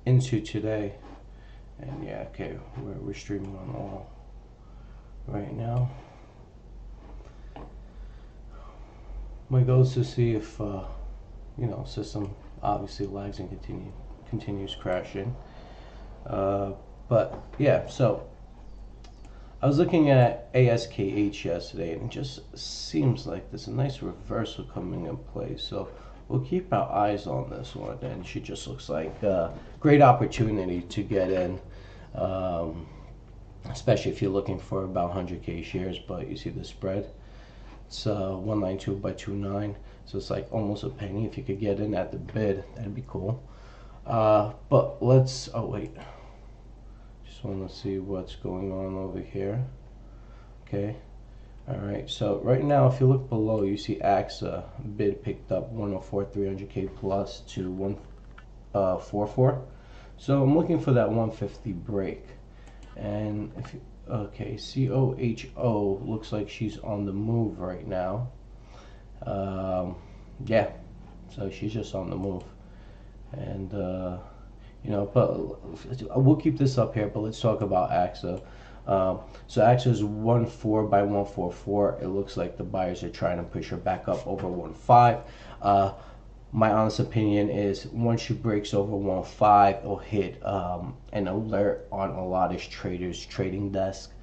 into today. And yeah, okay, we're streaming on all right now. My goal is to see if system obviously lags and continues crashing. But yeah, so I was looking at ASKH yesterday, and it just seems like there's a nice reversal coming in place. So we'll keep our eyes on this one, and she just looks like a great opportunity to get in, especially if you're looking for about 100K shares. But you see the spread, it's 192 by 29, so it's like almost a penny. If you could get in at the bid, that'd be cool. But let's, oh wait, just want to see what's going on over here. Okay, all right, so right now if you look below, you see AXA bid picked up 104 300K plus to 144. So I'm looking for that 150 break. And if you, okay, COHO looks like she's on the move right now. Yeah, so she's just on the move. And but we'll keep this up here, but let's talk about AXA. So AXA is 1.4 by 144. It looks like the buyers are trying to push her back up over 1.5. My honest opinion is once she breaks over 1.5, it'll hit an alert on a lot of traders' trading desk,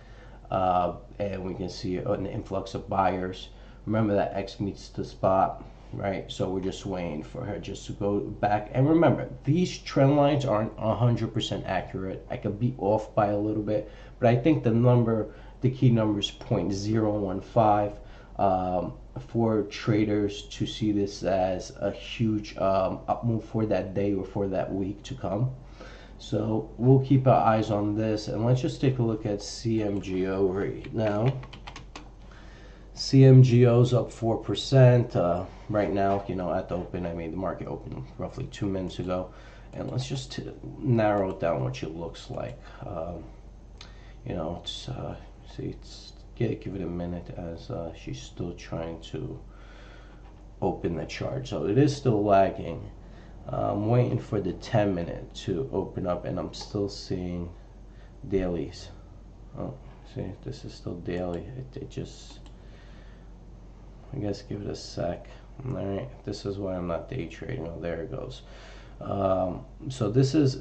and we can see an influx of buyers. Remember that X meets the spot, right? So we're just waiting for her just to go back. And remember, these trend lines aren't 100% accurate. I could be off by a little bit, but I think the key number is 0.015. For traders to see this as a huge up move for that day or for that week to come. So we'll keep our eyes on this, and let's just take a look at CMGO right now. CMGO's up 4% right now. At the open, I mean the market opened roughly 2 minutes ago, and let's just narrow it down what it looks like. Give it a minute as she's still trying to open the chart. So it is still lagging. I'm waiting for the 10-minute to open up, and I'm still seeing dailies. Oh, see, this is still daily. It just, I guess, give it a sec. All right, this is why I'm not day trading. Oh, there it goes. So this is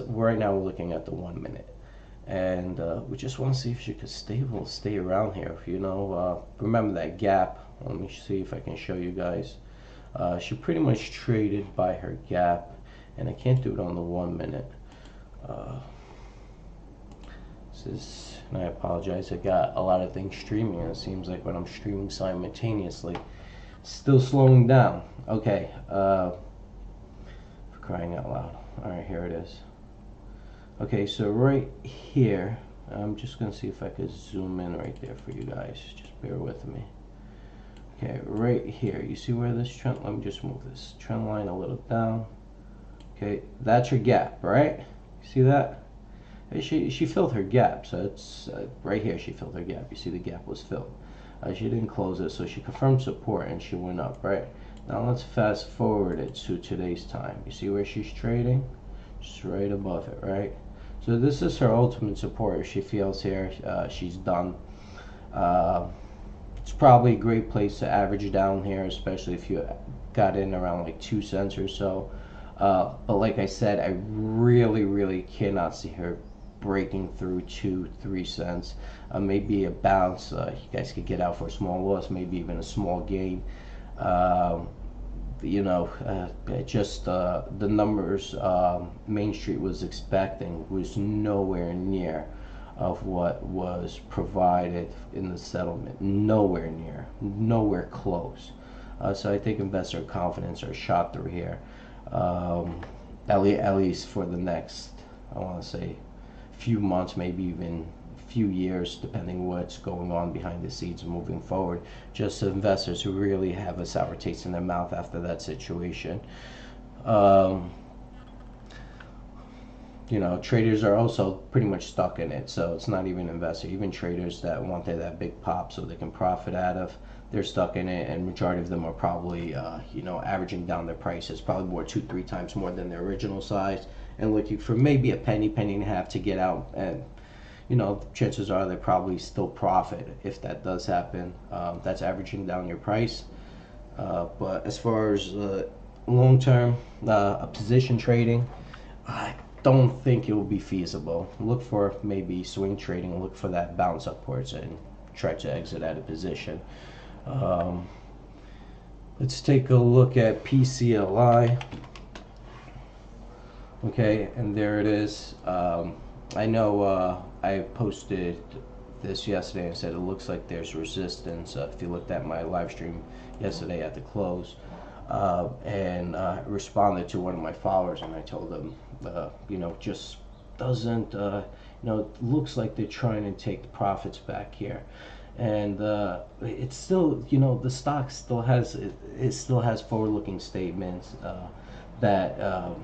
right now we're looking at the 1 minute. And we just want to see if she could stay around here. Remember that gap. Let me see if I can show you guys. She pretty much traded by her gap, and I can't do it on the 1 minute. And I apologize. I got a lot of things streaming, and it seems like when I'm streaming simultaneously, still slowing down. Okay, for crying out loud. All right, here it is. Okay, so right here, I'm just going to see if I could zoom in right there for you guys. Just bear with me. Okay, right here, you see where this trend, let me just move this trend line a little down. Okay, that's your gap, right? See that? She filled her gap, so it's right here she filled her gap. You see the gap was filled. She didn't close it, so she confirmed support and she went up, right? Now let's fast forward it to today's time. You see where she's trading? Just right above it, right? So this is her ultimate support. If she feels here, she's done. It's probably a great place to average down here, especially if you got in around like 2 cents or so. But like I said, I really cannot see her breaking through 2-3 cents. Maybe a bounce. You guys could get out for a small loss, maybe even a small gain. Just the numbers Main Street was expecting was nowhere near of what was provided in the settlement. Nowhere near, nowhere close. So I think investor confidence are shot through here, at least for the next, I want to say, few months, maybe even few years, depending what's going on behind the scenes moving forward. Just investors who really have a sour taste in their mouth after that situation. Traders are also pretty much stuck in it, so it's not even investor. Even traders that wanted that big pop so they can profit out of, they're stuck in it, and majority of them are probably, averaging down their prices, probably more 2-3 times more than their original size, and looking for maybe a penny, penny and a half to get out. And you know, chances are they probably still profit if that does happen. That's averaging down your price. But as far as long term position trading, I don't think it will be feasible. Look for maybe swing trading, look for that bounce upwards and try to exit out of position. Um, let's take a look at PCLI. Okay, and there it is. I know I posted this yesterday and said it looks like there's resistance. If you looked at my live stream yesterday at the close, and responded to one of my followers, and I told them, you know, just doesn't, you know, it looks like they're trying to take the profits back here. And it's still, you know, the stock still has, it still has forward-looking statements that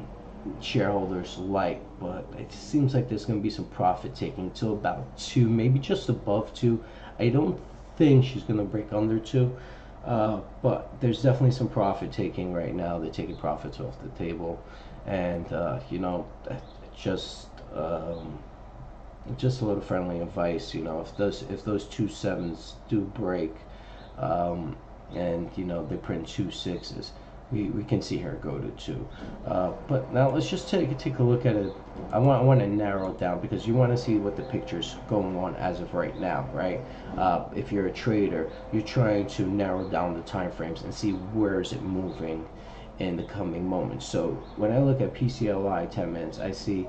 shareholders like, but it seems like there's going to be some profit taking to about 2, maybe just above 2. I don't think she's going to break under 2, but there's definitely some profit taking right now. They're taking profits off the table, and you know, just just a little friendly advice. You know, if those 2 7s do break, and you know they print 2 6s, we can see her go to 2. But now let's just take a look at it. I want to narrow it down because you want to see what the picture's going on as of right now, right? If you're a trader, you're trying to narrow down the time frames and see where is it moving in the coming moments. So when I look at PCLI 10 minutes, I see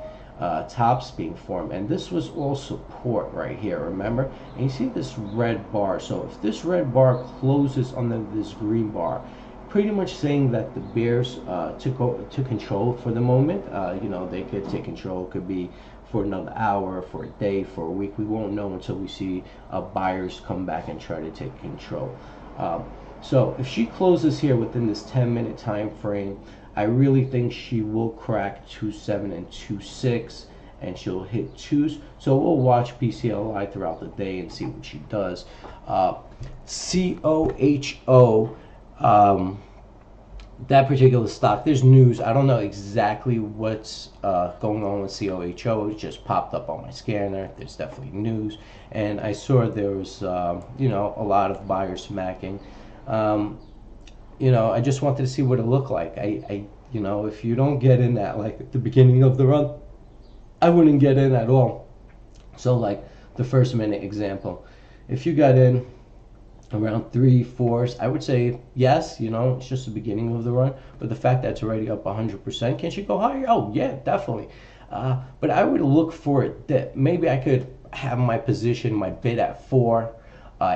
tops being formed, and this was all support right here, remember? And you see this red bar. So if this red bar closes under this green bar, pretty much saying that the bears took control for the moment. You know, they could take control. It could be for another hour, for a day, for a week. We won't know until we see buyers come back and try to take control. So if she closes here within this 10-minute time frame, I really think she will crack 2.7 and 2.6, and she'll hit 2s. So we'll watch PCLI throughout the day and see what she does. COHO. That particular stock, there's news. I don't know exactly what's going on with COHO. It just popped up on my scanner. There's definitely news, and I saw there was you know, a lot of buyers smacking. You know, I just wanted to see what it looked like. I you know, if you don't get in at like at the beginning of the run, I wouldn't get in at all. So like the first minute example, if you got in around 3/4, I would say yes, you know, it's just the beginning of the run. But the fact that it's already up 100%, can she go higher? Oh yeah, definitely. But I would look for a dip. Maybe I could have my position, my bid at 4.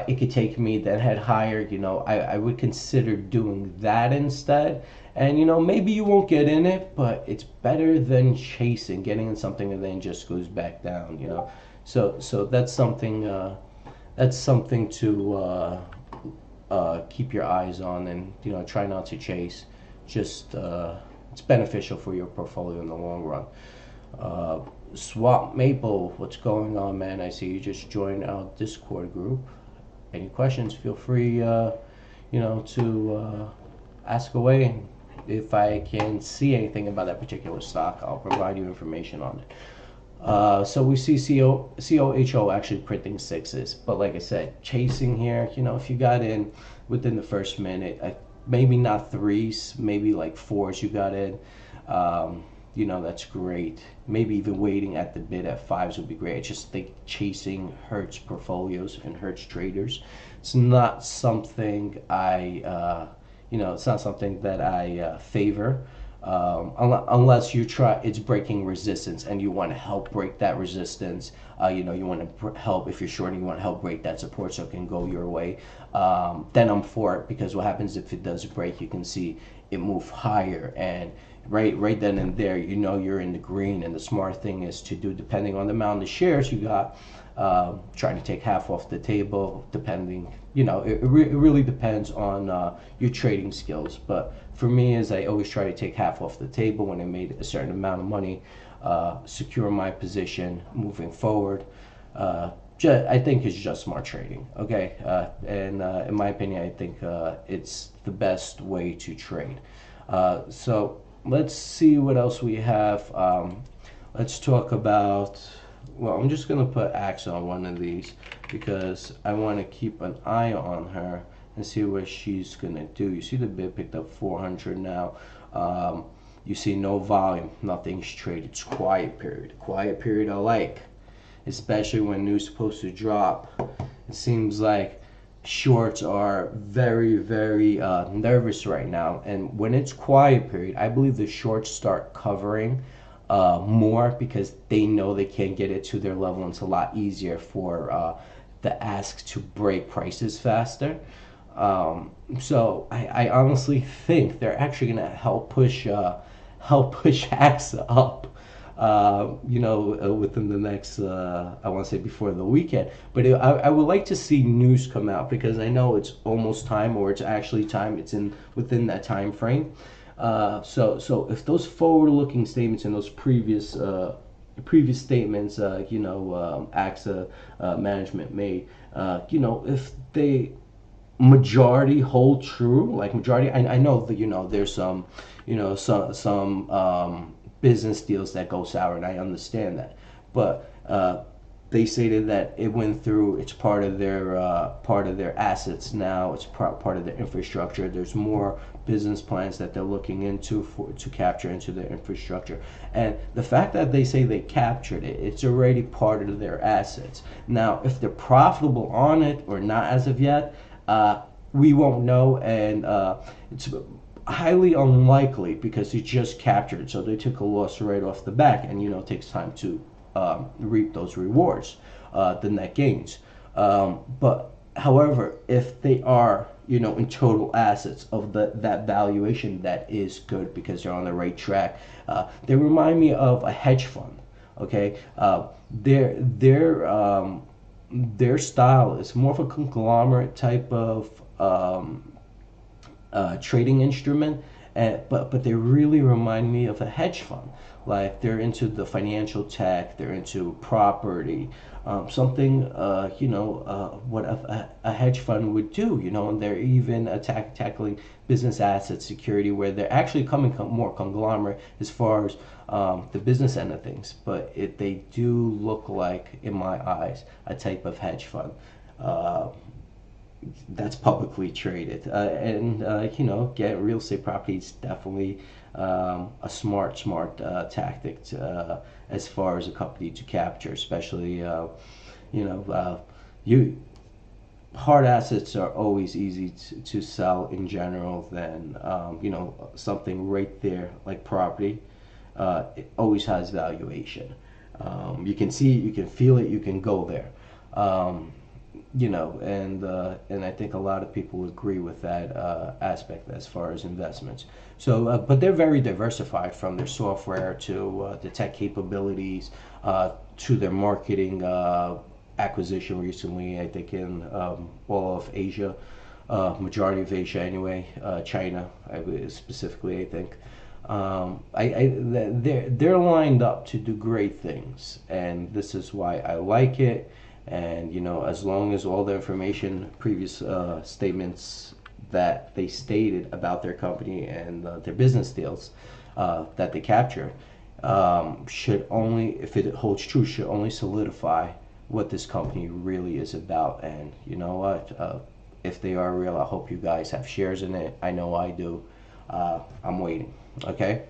It could take me, then head higher. You know, I would consider doing that instead. And you know, maybe you won't get in it, but it's better than chasing, getting in something and then just goes back down. You know, so that's something. That's something to keep your eyes on, and you know, try not to chase. Just it's beneficial for your portfolio in the long run. Swap Maple, what's going on, man? I see you just joined our Discord group. Any questions? Feel free, you know, to ask away. If I can see anything about that particular stock, I'll provide you information on it. So we see COHO actually printing 6s, but like I said, chasing here, you know, if you got in within the first minute, maybe not 3s, maybe like 4s you got in, you know, that's great. Maybe even waiting at the bid at 5s would be great. I just think chasing hurts portfolios and hurts traders. It's not something you know, it's not something that I favor. Unless it's breaking resistance and you want to help break that resistance. You know, you want to help, if you're shorting, you want to help break that support so it can go your way. Then I'm for it, because what happens if it does break, you can see it move higher, and right then and there, you know, you're in the green. And the smart thing is to do, depending on the amount of shares you got, try to take half off the table, depending, you know, it really depends on your trading skills. But for me, is I always try to take half off the table when I made a certain amount of money, secure my position moving forward. I think it's just smart trading, okay? And in my opinion, I think it's the best way to trade. So let's see what else we have. Let's talk about, well, I'm just going to put Axe on one of these because I want to keep an eye on her and see what she's going to do. You see the bid picked up 400 now. You see no volume, nothing's traded. It's quiet period. Quiet period I like, especially when news supposed to drop. It seems like shorts are very, very nervous right now. And when it's quiet period, I believe the shorts start covering more because they know they can't get it to their level, and it's a lot easier for the ask to break prices faster. So I honestly think they're actually going to help push AXA up, within the next, I want to say before the weekend. But I would like to see news come out because I know it's almost time, or it's actually time. It's within that time frame. So if those forward-looking statements and those previous statements, AXA management made, if they majority hold true, like majority, I know that there's some business deals that go sour, and I understand that, but they stated that it went through. It's part of their assets now. It's part of their infrastructure. There's more business plans that they're looking into to capture into their infrastructure, and the fact that they say they captured it, it's already part of their assets. Now, if they're profitable on it or not as of yet, we won't know, and it's highly unlikely because they just captured, so they took a loss right off the back, and it takes time to reap those rewards, the net gains. But however, if they are in total assets of that valuation, that is good because they're on the right track. They remind me of a hedge fund. Okay, their style is more of a conglomerate type of trading instrument, but they really remind me of a hedge fund. Like, they're into the financial tech, they're into property, something what a hedge fund would do, and they're even tackling business asset security, where they're actually coming more conglomerate as far as the business end of things. But they do look like, in my eyes, a type of hedge fund that's publicly traded, and get real estate property is definitely a smart tactic as far as a company to capture, especially you hard assets are always easy to sell in general than something right there like property. It always has valuation. You can see it, you can feel it, you can go there. And I think a lot of people agree with that aspect as far as investments. So, but they're very diversified, from their software to the tech capabilities to their marketing acquisition recently. I think in all of Asia, majority of Asia anyway, China specifically, I think. They're lined up to do great things, and this is why I like it. And as long as all the information, previous statements that they stated about their company and their business deals that they captured should only, if it holds true, should only solidify what this company really is about. And you know what? If they are real, I hope you guys have shares in it. I know I do. I'm waiting. Okay.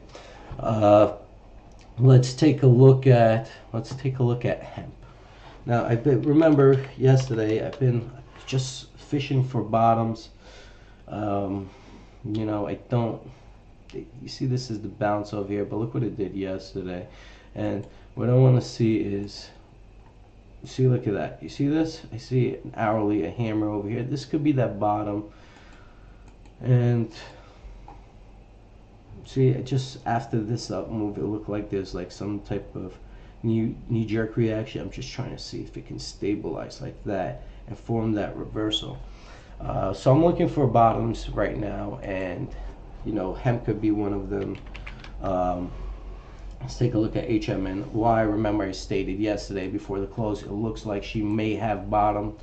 Let's take a look at hemp. Now, remember yesterday, I've been just fishing for bottoms. I don't, you see this is the bounce over here, but look what it did yesterday. And what I want to see is, see, look at that. You see this? I see an hourly, a hammer over here. This could be that bottom. And see, just after this up move, it looked like there's like some type of knee-jerk reaction. I'm just trying to see if it can stabilize like that and form that reversal. So I'm looking for bottoms right now, and hemp could be one of them. Let's take a look at HMNY. Remember, I stated yesterday before the close, it looks like she may have bottomed.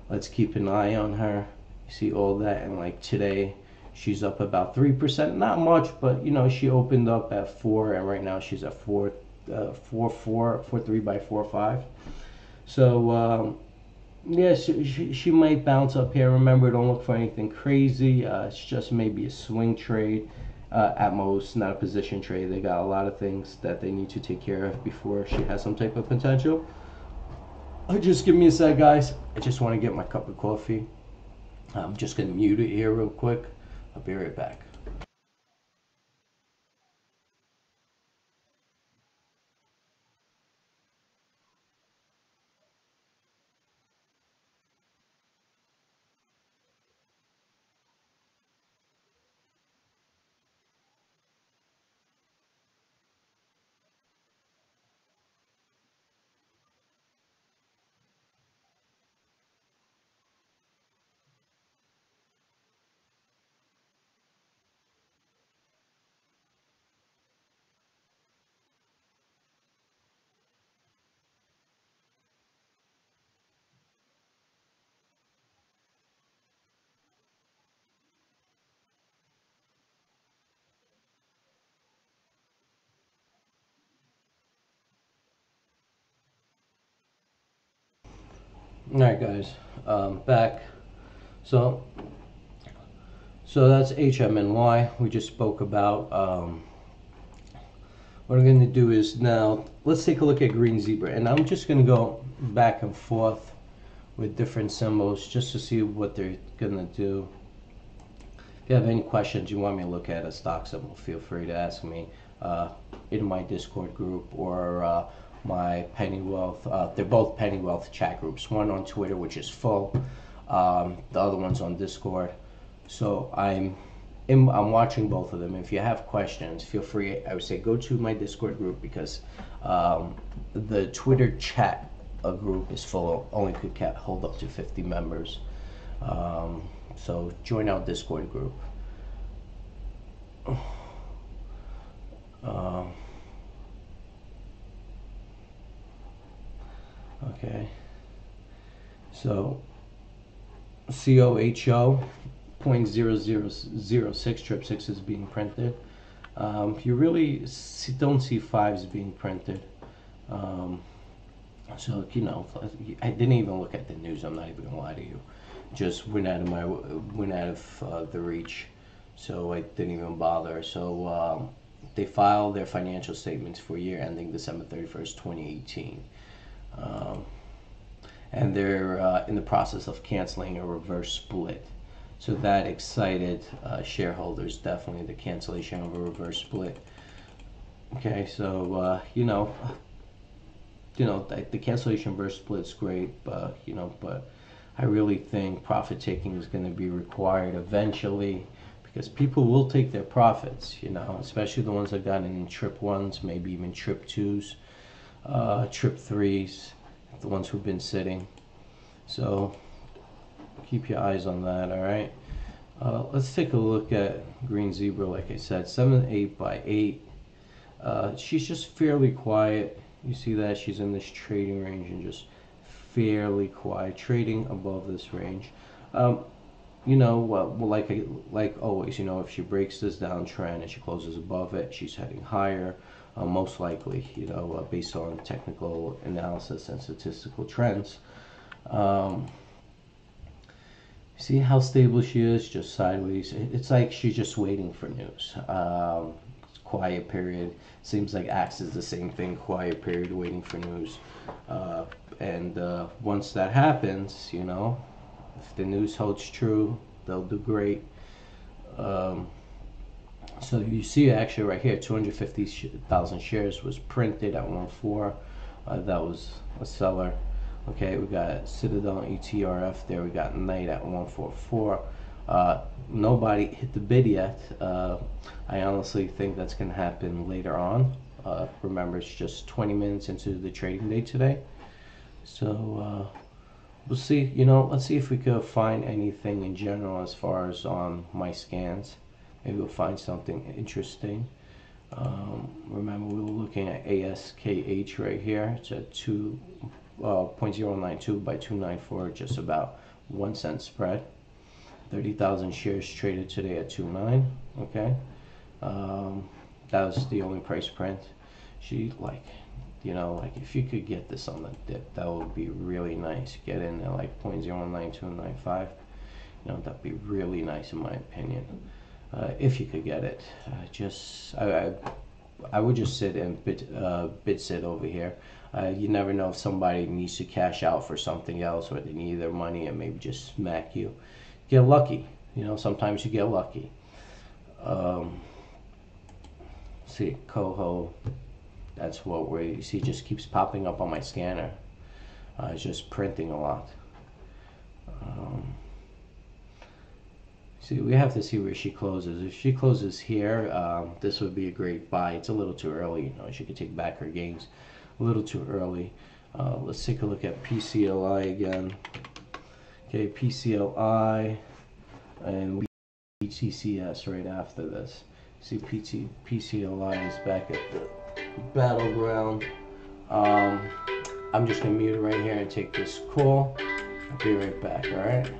Let's keep an eye on her. You see all that, and like today, She's up about 3%, not much, but you know, she opened up at 4, and right now she's at 4.3 by 4.5. So yeah, she might bounce up here. Remember, don't look for anything crazy. It's just maybe a swing trade at most, not a position trade. They got a lot of things that they need to take care of before she has some type of potential. Just give me a sec, guys. I just want to get my cup of coffee. I'm just going to mute it here real quick. I'll be right back. All right, guys, back. So, so that's HMNY. We just spoke about. What I'm going to do is now let's take a look at Green Zebra, and I'm just going to go back and forth with different symbols just to see what they're going to do. If you have any questions you want me to look at a stock symbol, feel free to ask me in my Discord group or my Penny Wealth. They're both Penny Wealth chat groups. One on Twitter, which is full. The other one's on Discord. So I'm watching both of them. If you have questions, feel free. I would say go to my Discord group because the Twitter chat group is full. Only could hold up to 50 members. So join our Discord group. Okay. So COHO 0.0006 trip 6 is being printed. You really don't see 5s being printed. So you know, I didn't even look at the news. I'm not even gonna lie to you. Just went out of the reach, so I didn't even bother. So they filed their financial statements for year ending December 31st, 2018. And they're in the process of canceling a reverse split. So that excited shareholders, definitely, the cancellation of a reverse split. Okay, so the cancellation reverse split's great, but I really think profit taking is going to be required eventually, because people will take their profits, especially the ones that got in trip ones, maybe even trip twos, trip threes, the ones who've been sitting. So keep your eyes on that. All right, let's take a look at Green Zebra. Like I said, 7.8 by 8. She's just fairly quiet. You see that she's in this trading range and just fairly quiet, trading above this range. Like always, if she breaks this downtrend and she closes above it, she's heading higher. Most likely, based on technical analysis and statistical trends. See how stable she is, just sideways. It's like she's just waiting for news. Quiet period. Seems like Axe is the same thing. Quiet period, waiting for news. And once that happens, if the news holds true, they'll do great. So you see actually right here, 250,000 shares was printed at 1.4. That was a seller. Okay, we got Citadel ETRF there. We got Knight at 144. Nobody hit the bid yet. I honestly think that's going to happen later on. Remember, it's just 20 minutes into the trading day today. So we'll see. Let's see if we could find anything in general as far as on my scans. Maybe we'll find something interesting. Remember, we were looking at ASKH right here. It's at 0.092 by 294, just about 1 cent spread. 30,000 shares traded today at 2.9. Okay, that was the only price print. She like, like if you could get this on the dip, that would be really nice. Get in at like 0.099295. That'd be really nice in my opinion. If you could get it, I would just sit and bid sit over here. You never know if somebody needs to cash out for something else, or they need their money and maybe just smack you. Get lucky. Sometimes you get lucky. See, Coho, that's what you see, just keeps popping up on my scanner. It's just printing a lot. See, we have to see where she closes. If she closes here, this would be a great buy. It's a little too early. She could take back her gains a little too early. Let's take a look at PCLI again. Okay, PCLI and BTCS right after this. See, PCLI is back at the battleground. I'm just gonna mute it right here and take this call. I'll be right back, all right?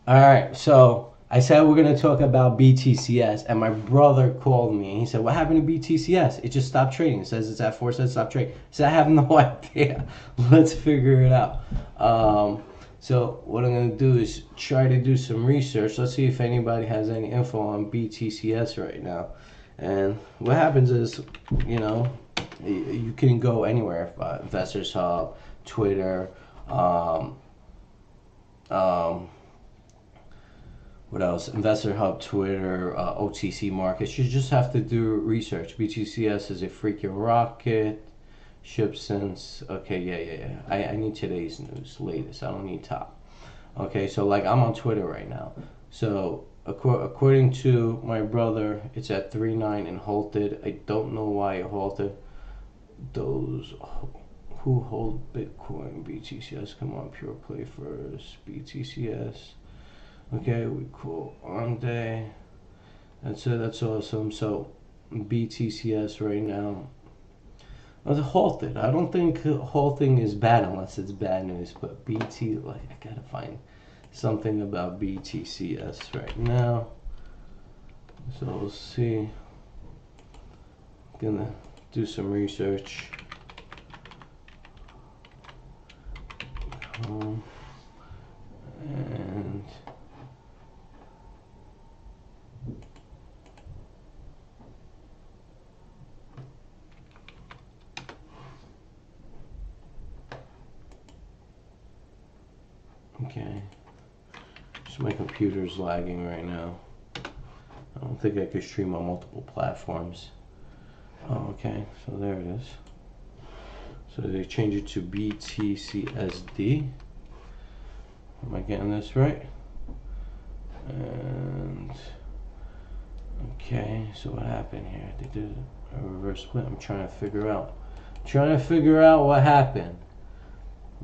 All right, so I said we're gonna talk about BTCS, and my brother called me and he said, "What happened to BTCS? It just stopped trading. It says it's at 4 cents, stop trading." I said, "I have no idea. Let's figure it out." So what I'm gonna do is try to do some research. Let's see if anybody has any info on BTCS right now. And what happens is, you can go anywhere, Investors Hub, Twitter, what else? Investor Hub, Twitter, OTC Markets. You just have to do research. BTCS is a freaking rocket. Ship since. Okay, yeah. I need today's news, latest. I don't need top. Okay, so like I'm on Twitter right now. So according to my brother, it's at 3.9 and halted. I don't know why it halted. Those who hold Bitcoin, BTCS, come on, pure play first. BTCS. Okay, we cool on day. That's it. That's awesome. So BTCS right now. It's halted. I don't think halting is bad unless it's bad news. But BT, like I gotta find something about BTCS right now. So we'll see. Gonna do some research. And okay, so my computer's lagging right now. I don't think I could stream on multiple platforms. Oh, okay, so there it is. So they change it to BTCSD. Am I getting this right? And okay, so what happened here? They did a reverse split. I'm trying to figure out what happened.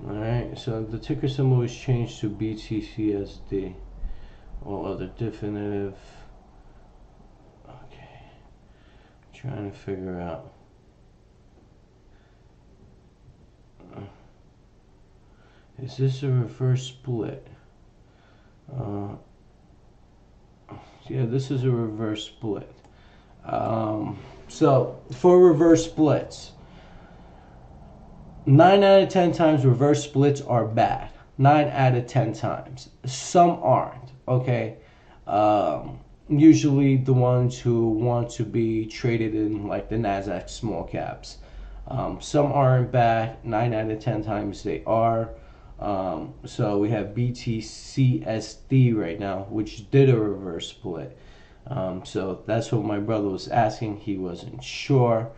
All right, so the ticker symbol is changed to BTCSD. All other definitive. Okay, trying to figure out. Is this a reverse split? Uh, yeah, this is a reverse split. So for reverse splits, 9 out of 10 times reverse splits are bad. 9 out of 10 times. Some aren't. Okay. Usually the ones who want to be traded in like the Nasdaq small caps. Some aren't bad. 9 out of 10 times they are. So we have BTCSD right now, which did a reverse split. So that's what my brother was asking. He wasn't sure.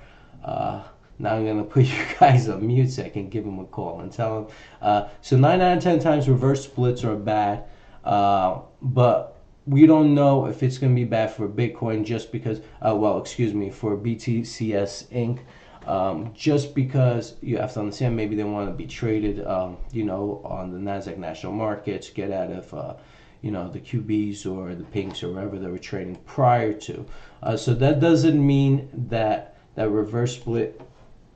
Uh, Now I'm gonna put you guys on mute so I can give him a call and tell him. So 9 out of 10 times reverse splits are bad, but we don't know if it's gonna be bad for Bitcoin just because. Well, excuse me, for BTCS Inc. Just because you have to understand, maybe they want to be traded, on the Nasdaq National Markets, get out of. The QBs or the pinks or wherever they were trading prior to. So that doesn't mean that reverse split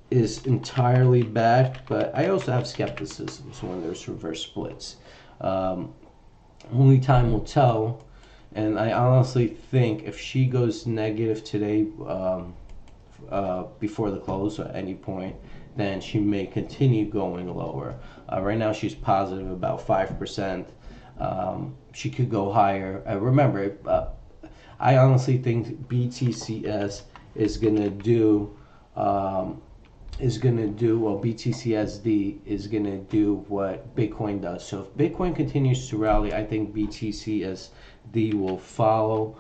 is entirely bad, but I also have skepticisms when there's reverse splits. Um, Only time will tell, and I honestly think if she goes negative today, before the close at any point, then she may continue going lower. Right now, she's positive about 5%. She could go higher. Remember, I honestly think BTCS is gonna do um, well, BTCSD is gonna do what Bitcoin does. So if Bitcoin continues to rally, I think BTCSD will follow.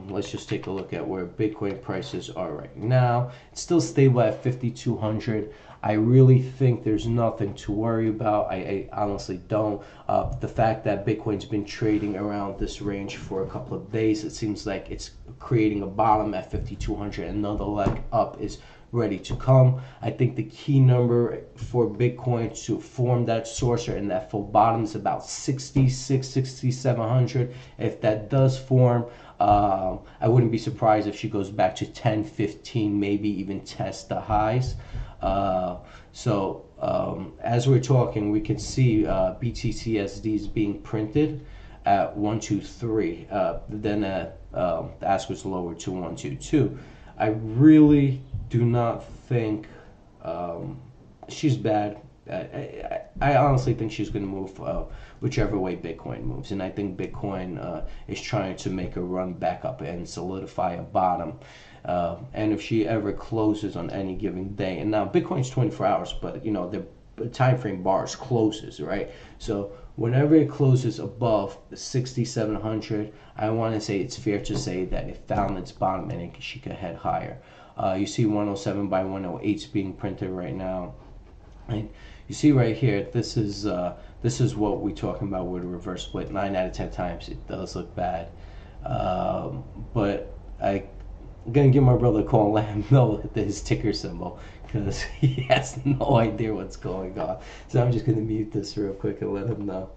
Let's just take a look at where Bitcoin prices are right now. It's still stable at 5,200. I really think there's nothing to worry about. I honestly don't. The fact that Bitcoin's been trading around this range for a couple of days, it seems like it's creating a bottom at 5,200. Another leg up is ready to come. I think the key number for Bitcoin to form that sorcerer and that full bottom is about 66, 6,700. If that does form, I wouldn't be surprised if she goes back to 10, 15, maybe even test the highs. As we're talking, we can see BTCSDs being printed at 123. Then the ask was lowered to 122. I really do not think she's bad. I honestly think she's going to move whichever way Bitcoin moves, and I think Bitcoin is trying to make a run back up and solidify a bottom. And if she ever closes on any given day, and now Bitcoin's 24 hours, but the time frame bars closes, right? So whenever it closes above 6,700, I want to say it's fair to say that it found its bottom and she could head higher. You see 107 by 108 being printed right now. And you see right here, this is what we're talking about with a reverse split. 9 out of 10 times, it does look bad, but I'm gonna give my brother a call and let him know his ticker symbol because he has no idea what's going on. So I'm just gonna mute this real quick and let him know.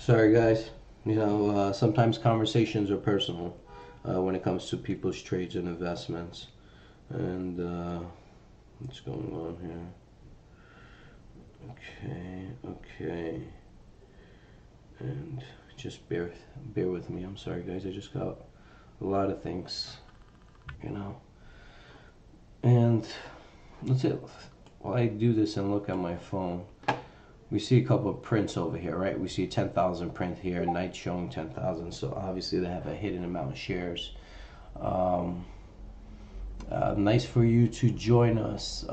Sorry, guys. Sometimes conversations are personal when it comes to people's trades and investments. And what's going on here? Okay. And just bear with me. I'm sorry, guys. I just got a lot of things, you know. And let's say while I do this and look at my phone, we see a couple of prints over here, right? We see a 10,000 print here, night showing 10,000. So obviously they have a hidden amount of shares. Nice for you to join us.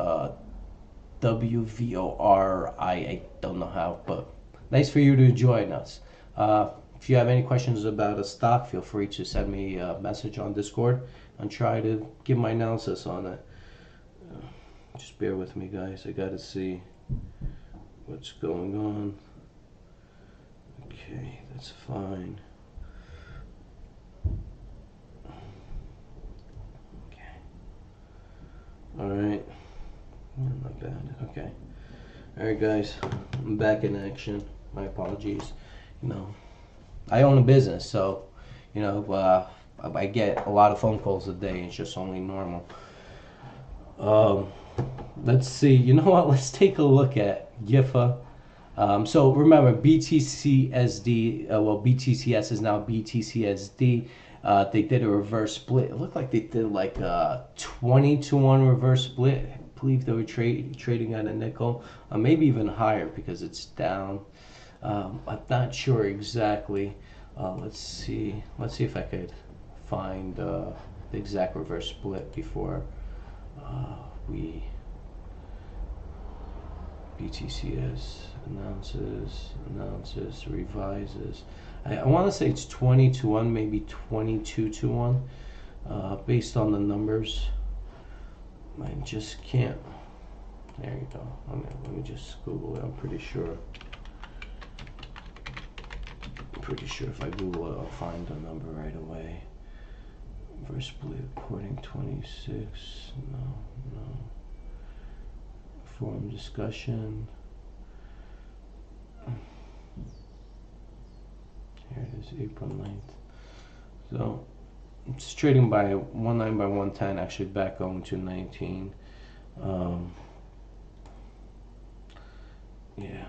WVOR. I don't know how, but nice for you to join us. If you have any questions about a stock, feel free to send me a message on Discord and try to give my analysis on it. Just bear with me, guys. I gotta see what's going on. Okay, that's fine. Okay. Alright. Not bad. Okay. Alright, guys. I'm back in action. My apologies. I own a business, so, I get a lot of phone calls a day. It's just only normal. Let's see. You know what? Let's take a look at GIFA. So remember, BTCSD, BTCS is now BTCSD. They did a reverse split. It looked like they did like a 20-to-1 reverse split. I believe they were trading at a nickel, maybe even higher because it's down. I'm not sure exactly. Let's see if I could find the exact reverse split before we BTCS announces, revises. I want to say it's 20-to-1, maybe 22-to-1, based on the numbers. I just can't. There you go. Let me just Google it. I'm pretty sure if I Google it, I'll find the number right away. Reverse split according 26. No. Forum discussion. Here it is, April 9th. So it's trading by 19 by 110, actually back going to 19. Yeah.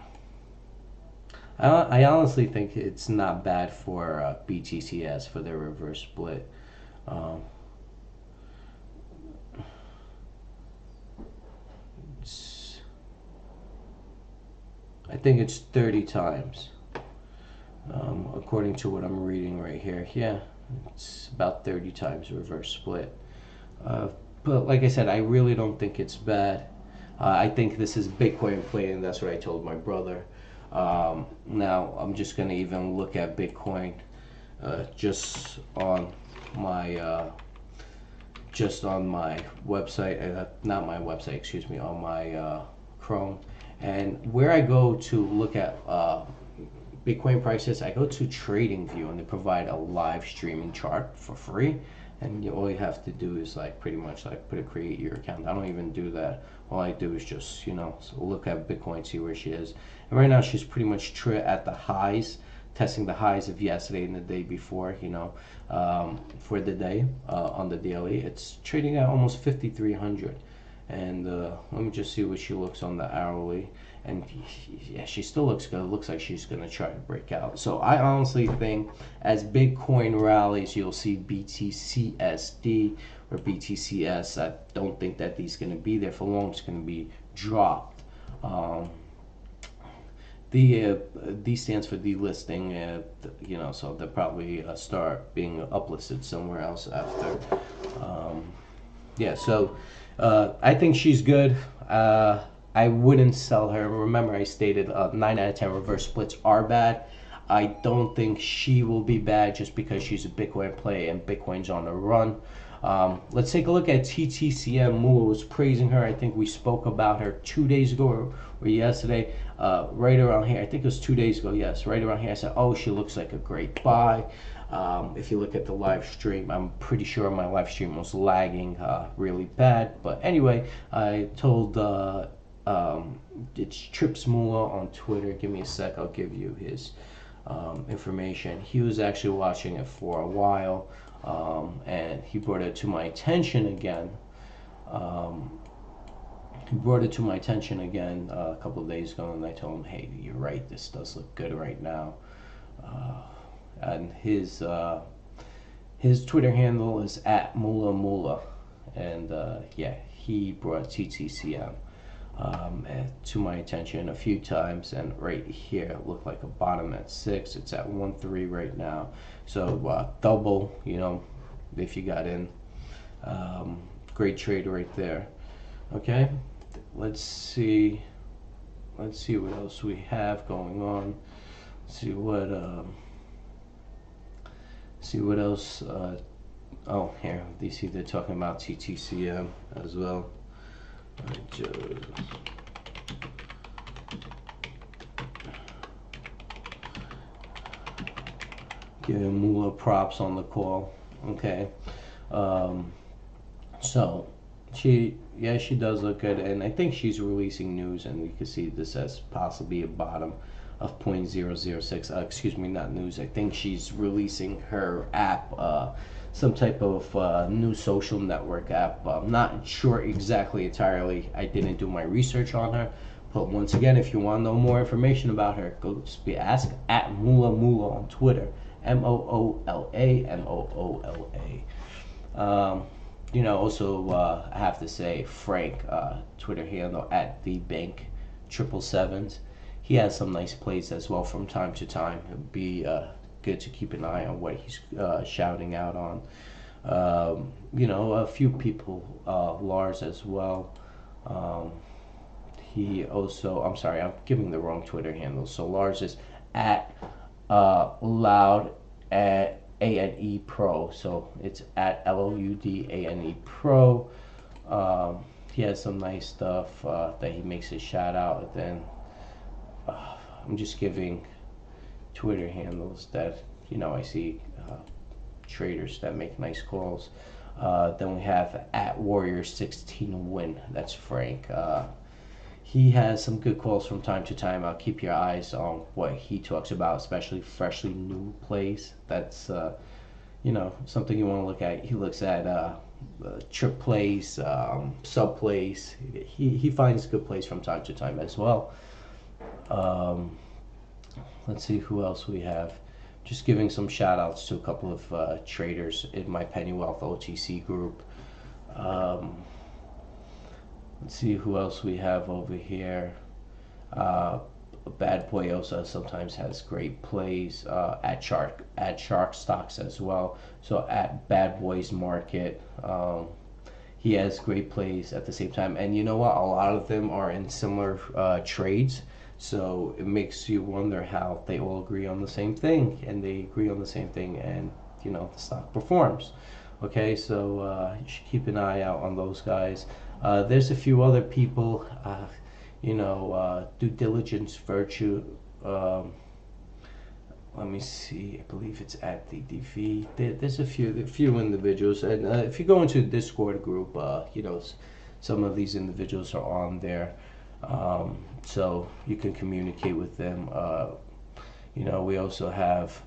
I honestly think it's not bad for BTCS for their reverse split. I think it's 30 times, according to what I'm reading right here. Yeah, it's about 30 times reverse split. But like I said, I really don't think it's bad. I think this is Bitcoin play, and that's what I told my brother. Now I'm just gonna even look at Bitcoin just on my website, not my website, excuse me, on my Chrome. And where I go to look at Bitcoin prices, I go to TradingView, and they provide a live streaming chart for free. And all you have to do is pretty much create your account. I don't even do that. All I do is just look at Bitcoin, see where she is. And right now she's pretty much at the highs, testing the highs of yesterday and the day before. For the day on the daily, it's trading at almost 5,300. And let me just see what she looks on the hourly. And yeah, she still looks good. It looks like she's going to try to break out. So I honestly think as Bitcoin rallies, you'll see BTCSD or BTCS. I don't think that these going to be there for long. It's going to be dropped. D stands for delisting, so they'll probably start being uplisted somewhere else after. So I think she's good. I wouldn't sell her. Remember, I stated 9 out of 10 reverse splits are bad. I don't think she will be bad just because she's a Bitcoin play and Bitcoin's on the run. Let's take a look at TTCM. Moolah was praising her. I think we spoke about her 2 days ago or yesterday. Right around here, I think it was 2 days ago, yes. Right around here, I said, oh, she looks like a great buy. If you look at the live stream, I'm pretty sure my live stream was lagging really bad. But anyway, I told it's Trips Moolah on Twitter. Give me a sec, I'll give you his information. He was actually watching it for a while, and he brought it to my attention again. Um, he brought it to my attention again a couple of days ago, and I told him, "Hey, you're right. This does look good right now." Uh, and his Twitter handle is at Mula Mula, and yeah, he brought TTCM to my attention a few times, and right here it looked like a bottom at 6. It's at 1.3 right now, so double, if you got in. Great trade right there. Okay, let's see what else we have going on. See what else. Oh, here, you see they're talking about TTCM as well. Giving Mula props on the call. Okay. So she does look good, and I think she's releasing news, and we could see this as possibly a bottom of 0.006. Excuse me, not news. I think she's releasing her app, some type of new social network app. I'm not sure exactly entirely. I didn't do my research on her. But once again, if you want to know more information about her, go ask at Mula Mula on Twitter. MOOLA. Also, I have to say, Frank, Twitter handle at the bank 777s. He has some nice plays as well from time to time. It'd be good to keep an eye on what he's shouting out on. A few people, Lars as well. He also, I'm sorry, I'm giving the wrong Twitter handle. So Lars is at Loud at ANE Pro. So it's at LOUDANE Pro. He has some nice stuff that he makes a shout out. And then I'm just giving Twitter handles that I see traders that make nice calls. Then we have at Warrior16Win. That's Frank. He has some good calls from time to time. I'll keep your eyes on what he talks about, especially freshly new plays. That's something you want to look at. He looks at trip plays, sub plays. He finds good plays from time to time as well. Let's see who else we have. Just giving some shout outs to a couple of traders in my Penny Wealth OTC group. Let's see who else we have over here. Bad Boy also sometimes has great plays at Shark Stocks as well. So at Bad Boys Market, he has great plays at the same time. And you know what? A lot of them are in similar trades. So it makes you wonder how they all agree on the same thing, and they agree on the same thing, and the stock performs. Okay, so you should keep an eye out on those guys. There's a few other people, Due Diligence Virtue. Let me see. I believe it's at the DV. There's a few individuals, and if you go into the Discord group, some of these individuals are on there, so you can communicate with them. We also have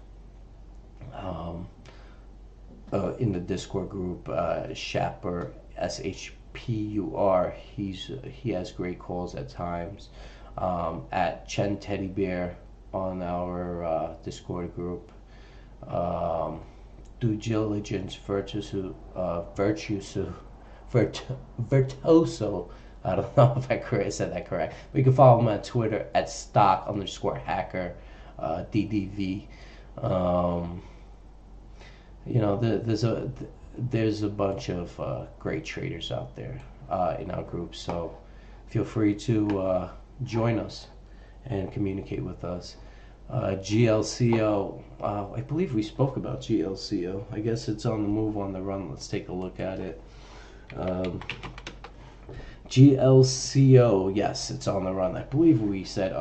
in the Discord group, Shapper SHPUR. He has great calls at times. At Chen Teddy Bear on our Discord group. Due Diligence Virtuoso. I don't know if I said that correct. But you can follow him on Twitter at stock_hacker DDV. There's a bunch of great traders out there in our group, so feel free to join us and communicate with us. GLCO, I believe we spoke about GLCO. I guess it's on the move, on the run. Let's take a look at it. GLCO, yes, it's on the run. I believe we said,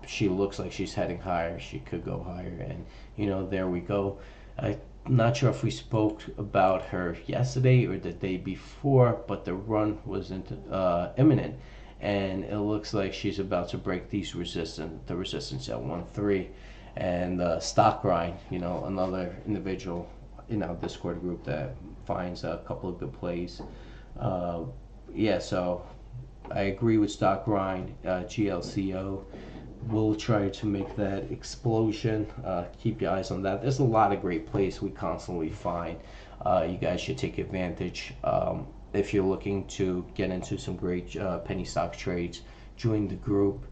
she looks like she's heading higher. She could go higher, and there we go. I'm not sure if we spoke about her yesterday or the day before, but the run was imminent, and it looks like she's about to break the resistance at 1.3, and Stock Grind, another individual in our Discord group that finds a couple of good plays. Uh, yeah, so I agree with Stock Grind, GLCO. We'll try to make that explosion. Keep your eyes on that. There's a lot of great plays we constantly find. You guys should take advantage. If you're looking to get into some great penny stock trades, join the group.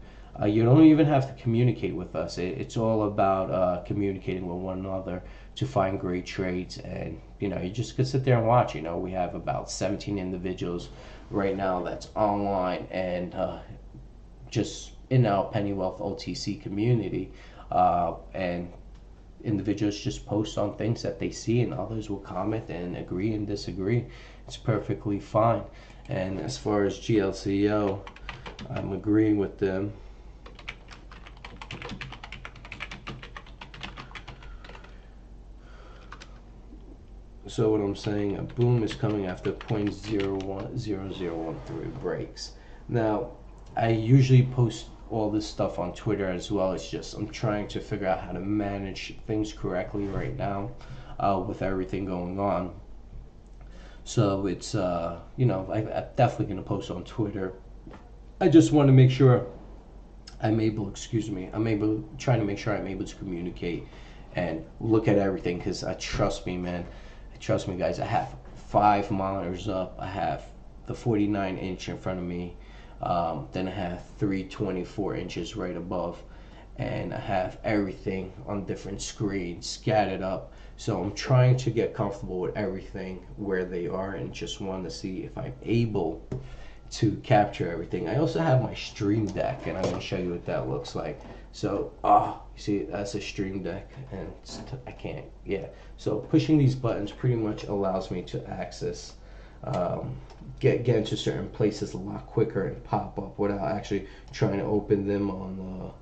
You don't even have to communicate with us. It's all about communicating with one another to find great trades, and you just could sit there and watch. We have about 17 individuals right now that's online, and just in our Penny Wealth OTC community, and individuals just post on things that they see, and others will comment and agree and disagree. It's perfectly fine. And as far as GLCO, I'm agreeing with them. So what I'm saying, a boom is coming after 0.010013 breaks. Now, I usually post all this stuff on Twitter as well. It's just I'm trying to figure out how to manage things correctly right now with everything going on. So it's I'm definitely going to post on Twitter. I just want to make sure I'm able trying to make sure I'm able to communicate and look at everything, because trust me, man. Trust me, guys. I have 5 monitors up. I have the 49-inch in front of me. Then I have 3 24 inches right above, and I have everything on different screens scattered up. So I'm trying to get comfortable with everything where they are, and just want to see if I'm able to capture everything. I also have my Stream Deck, and I'm going to show you what that looks like. So, you see, that's a Stream Deck, and I can't, yeah. So pushing these buttons pretty much allows me to access, get into certain places a lot quicker and pop up without actually trying to open them on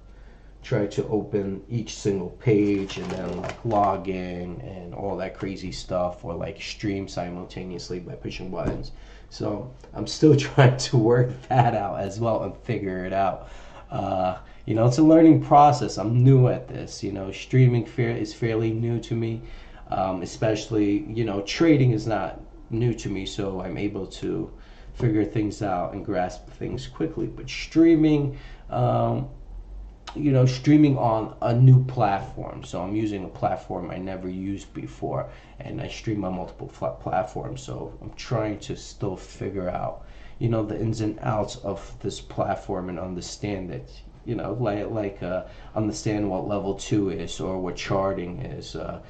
try to open each single page and then like log in and all that crazy stuff, or like stream simultaneously by pushing buttons. So I'm still trying to work that out as well and figure it out. It's a learning process. I'm new at this. Streaming is fairly new to me, especially, trading is not new to me, so I'm able to figure things out and grasp things quickly. But streaming, streaming on a new platform. So I'm using a platform I never used before, and I stream on multiple platforms. So I'm trying to still figure out, the ins and outs of this platform and understand it. Understand what level 2 is, or what charting is, how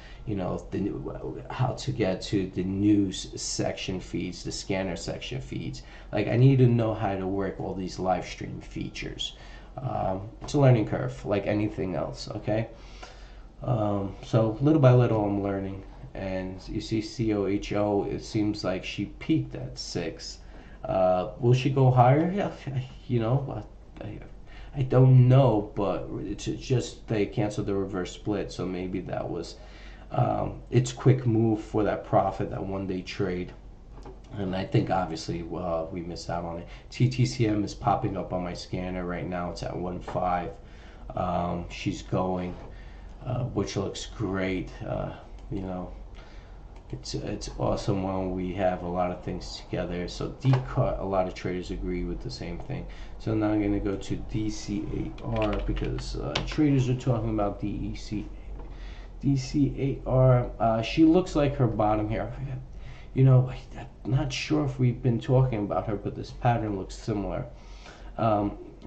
to get to the news section feeds, the scanner section feeds. Like, I need to know how to work all these live stream features. It's a learning curve, like anything else, okay? So little by little I'm learning, and you see COHO, it seems like she peaked at 6. Will she go higher? Yeah, I don't know, but it's just they canceled the reverse split, so maybe that was its quick move for that profit, that one-day trade. And I think obviously we missed out on it. TTCM is popping up on my scanner right now. It's at 1.5. She's going, which looks great. It's awesome when we have a lot of things together. So DCUT, a lot of traders agree with the same thing. So now I'm going to go to DC8R, because traders are talking about DC8R. She looks like her bottom here. I'm not sure if we've been talking about her, but this pattern looks similar.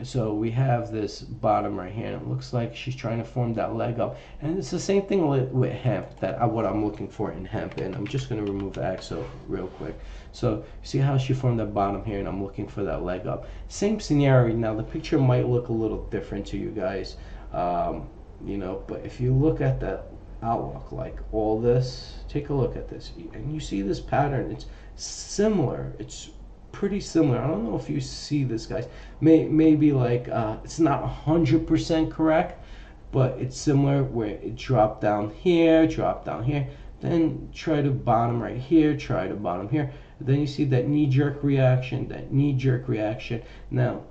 So we have this bottom right here, and it looks like she's trying to form that leg up. And it's the same thing with hemp, what I'm looking for in hemp. And I'm just going to remove AXO real quick. So see how she formed that bottom here, and I'm looking for that leg up. Same scenario. Now the picture might look a little different to you guys, but if you look at that outlook, like all this, take a look at this, and you see this pattern. It's similar. It's pretty similar. I don't know if you see this, guys. Maybe like it's not 100% correct, but it's similar, where it dropped down here, then try to bottom right here, try to bottom here. Then you see that knee-jerk reaction, Now,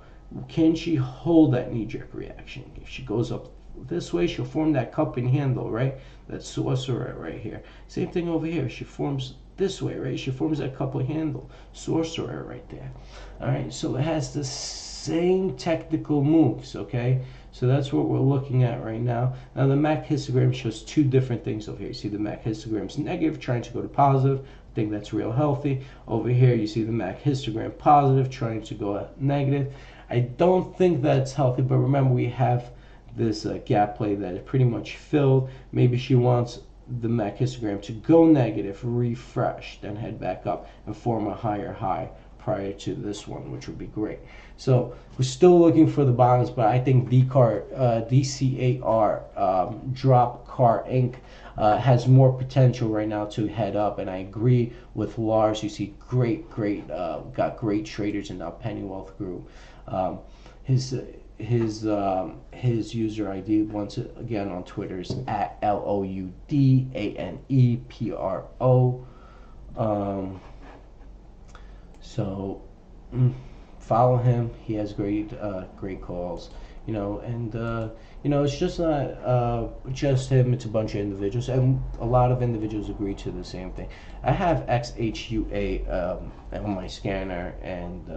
can she hold that knee-jerk reaction? If she goes up this way, she'll form that cup and handle, right? That sorcerer right here. Same thing over here. She forms this way, right? She forms that cup and handle. Sorcerer right there. All right, so it has the same technical moves, okay? So that's what we're looking at right now. Now the MAC histogram shows two different things over here. You see the MAC histogram's negative, trying to go to positive. I think that's real healthy. Over here, you see the MAC histogram positive, trying to go negative. I don't think that's healthy, but remember we have this gap play that is pretty much filled. Maybe she wants the MAC histogram to go negative, refresh, then head back up and form a higher high prior to this one, which would be great. So we're still looking for the bottoms, but I think DCAR Drop Car Inc. Has more potential right now to head up, and I agree with Lars. You see got great traders in that Pennywealth group. His user ID once again on Twitter is at LOUDANEPRO. So follow him. He has great calls, and it's just not just him. It's a bunch of individuals, and a lot of individuals agree to the same thing. I have XHUA on my scanner, and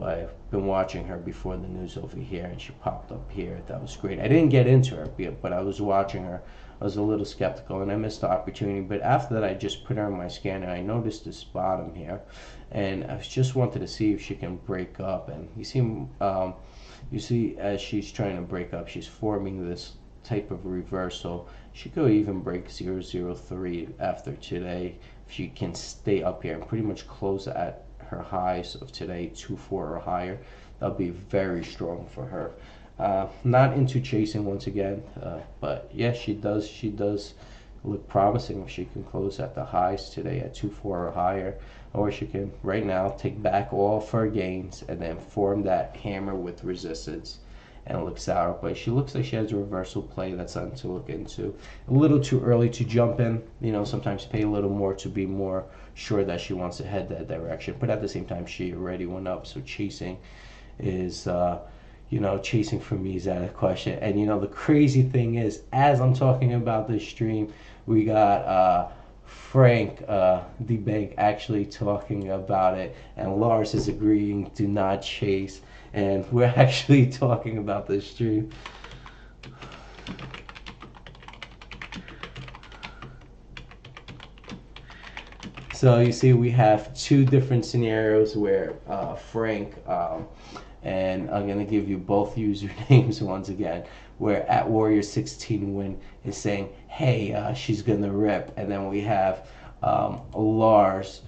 I've been watching her before the news over here, and she popped up here. That was great. I didn't get into her, but I was watching her. I was a little skeptical, and I missed the opportunity. But after that, I just put her on my scanner. I noticed this bottom here, and I just wanted to see if she can break up. And you see, as she's trying to break up, she's forming this type of reversal. She could even break 003 after today if she can stay up here and pretty much close at her highs of today, 24 or higher. That'll be very strong for her. Not into chasing once again, but yeah, she does look promising if she can close at the highs today at 24 or higher, or she can right now take back all of her gains and then form that hammer with resistance and look sour. But she looks like she has a reversal play that's something to look into. A little too early to jump in. Sometimes pay a little more to be more sure that she wants to head that direction. But at the same time, she already went up, so chasing is chasing for me is out of question. And the crazy thing is, as I'm talking about this stream, we got Frank the bank actually talking about it, and Lars is agreeing to not chase, and we're actually talking about this stream. So you see we have two different scenarios where Frank and I'm going to give you both usernames once again, where at Warrior 16 Win is saying, hey, she's going to rip. And then we have Lars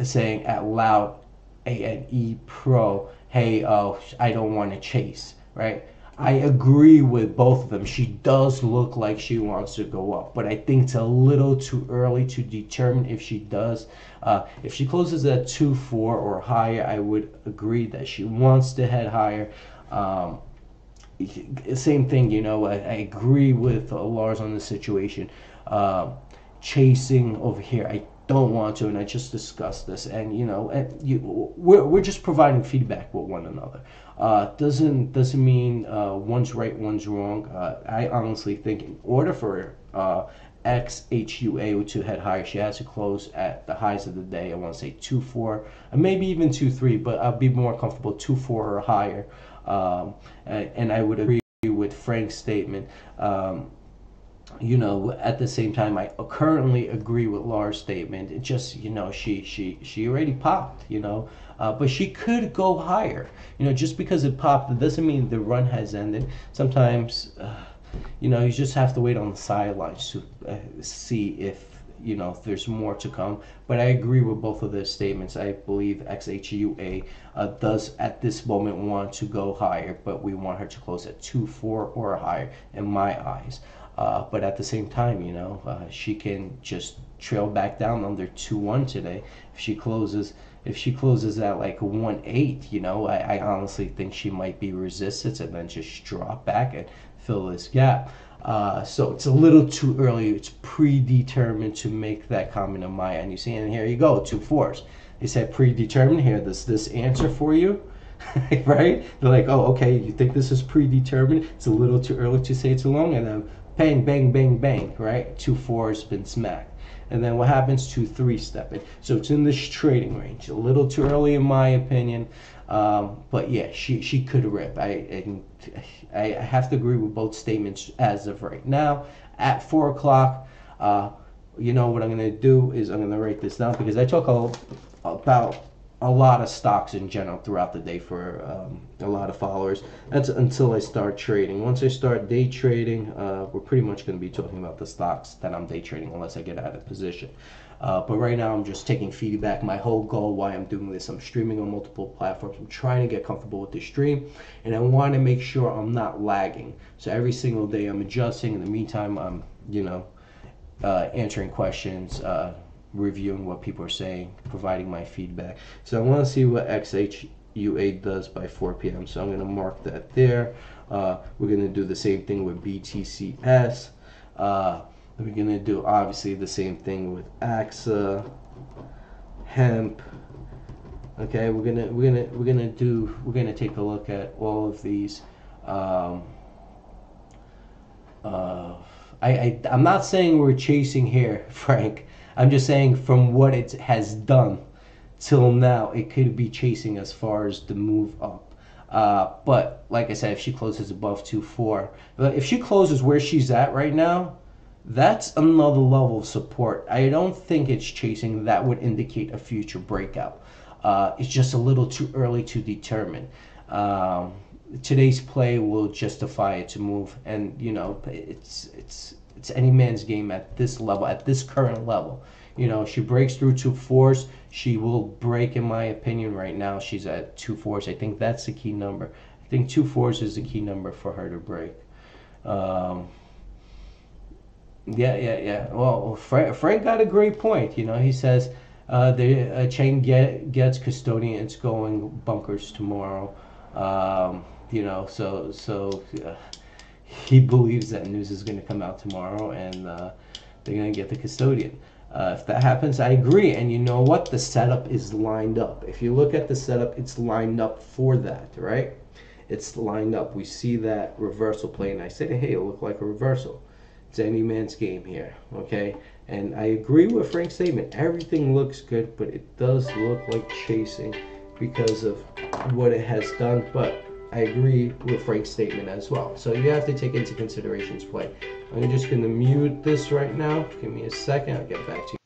saying at Loud ANE Pro, hey, I don't want to chase, right? I agree with both of them. She does look like she wants to go up, but I think it's a little too early to determine if she does. If she closes at 2-4 or higher, I would agree that she wants to head higher. Same thing, I agree with Lars on the situation. Chasing over here, I don't want to, and I just discussed this, and we're just providing feedback with one another. Doesn't mean one's right, one's wrong. I honestly think in order for XHUA to head higher, she has to close at the highs of the day. I want to say 2-4, maybe even 2-3, but I'll be more comfortable 2-4 or higher. And I would agree with Frank's statement. At the same time, I currently agree with Lars' statement. It just, she already popped, but she could go higher. Just because it popped, it doesn't mean the run has ended. Sometimes, you just have to wait on the sidelines to see if, there's more to come. But I agree with both of their statements. I believe XHUA does at this moment want to go higher, but we want her to close at 2-4 or higher in my eyes. But at the same time, she can just trail back down under 2-1 today. If she closes at like 1-8, I honestly think she might be resistant and then just drop back and fill this gap. So it's a little too early. It's predetermined to make that comment on my end. You see, and here you go, 2 4s. They said predetermined. Here, this answer for you. right? They're like, oh, okay, you think this is predetermined? It's a little too early to say too long, and then bang, bang, bang, bang, right? 2-4 has been smacked. And then what happens? 2-3 stepping. So it's in this trading range. A little too early, in my opinion. But yeah, she could rip. I have to agree with both statements as of right now. At 4 o'clock, you know what I'm going to do is I'm going to write this down because I talk about a lot of stocks in general throughout the day for a lot of followers. That's until I start trading. Once I start day trading, we're pretty much going to be talking about the stocks that I'm day trading unless I get out of position. But right now I'm just taking feedback. My whole goal why I'm doing this, I'm streaming on multiple platforms. I'm trying to get comfortable with the stream, and I want to make sure I'm not lagging. So every single day I'm adjusting. In the meantime, I'm, answering questions, reviewing what people are saying, providing my feedback. So I want to see what XHUA does by 4 p.m. So I'm going to mark that there. We're going to do the same thing with BTCS. We're going to do obviously the same thing with AXA, hemp. Okay, we're gonna take a look at all of these. I'm not saying we're chasing here, Frank. I'm just saying from what it has done till now, it could be chasing as far as the move up. But like I said, if she closes above 2.4, but if she closes where she's at right now, that's another level of support. I don't think it's chasing. That would indicate a future breakout. It's just a little too early to determine. Today's play will justify it to move, and it's any man's game at this level, at this current level. She breaks through 2.4s, she will break, in my opinion. Right now she's at 2.4s. I think that's the key number. I think 2.4s is the key number for her to break. Yeah. Well, Frank got a great point. He says the chain gets custodians going bunkers tomorrow. So he believes that news is going to come out tomorrow, and they're going to get the custodian. If that happens, I agree. And you know what? The setup is lined up. If you look at the setup, it's lined up for that, right? It's lined up. We see that reversal play, and I said, hey, it looked like a reversal. It's any man's game here, okay? And I agree with Frank's statement. Everything looks good, but it does look like chasing because of what it has done. But I agree with Frank's statement as well. So you have to take into consideration his play. I'm just going to mute this right now. Give me a second. I'll get back to you.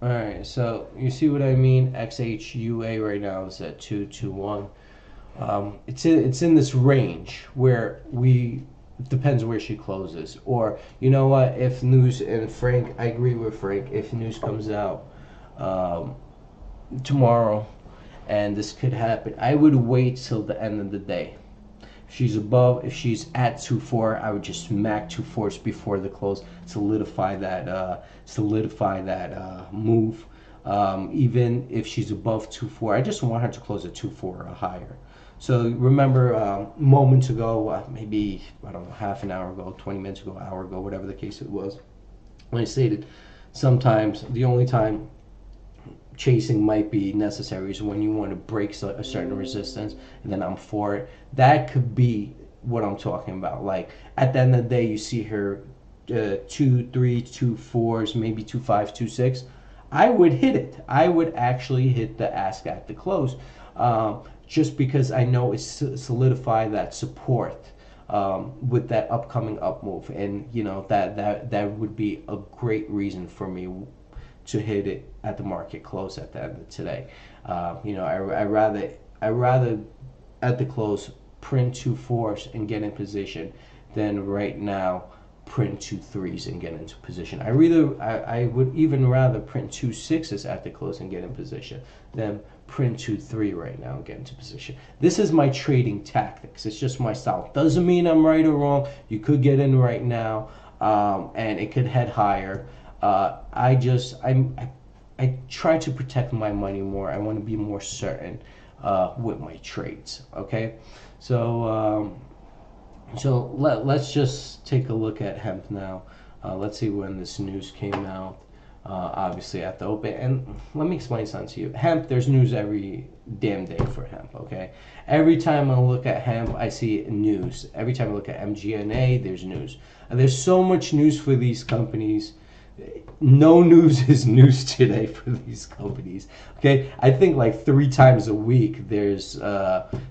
All right, so you see what I mean? XHUA right now is at 221. It's in this range where it depends where she closes. Or you know what? If news, and Frank, I agree with Frank. If news comes out tomorrow, and this could happen, I would wait till the end of the day. If she's at 2.4, I would just smack 2.4s before the close, solidify that move. Even if she's above 2.4, I just want her to close at 2.4 or higher. So remember, moments ago, maybe I don't know, half an hour ago, 20 minutes ago, hour ago, whatever the case it was, when I stated sometimes the only time chasing might be necessary is when you want to break a certain resistance, and then I'm for it. That could be what I'm talking about. Like at the end of the day, you see her 2.3, 2.4s, maybe 2.5, 2.6. I would hit it. I would actually hit the ask at the close, just because I know it's solidify that support with that upcoming up move, and that would be a great reason for me to hit it at the market close at the end of today. I rather at the close print 2 4s and get in position than right now print 2 3s and get into position. I would even rather print 2 6s at the close and get in position than print 2 3 right now and get into position. This is my trading tactics. It's just my style. Doesn't mean I'm right or wrong. You could get in right now, and it could head higher. I try to protect my money more. I want to be more certain with my trades. Okay, so let's just take a look at hemp now. Let's see when this news came out. Obviously at the open, and let me explain something to you. Hemp, there's news every damn day for hemp. Okay, every time I look at hemp, I see news. Every time I look at MGNA, there's news. And there's so much news for these companies. No news is news today for these companies. Okay, I think like 3 times a week there's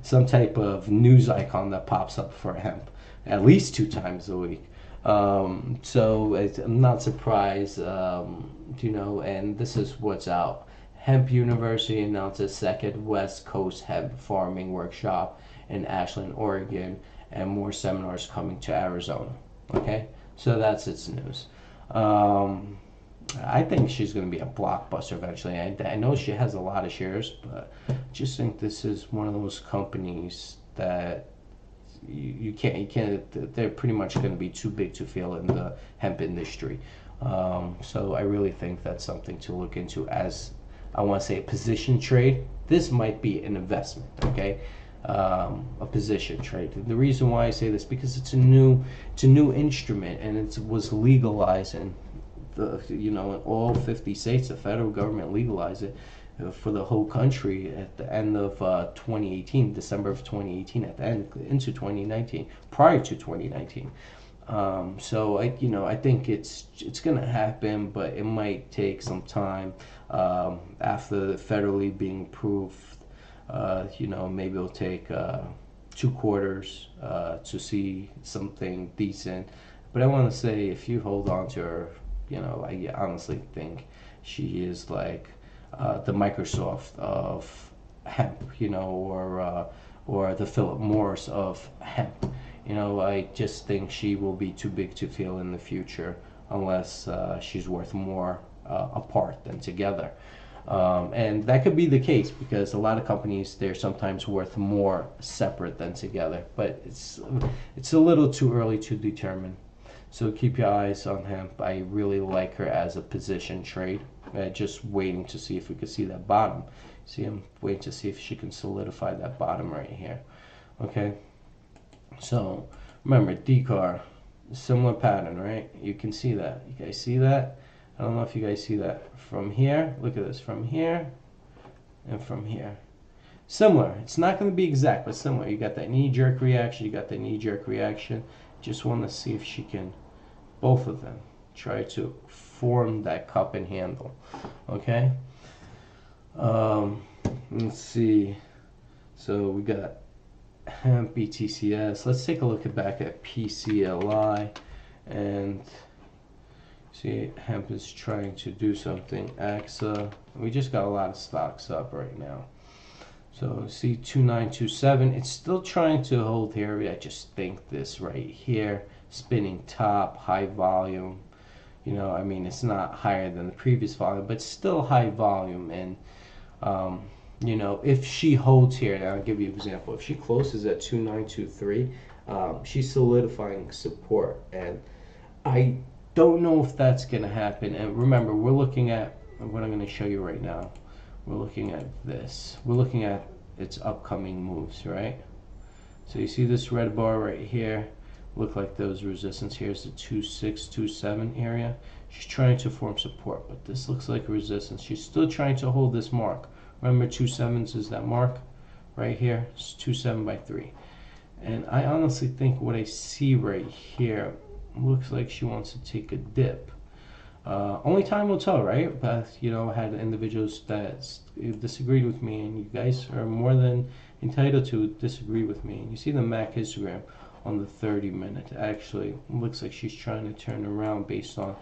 some type of news icon that pops up for hemp, at least 2 times a week. So I'm not surprised, and this is what's out. Hemp University announces second West Coast hemp farming workshop in Ashland, Oregon, and more seminars coming to Arizona. Okay, so that's its news. I think she's going to be a blockbuster eventually. I know she has a lot of shares, but I just think this is one of those companies that you can't. They're pretty much going to be too big to fail in the hemp industry. So I really think that's something to look into as, I want to say, a position trade. This might be an investment, okay? A position trade. The reason why I say this, because it's a new instrument, and it was legalized in in all 50 states. The federal government legalized it for the whole country at the end of 2018, December of 2018, at the end into 2019, prior to 2019. So I think it's gonna happen, but it might take some time after federally being approved. Maybe it'll take 2 quarters to see something decent. But I want to say, if you hold on to her, I honestly think she is like the Microsoft of hemp, or the Philip Morris of hemp. I just think she will be too big to fail in the future unless she's worth more apart than together. And that could be the case, because a lot of companies, they're sometimes worth more separate than together. But it's a little too early to determine. So keep your eyes on hemp. I really like her as a position trade. Just waiting to see if we could see that bottom. See, I'm waiting to see if she can solidify that bottom right here. Okay. So remember, DCAR, similar pattern, right? You can see that. You guys see that? I don't know if you guys see that. From here, look at this. From here and from here. Similar. It's not going to be exact, but similar. You got that knee-jerk reaction. You got the knee-jerk reaction. Just want to see if she can, both of them, try to form that cup and handle. Okay? Let's see. So we got hemp, BTCS. Let's take a look back at PCLI, and see, hemp is trying to do something. AXA, we just got a lot of stocks up right now. So see, 2927, it's still trying to hold here. I just think this right here, spinning top, high volume. It's not higher than the previous volume, but still high volume. And if she holds here, and I'll give you an example. If she closes at 2923, she's solidifying support, and I don't know if that's going to happen. And remember, we're looking at what I'm going to show you right now. We're looking at this. We're looking at its upcoming moves, right? So you see this red bar right here. Look like those resistance. Here's the 2627 area. She's trying to form support, but this looks like a resistance. She's still trying to hold this mark. Remember, 27s is that mark right here. It's 27 by 3. And I honestly think what I see right here looks like she wants to take a dip. Only time will tell, right? But I had individuals that disagreed with me, and you guys are more than entitled to disagree with me. And you see the MAC histogram on the 30-minute. Actually, looks like she's trying to turn around based on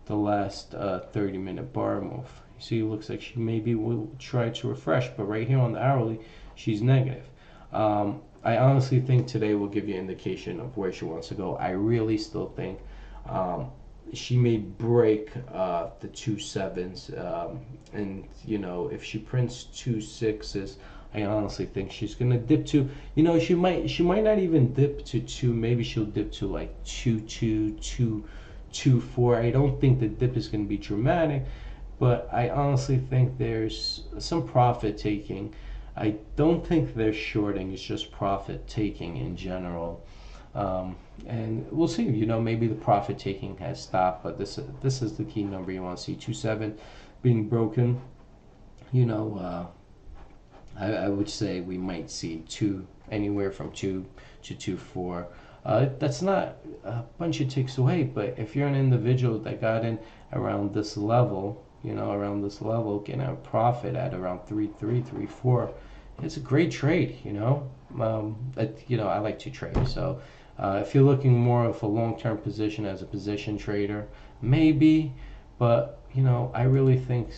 the last 30-minute bar move. You see, it looks like she maybe will try to refresh, but right here on the hourly, she's negative. I honestly think today will give you an indication of where she wants to go. I really still think she may break the 2.7s, and you know, if she prints 2.6s, I honestly think she's gonna dip to, you know, she might not even dip to 2. Maybe she'll dip to like 2.2, 2.4. I don't think the dip is gonna be dramatic, but I honestly think there's some profit taking. I don't think they're shorting, it's just profit taking in general. And we'll see, you know, maybe the profit taking has stopped, but this is the key number you want to see. 2.7 being broken, you know, I would say we might see anywhere from 2 to 2.4. That's not a bunch of ticks away, but if you're an individual that got in around this level, you know, around this level, getting a profit at around 3.3, 3.4, it's a great trade, you know. You know, I like to trade, so if you're looking more of a long-term position as a position trader, maybe, but you know, I really think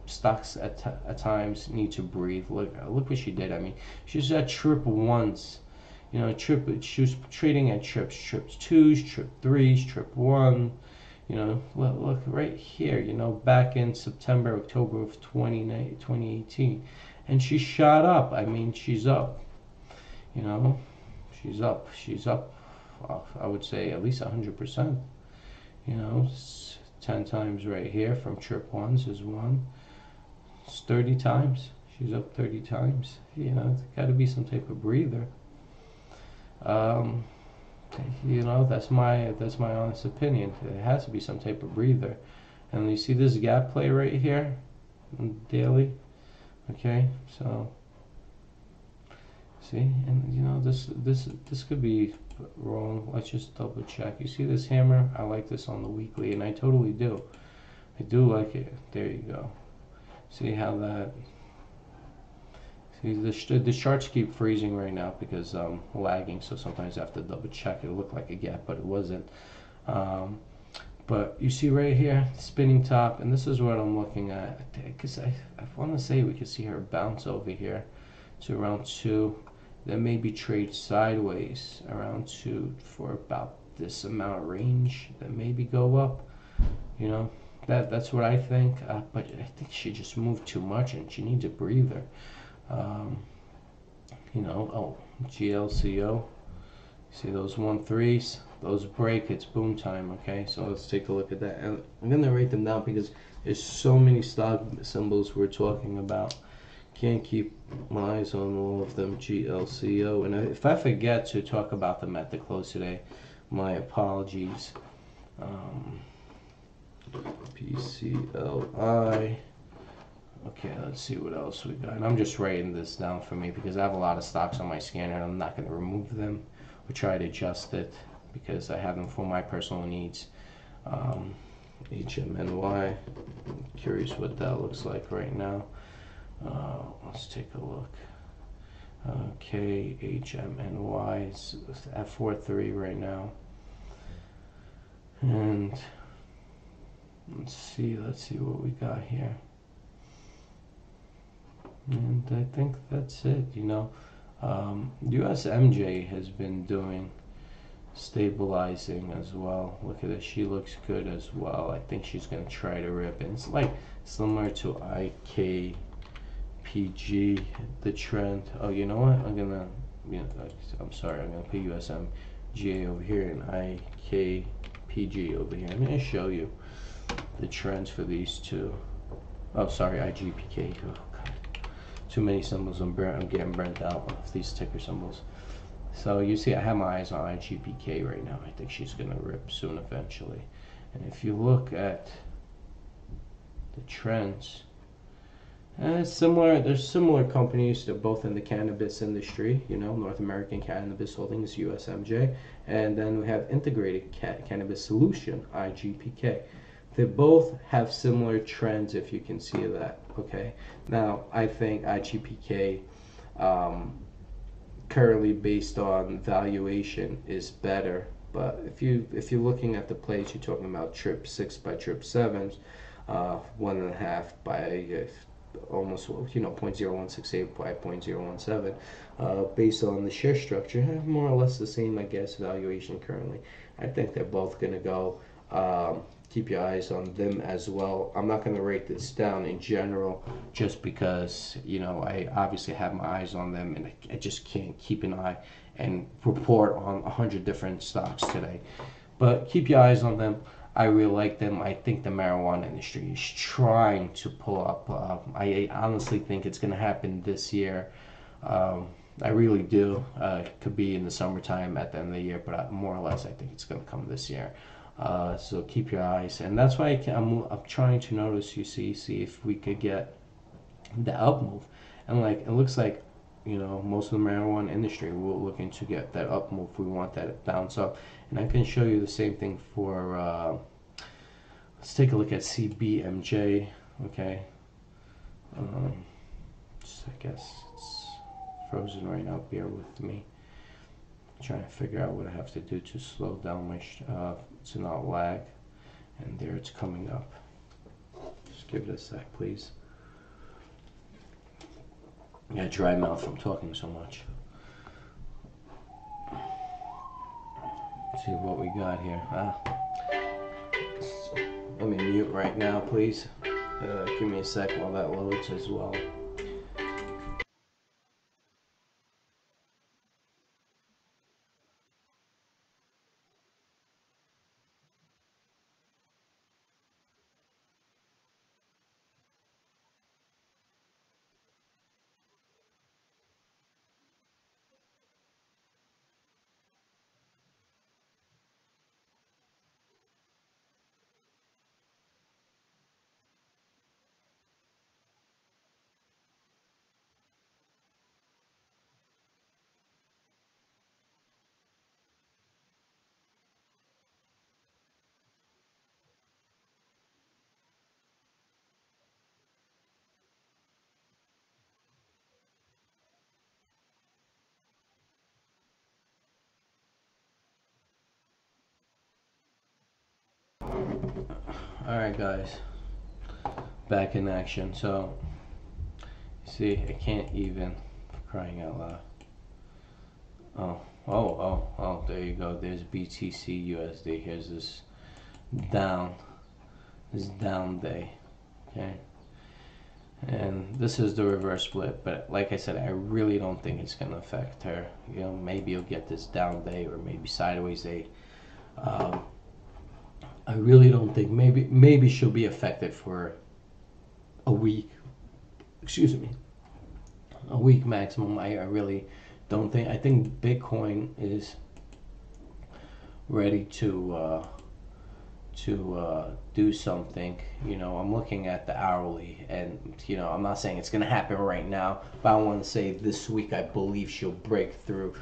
stocks at times need to breathe. Look what she did. I mean, she's at trip once, you know, she was trading at trips 2s, trip 3s, trip 1. You know, look right here, you know, back in September, October of 2018. And she shot up. I mean, she's up, you know, she's up. I would say at least 100%. You know, 10 times right here from trip ones is 1. It's 30 times. She's up 30 times. You know, it's got to be some type of breather. You know, that's my honest opinion. It has to be some type of breather. And you see this gap play right here on daily. Okay, so see, and you know, this could be wrong. Let's just double check. You see this hammer? I like this on the weekly, and I totally do. I do like it. There you go. See how that? See, the charts keep freezing right now because I'm lagging, so sometimes I have to double check. It looked like a gap, but it wasn't. But you see right here, spinning top, and this is what I'm looking at. Because I want to say we could see her bounce over here to around 2. Then maybe trade sideways around 2 for about this amount of range. Then maybe go up. You know, that's what I think. But I think she just moved too much, and she needs a breather. You know, oh, GLCO. See those 1.3s? Those break, it's boom time, okay? So let's take a look at that. And I'm going to write them down because there's so many stock symbols we're talking about. Can't keep my eyes on all of them. GLCO. And if I forget to talk about them at the close today, my apologies. PCLI. Okay, let's see what else we got. And I'm just writing this down for me because I have a lot of stocks on my scanner and I'm not going to remove them or try to adjust it because I have them for my personal needs. HMNY. I'm curious what that looks like right now. Let's take a look. Okay, HMNY is at 4.3 right now. And let's see what we got here. And I think that's it, you know. USMJ has been doing stabilizing as well. Look at this, she looks good as well. I think she's going to try to rip. And it's like similar to IKPG, the trend. Oh, you know what? I'm going to, I'm sorry, I'm going to put USMGA over here and IKPG over here. I'm going to show you the trends for these two. Oh, sorry, IGPK. Oh, God. Too many symbols. I'm getting burnt out of these ticker symbols. So you see I have my eyes on IGPK right now. I think she's going to rip soon eventually. And if you look at the trends, and it's similar, there's similar companies. They're both in the cannabis industry, you know, North American Cannabis Holdings, USMJ, and then we have Integrated Cannabis Solution, IGPK. They both have similar trends, if you can see that, okay? Now, I think IGPK, currently based on valuation, is better But if you're looking at the plates, you're talking about trip 6 by trip 7s, 1.5 by almost 0.0168 by 0.017, based on the share structure, more or less the same, I guess, valuation currently. I think they're both going to go. Keep your eyes on them as well. I'm not going to rate this down in general, just because I obviously have my eyes on them, and I just can't keep an eye and report on 100 different stocks today. But keep your eyes on them. I really like them. I think the marijuana industry is trying to pull up. I honestly think it's going to happen this year. I really do. It could be in the summertime at the end of the year, but more or less I think it's going to come this year. So keep your eyes, and that's why I'm trying to notice. See if we could get the up move, and like it looks like most of the marijuana industry we're looking to get that up move. We want that bounce up, and I can show you the same thing for. Let's take a look at CBMJ. Okay, I guess it's frozen right now. Bear with me. Trying to figure out what I have to do to slow down my to not lag, and there it's coming up. Just give it a sec, please. I got dry mouth from talking so much. Let's see what we got here. Let me mute right now, please. Give me a sec while that loads as well. Alright guys, back in action. So, see, I can't even, crying out loud. Oh, there you go. There's BTC USD. Here's this down day, okay? And this is the reverse split, but like I said, I really don't think it's going to affect her. Maybe you'll get this down day or maybe sideways day. I really don't think, maybe she'll be affected for a week. Excuse me, a week maximum. I really don't think. I think Bitcoin is ready to do something. I'm looking at the hourly, and I'm not saying it's gonna happen right now, but I want to say this week I believe she'll break through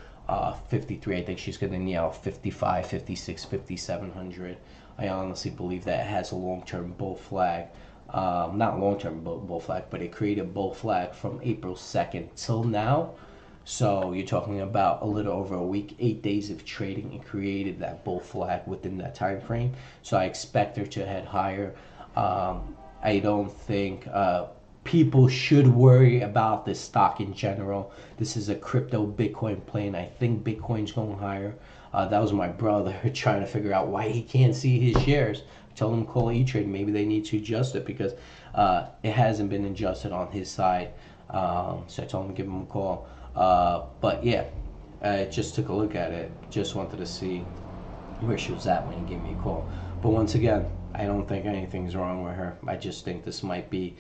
53. I think she's gonna nail 55, 56, 5700. I honestly believe that it has a long-term bull flag. Not long-term bull flag, but it created bull flag from April 2nd till now. So you're talking about a little over a week, 8 days of trading, and created that bull flag within that time frame. So I expect her to head higher. I don't think people should worry about this stock in general. This is a crypto Bitcoin play, and I think Bitcoin's going higher. That was my brother trying to figure out why he can't see his shares. I told him call E-Trade. Maybe they need to adjust it because it hasn't been adjusted on his side. So I told him to give him a call. But yeah, I just took a look at it. Just wanted to see where she was at when he gave me a call. But once again, I don't think anything's wrong with her. I just think this might be,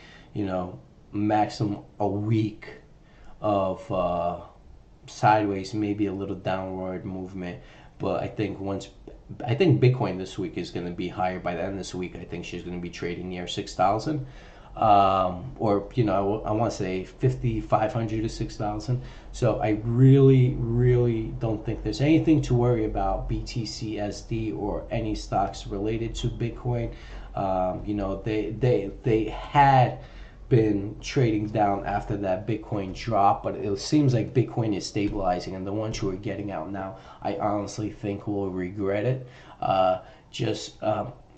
maximum a week of sideways, maybe a little downward movement. But I think Bitcoin this week is going to be higher. By the end of this week, I think she's going to be trading near 6,000. Or I want to say 5,500 to 6,000. So I really don't think there's anything to worry about BTC SD or any stocks related to Bitcoin. They had been trading down after that Bitcoin drop, but it seems like Bitcoin is stabilizing, and the ones who are getting out now, I honestly think will regret it. Just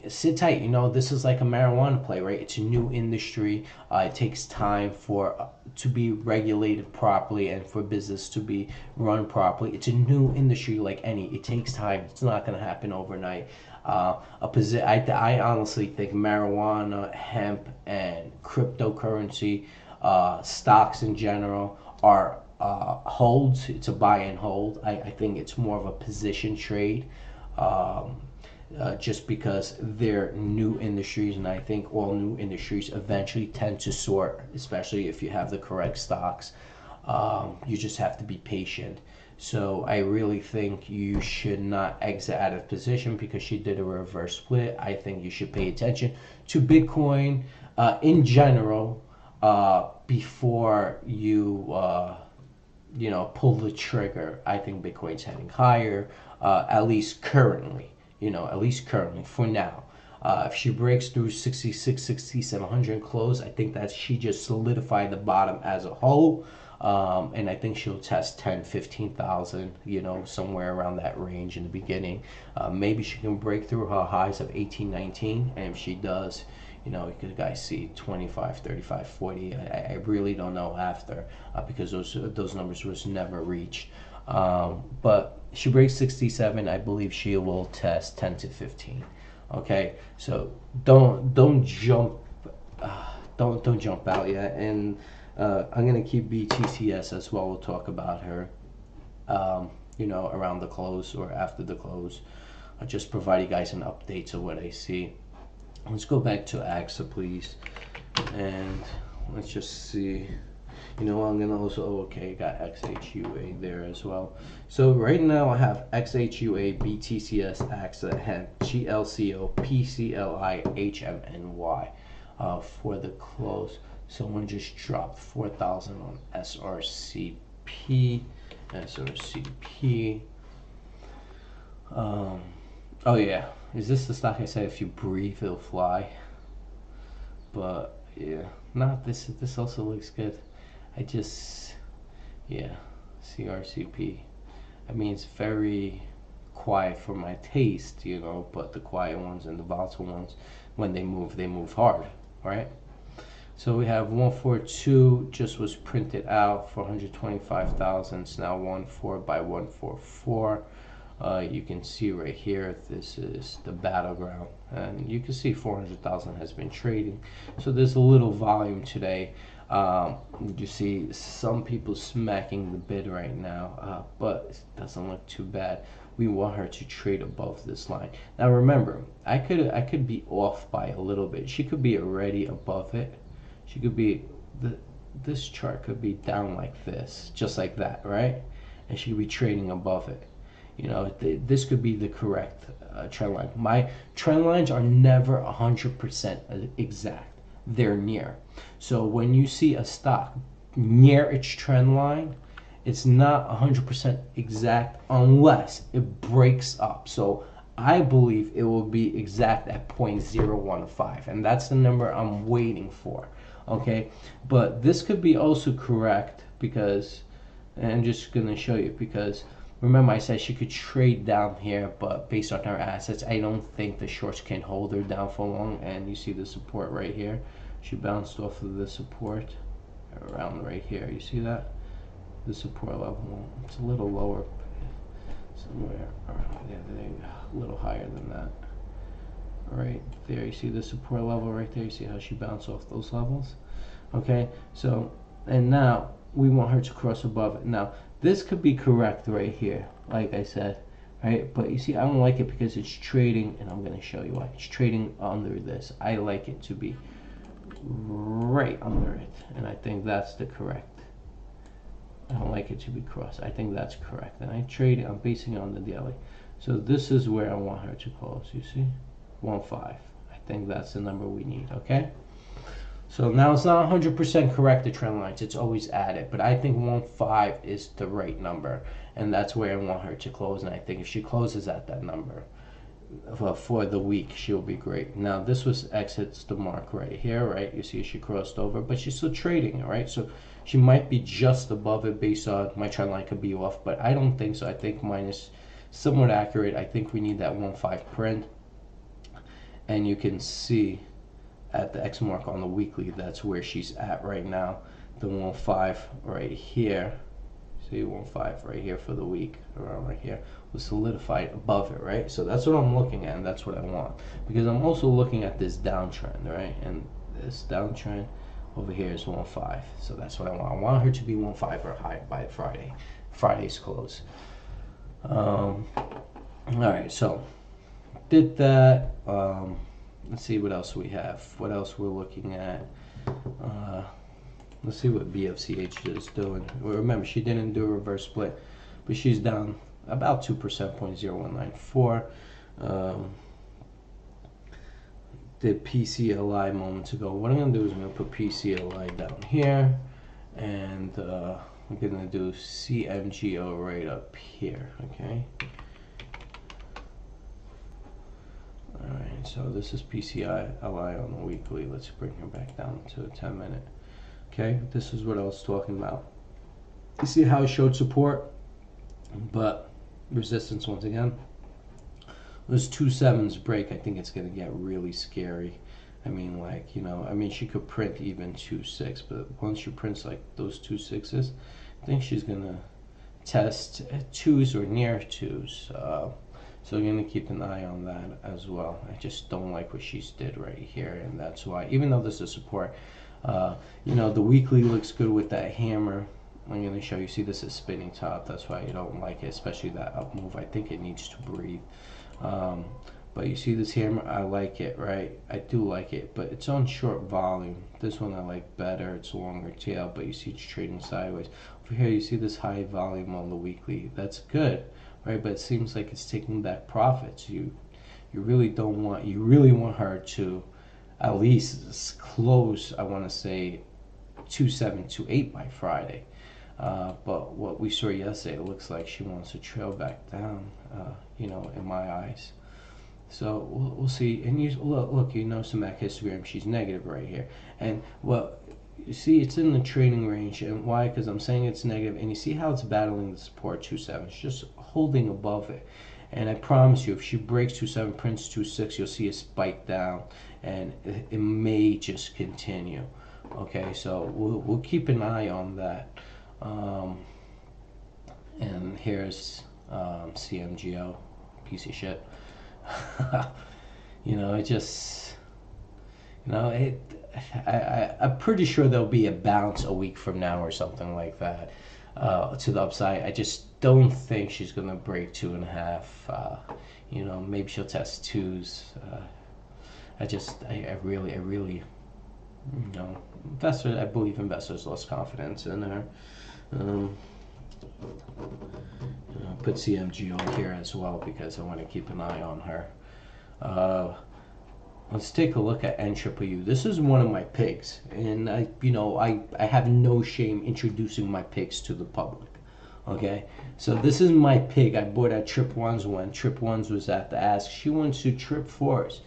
sit tight. You know, this is like a marijuana play, right? It's a new industry. It takes time for to be regulated properly and for business to be run properly. It's a new industry like any. It takes time. It's not going to happen overnight. I honestly think marijuana, hemp, and cryptocurrency, stocks in general, are holds. It's a buy and hold. I think it's more of a position trade. Just because they're new industries, and I think all new industries eventually tend to soar, especially if you have the correct stocks. You just have to be patient. So I really think you should not exit out of position because she did a reverse split. I think you should pay attention to Bitcoin in general before you pull the trigger. I think Bitcoin's heading higher, at least currently. At least currently for now. If she breaks through 66, 6,700 close, I think that she just solidified the bottom as a whole. And I think she'll test 10, 15,000, somewhere around that range in the beginning. Maybe she can break through her highs of 18, 19. And if she does, you guys see 25, 35, 40. I really don't know after because those numbers was never reached. But she breaks 67, I believe she will test 10 to 15. Okay, so don't jump out yet. And I'm gonna keep BTCS as well. We'll talk about her around the close or after the close. I'll just provide you guys an update of what I see. Let's go back to AXA, please, and let's just see. I'm gonna also, got XHUA there as well. So right now I have XHUA, BTCS, AXA, HEMP, GLCO, PCLI, HMNY for the close. Someone just dropped 4,000 on SRCP. Oh yeah, is this the stock I said if you breathe it'll fly? But yeah, not this. This also looks good. CRCP. I mean, it's very quiet for my taste, but the quiet ones and the volatile ones, when they move hard, right? So we have 142 just was printed out for 125,000. It's now 14 by 144. You can see right here, this is the battleground, and you can see 400,000 has been trading. So there's a little volume today. You see some people smacking the bid right now, but it doesn't look too bad. We want her to trade above this line. Now remember, I could be off by a little bit. She could be already above it. She could be this chart could be down like this, just like that, right? And she could be trading above it. This could be the correct trend line. My trend lines are never 100% exact. They're near. So when you see a stock near its trend line, it's not 100% exact unless it breaks up. So I believe it will be exact at 0.015, and that's the number I'm waiting for. Okay, but this could be also correct because, and I'm just gonna show you because remember I said she could trade down here, but based on her assets, I don't think the shorts can hold her down for long. And you see the support right here. She bounced off of the support around right here. You see that? The support level, it's a little lower, somewhere around there, a little higher than that. Right there, you see the support level right there. You see how she bounced off those levels? Okay, so, and now we want her to cross above it. Now, this could be correct right here, like I said, right? But you see, I don't like it because it's trading, and I'm going to show you why. It's trading under this. I like it to be right under it, and I think that's the correct. I don't like it to be crossed. I think that's correct. And I'm basing it on the daily. So this is where I want her to close, you see? 1.5. I think that's the number we need, okay? So now it's not 100% correct, the trend lines. It's always added. But I think 1.5 is the right number. And that's where I want her to close. And I think if she closes at that number, for the week, she'll be great. Now this was X hits the mark right here, right? You see she crossed over, but she's still trading, right? So she might be just above it based on my trend line could be off, but I don't think so. I think mine is somewhat accurate. I think we need that 1.5 print, and you can see at the X mark on the weekly, that's where she's at right now. The 1.5 right here. See 1.5 right here for the week, around right here, was solidified above it, right? So that's what I'm looking at, and that's what I want, because I'm also looking at this downtrend, right? And this downtrend over here is 1.5, so that's what I want. I want her to be 1.5 or higher by Friday's close. All right, so did that. Let's see what else we have. What else we're looking at. Let's see what BFCH is doing. Remember, she didn't do a reverse split, but she's down about 2%, 0.0194. Did PCLI moments ago. What I'm going to do is I'm going to put PCLI down here, and I'm going to do CMGO right up here, okay? Alright, so this is PCLI on the weekly. Let's bring her back down to a 10-minute. Okay, this is what I was talking about. You see how it showed support, but resistance once again. Those 2.7s break, I think it's going to get really scary. I mean, like, you know, I mean, she could print even 2.6, but once she prints like those 2.6s, I think she's going to test 2s or near 2s. So I'm going to keep an eye on that as well. I just don't like what she's did right here, and that's why, even though this is support, you know, the weekly looks good with that hammer. I'm going to show you. See, this is spinning top. That's why you don't like it, especially that up move. I think it needs to breathe. But you see this hammer, I like it, right? I do like it, but it's on short volume. This one I like better. It's a longer tail, but you see it's trading sideways. Over here, you see this high volume on the weekly. That's good, right? But it seems like it's taking back profits. You really don't want. You really want her to at least close, I want to say 2.7, 2.8 by Friday. But what we saw yesterday, it looks like she wants to trail back down, you know, in my eyes. So we'll see. And you look, you know, some MAC histogram, she's negative right here. And well, you see, it's in the trading range. And why? Because I'm saying it's negative. And you see how it's battling the support 2.7. It's just holding above it. And I promise you, if she breaks 2.7, prints 2.6, you'll see a spike down, and it may just continue. Okay, so we'll keep an eye on that. And here's CMGO, piece of shit. You know, it just, you know, I'm pretty sure there'll be a bounce a week from now or something like that to the upside. I just don't think she's gonna break 2.5. You know, maybe she'll test 2s. I really, you know, investors. I believe investors lost confidence in her. Put CMG on here as well because I want to keep an eye on her. Let's take a look at NUU. This is one of my picks, and I have no shame introducing my picks to the public. Okay, so this is my pick. I bought at Trip Ones when Trip Ones was at the ask. She went to Trip Fours,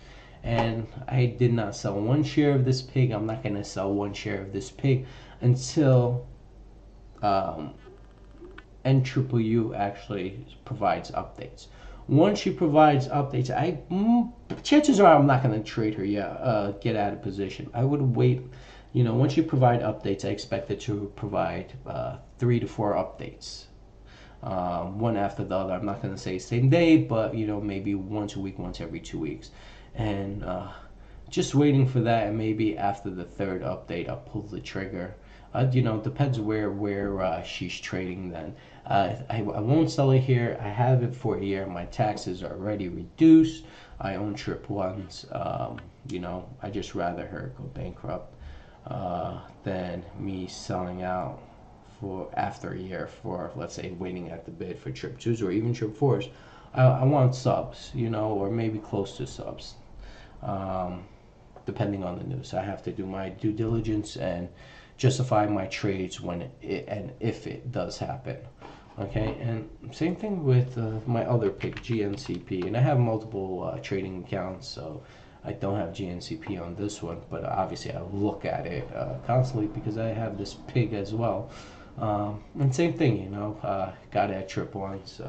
and I did not sell one share of this pig. I'm not gonna sell one share of this pig until NUU actually provides updates. Once she provides updates, chances are I'm not going to trade her yet, get out of position. I would wait. You know, once you provide updates, I expect it to provide 3 to 4 updates, one after the other. I'm not going to say same day, but you know, maybe once a week, once every 2 weeks, and just waiting for that. And maybe after the 3rd update, I'll pull the trigger. You know, depends where she's trading then. I won't sell it here. I have it for a year. My taxes are already reduced. I own Trip Ones. You know, I just rather her go bankrupt than me selling out for after a year for, let's say, waiting at the bid for Trip 2s or even Trip 4s. I want subs, you know, or maybe close to subs, depending on the news. I have to do my due diligence and justify my trades when it and if it does happen. Okay, and same thing with my other pick, GNCP, and I have multiple trading accounts, so I don't have GNCP on this one, but obviously I look at it constantly because I have this pig as well. And same thing, got it at trip ones.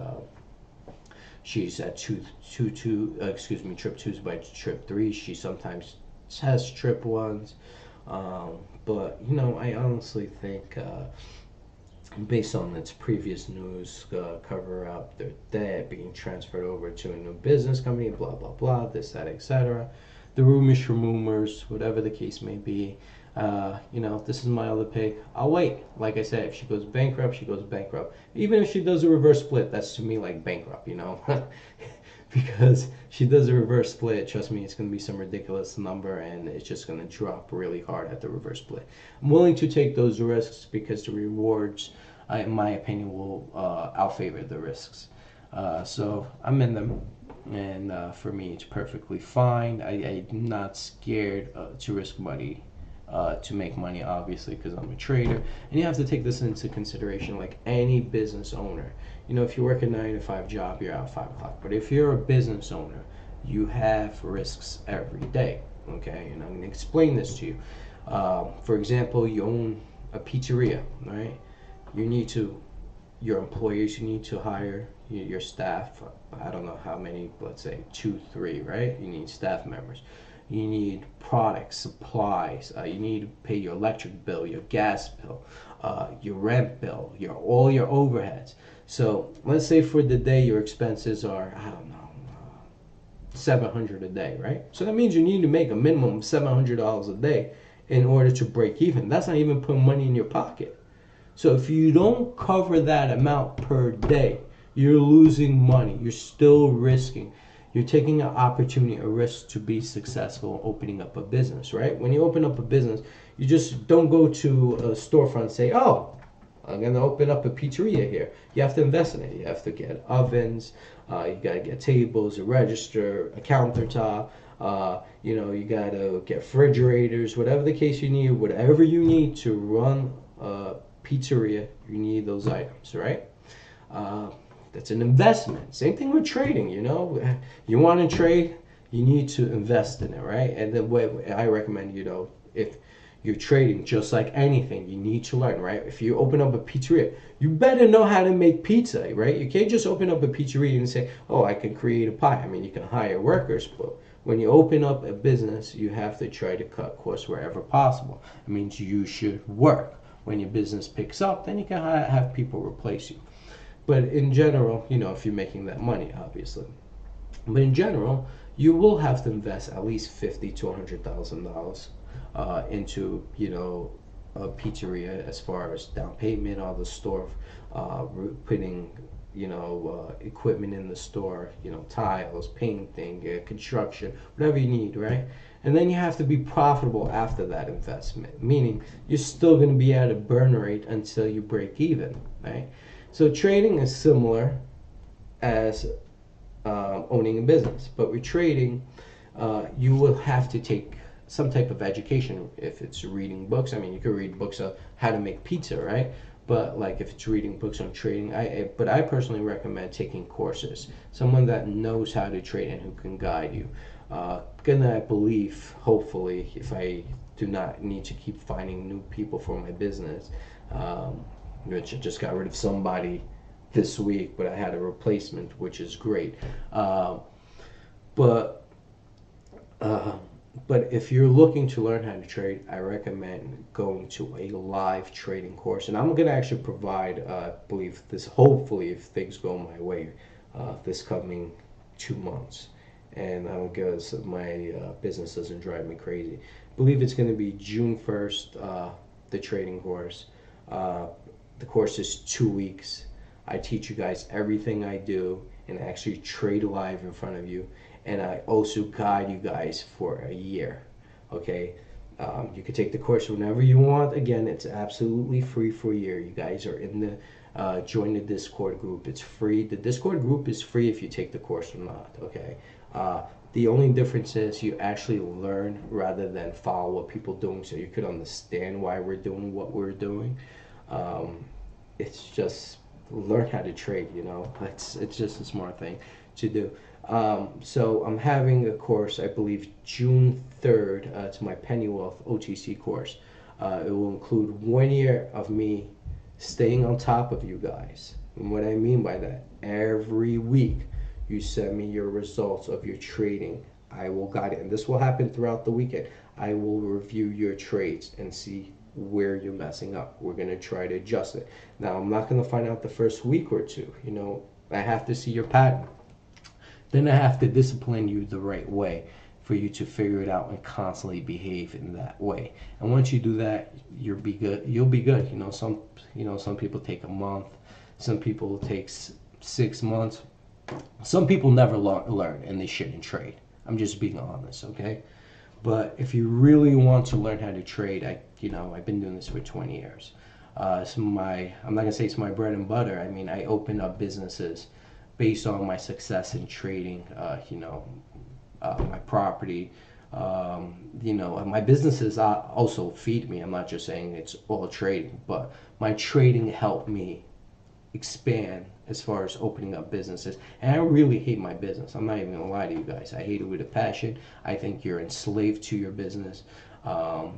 She's at excuse me, trip twos by trip threes. She sometimes has trip ones, but I honestly think. Based on its previous news cover up their debt being transferred over to a new business company, blah blah blah, this that etc. The rumors, whatever the case may be. This is my other pick. I'll wait. Like I said, if she goes bankrupt, she goes bankrupt. Even if she does a reverse split, that's to me like bankrupt, because she does a reverse split, trust me, it's going to be some ridiculous number and it's just going to drop really hard at the reverse split. I'm willing to take those risks because the rewards, in my opinion, will outfavor the risks. So I'm in them, and for me, it's perfectly fine. I'm not scared to risk money. To make money, obviously, because I'm a trader, and you have to take this into consideration. Like any business owner, if you work a 9 to 5 job, you're out 5 o'clock. But if you're a business owner, you have risks every day. Okay, and I'm going to explain this to you. For example, you own a pizzeria, right? Your employees, you need to hire your staff. I don't know how many, let's say 2, 3, right? You need staff members. You need products, supplies. You need to pay your electric bill, your gas bill, your rent bill, all your overheads. So let's say for the day your expenses are, I don't know, 700 a day, right? So that means you need to make a minimum of $700 a day in order to break even. That's not even putting money in your pocket. So if you don't cover that amount per day, you're losing money. You're still risking. You're taking an opportunity, a risk to be successful opening up a business, right? When you open up a business, you just don't go to a storefront and say, oh, I'm going to open up a pizzeria here. You have to invest in it. You have to get ovens. You got to get tables, a register, a countertop. You got to get refrigerators, whatever the case you need, whatever you need to run a pizzeria, you need those items, right? That's an investment. Same thing with trading, You want to trade, you need to invest in it, right? And the way I recommend, if you're trading, just like anything, you need to learn, right? If you open up a pizzeria, you better know how to make pizza, right? You can't just open up a pizzeria and say, oh, I can create a pie. I mean, you can hire workers, but when you open up a business, you have to try to cut costs wherever possible. It means you should work. When your business picks up, then you can have people replace you. But in general, if you're making that money, obviously. But in general, you will have to invest at least $50,000 to $100,000 into, a pizzeria, as far as down payment, all the store, putting, equipment in the store, tiles, painting, construction, whatever you need, right? And then you have to be profitable after that investment, meaning you're still going to be at a burn rate until you break even, right? So trading is similar as owning a business, but with trading, you will have to take some type of education. If it's reading books, I mean, you could read books on how to make pizza, right? But like if it's reading books on trading, I personally recommend taking courses. Someone that knows how to trade and who can guide you. Gonna, I believe, hopefully, if I do not need to keep finding new people for my business, which I just got rid of somebody this week, but I had a replacement, which is great. But if you're looking to learn how to trade, I recommend going to a live trading course. And I'm going to actually provide, I believe this, hopefully, if things go my way, this coming 2 months. And I guess my business doesn't drive me crazy. I believe it's going to be June 1st, the trading course. The course is 2 weeks. I teach you guys everything I do and actually trade live in front of you. And I also guide you guys for a year. Okay? You can take the course whenever you want. Again, it's absolutely free for a year. You guys are in the join the Discord group. It's free. The Discord group is free if you take the course or not. Okay? The only difference is you actually learn rather than follow what people are doing, so you could understand why we're doing what we're doing. It's just learn how to trade. It's just a smart thing to do. So I'm having a course, I believe June 3rd. It's my Penny Wealth OTC course. It will include 1 year of me staying on top of you guys. And what I mean by that, every week you send me your results of your trading. I will guide it, and this will happen throughout the weekend. I will review your trades and see where you're messing up. We're going to try to adjust it. Now, I'm not going to find out the first week or two. I have to see your pattern. Then I have to discipline you the right way for you to figure it out and constantly behave in that way. And once you do that, you'll be good. Some people take a month. Some people take 6 months. Some people never learn and they shouldn't trade. I'm just being honest, okay? But if you really want to learn how to trade, I've been doing this for 20 years. I'm not gonna say it's my bread and butter. I mean, I opened up businesses based on my success in trading. My property. My businesses also feed me. I'm not just saying it's all trading, but my trading helped me expand as far as opening up businesses. And I really hate my business. I'm not even gonna lie to you guys. I hate it with a passion. I think you're enslaved to your business. I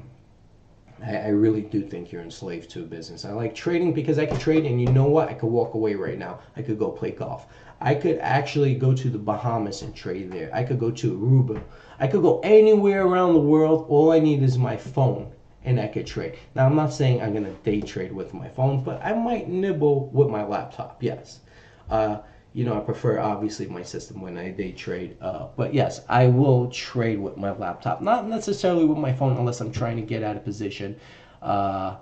really do think you're enslaved to a business. I like trading because I can trade, and you know what? I could walk away right now. I could go play golf. I could actually go to the Bahamas and trade there. I could go to Aruba. I could go anywhere around the world. All I need is my phone, and I could trade. Now, I'm not saying I'm going to day trade with my phone, but I might nibble with my laptop, yes. I prefer, obviously, my system when I day trade. But yes, I will trade with my laptop. Not necessarily with my phone unless I'm trying to get out of position. It's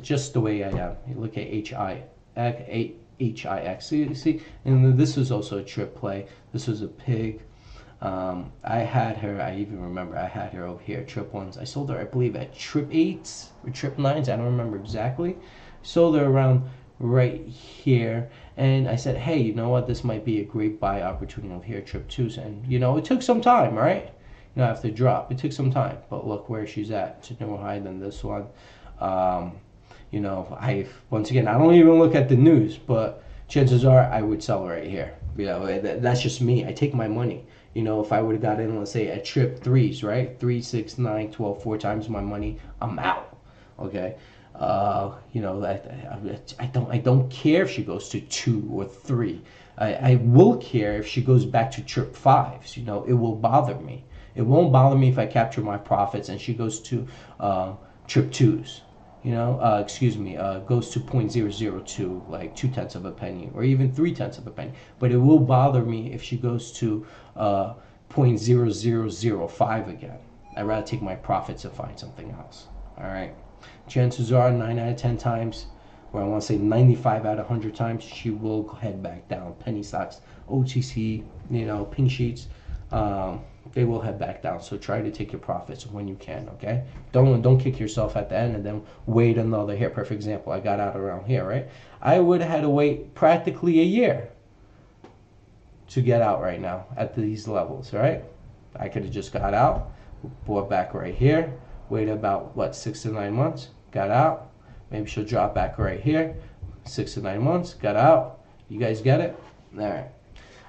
just the way I am. You look at HIX. See, and this was also a trip play. This was a pig. I had her, I even remember I had her over here, trip ones. I sold her, I believe, at trip 8s or trip 9s. I don't remember exactly. Sold her around right here, and I said, hey, you know what, this might be a great buy opportunity over here, trip 2s. And it took some time, right? After drop, it took some time, but look where she's at. It's newer high than this one. Once again, I don't even look at the news, but chances are I would sell right here. That's just me. I take my money. If I would have got in, let's say, at trip 3s, right? 3, 6, 9, 12, 4 times my money, I'm out. Okay. I don't care if she goes to 2 or 3. I will care if she goes back to trip 5s. It will bother me. It won't bother me if I capture my profits and she goes to trip 2s. Goes to 0.002, like 0.2 of a penny, or even 0.3 of a penny. But it will bother me if she goes to 0.0005 again. I'd rather take my profits and find something else. All right. Chances are 9 out of 10 times, or I want to say 95 out of 100 times, she will head back down. Penny stocks, OTC, pink sheets, they will head back down. So try to take your profits when you can, okay? Don't kick yourself at the end and then wait another here. Perfect example, I got out around here, right? I would have had to wait practically a year to get out right now at these levels, right? I could have just got out, bought back right here, waited about, 6 to 9 months, got out. Maybe she'll drop back right here, 6 to 9 months, got out. You guys get it? All right.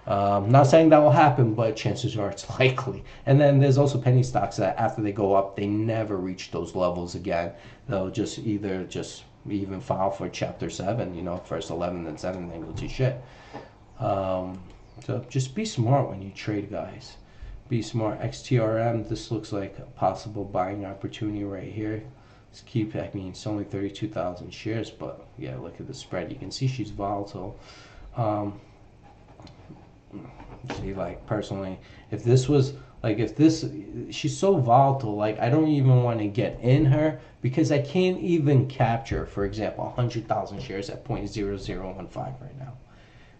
Not saying that will happen, but chances are it's likely. And then there's also penny stocks that after they go up, they never reach those levels again. They'll just even file for chapter 7, first 11, then 7, then go to shit. So just be smart when you trade, guys. Be smart. XTRM, this looks like a possible buying opportunity right here. It's only 32,000 shares, but yeah, look at the spread. You can see she's volatile. See, personally, if she's so volatile, I don't even want to get in her because I can't even capture, for example, 100,000 shares at 0.0015 right now.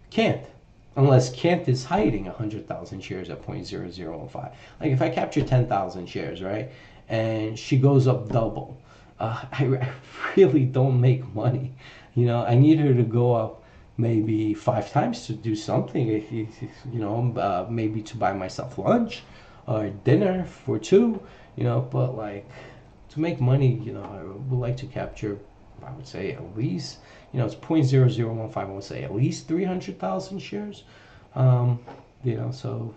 Can't. Unless Kent is hiding 100,000 shares at 0.0015. If I capture 10,000 shares, right, and she goes up double, I really don't make money. I need her to go up maybe 5 times to do something. Maybe to buy myself lunch or dinner for 2. But to make money, I would like to capture I would say at least, it's 0.0015. I would say at least 300,000 shares. Um, so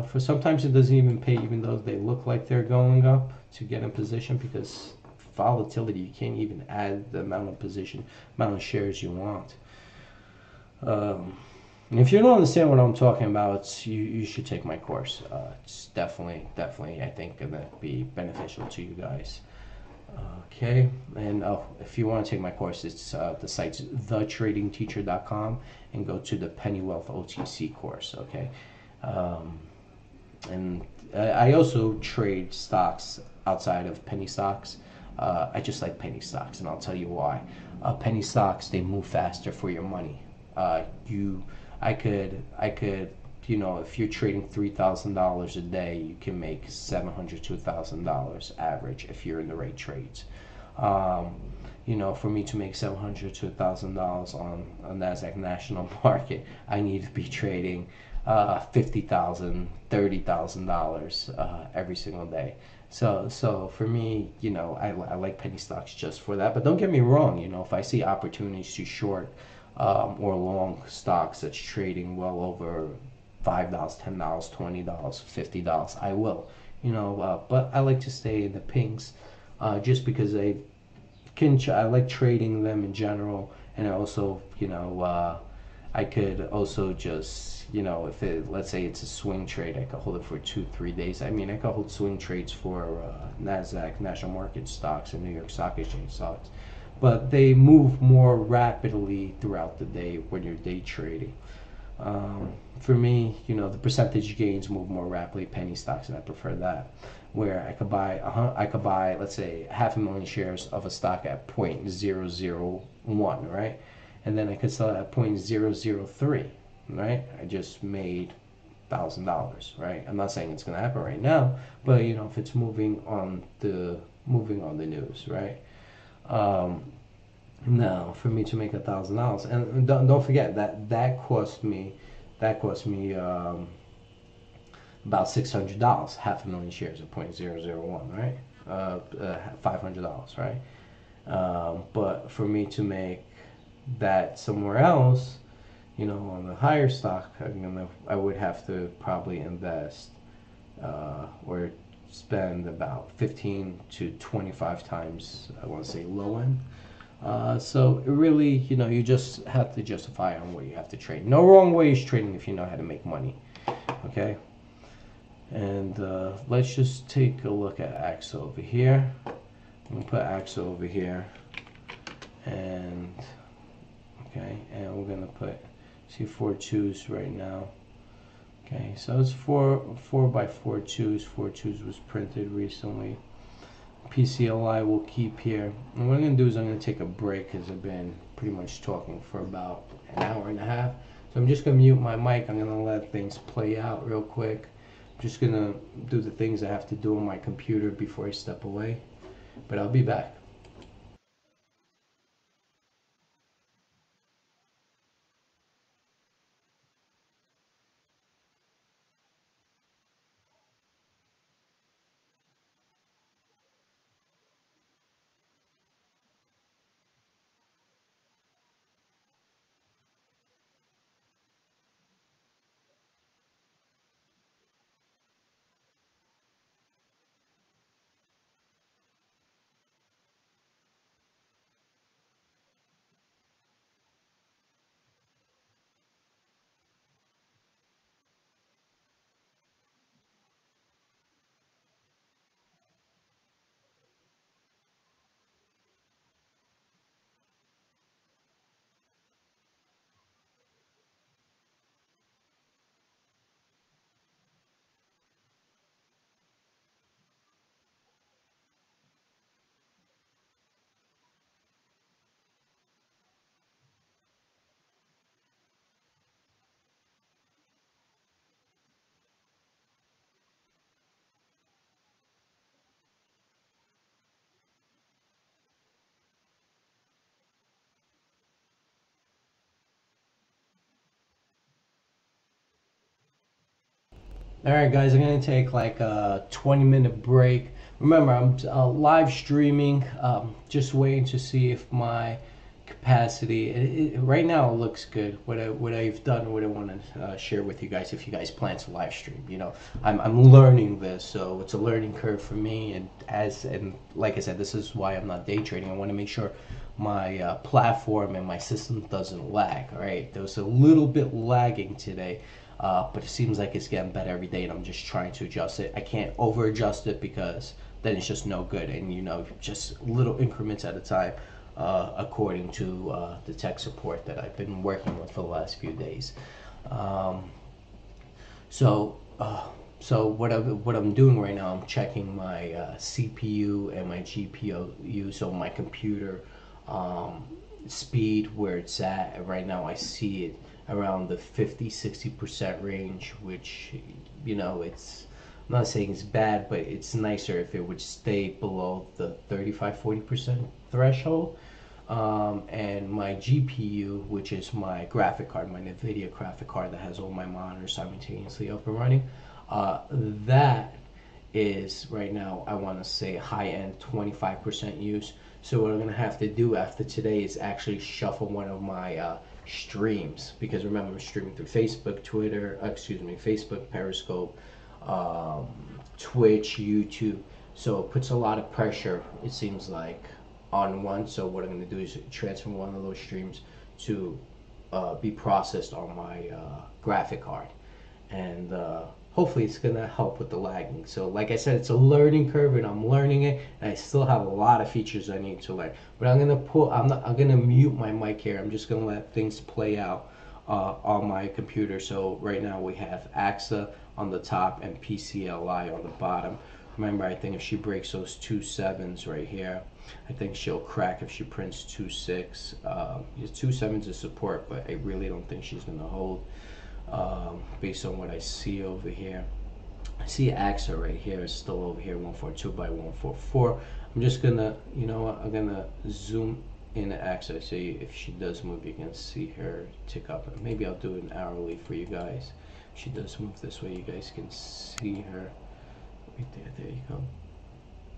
for sometimes it doesn't even pay, even though they look like they're going up to get in position, because volatility, you can't even add the amount of shares you want. And if you don't understand what I'm talking about, you should take my course. It's definitely, I think, gonna be beneficial to you guys. Okay, and if you want to take my course, it's the site's thetradingteacher.com, and go to the Penny Wealth OTC course. Okay, and I also trade stocks outside of penny stocks. I just like penny stocks, and I'll tell you why. Penny stocks, they move faster for your money. I could, if you're trading $3,000 a day, you can make $700 to $1,000 average if you're in the right trades. For me to make $700 to $1,000 on a Nasdaq National Market, I need to be trading $50,000, $30,000 every single day. So for me, I like penny stocks just for that. But don't get me wrong, if I see opportunities to short or long stocks that's trading well over $5, $10, $20, $50, I will. But I like to stay in the pinks, just because I like trading them in general, and I also, I could also just, if let's say it's a swing trade, I could hold it for 2-3 days. I mean, I could hold swing trades for Nasdaq National Market stocks and New York Stock Exchange stocks, but they move more rapidly throughout the day when you're day trading. For me, the percentage gains move more rapidly penny stocks, and I prefer that. Where I could buy, let's say, 500,000 shares of a stock at 0.001, right? And then I could sell it at 0.003, right? I just made $1,000, right? I'm not saying it's going to happen right now, but if it's moving on the news, right? Now, for me to make $1,000, and don't forget that cost me about $600, 500,000 shares at 0.001, right? $500, right? But for me to make that somewhere else, on the higher stock, I would have to probably invest or spend about 15 to 25 times, I want to say, low end. So it really, you just have to justify on what you have to trade. No wrong ways trading if you know how to make money. Okay. And let's just take a look at AXA over here. I'm gonna put AXA over here, and okay, and we're gonna put, see, 4 2s right now. Okay, so it's 4 by 4 2s. 4 2s was printed recently. PCLI will keep here. And what I'm going to do is I'm going to take a break, because I've been pretty much talking for about an hour and a half. So I'm just going to mute my mic. I'm going to let things play out real quick. I'm just going to do the things I have to do on my computer before I step away. But I'll be back. All right, guys, I'm going to take like a 20-minute break. Remember, I'm live streaming, just waiting to see if my capacity. Right now, it looks good. What I've done, what I want to share with you guys, if you guys plan to live stream, I'm learning this, so it's a learning curve for me. And like I said, this is why I'm not day trading. I want to make sure my platform and my system doesn't lag. All right, there was a little bit lagging today. But it seems like it's getting better every day, and I'm just trying to adjust it. I can't over adjust it because then it's just no good, and just little increments at a time, according to the tech support that I've been working with for the last few days. Um, so so what I'm doing right now, I'm checking my CPU and my GPU, so my computer um, speed, where it's at right now. I see it around the 50-60% range, which it's, I'm not saying it's bad, but it's nicer if it would stay below the 35-40% threshold. And my GPU, which is my graphic card, my NVIDIA graphic card that has all my monitors simultaneously up and running, that is right now, I want to say, high end 25% use. So what I'm going to have to do after today is actually shuffle one of my streams, because remember, I'm streaming through Facebook, Facebook, Periscope, um, Twitch, YouTube. So it puts a lot of pressure, it seems like, on one. So what I'm going to do is transfer one of those streams to be processed on my graphic card, and hopefully it's going to help with the lagging. So like I said, it's a learning curve, and I'm learning it, and I still have a lot of features I need to learn. But I'm going to mute my mic here. I'm just going to let things play out on my computer. So right now we have AXA on the top and PCLI on the bottom. Remember, I think if she breaks those 2 7s right here, I think she'll crack if she prints 2 6. 2 7s is support, but I really don't think she's going to hold, based on what I see over here. I see AXA right here is still over here, 142 by 144. I'm just going to, I'm going to zoom in AXA. See if she does move, you can see her tick up. Maybe I'll do an hourly for you guys. If she does move this way, you guys can see her. Right there you go.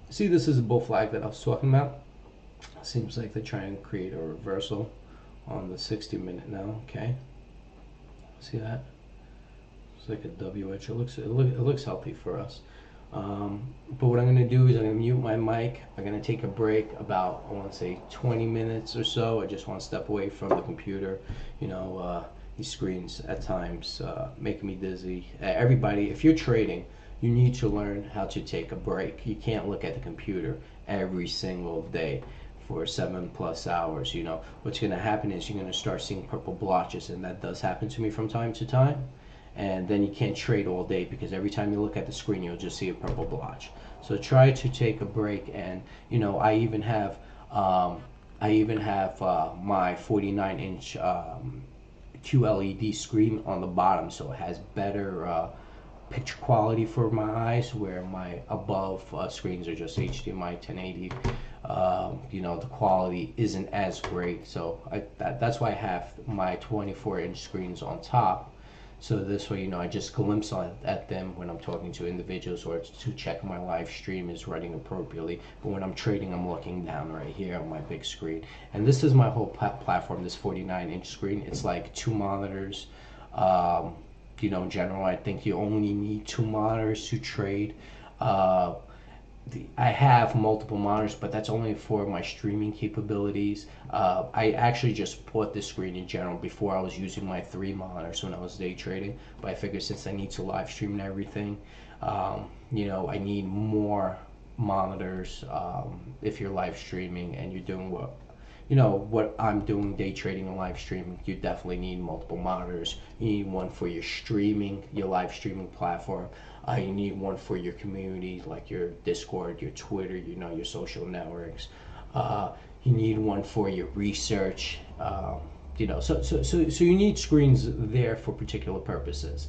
See, this is the bull flag that I was talking about. Seems like they're trying to create a reversal on the 60-minute now. Okay, see that? It's like a WH. It looks healthy for us. But what I'm going to do is I'm going to mute my mic. I'm going to take a break, about, I want to say, 20 minutes or so. I just want to step away from the computer. These screens at times make me dizzy. Everybody, if you're trading, you need to learn how to take a break. You can't look at the computer every single day for 7+ hours. What's going to happen is you're going to start seeing purple blotches, and that does happen to me from time to time. And then you can't trade all day, because every time you look at the screen, you'll just see a purple blotch. So try to take a break. And I even have my 49-inch QLED screen on the bottom, so it has better picture quality for my eyes, where my above screens are just HDMI 1080. The quality isn't as great, so that's why I have my 24-inch screens on top. So this way, I just glimpse at them when I'm talking to individuals, or to check my live stream is running appropriately. But when I'm trading, I'm looking down right here on my big screen. And this is my whole platform, this 49-inch screen. It's like 2 monitors. In general, I think you only need 2 monitors to trade. I have multiple monitors, but that's only for my streaming capabilities. I actually just bought this screen in general before I was using my 3 monitors when I was day trading. But I figured, since I need to live stream and everything, I need more monitors. If you're live streaming and you're doing what I'm doing, day trading and live streaming, you definitely need multiple monitors. You need one for your streaming, your live streaming platform. You need one for your community, like your Discord, your Twitter, your social networks. You need one for your research. So you need screens there for particular purposes.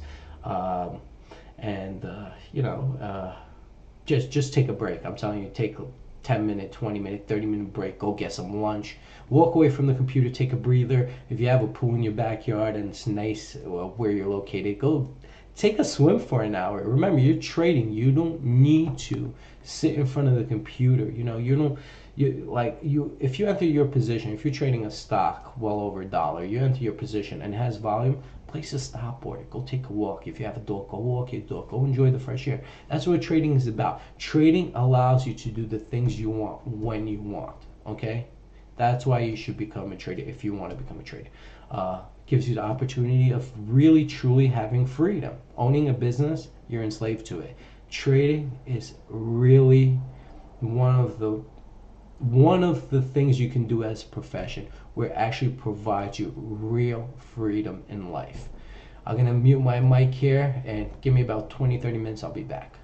Just take a break. I'm telling you, take 10-minute, 20-minute, 30-minute break. Go get some lunch. Walk away from the computer. Take a breather. If you have a pool in your backyard and it's nice where you're located, go Take a swim for an hour. Remember, you're trading. You don't need to sit in front of the computer. You don't. If you enter your position, if you're trading a stock well over $1, you enter your position and it has volume. Place a stop order. Go take a walk. If you have a dog, go walk your dog. Go enjoy the fresh air. That's what trading is about. Trading allows you to do the things you want when you want. Okay, that's why you should become a trader if you want to become a trader. Gives you the opportunity of really truly having freedom. Owning a business, you're enslaved to it. Trading is really one of the one of the things you can do as a profession where it actually provides you real freedom in life. I'm gonna mute my mic here and give me about 20-30 minutes. I'll be back.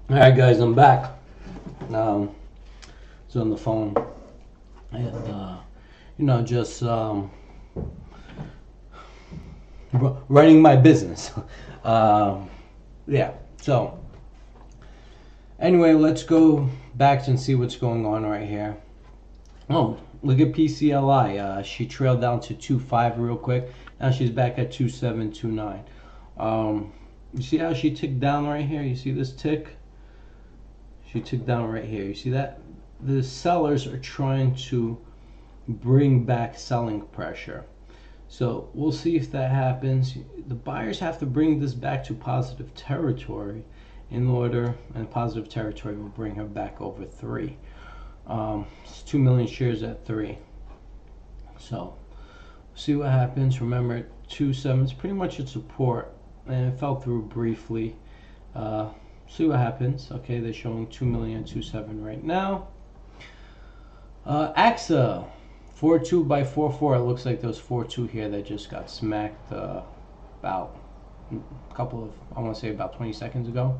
All right, guys, I'm back. So on the phone, and just running my business. Yeah. So anyway, let's go back and see what's going on right here. Oh, look at PCLI. She trailed down to 2.5 real quick. Now she's back at 2.729. You see how she ticked down right here? You see this tick? She ticked down right here. You see that? The sellers are trying to bring back selling pressure. So we'll see if that happens. The buyers have to bring this back to positive territory in order, and positive territory will bring her back over 3. It's 2 million shares at 3. So see what happens. Remember, 2.7 is pretty much its support, and it fell through briefly. See what happens. Okay, they're showing 2 million, 2.7 right now. AXA 4.2 by 4.4. It looks like those 4.2 here that just got smacked about a couple of, I want to say about 20 seconds ago.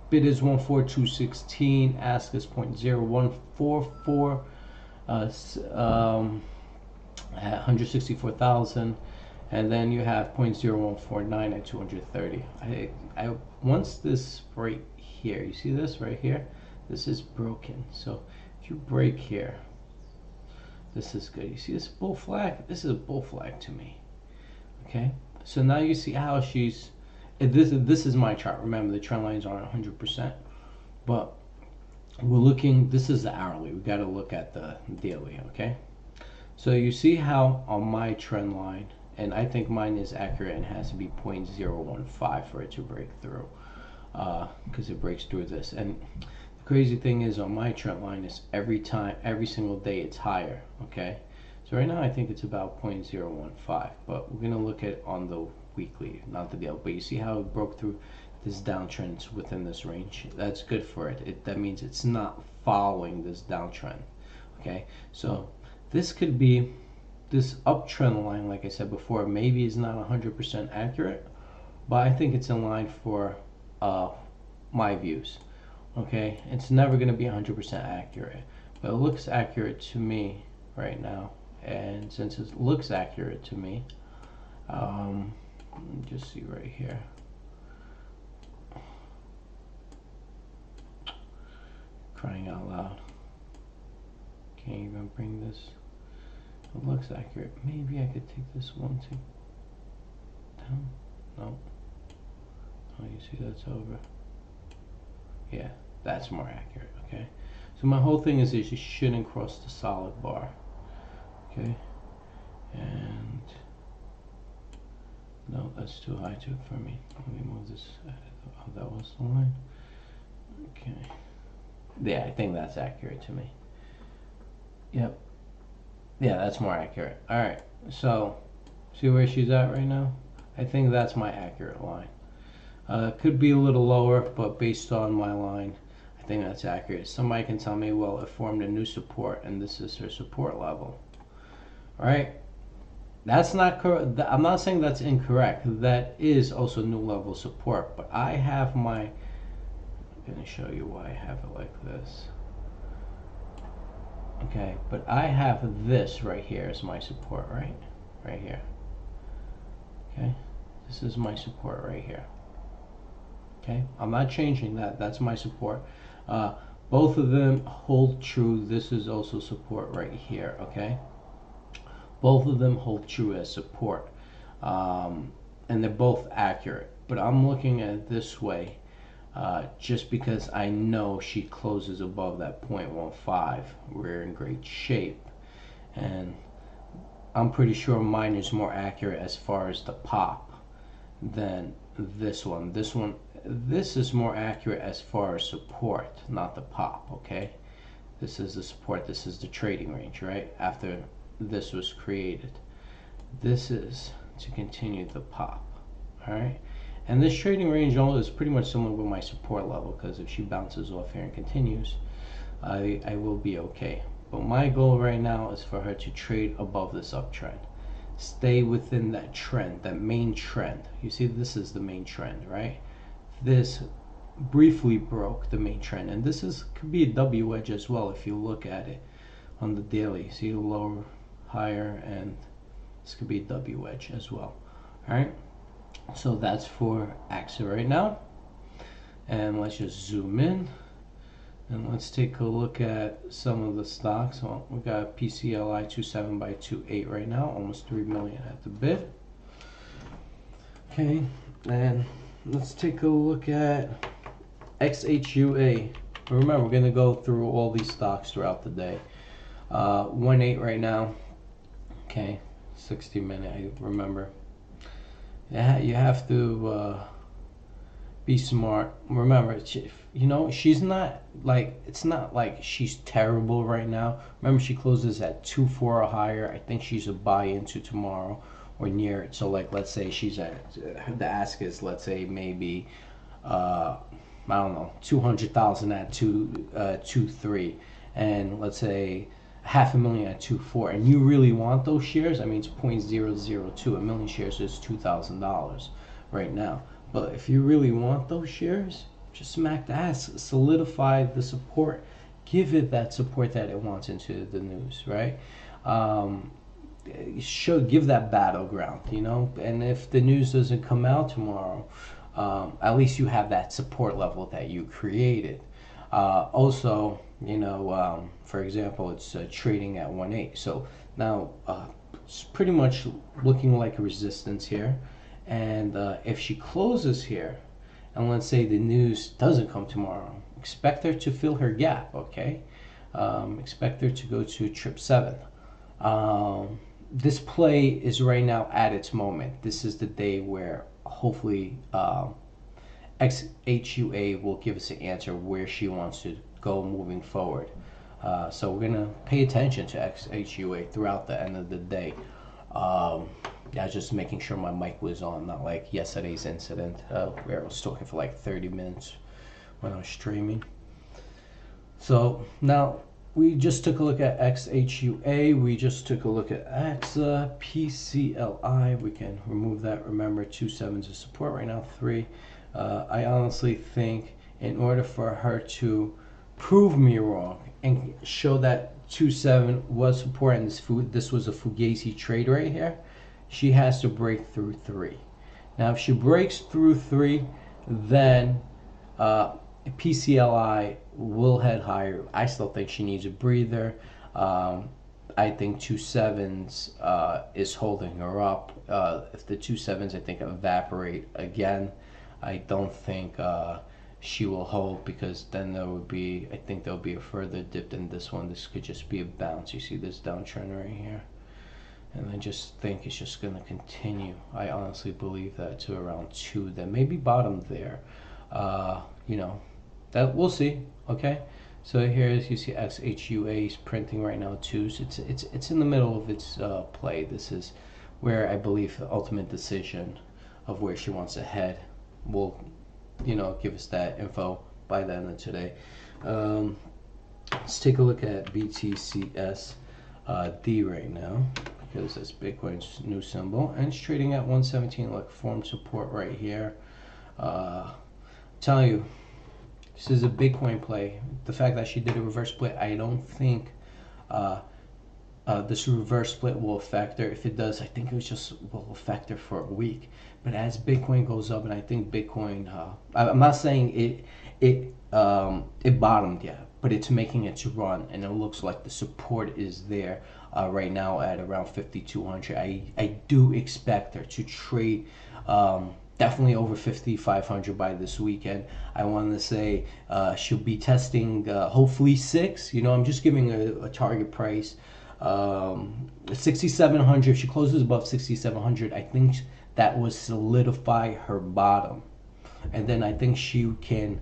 Bid is 14216. Ask is 0.0144. 164,000. And then you have 0.0149 at 230. I once this right here, you see this right here? This is broken. So if you break here, this is good. You see this bull flag? This is a bull flag to me. Okay. So now you see how she's. This is my chart. Remember, the trend lines aren't 100%, but we're looking. This is the hourly. We got to look at the daily. Okay. So you see how on my trend line, and I think mine is accurate and has to be 0.015 for it to break through, because it breaks through this. And the crazy thing is on my trend line is every single day it's higher. Okay, so right now I think it's about 0.015, but we're gonna look at on the weekly, not the daily. But you see how it broke through this downtrend within this range. That's good for it. That means it's not following this downtrend. Okay, so this could be this uptrend line, like I said before, maybe is not 100% accurate, but I think it's in line for my views. Okay, it's never going to be 100% accurate, but it looks accurate to me right now. And since it looks accurate to me, just see right here. Crying out loud. Can't even bring this. It looks accurate. Maybe I could take this one thing down. No. Oh, you see that's over. Yeah, that's more accurate. Okay. So my whole thing is you shouldn't cross the solid bar. Okay. And no, that's too high for me. Let me move this. Oh, that was the line. Okay. Yeah, I think that's accurate to me. Yep. Yeah, that's more accurate. All right. So, see where she's at right now? I think that's my accurate line. Could be a little lower, but based on my line, I think that's accurate. Somebody can tell me, well, it formed a new support, and this is her support level. All right. That's not correct. I'm not saying that's incorrect. That is also new level support, but I have my. I'm going to show you why I have it like this. Okay, but I have this right here as my support, right? Right here. Okay, this is my support right here. Okay, I'm not changing that. That's my support. Both of them hold true. This is also support right here. Okay, both of them hold true as support, and they're both accurate. But I'm looking at it this way. Just because I know she closes above that 0.15, we're in great shape. And I'm pretty sure mine is more accurate as far as the pop than this one. This is more accurate as far as support, not the pop, okay? This is the support, this is the trading range, right? After this was created. This is to continue the pop, all right? And this trading range is pretty much similar with my support level, because if she bounces off here and continues, I will be okay. But my goal right now is for her to trade above this uptrend. Stay within that trend, that main trend. You see, this is the main trend, right? This briefly broke the main trend, and this is could be a W wedge as well if you look at it on the daily. See lower, higher, and this could be a W wedge as well. All right, so that's for AXA right now, and let's just zoom in and let's take a look at some of the stocks. Well, we got PCLI 27 by 28 right now, almost 3 million at the bid. Okay, and let's take a look at XHUA. Remember, we're going to go through all these stocks throughout the day. 1.8 right now. Okay, 60-minute. I remember. Yeah, you have to be smart. Remember, she's not like, it's not like she's terrible right now. Remember, she closes at 2.4 or higher. I think she's a buy into tomorrow or near it. So like, let's say she's at the ask is, let's say maybe I don't know, 200,000 at 2.3, and let's say 500,000 at 2.4, and you really want those shares. I mean, it's 0.002. A million shares is $2,000 right now. But if you really want those shares, just smack the ass, solidify the support, give it that support that it wants into the news, right? Should give that battleground, and if the news doesn't come out tomorrow, at least you have that support level that you created. Also, for example, it's trading at 1.8, so now it's pretty much looking like a resistance here. And if she closes here, and let's say the news doesn't come tomorrow, expect her to fill her gap, okay? Expect her to go to 777. This play is right now at its moment. This is the day where hopefully XHUA will give us an answer where she wants to go moving forward. So we're going to pay attention to XHUA throughout the end of the day. Yeah, just making sure my mic was on, not like yesterday's incident where I was talking for like 30 minutes when I was streaming. So now we just took a look at XHUA. We just took a look at AXA, PCLI. We can remove that. Remember, 2.7s is support right now, 3. I honestly think in order for her to prove me wrong and show that 2.7 was support and this was a Fugazi trade right here, she has to break through 3. Now, if she breaks through 3, then PCLI will head higher. I still think she needs a breather. I think 2.7s is holding her up. If the 2.7s, I think, evaporate again, I don't think she will hold, because then there would be, I think there'll be a further dip than this one. This could just be a bounce. You see this downtrend right here? And I just think it's just going to continue. I honestly believe that to around 2. Then maybe bottom there. That we'll see. Okay. So here is, you see XHUA is printing right now 2s. It's in the middle of its play. This is where I believe the ultimate decision of where she wants to head will, give us that info by the end of today. Let's take a look at BTCSD right now, because that's Bitcoin's new symbol, and it's trading at 117, like form support right here. Tell you, this is a Bitcoin play. The fact that she did a reverse split, I don't think this reverse split will affect her. If it does, I think it just will affect her for a week. But as Bitcoin goes up, and I think Bitcoin, I'm not saying it bottomed yet, but it's making its run, and it looks like the support is there right now at around 5,200. I do expect her to trade definitely over 5,500 by this weekend. I want to say she'll be testing hopefully 6. I'm just giving a target price. 6,700. If she closes above 6,700, I think that will solidify her bottom, and then I think she can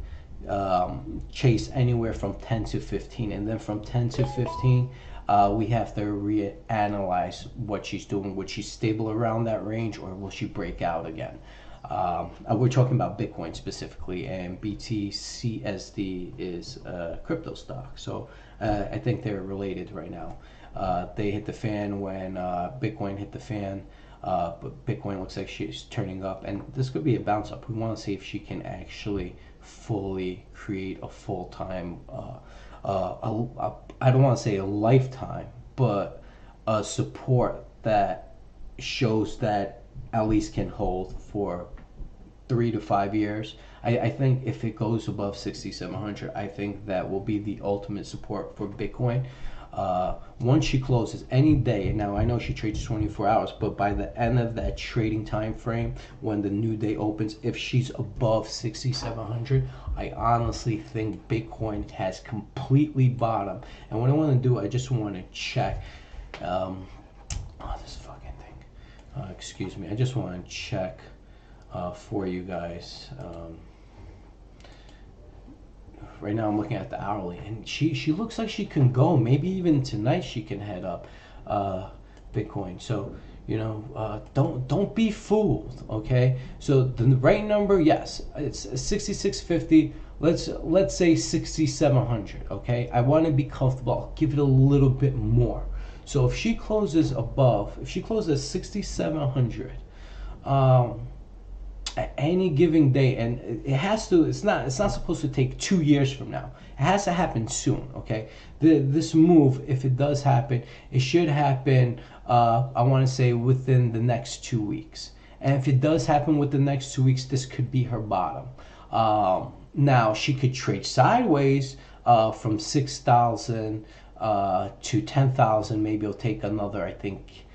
chase anywhere from 10 to 15, and then from 10 to 15 we have to reanalyze what she's doing. Would she stable around that range, or will she break out again? We're talking about Bitcoin specifically, and BTCSD is a crypto stock, so I think they're related right now. They hit the fan when Bitcoin hit the fan, but Bitcoin looks like she's turning up, and this could be a bounce up. We want to see if she can actually fully create a full-time, I don't want to say a lifetime, but a support that shows that at least can hold for 3 to 5 years. I think if it goes above 6,700, I think that will be the ultimate support for Bitcoin. Once she closes any day, now I know she trades 24 hours, but by the end of that trading time frame, when the new day opens, if she's above 6,700, I honestly think Bitcoin has completely bottomed. And what I want to do, I just want to check. This fucking thing. Excuse me. I just want to check for you guys. Right now I'm looking at the hourly, and she looks like she can go. Maybe even tonight she can head up Bitcoin. So don't be fooled. Okay. So the right number, yes, it's 6,650. Let's say 6,700. Okay. I want to be comfortable. I'll give it a little bit more. So if she closes if she closes 6,700. At any given day, and it's not supposed to take 2 years from now. It has to happen soon. Okay, this move, if it does happen, it should happen, I want to say within the next 2 weeks. And if it does happen within the next 2 weeks, this could be her bottom. Now she could trade sideways from 6,000 to 10,000. Maybe it'll take another, I think,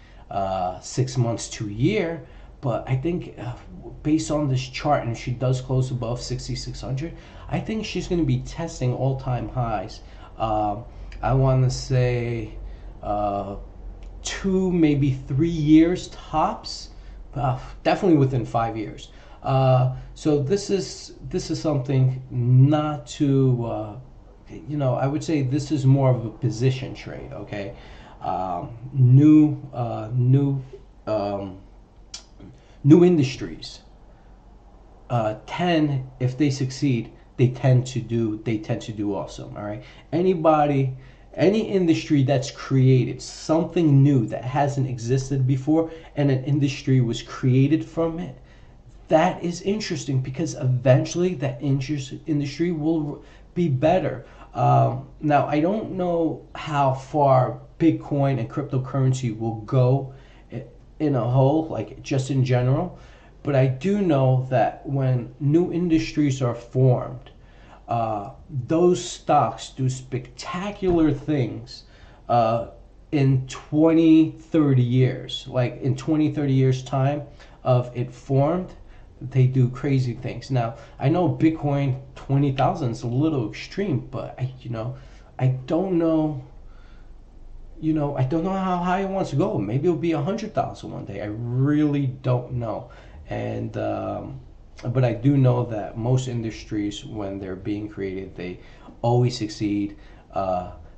6 months to a year. But I think based on this chart, and if she does close above 6,600, I think she's going to be testing all-time highs. I want to say 2, maybe 3 years tops. Definitely within 5 years. So this is something not to, I would say this is more of a position trade. Okay, new industries if they succeed, they tend to do awesome. All right, any industry that's created something new that hasn't existed before, and an industry was created from it, that is interesting, because eventually that industry will be better. Now I don't know how far Bitcoin and cryptocurrency will go in a whole, like just in general, but I do know that when new industries are formed, those stocks do spectacular things in 20-30 years. Like in 20-30 years time of it formed, they do crazy things. Now I know Bitcoin 20,000 is a little extreme, but I don't know. I don't know how high it wants to go. Maybe it'll be 100,000 one day. I really don't know. And but I do know that most industries, when they're being created, they always succeed.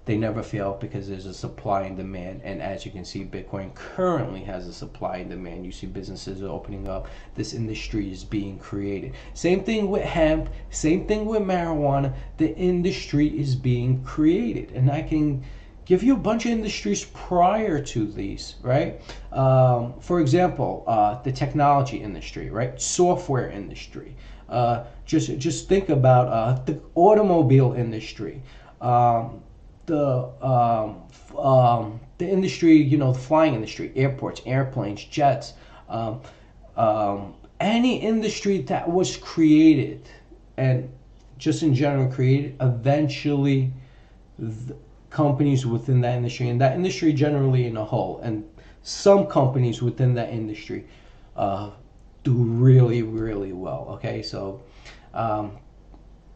They never fail, because there's a supply and demand. And as you can see, Bitcoin currently has a supply and demand. You see businesses are opening up. This industry is being created. Same thing with hemp. Same thing with marijuana. The industry is being created. And I can give you a bunch of industries prior to these, right? For example, the technology industry, right? Software industry. Just think about the automobile industry, the industry, the flying industry, airports, airplanes, jets, any industry that was created, and just in general created, eventually companies within that industry, and that industry generally in a whole, and some companies within that industry do really, really well. Okay, so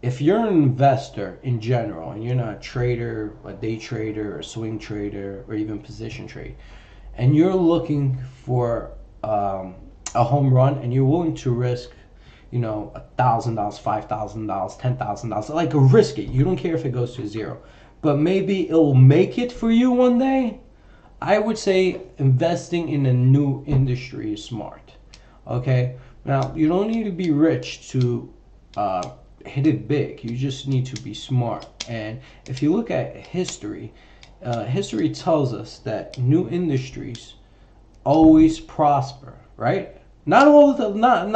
if you're an investor in general, and you're not a trader, a day trader, or swing trader, or even position trade, and you're looking for a home run, and you're willing to risk $1,000, $5,000, $10,000, like risk it. You don't care if it goes to zero, but maybe it'll make it for you one day. I would say investing in a new industry is smart. Okay, now you don't need to be rich to hit it big. You just need to be smart. And if you look at history, history tells us that new industries always prosper, right? Not all of the, not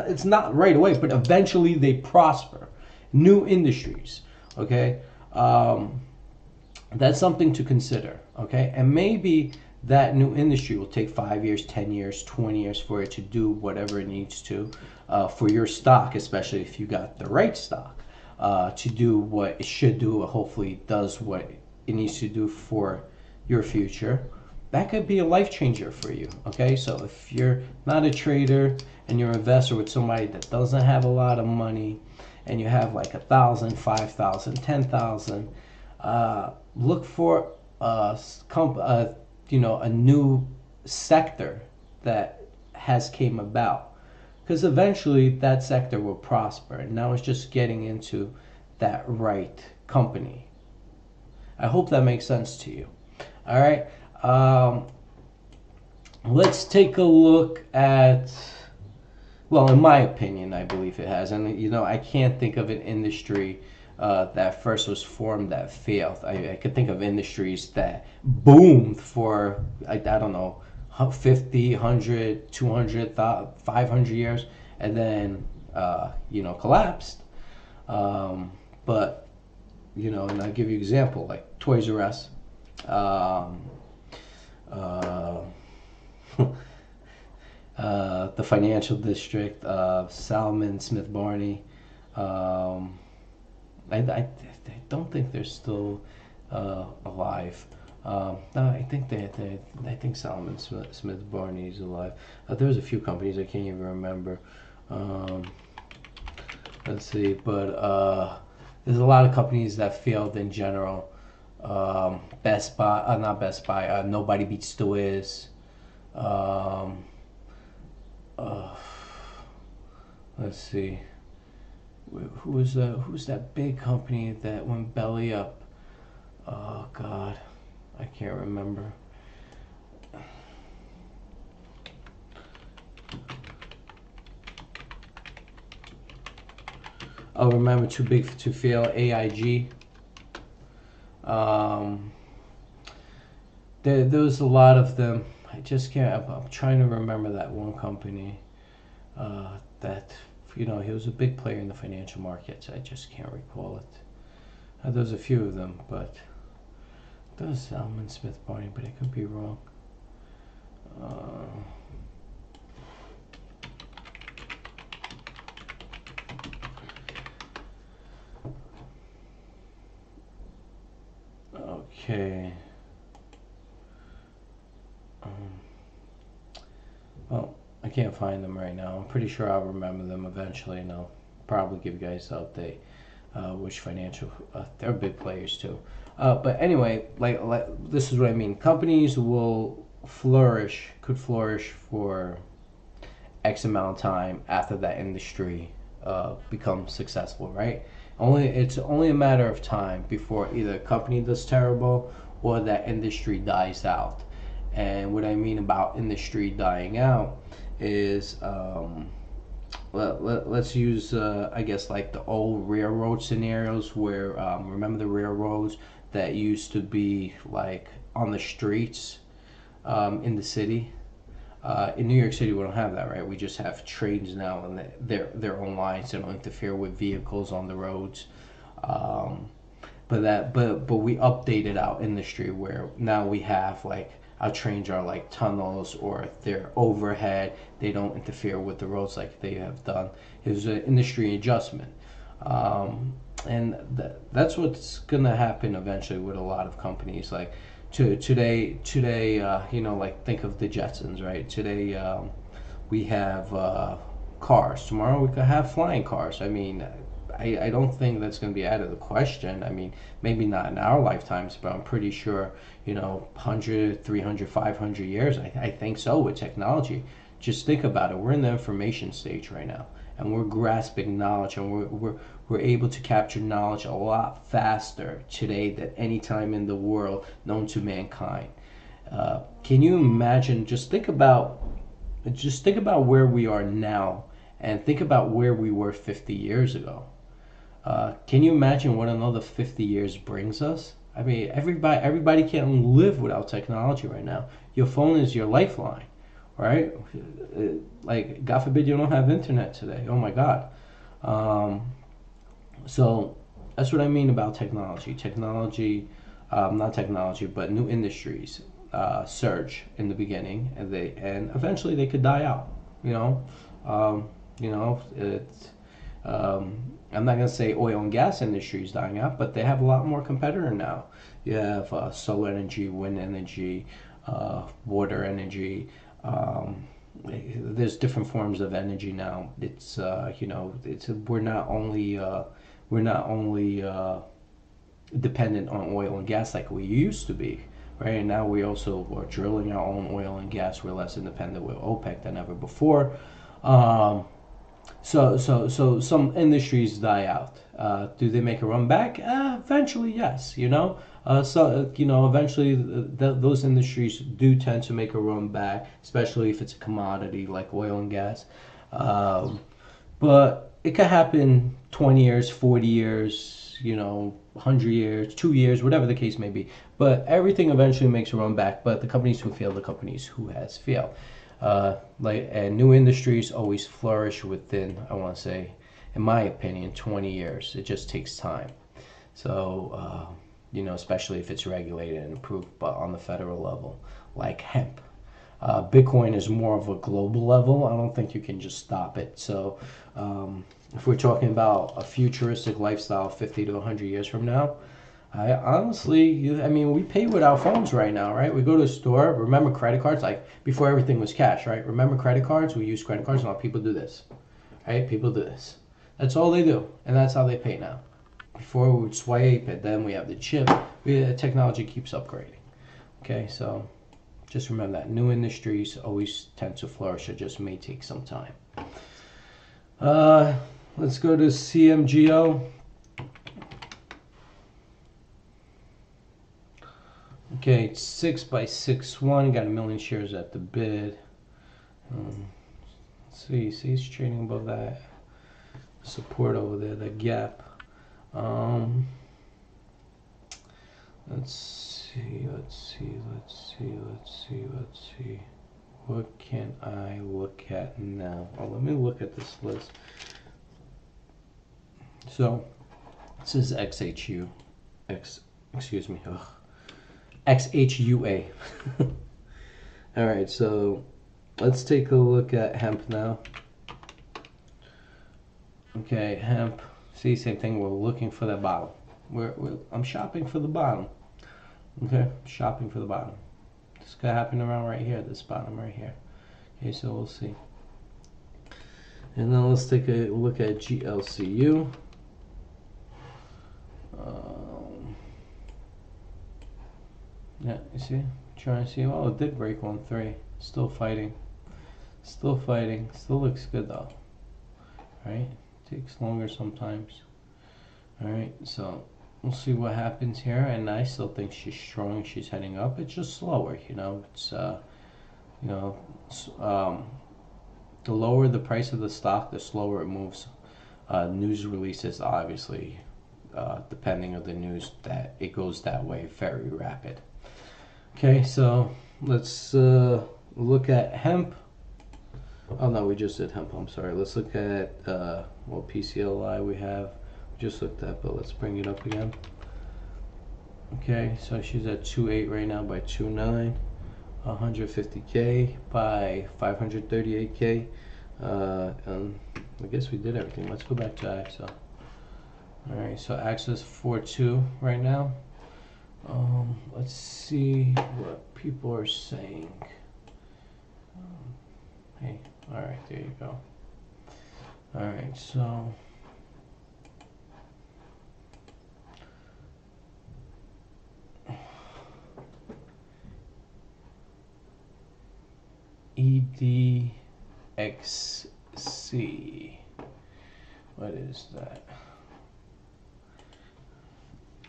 it's not right away, but eventually they prosper. new industries. Okay, that's something to consider. Okay, and maybe that new industry will take 5 years, 10 years, 20 years for it to do whatever it needs to for your stock, especially if you got the right stock to do what it should do. Hopefully, does what it needs to do for your future. That could be a life changer for you. Okay, so if you're not a trader and you're an investor with somebody that doesn't have a lot of money, and you have like 1,000, 5,000, 10,000, look for a new sector that has came about, because eventually that sector will prosper. And now it's just getting into that right company. I hope that makes sense to you. All right. Let's take a look at, well, in my opinion, I believe it has. And, I can't think of an industry that first was formed that failed. I could think of industries that boomed for, I don't know, 50, 100, 200, 500 years, and then, collapsed. But, and I'll give you an example, like Toys R Us. The financial district, Salomon, Smith Barney. I don't think they're still alive. No, I think Salomon Smith Barney is alive. There's a few companies I can't even remember. Let's see, but there's a lot of companies that failed in general. Best Buy, not Best Buy. Nobody Beats the Wiz. Let's see. Who's that big company that went belly up? Oh God, I can't remember. Oh, remember Too Big to Fail, AIG. There's a lot of them. I just can't. I'm trying to remember that one company that he was a big player in the financial markets. I just can't recall it. There's a few of them, but there's Salomon Smith Barney, but I could be wrong. Okay. Well, I can't find them right now. I'm pretty sure I'll remember them eventually, and I'll probably give you guys an update. Which financial, they're big players too. But anyway, like this is what I mean. Companies will could flourish for X amount of time after that industry becomes successful, right? It's only a matter of time before either a company does terrible or that industry dies out. And what I mean about industry dying out is, let's use, I guess, like the old railroad scenarios where, remember the railroads that used to be like on the streets in the city? In New York City, we don't have that, right? We just have trains now, and their own lines. They don't interfere with vehicles on the roads. But we updated our industry where now we have like our trains are like tunnels, or they're overhead. They don't interfere with the roads like they have done. It was an industry adjustment. And that's what's gonna happen eventually with a lot of companies. Like today, like think of the Jetsons, right? Today we have cars. Tomorrow we could have flying cars. I mean, I don't think that's going to be out of the question. I mean, maybe not in our lifetimes, but I'm pretty sure, 100, 300, 500 years, I think so with technology. Just think about it. We're in the information stage right now, and we're grasping knowledge, and we're able to capture knowledge a lot faster today than any time in the world known to mankind. Can you imagine? Just think about where we are now, and think about where we were 50 years ago. Can you imagine what another 50 years brings us? I mean, everybody can't live without technology right now. Your phone is your lifeline, right? Like, God forbid you don't have internet today. Oh my God. So that's what I mean about technology. Not technology, but new industries surge in the beginning, and eventually they could die out. You know, it's. I'm not gonna say oil and gas industry is dying out, but they have a lot more competitor now. You have solar energy, wind energy, water energy. There's different forms of energy now. It's we're not only dependent on oil and gas like we used to be, right? And now we also are drilling our own oil and gas. We're less independent with OPEC than ever before. So some industries die out. Do they make a run back? Eventually, yes. Eventually those industries do tend to make a run back, especially if it's a commodity like oil and gas. But it could happen 20 years, 40 years, 100 years, 2 years, whatever the case may be. But everything eventually makes a run back. But the companies who fail, the companies who has failed. And new industries always flourish within, I want to say, in my opinion, 20 years. It just takes time. So, especially if it's regulated and approved, but on the federal level, like hemp. Bitcoin is more of a global level. I don't think you can just stop it. So, if we're talking about a futuristic lifestyle 50 to 100 years from now, I honestly, we pay with our phones right now, right? We go to a store. Remember credit cards? Like before everything was cash, right? Remember credit cards? We use credit cards, and now people do this, right? People do this. That's all they do, and that's how they pay now. Before we would swipe, and then we have the chip. The technology keeps upgrading. Okay, so just remember that new industries always tend to flourish. It just may take some time. Let's go to CMGO. Okay, it's 6x61. Got a million shares at the bid. See, it's trading above that support over there, the gap. Let's see. What can I look at now? Oh, let me look at this list. So, this is XHU. Excuse me. Ugh. XHUA. All right, so let's take a look at hemp now. Okay, hemp. See, same thing. We're looking for the bottom. I'm shopping for the bottom. Okay, shopping for the bottom. This could happen around right here. This bottom right here. Okay, so we'll see. And then let's take a look at GLCU. Yeah, you see? Trying to see. Oh, it did break 1-3. Still fighting. Still looks good though. Alright? Takes longer sometimes. Alright, so we'll see what happens here. And I still think she's strong. She's heading up. It's just slower, It's, the lower the price of the stock, the slower it moves. News releases, obviously, depending on the news, that it goes that way, very rapid. Okay, so let's look at hemp. Oh no, we just did hemp. I'm sorry. Let's look at what PCLI we have. We just looked at, but let's bring it up again. Okay, so she's at 2.8 right now by 2.9, 150K by 538K. And I guess we did everything. Let's go back to AXA. All right, so AXA is 4.2 right now. Let's see what people are saying. Hey, all right, there you go. All right, so EDXC. What is that?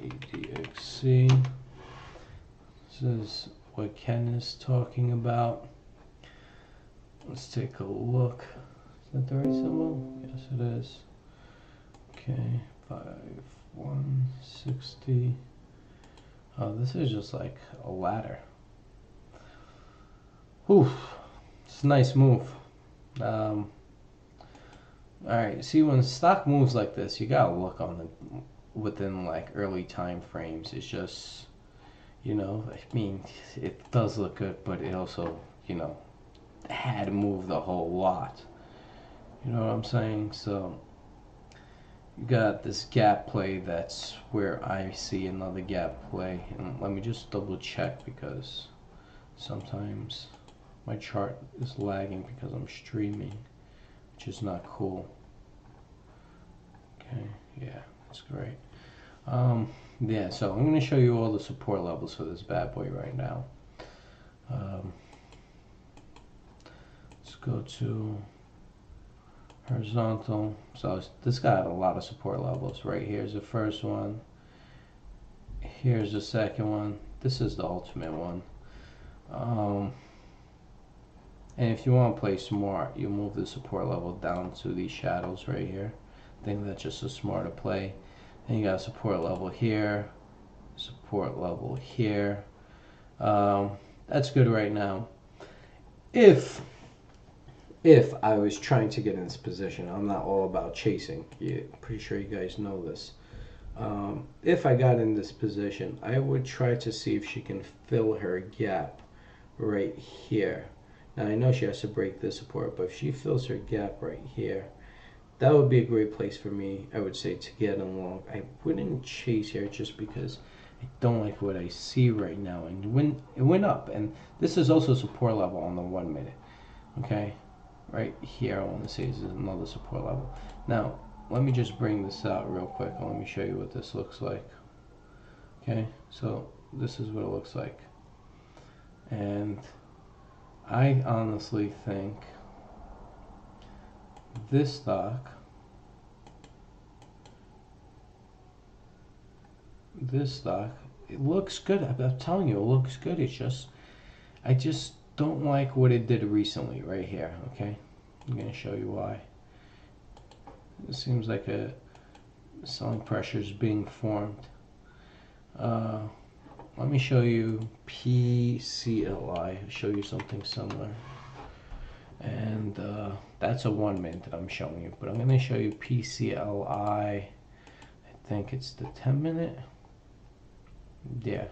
EDXC. This is what Ken is talking about. Let's take a look. Is that the right symbol? Yes, it is. Okay, 5160. Oh, this is just like a ladder. Whew. It's a nice move. All right, see when stock moves like this, you gotta look on the within like early time frames. It's just, I mean, it does look good, but it also, had moved a whole lot. You know what I'm saying? So you got this gap play. That's where I see another gap play. And let me just double check because sometimes my chart is lagging because I'm streaming, which is not cool. Okay, yeah, that's great. Yeah, so I'm going to show you all the support levels for this bad boy right now. Let's go to horizontal. So this got a lot of support levels. Right here's the first one. Here's the second one. This is the ultimate one. And if you want to play smart, you move the support level down to these shadows right here. I think that's just a smarter play. Then you got support level here, support level here. That's good right now. If I was trying to get in this position, I'm not all about chasing. Yeah, pretty sure you guys know this. If I got in this position, I would try to see if she can fill her gap right here. Now I know she has to break this support, but if she fills her gap right here, that would be a great place for me, I would say, to get along. I wouldn't chase here just because I don't like what I see right now. And when it went up, and this is also support level on the 1 minute. Okay, right here I want to say is another support level. Now let me just bring this out real quick and let me show you what this looks like. Okay, so this is what it looks like, and I honestly think this stock, it looks good. I'm telling you, it looks good. It's just, I just don't like what it did recently right here. Okay, I'm gonna show you why. It seems like a selling pressure is being formed. Let me show you PCLI. Show you something similar. And that's a 1 minute that I'm showing you, but I'm going to show you PCLI. I think it's the 10 minute. Yeah.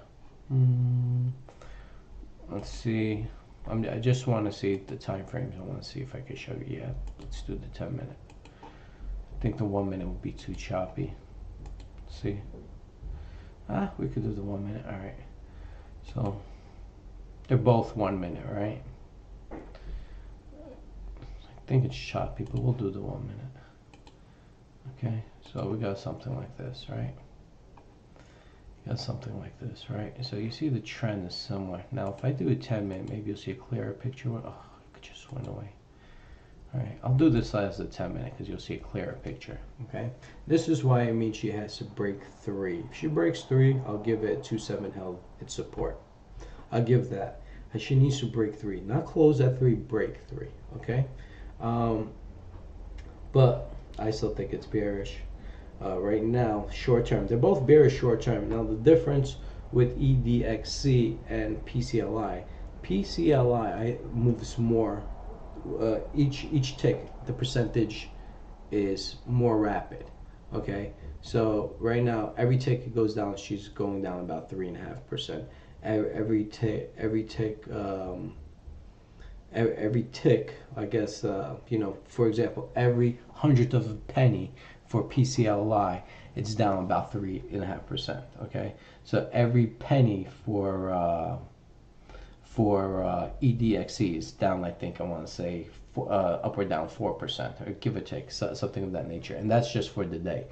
Let's see. I just want to see the time frames. I want to see if I can show you. Yeah, let's do the 10 minute. I think the 1 minute would be too choppy. Let's see. We could do the 1 minute. All right. So they're both 1 minute, right? I think it's choppy, but we'll do the 1 minute. Okay, so we got something like this, right? Got something like this, right? So you see the trend is similar. Now, if I do a 10 minute, maybe you'll see a clearer picture. Oh, it just went away. All right, I'll do this as a 10 minute because you'll see a clearer picture. Okay, this is why I mean she has to break 3. If she breaks 3, I'll give it 2-7 held its support. I'll give that. And she needs to break 3, not close at 3, break 3. Okay. But I still think it's bearish right now, short term. They're both bearish short term. Now the difference with EDXC and PCLI, PCLI moves more. Each tick, the percentage is more rapid. Okay, so right now every tick it goes down, she's going down about 3.5%. Every tick, I guess, for example, every 100th of a penny for PCLI, it's down about 3.5%. Okay, so every penny for EDXC is down. I think I want to say up or down 4%, or give or take, something of that nature, and that's just for the day.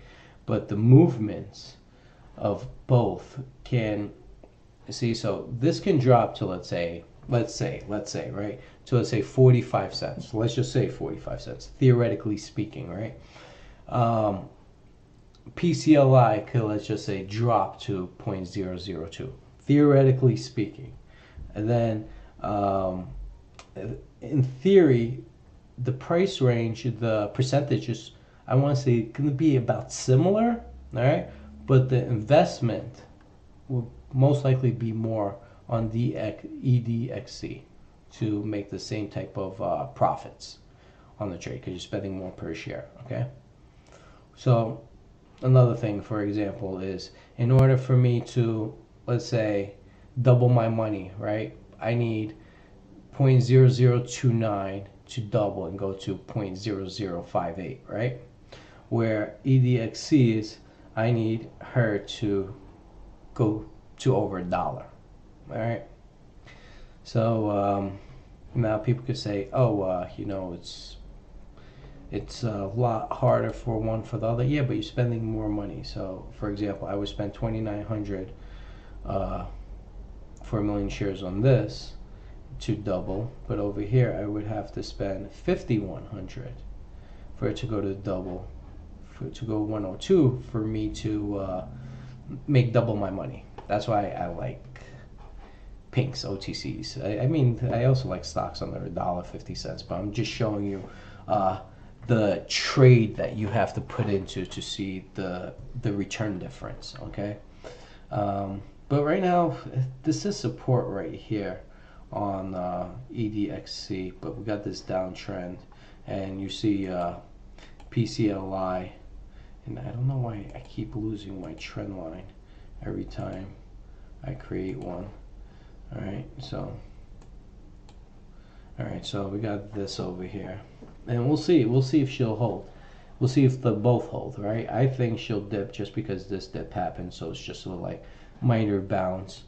But the movements of both can see. So this can drop to let's say right, so let's say 45 cents. Let's just say 45 cents, theoretically speaking, right? PCLI could, let's just say, drop to 0.002, theoretically speaking. And then, in theory, the price range, the percentages, I want to say, going to be about similar, all right? But the investment will most likely be more on the EDXC to make the same type of profits. on the trade because you're spending more per share. Okay. So another thing, for example, is in order for me to, let's say, double my money, right? I need 0.0029 to double and go to 0.0058, right? Where EDXCs, I need her to go to over $1. All right. So now people could say, oh, it's a lot harder for one for the other. Yeah, but you're spending more money. So, for example, I would spend 2,900 for a million shares on this to double, but over here I would have to spend 5,100 for it to go to double, for it to go 102 for me to make double my money. That's why I like pinks, OTCs. I mean, I also like stocks under $1.50, but I'm just showing you the trade that you have to put into to see the return difference. Okay, but right now this is support right here on EDXC, but we got this downtrend, and you see PCLI, and I don't know why I keep losing my trend line every time I create one. All right, so we got this over here, and we'll see if she'll hold. We'll see if they both hold, right? I think she'll dip just because this dip happened, so it's just a little like minor bounce.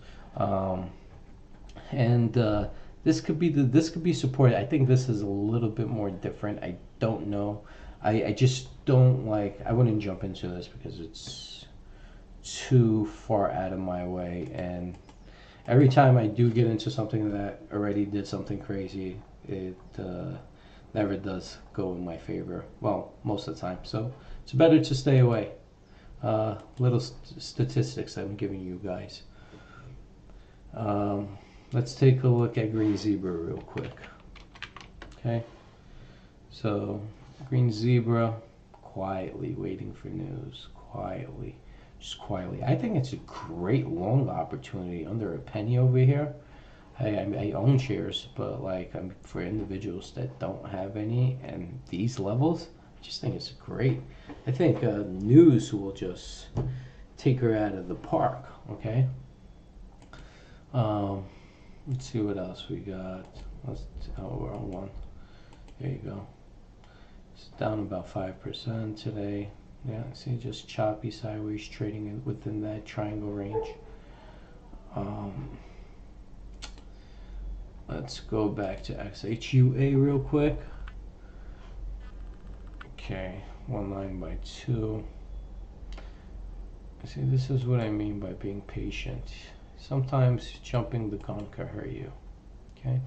And this could be supported. I think this is a little bit more different. I don't know. I just don't like. I wouldn't jump into this because it's too far out of my way. And every time I do get into something that already did something crazy, it never does go in my favor. Well, most of the time. So it's better to stay away. Little statistics I'm giving you guys. Let's take a look at Green Zebra real quick. Okay, so Green Zebra, quietly waiting for news, just quietly. I think it's a great long opportunity under a penny over here. I own shares, but like for individuals that don't have any and these levels, I just think it's great. I think news will just take her out of the park. Okay. Let's see what else we got. We're on one. There you go. It's down about 5% today. Yeah, see, just choppy sideways trading within that triangle range. Let's go back to XHUA real quick. Okay, 1/9/2. See, this is what I mean by being patient. Sometimes jumping the gun can hurt you. Okay,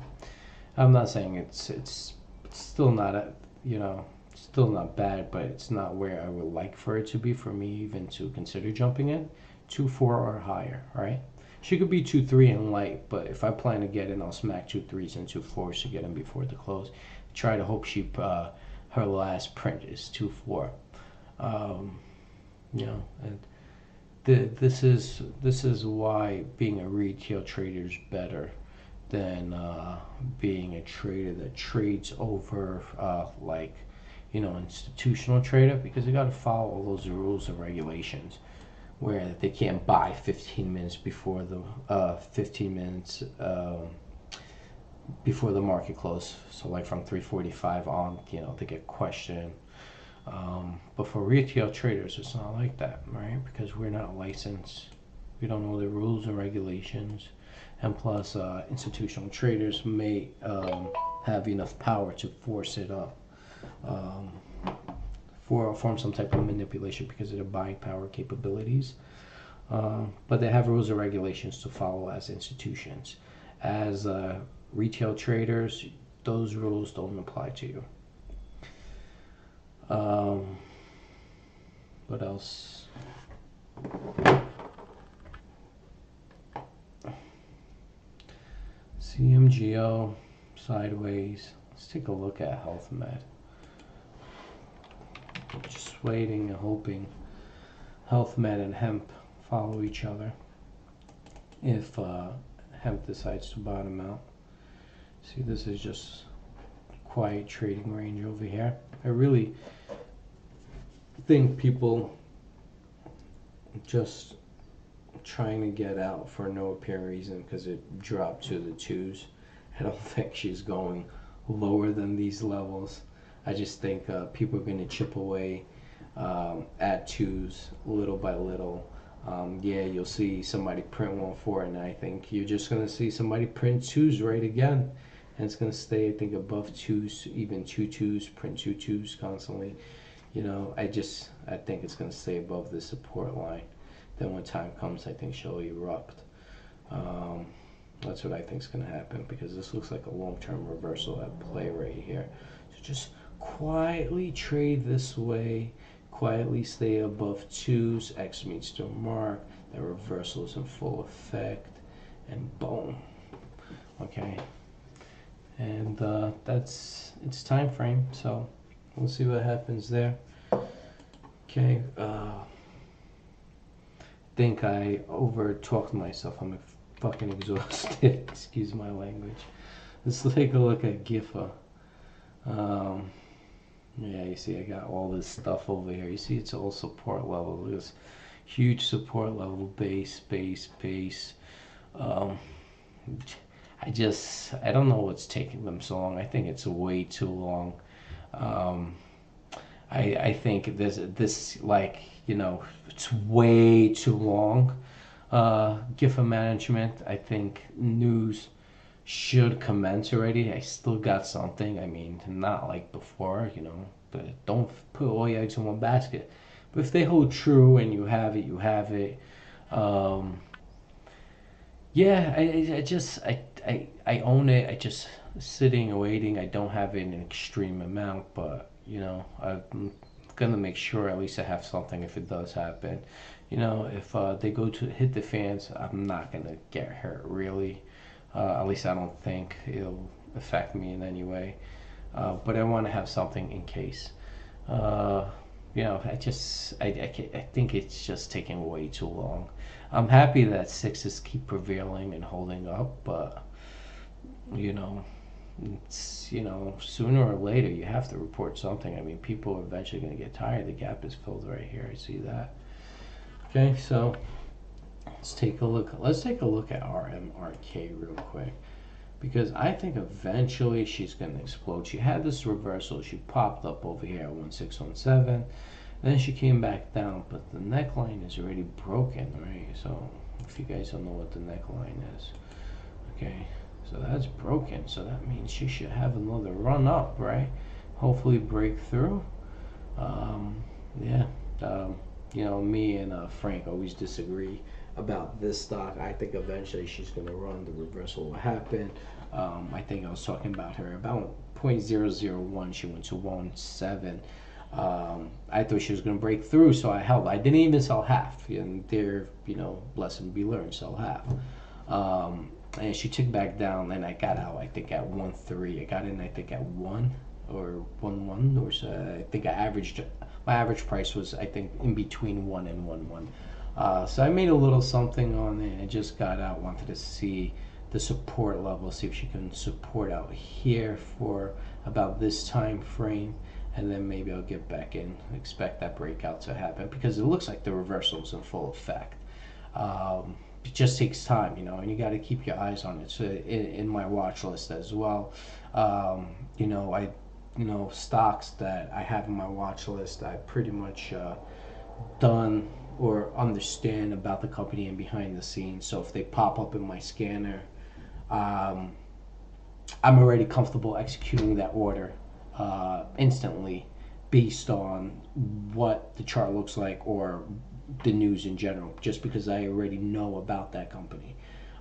I'm not saying it's still not still not bad, but it's not where I would like for it to be for me even to consider jumping in. 2-4 or higher, right? She could be 2-3 and light, but if I plan to get in, I'll smack 2-3s and 2-4s to get in before the close. Try to hope she her last print is 2-4. And this is why being a retail trader is better than being a trader that trades over institutional trader, because you got to follow all those rules and regulations where they can't buy 15 minutes before the before the market close. So like from 3:45 on, they get questioned. But for retail traders, it's not like that, right? Because we're not licensed. We don't know the rules and regulations. And plus, institutional traders may have enough power to force it up, form some type of manipulation because of their buying power capabilities. But they have rules and regulations to follow as institutions. As retail traders, those rules don't apply to you. What else? CMGO sideways. Let's take a look at Health Med. Just waiting and hoping Health Med and hemp follow each other. If hemp decides to bottom out. See, this is just quiet trading range over here. I really think people just trying to get out for no apparent reason because it dropped to the twos. I don't think she's going lower than these levels. I just think people are going to chip away at twos little by little. Yeah, you'll see somebody print 1-4, and I think you're just going to see somebody print twos right again. And it's going to stay, I think, above twos, even 2-2s, print 2-2s constantly. You know, I think it's going to stay above the support line. Then when time comes, I think she'll erupt. That's what I think is going to happen, because this looks like a long-term reversal at play right here. So just quietly trade this way, quietly stay above twos, X meets the mark, that reversal is in full effect, and boom. Okay, and it's time frame, so we'll see what happens there. Okay, think I over talked myself. I'm fucking exhausted. Excuse my language. Let's take a look at GIFA. Yeah, you see I got all this stuff over here. You see it's all support level. Look at this huge support level, base. I don't know what's taking them so long. I think it's way too long. I think this like, you know, it's way too long. GIFA management, I think news should commence already. I still got something. I mean, not like before, you know, but don't put all your eggs in one basket. But if they hold true and you have it, you have it. Yeah, I own it. I just sitting and waiting. I don't have it in an extreme amount, but you know, I'm gonna make sure at least I have something if it does happen. You know, if they go to hit the fans, I'm not gonna get hurt really. At least I don't think it'll affect me in any way. But I want to have something in case. You know, I think it's just taking way too long. I'm happy that sixes keep prevailing and holding up, but you know, it's, you know, sooner or later you have to report something. I mean, people are eventually going to get tired. The gap is filled right here. I see that. Okay, so let's take a look. Let's take a look at RMRK real quick, because I think eventually she's going to explode. She had this reversal. She popped up over here at 1617. Then she came back down, but the neckline is already broken, right? So if you guys don't know what the neckline is, okay, so that's broken. So that means she should have another run up, right? Hopefully break through. Yeah. You know, me and Frank always disagree about this stock. I think eventually she's going to run. The reversal will happen. I think I was talking about her about 0.001. She went to 1.7. I thought she was going to break through, so I held. I didn't even sell half, and there, you know, lesson be learned, sell half. And she took back down, and I got out, I think, at 1.3. I got in, I think, at 1 or 1.1, or so. I think I averaged, my average price was, I think, in between 1 and 1.1. So I made a little something on it, and I just got out, wanted to see the support level, see if she can support out here for about this time frame. And then maybe I'll get back in. Expect that breakout to happen, because it looks like the reversal is in full effect. It just takes time, you know, and you got to keep your eyes on it. So in my watch list as well, you know, stocks that I have in my watch list, I pretty much done or understand about the company and behind the scenes. So if they pop up in my scanner, I'm already comfortable executing that order instantly based on what the chart looks like or the news in general, just because I already know about that company.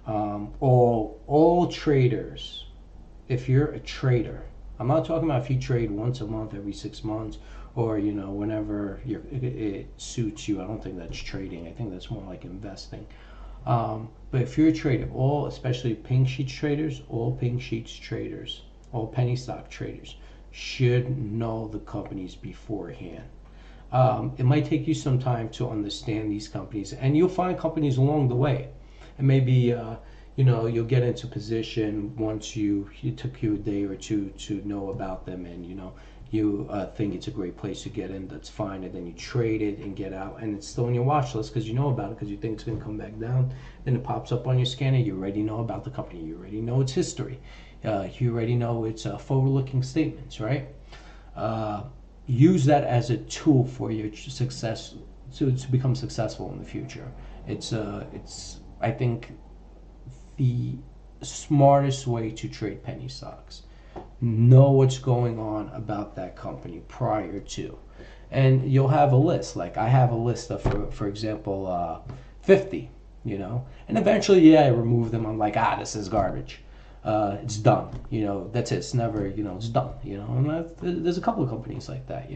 All traders, if you're a trader, I'm not talking about if you trade once a month, every 6 months, or you know, whenever it suits you. I don't think that's trading. I think that's more like investing. But if you're a trader, especially pink sheets traders, all pink sheets traders, all penny stock traders should know the companies beforehand. It might take you some time to understand these companies, and you'll find companies along the way. And maybe you'll get into position once it took you a day or two to know about them, and you think it's a great place to get in. That's fine, and then you trade it and get out, and it's still on your watch list because you know about it, because you think it's going to come back down. Then it pops up on your scanner. You already know about the company. You already know its history. You already know its forward-looking statements, right? Use that as a tool for your success to become successful in the future. It's I think the smartest way to trade penny stocks. Know what's going on about that company prior to, and you'll have a list. Like I have a list of, for example, 50. And eventually, yeah, I remove them. I'm like, this is garbage. It's done. That's it. It's never. It's done. And there's a couple of companies like that.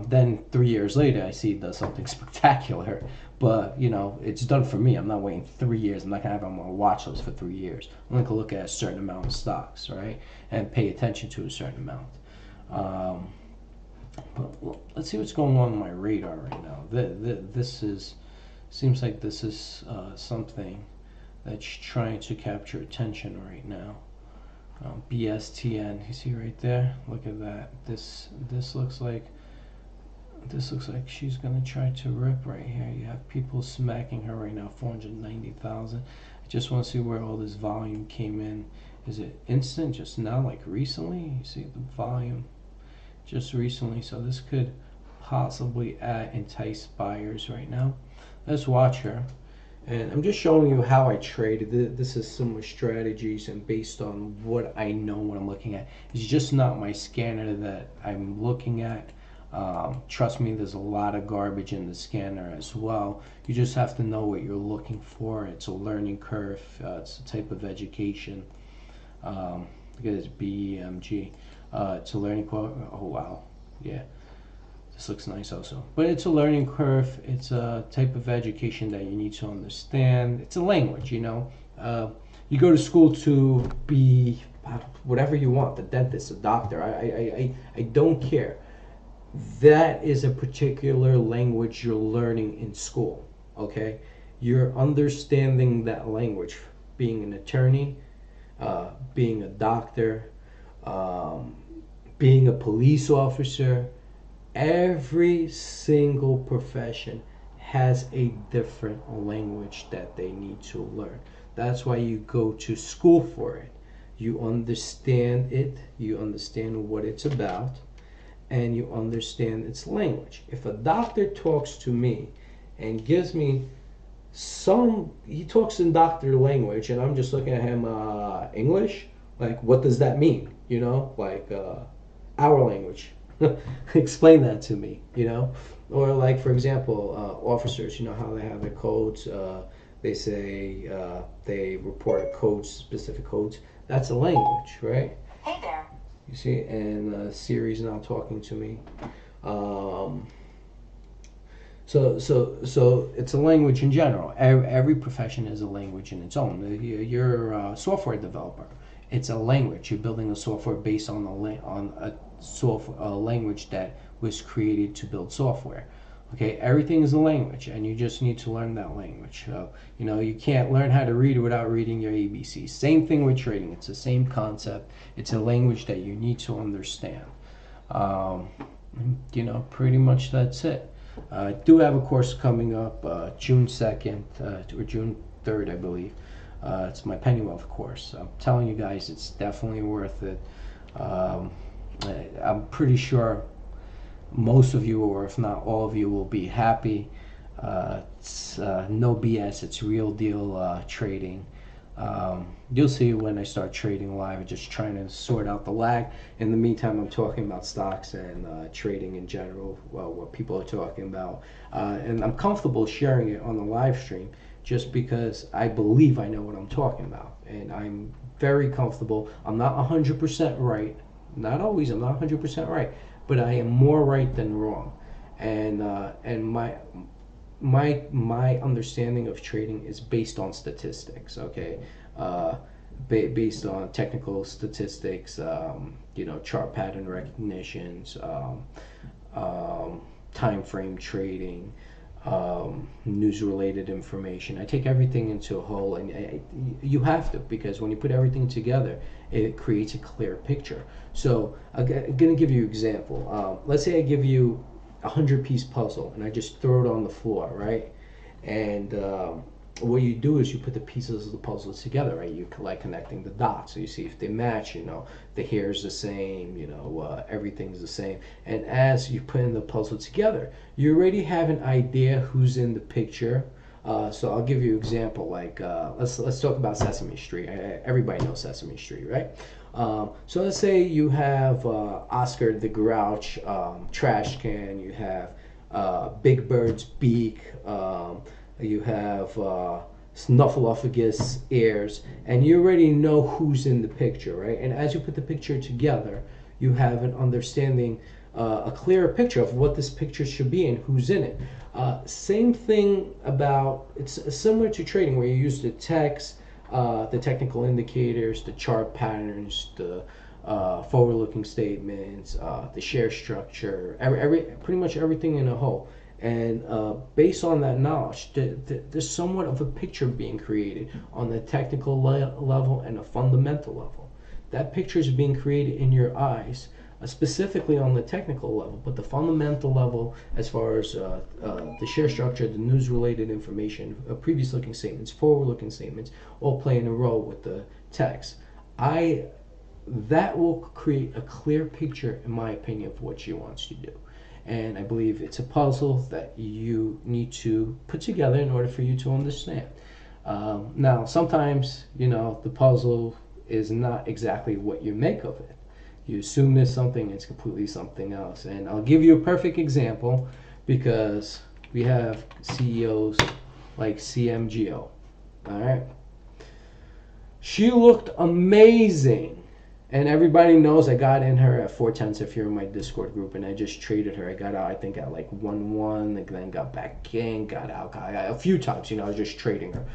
Then 3 years later, I see it does something spectacular, but it's done for me. I'm not waiting 3 years. I'm not gonna have it on my watch list for 3 years. I'm gonna look at a certain amount of stocks, right, and pay attention to a certain amount. But let's see what's going on my radar right now. Seems like this is something that's trying to capture attention right now. BSTN, you see right there? Look at that. This looks like she's gonna try to rip right here. You have people smacking her right now. 490,000. I just want to see where all this volume came in. Is it instant just now, like recently? You see the volume just recently, so this could possibly entice buyers right now. Let's watch her. And I'm just showing you how I traded. This is some strategies and based on what I know, what I'm looking at. It's just not my scanner that I'm looking at. Trust me, there's a lot of garbage in the scanner as well. You just have to know what you're looking for. It's a learning curve. It's a type of education. Look at this BEMG. It's a learning curve. Oh, wow. Yeah. This looks nice also. But it's a learning curve. It's a type of education that you need to understand. It's a language, You go to school to be whatever you want, the dentist, the doctor. I don't care. That is a particular language you're learning in school, okay? You're understanding that language. Being an attorney, being a doctor, being a police officer, every single profession has a different language that they need to learn. That's why you go to school for it. You understand it, you understand what it's about, and you understand its language. If a doctor talks to me and gives me he talks in doctor language, and I'm just looking at him, English, like, what does that mean? Like our language. Explain that to me, Or like, for example, officers, how they have their codes. They say they report codes, specific codes. That's a language, right? Hey there. You see, and Siri's now talking to me. So it's a language in general. Every profession is a language in its own. You're a software developer. It's a language. You're building a software based on a language that was created to build software. Okay, everything is a language, and you just need to learn that language. So, you can't learn how to read without reading your ABC. Same thing with trading. It's the same concept. It's a language that you need to understand. Pretty much that's it. I do have a course coming up June 2nd or June 3rd, I believe. It's my Penny Wealth course. I'm telling you guys, it's definitely worth it. I'm pretty sure most of you, or if not all of you, will be happy. It's no BS. It's real deal trading. You'll see when I start trading live, just trying to sort out the lag. In the meantime, I'm talking about stocks and trading in general, what people are talking about. And I'm comfortable sharing it on the live stream just because I believe I know what I'm talking about. And I'm very comfortable. I'm not 100% right. Not always. I'm not 100% right. But I am more right than wrong. And my understanding of trading is based on statistics, okay? Based on technical statistics, chart pattern recognitions, time frame trading, news-related information. I take everything into a whole, and you have to, because when you put everything together, it creates a clear picture. So I'm gonna give you an example. Let's say I give you a 100-piece puzzle, and I just throw it on the floor, right? And what you do is you put the pieces of the puzzle together, right? You like connecting the dots, so you see if they match. You know, the hair's the same. You know, everything's the same. And as you put in the puzzle together, you already have an idea who's in the picture. So I'll give you an example. Like let's talk about Sesame Street. Everybody knows Sesame Street, right? So let's say you have Oscar the Grouch trash can. You have Big Bird's beak. You have Snuffleupagus ears, and you already know who's in the picture, right? And as you put the picture together, you have an understanding, a clearer picture of what this picture should be and who's in it. Same thing about, it's similar to trading, where you use the text, the technical indicators, the chart patterns, the forward-looking statements, the share structure, pretty much everything in a whole. And based on that knowledge, there's somewhat of a picture being created on the technical level and a fundamental level. That picture is being created in your eyes, specifically on the technical level, but the fundamental level, as far as the share structure, the news-related information, previous-looking statements, forward-looking statements, all playing a role with the text. That will create a clear picture, in my opinion, of what she wants to do. And I believe it's a puzzle that you need to put together in order for you to understand. Now, sometimes, you know, the puzzle is not exactly what you make of it. You assume there's something, it's completely something else. And I'll give you a perfect example, because we have CEOs like CMGO. All right. She looked amazing. And everybody knows I got in her at 4/10 if you're in my Discord group, and I just traded her. I got out, I think, at like 1-1, and then got back in, got out a few times. You know, I was just trading her.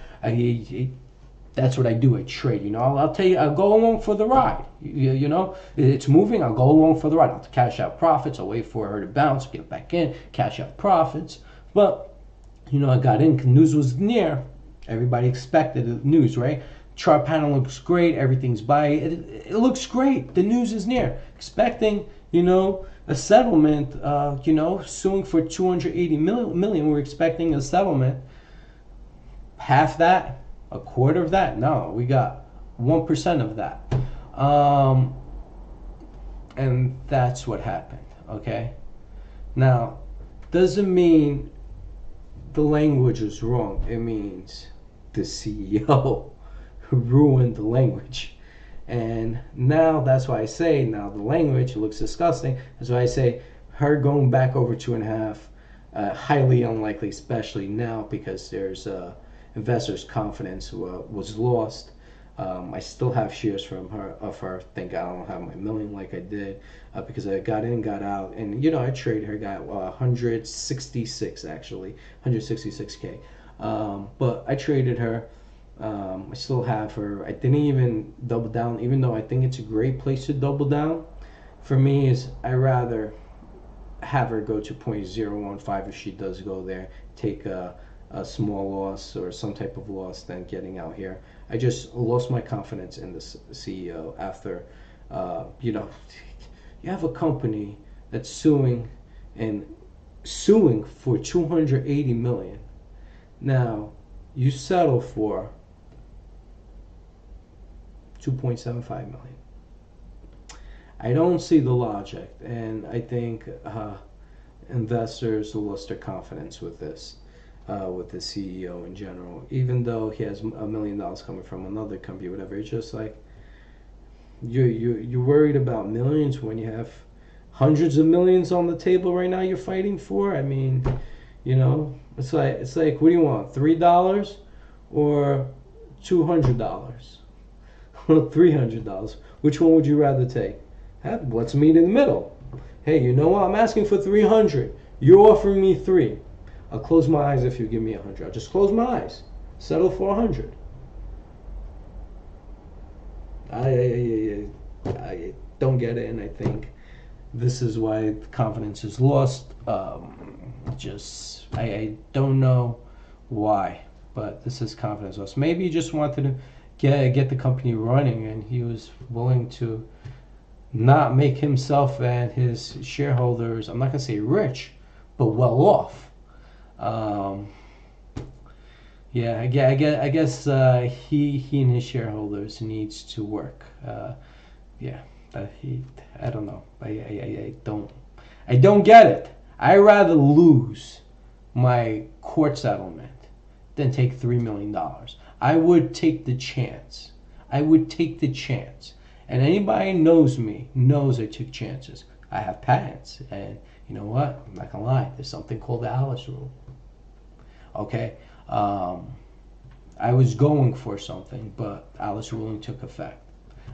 That's what I do. I trade. You know, I'll tell you, I'll go along for the ride. You know, it's moving. I'll go along for the ride. I'll cash out profits. I'll wait for her to bounce, get back in, cash out profits. But you know, I got in. News was near. Everybody expected the news, right? Chart panel looks great. Everything's by. It looks great. The news is near. Expecting, you know, a settlement. You know, suing for 280 million. We're expecting a settlement. Half that, a quarter of that. No, we got 1% of that. And that's what happened. Okay. Now, doesn't mean the language is wrong. It means the CEO ruined the language. And now that's why I say, now the language looks disgusting. That's why I say her going back over 2.5, highly unlikely, especially now, because there's investors' confidence was lost. I still have shares from her, of her. Thank God I don't have my million like I did, because I got in, got out, and you know, I traded her, got 166 actually, 166K. But I traded her. I still have her. I didn't even double down, even though I think it's a great place to double down. For me, is I rather have her go to 0.015 if she does go there, take a small loss or some type of loss than getting out here. I just lost my confidence in the CEO after, you know, you have a company that's suing for 280 million. Now, you settle for 2.75 million. I don't see the logic, and I think investors lost their confidence with this, with the CEO in general. Even though he has $1 million coming from another company, whatever, it's just like you're worried about millions when you have hundreds of millions on the table right now. You're fighting for. I mean, you know, it's like what do you want, $3 or $200? $300. Which one would you rather take? Let's meet in the middle. Hey, you know what? I'm asking for 300. You're offering me 3. I'll close my eyes if you give me 100. I'll just close my eyes. Settle for 100. I don't get it, and I think This is why confidence is lost. I don't know why, but this is confidence lost. Maybe he just wanted to get the company running, and he was willing to not make himself and his shareholders, I'm not gonna say rich, but well off. Um, yeah, I guess he and his shareholders needs to work. Yeah, he, I don't know. I don't get it. I rather lose my court settlement than take $3 million. I would take the chance. I would take the chance. And anybody who knows me knows I took chances. I have patents, and you know what? I'm not gonna lie. There's something called the Alice rule. Okay, I was going for something, but Alice ruling took effect.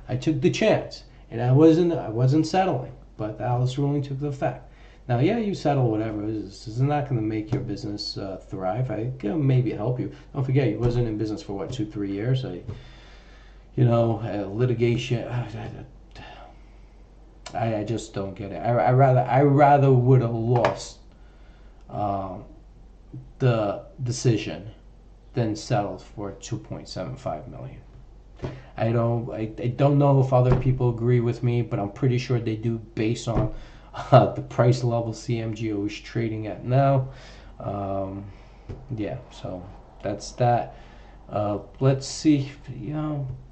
I took the chance, and I wasn't settling, but the Alice ruling took effect. Now, yeah, you settle whatever. This is not going to make your business thrive. I can maybe help you. Don't forget, you wasn't in business for what, 2, 3 years. Litigation. I just don't get it. I rather would have lost um, the decision than settled for 2.75 million. I don't know if other people agree with me, but I'm pretty sure they do based on the price level CMGO is trading at now. Um, yeah, so that's that. Let's see,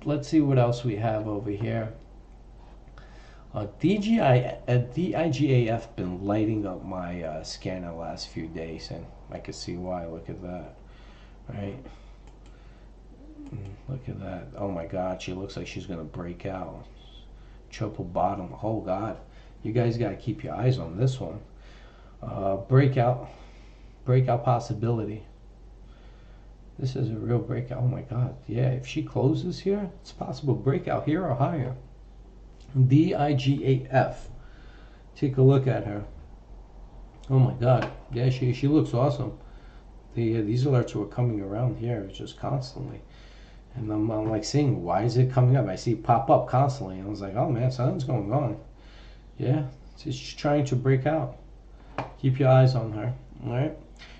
let's see what else we have over here. DIGAF been lighting up my scanner the last few days, and I can see why. Look at that, right? Look at that. Oh my God, she looks like she's gonna break out. Triple bottom. Oh God, you guys gotta keep your eyes on this one. Breakout possibility. This is a real breakout. Oh my God, yeah. If she closes here, it's possible breakout here or higher. DIGAF. Take a look at her. Oh my God, yeah. She looks awesome. These alerts were coming around here just constantly. And I'm like seeing, why is it coming up? I see it pop up constantly. And I was like, oh man, something's going on. Yeah, she's trying to break out. Keep your eyes on her. All right.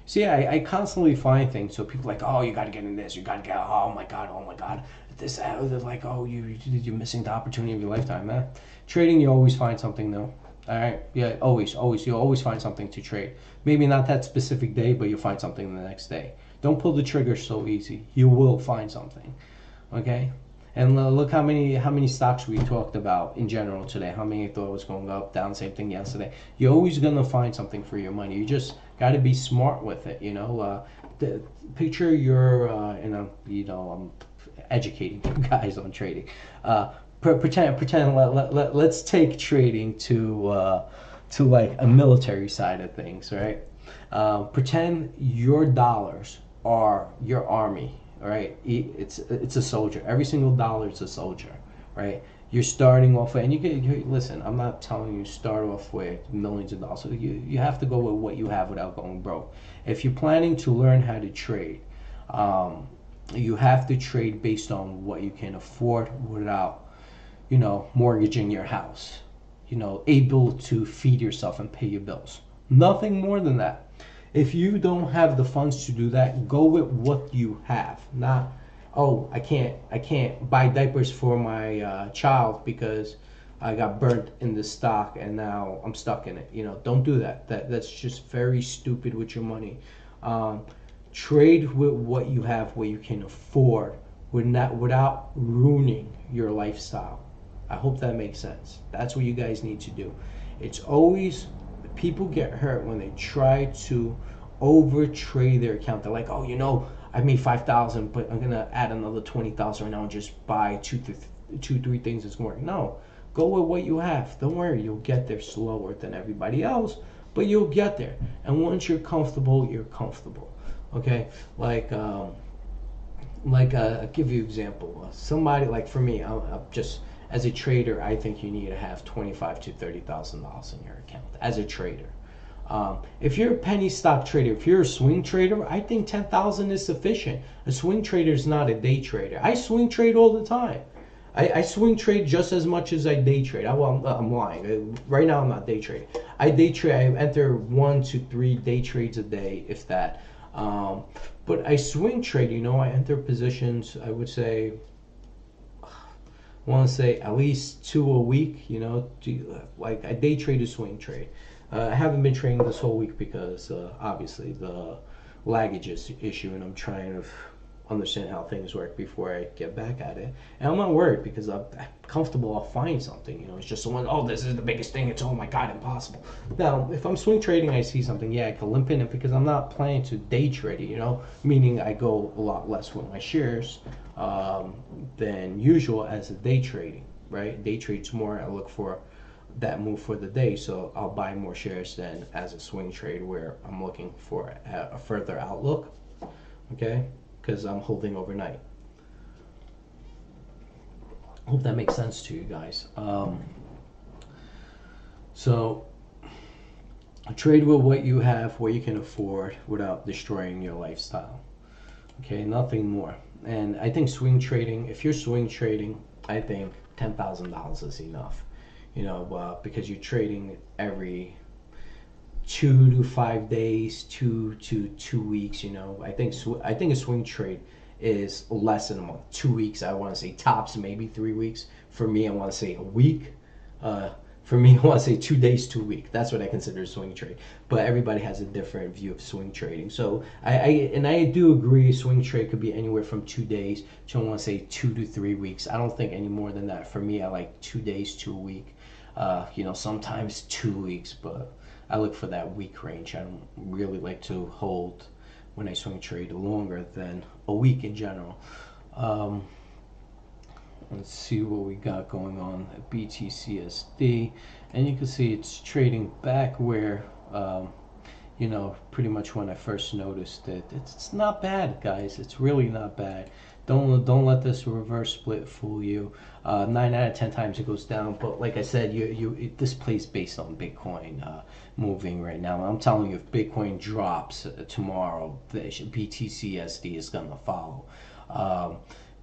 See, I constantly find things. So people are like, oh, you got to get in this. You got to get, oh my God. This, they're like, oh, you're missing the opportunity of your lifetime, man. Trading, you always find something new. All right. Yeah, always. You'll always find something to trade. Maybe not that specific day, but you'll find something the next day. Don't pull the trigger so easy. You will find something. Okay. And look how many stocks we talked about in general today. How many thought was going up, down, same thing yesterday. You're always gonna find something for your money. You just got to be smart with it. Picture you're I'm educating you guys on trading. Pretend. Let's take trading to like a military side of things, right? Pretend your dollars are your army. All right, it's a soldier. Every single dollar is a soldier, right? You're starting off with, and listen. I'm not telling you start off with millions of dollars. So you have to go with what you have without going broke. If you're planning to learn how to trade, you have to trade based on what you can afford without, mortgaging your house. Able to feed yourself and pay your bills. Nothing more than that. If you don't have the funds to do that, go with what you have. Not, oh, I can't buy diapers for my child because I got burnt in the stock and now I'm stuck in it. Don't do that. That's just very stupid with your money. Trade with what you have, what you can afford, without ruining your lifestyle. I hope that makes sense. That's what you guys need to do. It's always, people get hurt when they try to over trade their account. They're like, oh, I made 5,000, but I'm gonna add another 20,000 right now and just buy two, 3 things that's going. No, go with what you have. Don't worry, you'll get there slower than everybody else, but you'll get there. And once you're comfortable, you're comfortable. Okay, I'll give you an example. Somebody like, for me, I'm just, as a trader, I think you need to have $25,000 to $30,000 in your account as a trader. If you're a penny stock trader, if you're a swing trader, I think 10,000 is sufficient. A swing trader is not a day trader. I swing trade all the time. I swing trade just as much as I day trade. I'm lying. Right now I'm not day trading. I day trade. I enter 1 to 3 day trades a day, if that. Um, but I swing trade. You know, I enter positions. I would say, I want to say at least 2 a week. You know, like I day trade a swing trade. I haven't been trading this whole week because obviously the luggage issue, and I'm trying to understand how things work before I get back at it. And I'm not worried because I'm comfortable. I'll find something. You know, it's just someone. Oh, this is the biggest thing. It's, oh my god, impossible. Now, if I'm swing trading, I see something. Yeah, I can limp in it because I'm not planning to day trade it. You know, meaning I go a lot less with my shares than usual as a day trading. Right, day trades more. I look for that move for the day, so I'll buy more shares than as a swing trade where I'm looking for a further outlook. Okay, because I'm holding overnight. Hope that makes sense to you guys. So trade with what you have, what you can afford, without destroying your lifestyle. Okay, nothing more. And I think swing trading, if you're swing trading, I think $10,000 is enough. You know, because you're trading every 2 to 5 days, 2 to 2 weeks. You know, I think a swing trade is less than a month. 2 weeks, I want to say tops, maybe 3 weeks. For me, I want to say a week. Uh, for me, I want to say 2 days, 2 weeks. That's what I consider a swing trade. But everybody has a different view of swing trading. So I do agree, swing trade could be anywhere from 2 days to, I want to say, 2 to 3 weeks. I don't think any more than that. For me, I like 2 days to a week. You know, sometimes 2 weeks, but I look for that week range. I don't really like to hold when I swing trade longer than a week in general. Um, let's see what we got going on at BTCSD, and you can see it's trading back where, you know, pretty much when I first noticed it. It's not bad, guys. It's really not bad. Don't let this reverse split fool you. 9 out of 10 times it goes down, but like I said, this plays based on Bitcoin moving right now. I'm telling you, if Bitcoin drops tomorrow, the BTCSD is gonna follow.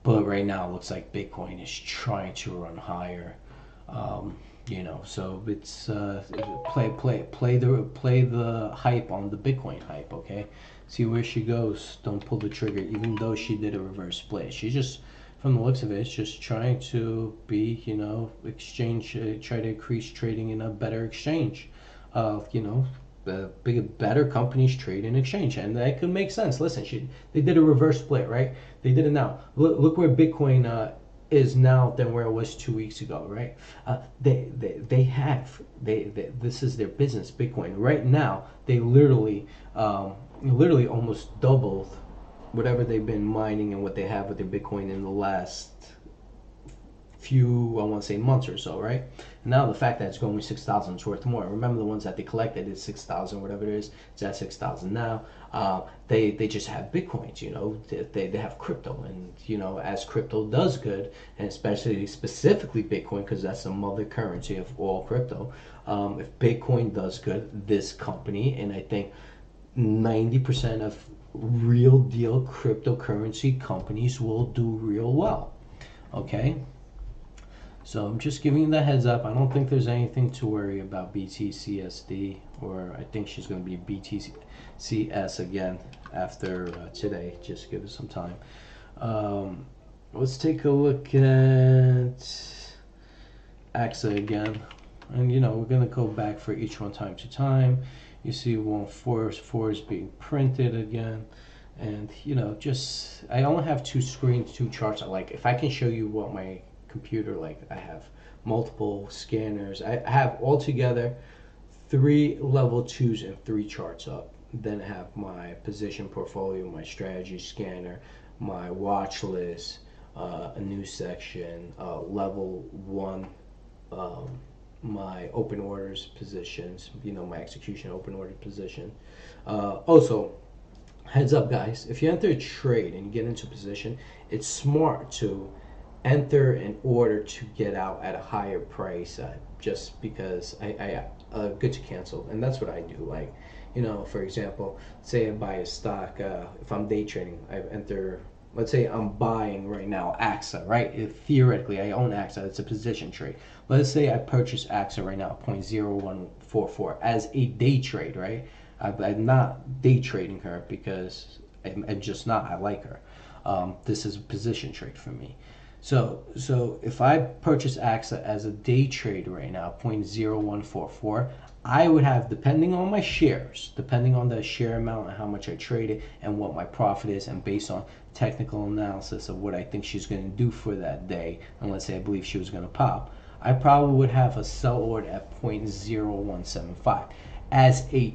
But right now, it looks like Bitcoin is trying to run higher. You know, so it's play the hype on the Bitcoin hype. Okay, see where she goes. Don't pull the trigger, even though she did a reverse split. She just, from the looks of it, it's just trying to be, you know, exchange, try to increase trading in a better exchange. You know, better companies trade in exchange, and that could make sense. Listen, they did a reverse split, right? They did it now. Look where Bitcoin is now than where it was 2 weeks ago, right? This is their business, Bitcoin. Right now, they literally almost doubled whatever they've been mining and what they have with their Bitcoin in the last few, I want to say, months or so, right? Now the fact that it's going 6,000 is worth more. Remember, the ones that they collected is 6,000, whatever it is. It's at 6,000 now. They just have Bitcoins, you know. They have crypto, and you know, as crypto does good, and especially specifically Bitcoin, because that's the mother currency of all crypto. If Bitcoin does good, this company, and I think 90% of real deal cryptocurrency companies will do real well. Okay. So I'm just giving you the heads up. I don't think there's anything to worry about BTCSD, or I think she's going to be BTCS again after today. Just give us some time. Let's take a look at AXA again. And, you know, we're going to go back for each one time to time. You see 144 is being printed again. And, you know, just, I only have 2 screens, 2 charts. Like, if I can show you what my computer, like, I have multiple scanners. I have altogether 3 level 2s and 3 charts up. Then I have my position portfolio, my strategy scanner, my watch list, a new section, level 1, my open orders positions, you know, my execution open order position. Also, heads up, guys, if you enter a trade and you get into a position, it's smart to enter an order to get out at a higher price, just because I good to cancel, and that's what I do. Like, you know, for example, say I buy a stock, if I'm day trading, I enter let's say I'm buying right now AXA, right? Theoretically, I own AXA. It's a position trade. Let's say I purchase AXA right now, 0.0144 as a day trade, right? I'm not day trading her because I'm just not. I like her. This is a position trade for me. So if I purchase AXA as a day trade right now, 0.0144, I would have, depending on my shares, depending on the share amount and how much I traded and what my profit is, and based on technical analysis of what I think she's going to do for that day, and let's say I believe she was going to pop, I probably would have a sell order at 0.0175 as a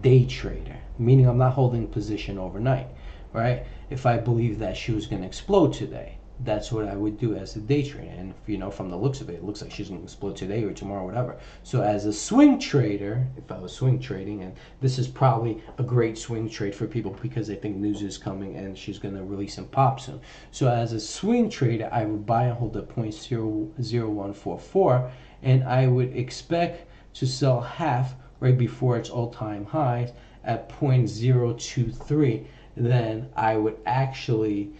day trader, meaning I'm not holding position overnight, right? If I believe that she was going to explode today, that's what I would do as a day trader. And from the looks of it, it looks like she's going to explode today or tomorrow, whatever. So as a swing trader, if I was swing trading, and this is probably a great swing trade for people because I think news is coming and she's going to release some pop soon. So as a swing trader, I would buy and hold at 0.0144, and I would expect to sell half right before its all-time highs at 0.023. Then I would actually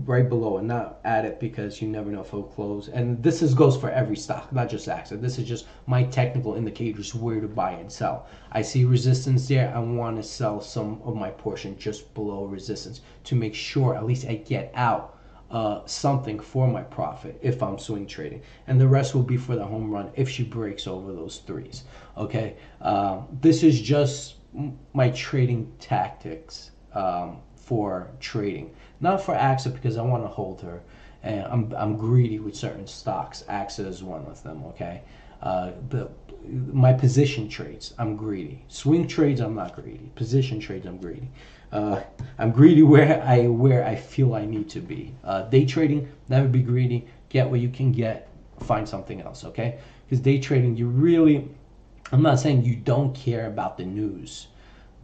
right below and not add it because you never know if it'll close. And this goes for every stock, not just AXA. This is just my technical indicators where to buy and sell. I see resistance there. I want to sell some of my portion just below resistance to make sure at least I get out something for my profit if I'm swing trading, and the rest will be for the home run if she breaks over those threes. Okay, this is just my trading tactics for trading, not for AXA because I want to hold her, and I'm greedy with certain stocks. AXA is one of them. Okay, but my position trades, I'm greedy. Swing trades, I'm not greedy. Position trades, I'm greedy. I'm greedy where I feel I need to be. Day trading, never be greedy. Get what you can get. Find something else, okay? Because day trading, I'm not saying you don't care about the news,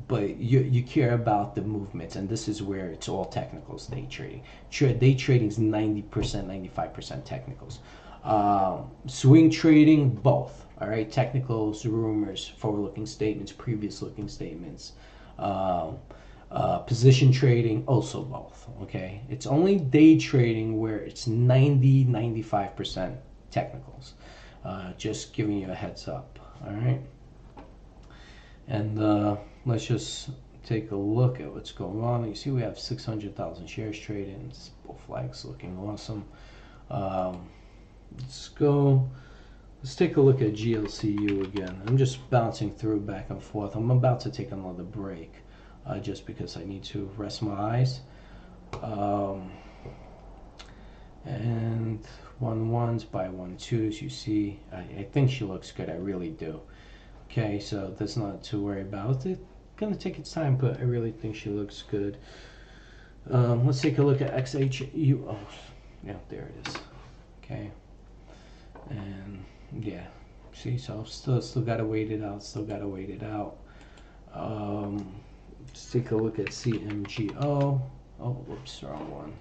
but you care about the movements, and this is where it's all technicals. Day trading. Day trading is 90%, 95% technicals. Swing trading, both. All right, technicals, rumors, forward-looking statements, previous-looking statements. Position trading, also both. Okay, it's only day trading where it's 95% technicals. Just giving you a heads up. All right, and let's just take a look at what's going on. You see we have 600,000 shares traded. Both flags looking awesome. Let's take a look at GLCU again. I'm just bouncing through back and forth. I'm about to take another break just because I need to rest my eyes. And 1-1s by 1-2s, you see, I think she looks good. I really do. Okay, so that's not to worry about. It's gonna take its time, but I really think she looks good. Let's take a look at XHU. Oh, yeah, there it is. Okay, and yeah, see, so still gotta wait it out. Let's take a look at CMGO. Oh, whoops, wrong one.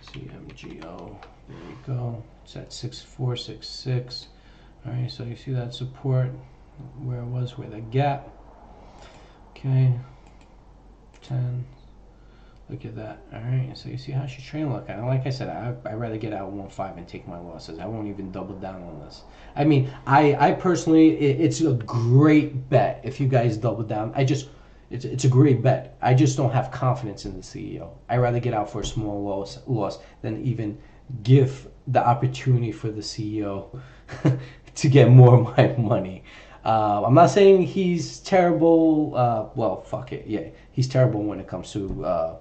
CMGO. There we go. It's at 6466. All right, so you see that support where it was, where the gap. Okay, 10. Look at that. All right, so you see how she's trading. Look, like I said, I'd rather get out 1.5 and take my losses. I won't even double down on this. I mean, I personally, it's a great bet if you guys double down. It's a great bet. I just don't have confidence in the CEO. I'd rather get out for a small loss than even give the opportunity for the CEO to get more of my money. I'm not saying he's terrible. Well, fuck it. Yeah, he's terrible when it comes to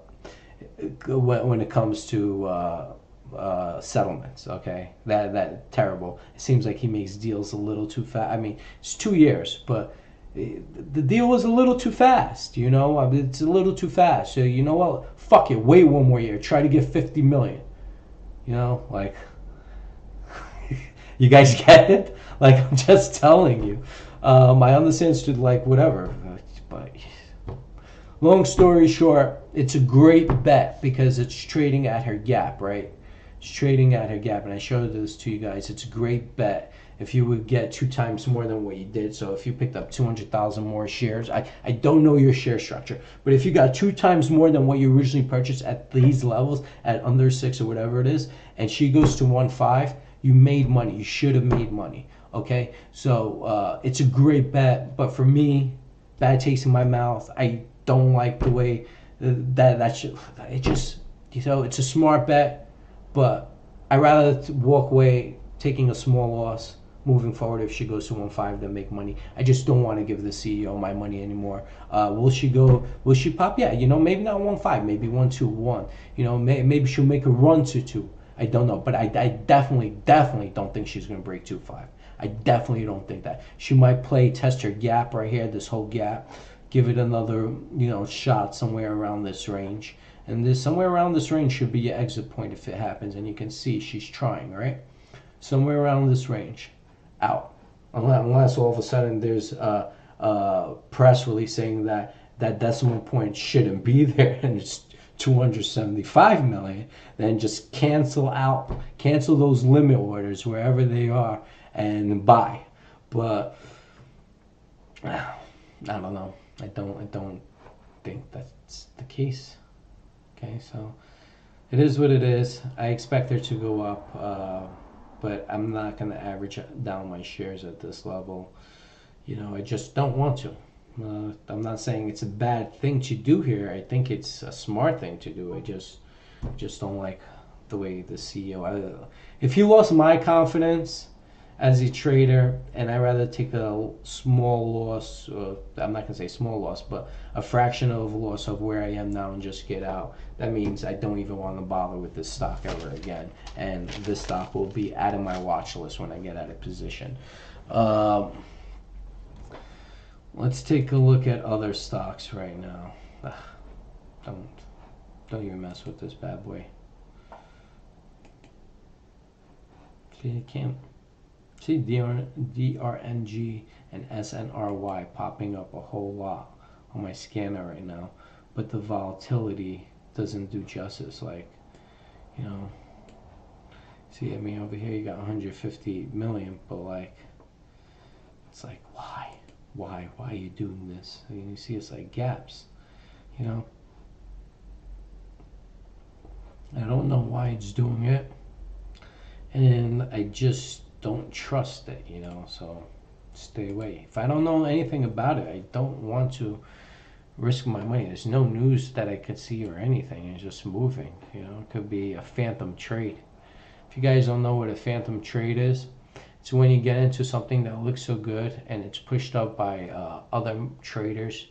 settlements. Okay, that terrible. It seems like he makes deals a little too fast. I mean, it's 2 years, but the deal was a little too fast. It's a little too fast. So you know what? Fuck it. Wait 1 more year. Try to get 50 million. Like you guys get it? Like I'm just telling you. I understand whatever, but long story short, it's a great bet because it's trading at her gap, right? It's trading at her gap, and I showed this to you guys. It's a great bet if you would get 2 times more than what you did. So if you picked up 200,000 more shares, I don't know your share structure, but if you got 2 times more than what you originally purchased at these levels, at under 6 or whatever it is, and she goes to 1.5, you made money. You should have made money. Okay, so it's a great bet, but for me, bad taste in my mouth. I don't like the way that should. It just, it's a smart bet, but I rather walk away taking a small loss moving forward if she goes to 1.5 than make money. I just don't want to give the CEO my money anymore. Will she go? Will she pop? Yeah, maybe not 1.5, maybe 1.21. Maybe she'll make a run to 2. I don't know, but I definitely don't think she's going to break 2.5. I definitely don't think that. She might test her gap right here, this whole gap, give it another, shot somewhere around this range. And this somewhere around this range should be your exit point if it happens. And you can see she's trying, right? Somewhere around this range, out. Unless all of a sudden there's a press release saying that decimal point shouldn't be there and it's 275 million, then just cancel those limit orders wherever they are and buy. But I don't know. I don't think that's the case. Okay, so it is what it is. I expect her to go up, but I'm not going to average down my shares at this level. I just don't want to. I'm not saying it's a bad thing to do here. I think it's a smart thing to do. I just don't like the way the CEO. If he lost my confidence as a trader, and I'd rather take a small loss, I'm not going to say small loss, but a fraction of a loss of where I am now and just get out. That means I don't even want to bother with this stock ever again. And this stock will be out of my watch list when I get out of position. Let's take a look at other stocks right now. Don't even mess with this bad boy. See, I can't. See DRNG and SNRY popping up a whole lot on my scanner right now, but the volatility doesn't do justice. See, over here you got 150 million, but it's like, why are you doing this? You see, it's like gaps, I don't know why it's doing it, and I just don't trust it, so stay away. If I don't know anything about it, I don't want to risk my money. There's no news that I could see or anything. It's just moving, it could be a phantom trade. If you guys don't know what a phantom trade is, it's when you get into something that looks so good and it's pushed up by other traders,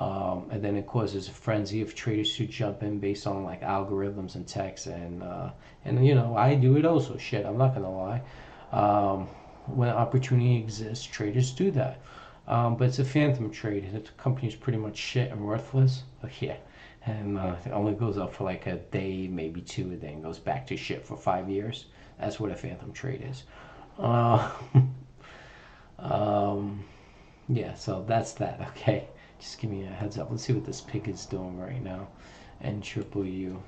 and then it causes a frenzy of traders to jump in based on algorithms and text, and I do it also. Shit, I'm not gonna lie. When opportunity exists, traders do that. But it's a phantom trade. The company's pretty much shit and worthless. Yeah, and it only goes up for a day, maybe 2, and then goes back to shit for 5 years. That's what a phantom trade is. Yeah, so that's that. Okay, just give me a heads up. Let's see what this pig is doing right now. NUU.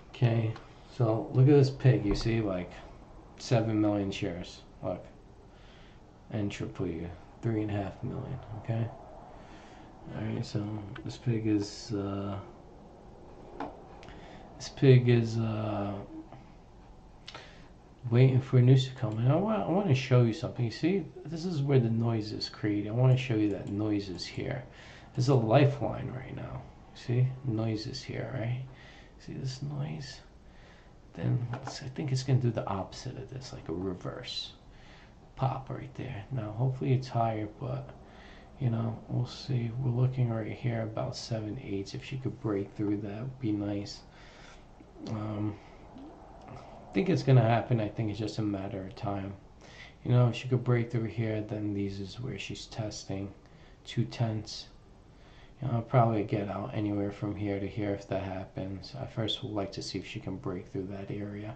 Okay, so look at this pig. You see, 7 million shares. Look, NUU, 3.5 million. Okay. All right, so this pig is waiting for news to come. And I want to show you something. You see, this is where the noise is created. I want to show you that noise is here. There's a lifeline right now. See, noise is here, right? See this noise? Then I think it's going to do the opposite of this, like a reverse pop right there. Now, hopefully it's higher, but we'll see. We're looking right here about 7/8. If she could break through, that would be nice. I think it's going to happen. I think it's just a matter of time. If she could break through here, then these is where she's testing 2/10. I'll probably get out anywhere from here to here if that happens. I first would like to see if she can break through that area,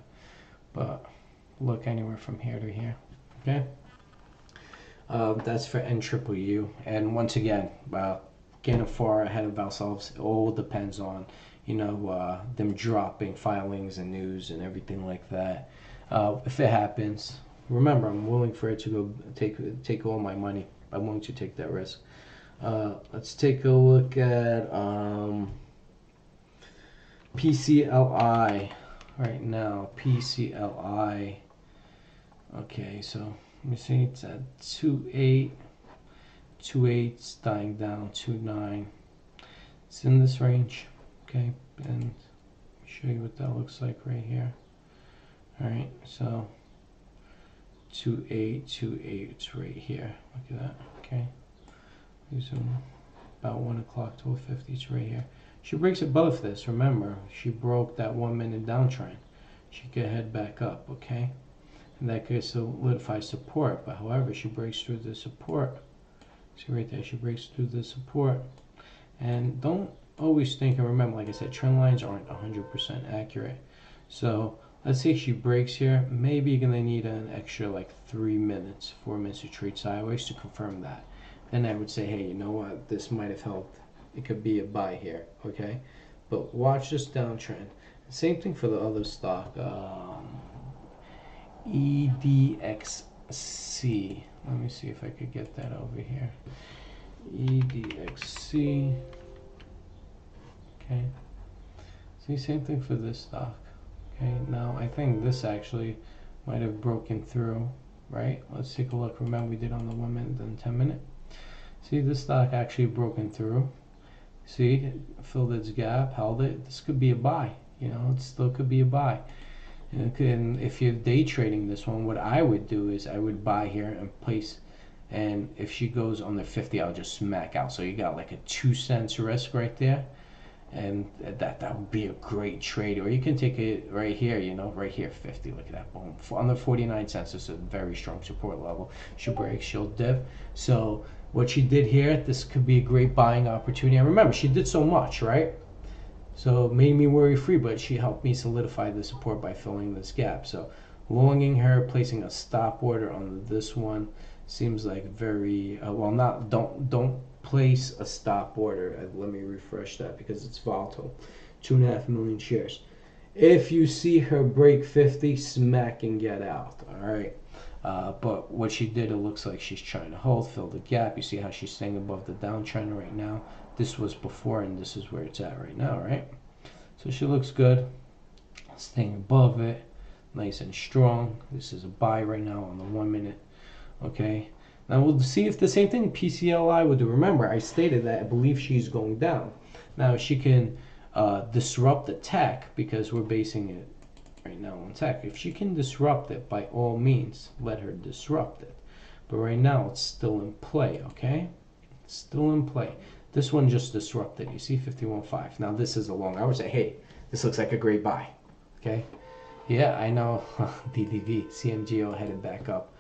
but look anywhere from here to here. Okay. That's for NUU. And once again, getting far ahead of ourselves. It all depends on them dropping filings and news and everything like that. If it happens, remember, I'm willing for it to go take all my money. I'm willing to take that risk. Let's take a look at PCLI right now. PCLI. Okay, so let me see. It's at 2.8. 2.8. It's dying down. 2.9. It's in this range. Okay, and let me show you what that looks like right here. All right, so 2.8, 2.8. It's right here. Look at that. Okay. Zoom about 1 o'clock, 12:50. It's right here. She breaks above this. Remember, she broke that 1 minute downtrend. She could head back up, okay? And that could solidify support. But however, she breaks through the support. See right there, she breaks through the support. And don't always think, and remember, like I said, trend lines aren't 100% accurate. So let's say she breaks here. Maybe you're gonna need an extra like 3 minutes, 4 minutes to trade sideways to confirm that. Then I would say, hey, you know what? This might have helped. It could be a buy here, okay? But watch this downtrend. Same thing for the other stock, EDXC. Let me see if I could get that over here. EDXC. Okay. See, same thing for this stock. Okay. Now I think this actually might have broken through, right? Let's take a look. Remember we did on the 1 minute and 10 minute. See, this stock actually broken through. See, filled its gap, held it. This could be a buy. You know, it still could be a buy. And if you're day trading this one, what I would do is I would buy here and place. And if she goes under 50, I'll just smack out. So you got like a 2 cents risk right there. And that would be a great trade. Or you can take it right here, you know, right here, 50. Look at that, boom. Under 49 cents, it's a very strong support level. She'll break, she'll dip. So what she did here, this could be a great buying opportunity. And remember, she did so much, right? So it made me worry free, but she helped me solidify the support by filling this gap. So longing her, placing a stop order on this one seems like very well. Not don't place a stop order. Let me refresh that because it's volatile. 2.5 million shares. If you see her break 50, smack and get out. All right. But what she did, it looks like she's trying to hold, fill the gap. You see how she's staying above the downtrend right now. This was before, and this is where it's at right now, right? So she looks good, staying above it, nice and strong. This is a buy right now on the 1 minute. Okay. Now we'll see if the same thing PCLI would do. Remember, I stated that I believe she's going down. Now she can disrupt the tech because we're basing it right now on tech. If she can disrupt it, by all means, let her disrupt it. But right now, it's still in play, okay? It's still in play. This one just disrupted. You see 51.5. Now this is a long. I would say, hey, this looks like a great buy, okay? Yeah, I know. DDV, CMGO headed back up.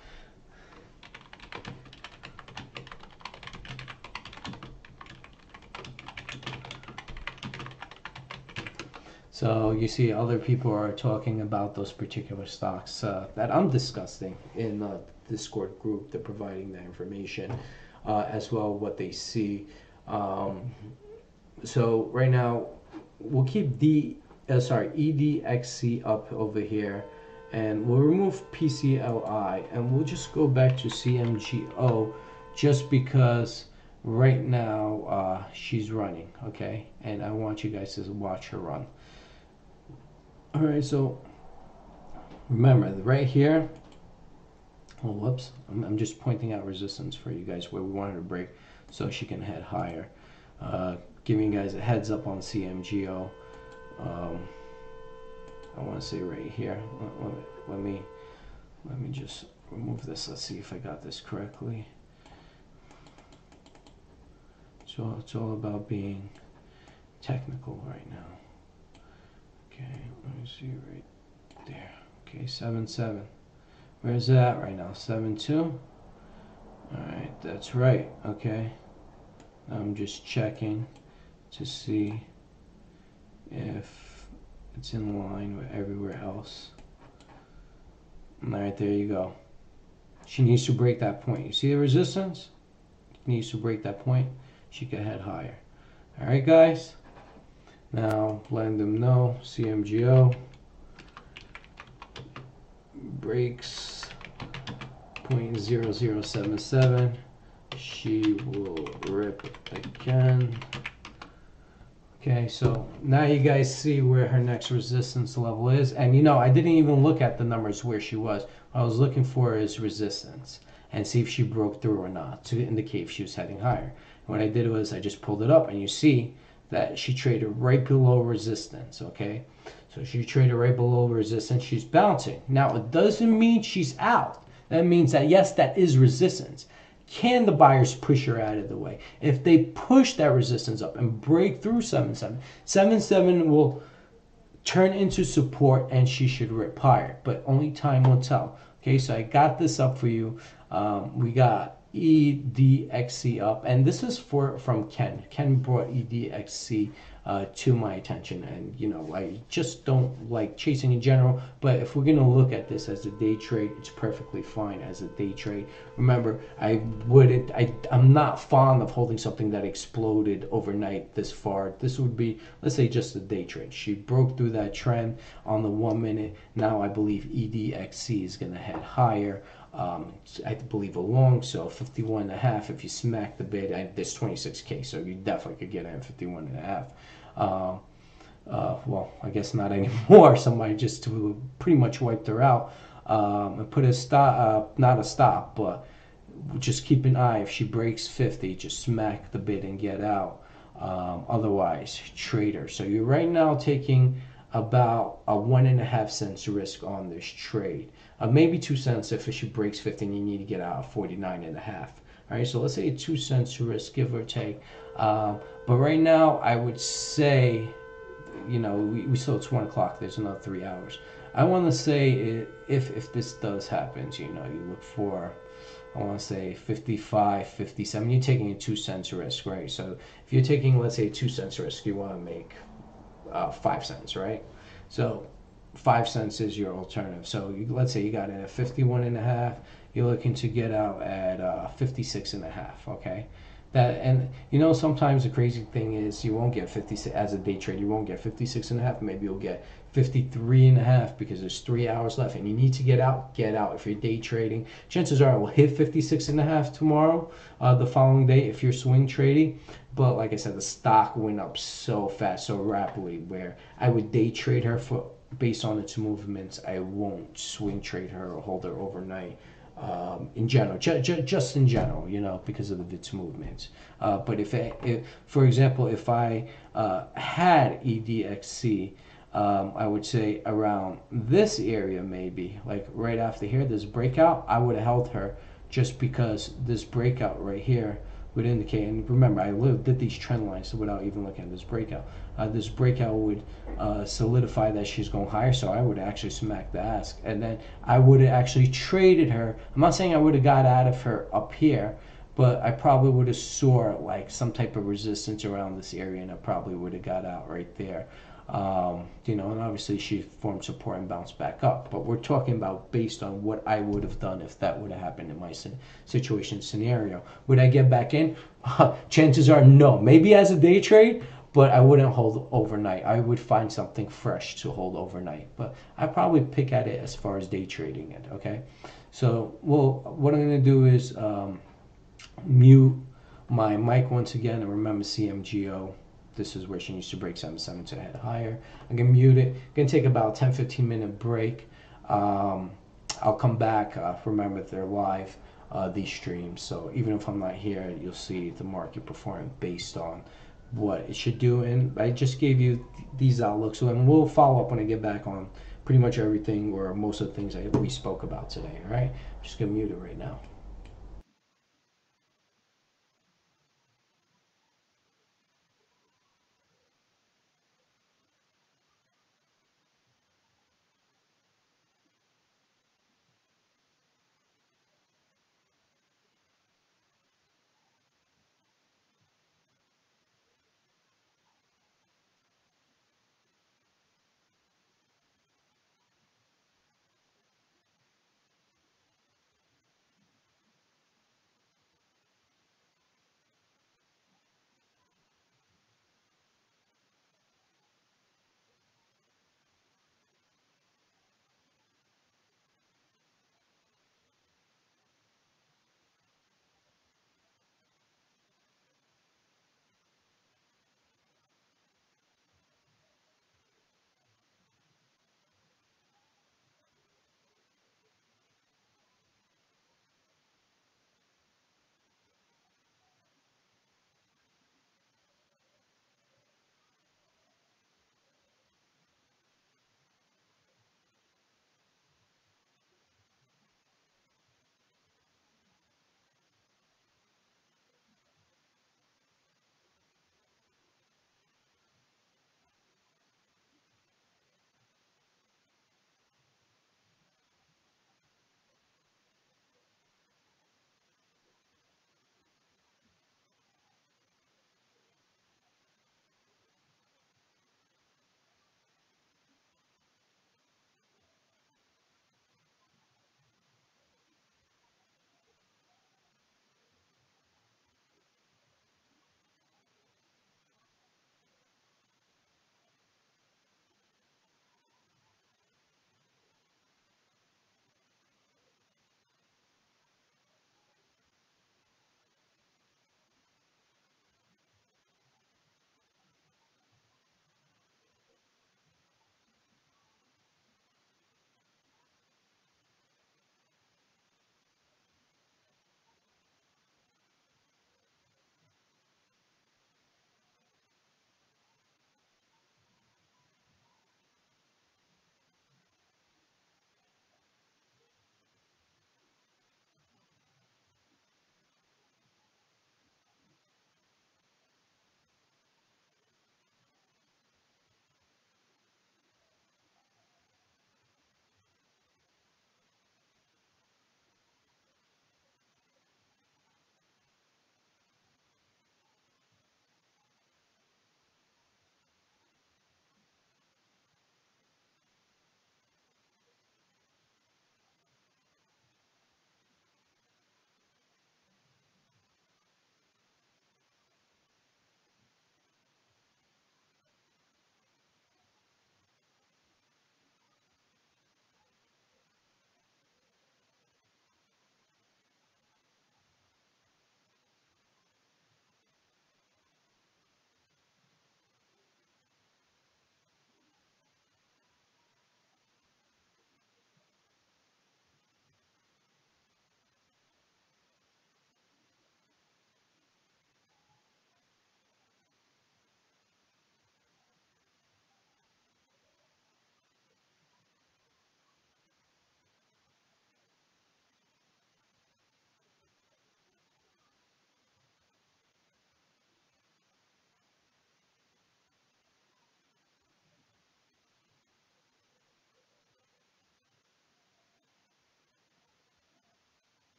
So you see other people are talking about those particular stocks that I'm discussing in the Discord group. They're providing that information as well, what they see. So right now we'll keep EDXC up over here, and we'll remove PCLI, and we'll just go back to CMGO just because right now she's running, okay? And I want you guys to watch her run. All right, so remember right here, oh whoops, I'm just pointing out resistance for you guys where we want her to break so she can head higher. Giving you guys a heads up on CMGO. I want to say right here, let me just remove this. Let's see if I got this correctly. So it's all about being technical right now. Okay, let me see right there. Okay, 7.7. Where's that right now? 7.2. All right, that's right. Okay, I'm just checking to see if it's in line with everywhere else. All right, there you go. She needs to break that point. You see the resistance? She needs to break that point. She can head higher. All right, guys. Now letting them know CMGO. breaks 0.0077, she will rip again. Okay, so now you guys see where her next resistance level is. And you know, I didn't even look at the numbers where she was. What I was looking for is resistance and see if she broke through or not to indicate if she was heading higher. And what I did was I just pulled it up and you see that she traded right below resistance, okay? So she traded right below resistance. She's bouncing. Now, it doesn't mean she's out. That means that, yes, that is resistance. Can the buyers push her out of the way? If they push that resistance up and break through 7.7, 7.7 will turn into support and she should rip higher, but only time will tell. Okay, so I got this up for you. We got EDXC up, and this is from Ken. Ken brought EDXC to my attention, and you know, I just don't like chasing in general, but if we're going to look at this as a day trade, it's perfectly fine as a day trade. Remember, I'm not fond of holding something that exploded overnight this far. This would be, let's say, just a day trade. She broke through that trend on the 1 minute. Now I believe EDXC is going to head higher. I believe a long, so 51 and a half. If you smack the bid, there's 26K, so you definitely could get it at 51 and a half. Well, I guess not anymore. Somebody just pretty much wiped her out and put a stop, not a stop, but just keep an eye. If she breaks 50, just smack the bid and get out. Otherwise, trade her. So you're right now taking about a 1.5 cents risk on this trade. Maybe 2 cents if she breaks 50 and you need to get out at 49 and a half. All right, so let's say 2 cents risk, give or take. But right now, I would say, you know, we still, it's 1 o'clock. There's another 3 hours. I want to say if this does happen, you know, you look for, I want to say 55, 57. You're taking a 2 cents risk, right? So if you're taking, let's say, 2 cents risk, you want to make 5 cents, right? So 5 cents is your alternative. So let's say you got it at 51 and a half. You're looking to get out at 56 and a half, okay? That, and you know, sometimes the crazy thing is you won't get 56 as a day trade. You won't get 56 and a half. Maybe you'll get 53 and a half because there's 3 hours left and you need to get out. Get out. If you're day trading, chances are it will hit 56 and a half tomorrow, the following day if you're swing trading. But like I said, the stock went up so fast, so rapidly, where I would day trade her for based on its movements. I won't swing trade her or hold her overnight. In general, just in general, you know, because of its movements. But if, for example, if I had EDXC, I would say around this area, maybe like right after here, this breakout, I would have held her just because this breakout right here would indicate, and remember, I did these trend lines without even looking at this breakout. This breakout would solidify that she's going higher, so I would actually smack the ask, and then I would have actually traded her. I'm not saying I would have got out of her up here, but I probably would have saw like some type of resistance around this area, and I probably would have got out right there. You know, and obviously she formed support and bounced back up. But we're talking about based on what I would have done if that would have happened in my situation scenario. Would I get back in? Chances are no. Maybe as a day trade, but I wouldn't hold overnight. I would find something fresh to hold overnight. But I probably pick at it as far as day trading it. Okay. So, well, what I'm going to do is mute my mic once again, and remember CMGO. This is where she needs to break 7.7 to head higher. I'm gonna mute it. Gonna take about 10-15 minute break. I'll come back. Remember, they're live, these streams, so even if I'm not here, you'll see the market performing based on what it should do. And I just gave you these outlooks, so then we'll follow up when I get back on pretty much everything or most of the things we spoke about today. All right, I'm just gonna mute it right now.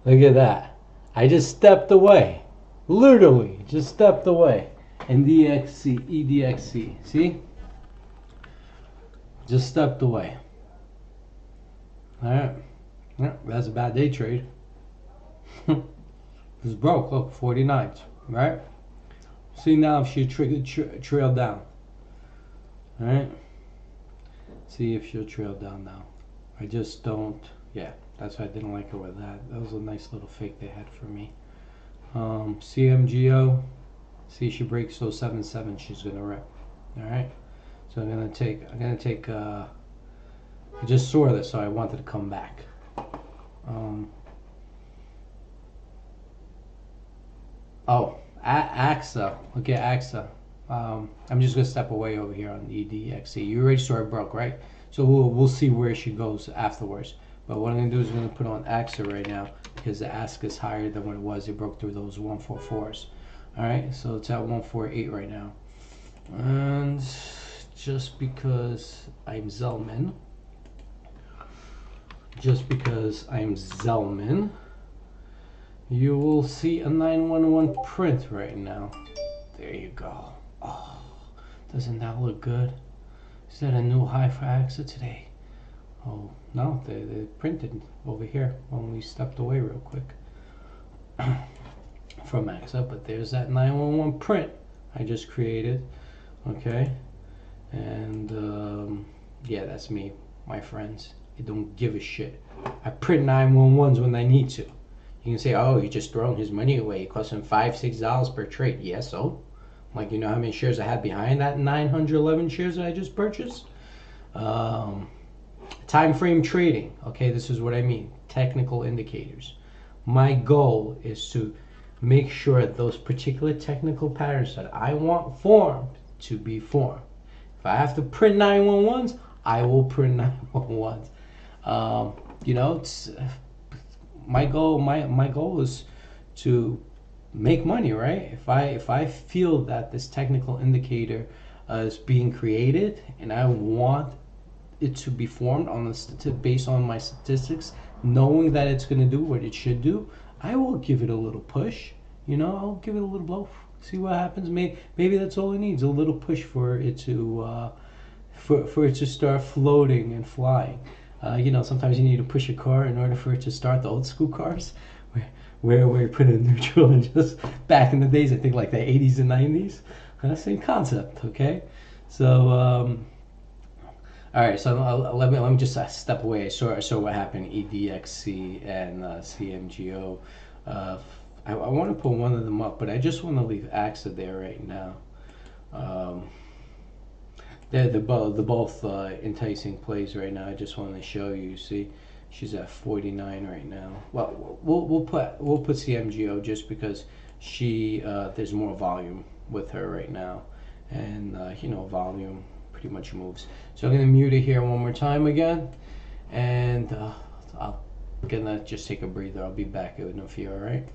Look at that. I just stepped away. Literally, just stepped away. And DXC, EDXC. See? Just stepped away. Alright. Yeah, that's a bad day trade. It's broke. Look, 49s. Right? See now if she trail down. Alright? See if she'll trail down now. I just don't. Yeah, that's why I didn't like her with that. That was a nice little fake they had for me. CMGO. See, she breaks those 7-7. She's gonna rip. All right. So I'm gonna take. I just saw this, so I wanted to come back. Oh, AXA. Look at AXA. I'm just gonna step away over here on the EDXC. You already saw it broke, right? So we'll see where she goes afterwards. But what I'm gonna do is I'm gonna put on AXA right now because the ask is higher than what it was. It broke through those 144s. All right, so it's at 148 right now. And just because I'm Zellman, you will see a 911 print right now. There you go. Oh, doesn't that look good? Is that a new high for AXA today? Oh, no, they printed over here when we stepped away real quick from AXA, but there's that 911 print I just created, okay? And yeah, that's me, my friends. I don't give a shit. I print 911s when I need to. You can say, oh, you're just throwing his money away. It costs him $5-6 per trade. Yeah, so? Like, you know how many shares I had behind that 911 shares that I just purchased? Time frame trading. Okay, this is what I mean. Technical indicators. My goal is to make sure those particular technical patterns that I want formed to be formed. If I have to print 911s, I will print 911s. You know, it's my goal. My goal is to make money, right? If I feel that this technical indicator is being created and I want it to be formed on the based on my statistics, knowing that it's going to do what it should do, I will give it a little push. You know, I'll give it a little blow, see what happens. Maybe that's all it needs, a little push for it to for it to start floating and flying. You know, sometimes you need to push a car in order for it to start. The old school cars, where you put it in neutral and just back in the days, I think like the 80s and 90s. Same concept, okay? So. All right, so let me just step away. I saw what happened. EDXC and CMGO. I want to put one of them up, but I just want to leave AXA there right now. Um, they're both enticing plays right now. I just want to show you. See, she's at 49 right now. Well, we'll put CMGO just because she there's more volume with her right now, and you know, volume pretty much moves. So I'm gonna mute it here one more time again, and I'm gonna just take a breather. I'll be back in a few. All right.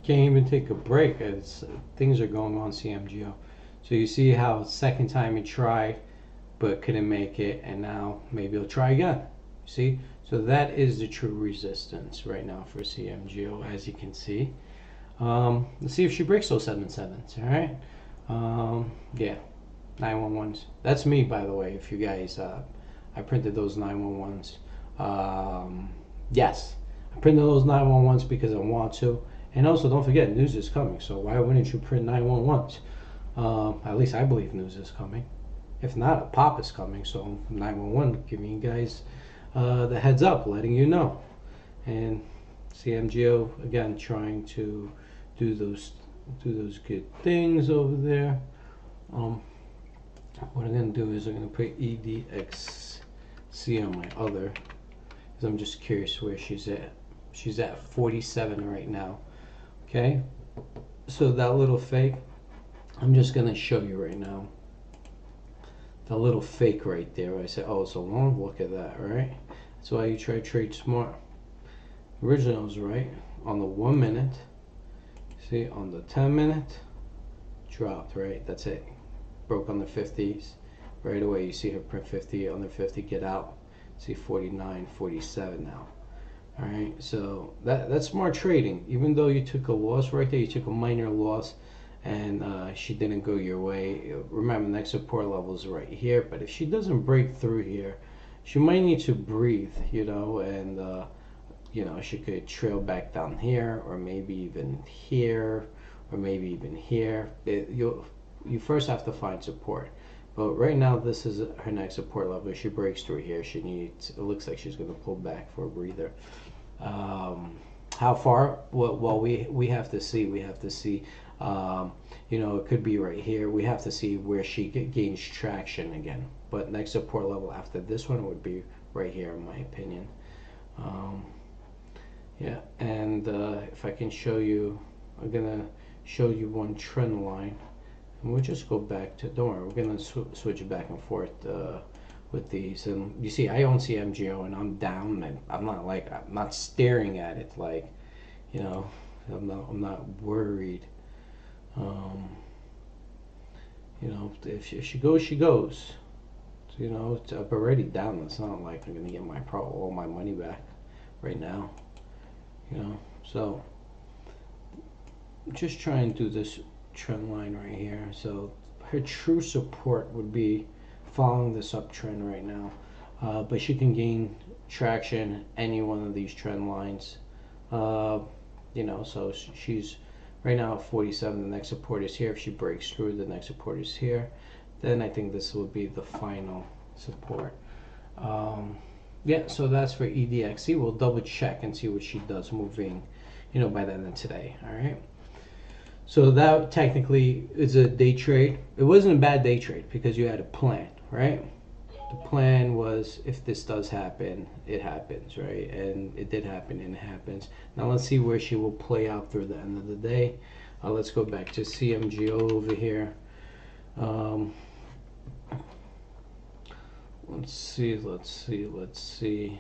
can't even take a break. Things are going on CMGO. So you see how second time he tried but couldn't make it, and now maybe he'll try again. See? So that is the true resistance right now for CMGO, as you can see. Let's see if she breaks those 7-7s, all right? Yeah, 911s. That's me, by the way, if you guys, I printed those 911s. Yes, I printed those 911s because I want to. And also, don't forget, news is coming, so why wouldn't you print 911s? At least I believe news is coming. If not, a pop is coming, so 911 giving you guys the heads up, letting you know. And CMGO, again, trying to do those good things over there. What I'm going to do is I'm going to put EDXC on my other, because I'm just curious where she's at. She's at 47 right now. Okay, so that little fake, I'm just going to show you right now. The little fake right there. I said, oh, it's a long look at that, right? That's why you try to trade smart. Original's right on the 1 minute. See, on the 10-minute, dropped, right? That's it. Broke on the 50s. Right away, you see her print 50, under 50, get out. See 49, 47 now. All right, so that's smart trading. Even though you took a loss right there, you took a minor loss, and she didn't go your way. Remember, next support level is right here, but if she doesn't break through here, she might need to breathe, you know, and you know, she could trail back down here, or maybe even here, or maybe even here. You first have to find support. But right now, this is her next support level. If she breaks through here, she needs, it looks like she's going to pull back for a breather. How far? Well, we have to see. We have to see. You know, it could be right here. We have to see where she gains traction again. But next support level after this one would be right here, in my opinion. Yeah, and if I can show you, I'm gonna show you one trend line, and we'll just go back to, don't worry, we're gonna switch back and forth with these. And you see, I own CMGO, and I'm down, and I'm not staring at it like, you know, I'm not worried. You know, if she goes, she goes. So, you know, I'm already down. It's not like I'm gonna get all my money back right now. You know, so just try and do this trend line right here. So her true support would be following this uptrend right now, but she can gain traction any one of these trend lines. You know, so she's right now at 47. The next support is here. If she breaks through, the next support is here. Then I think this will be the final support. Yeah, so that's for EDXC. We'll double check and see what she does moving, you know, by the end of today. All right. So that technically is a day trade. It wasn't a bad day trade because you had a plan, right? The plan was, if this does happen, it happens, right? And it did happen, and it happens. Now let's see where she will play out through the end of the day. Let's go back to CMGO over here. Let's see.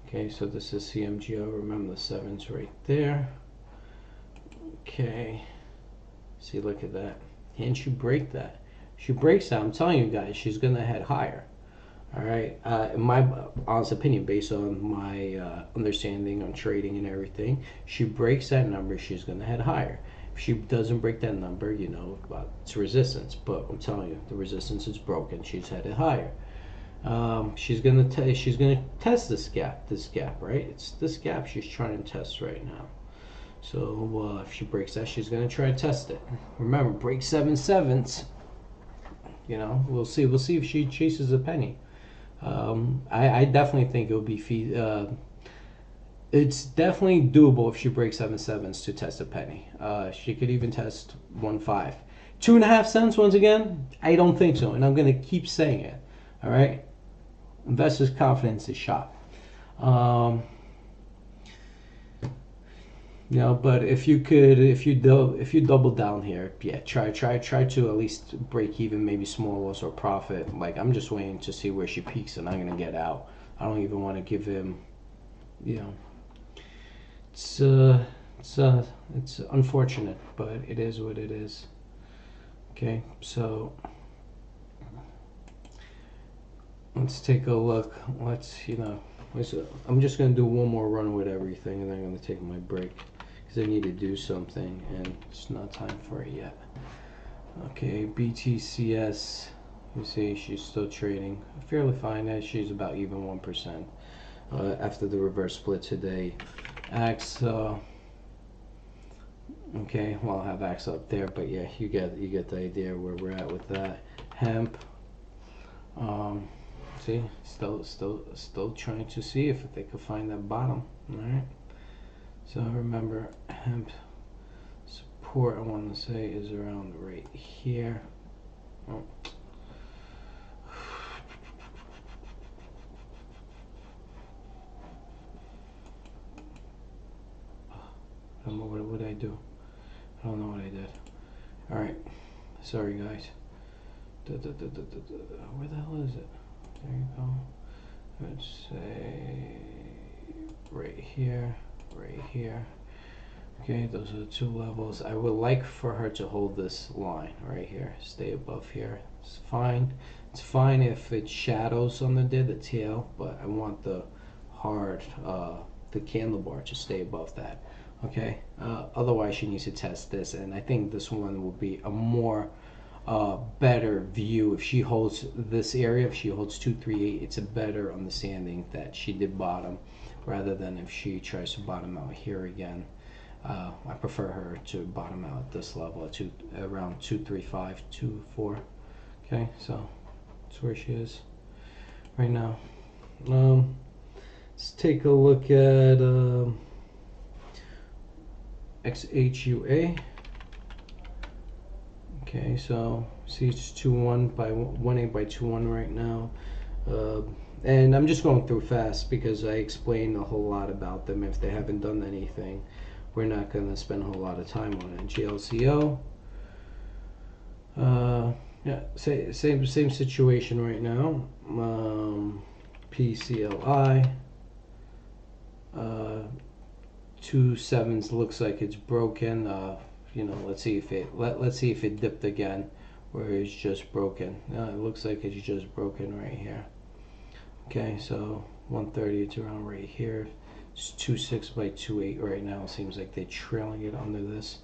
Okay, so this is CMGO. Remember the 7's right there. Okay. See, look at that. Can she break that? She breaks that, I'm telling you guys, she's going to head higher. All right. In my honest opinion, based on my understanding on trading and everything, she breaks that number, she's going to head higher. If she doesn't break that number, you know, it's resistance. But I'm telling you, the resistance is broken. She's headed higher. She's gonna test this gap, right? It's this gap she's trying to test right now. So if she breaks that, she's gonna try to test it. Remember, break 7/7. You know, we'll see if she chases a penny. I definitely think it'll be it's definitely doable if she breaks 7/7 to test a penny. She could even test 1.5. 2.5 cents once again? I don't think so, and I'm gonna keep saying it. All right, investors' confidence is shot. You know, but if you double down here, yeah, try to at least break even, maybe small loss or profit. Like, I'm just waiting to see where she peaks, and I'm gonna get out. I don't even want to give him, you know. It's it's unfortunate, but it is what it is. Okay, so let's take a look. I'm just gonna do one more run with everything, and then I'm gonna take my break because I need to do something, and it's not time for it yet. Okay, BTCS. You see, she's still trading fairly fine. As she's about even 1% after the reverse split today. AXA. Okay, well, I'll have AXA up there, but yeah, you get the idea where we're at with that. Hemp. See, still trying to see if they could find that bottom. All right. So remember, hemp support, I want to say, is around right here. Oh. I don't know what I do. I don't know what I did. All right. Sorry, guys. Where the hell is it? There you go. Let's say right here, right here. Okay, those are the two levels. I would like for her to hold this line right here, stay above here. It's fine. It's fine if it shadows on the tail, but I want the hard, the candle bar to stay above that. Okay, otherwise she needs to test this, and I think this one will be a more better view if she holds this area. If she holds 238, it's a better understanding that she did bottom, rather than if she tries to bottom out here again. I prefer her to bottom out at this level at around 235, 24. Okay, so that's where she is right now. Let's take a look at XHUA. Okay, so see it's 2-1 by 1-8 by 2-1 right now. And I'm just going through fast because I explained a whole lot about them. If they haven't done anything, we're not going to spend a whole lot of time on it. GLCO. Yeah, same situation right now. PCLI. 2 7s looks like it's broken. Let's see if it dipped again, where it's just broken. It looks like it's just broken right here. Okay, so 130, it's around right here. It's 2.6 by 2.8 right now. It seems like they're trailing it under this,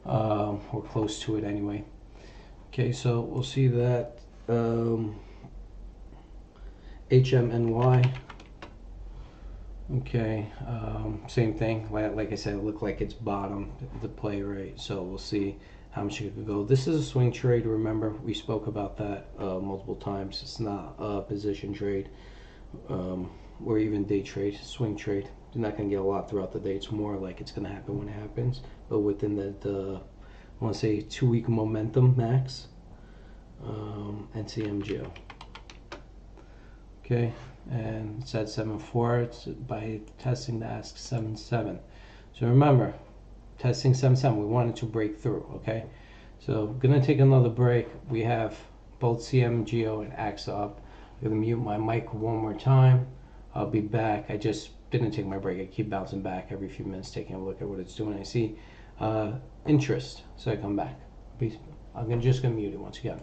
or close to it anyway. Okay, so we'll see that. HMNY. Okay, same thing. Like I said, it looked like it's bottom the play right. So we'll see how much it could go. This is a swing trade. Remember, we spoke about that multiple times. It's not a position trade, or even day trade, swing trade. You're not going to get a lot throughout the day. It's more like it's going to happen when it happens. But within that, I want to say 2-week momentum max. NCMGO. Okay, and it's at 7.4. It's by testing the ask 7.7. So remember, testing 7.7. We wanted to break through. Okay, so I'm gonna take another break. We have both CMGO and AXA up. I'm gonna mute my mic one more time. I'll be back. I just didn't take my break. I keep bouncing back every few minutes, taking a look at what it's doing. I see interest, so I come back. I'm just gonna mute it once again.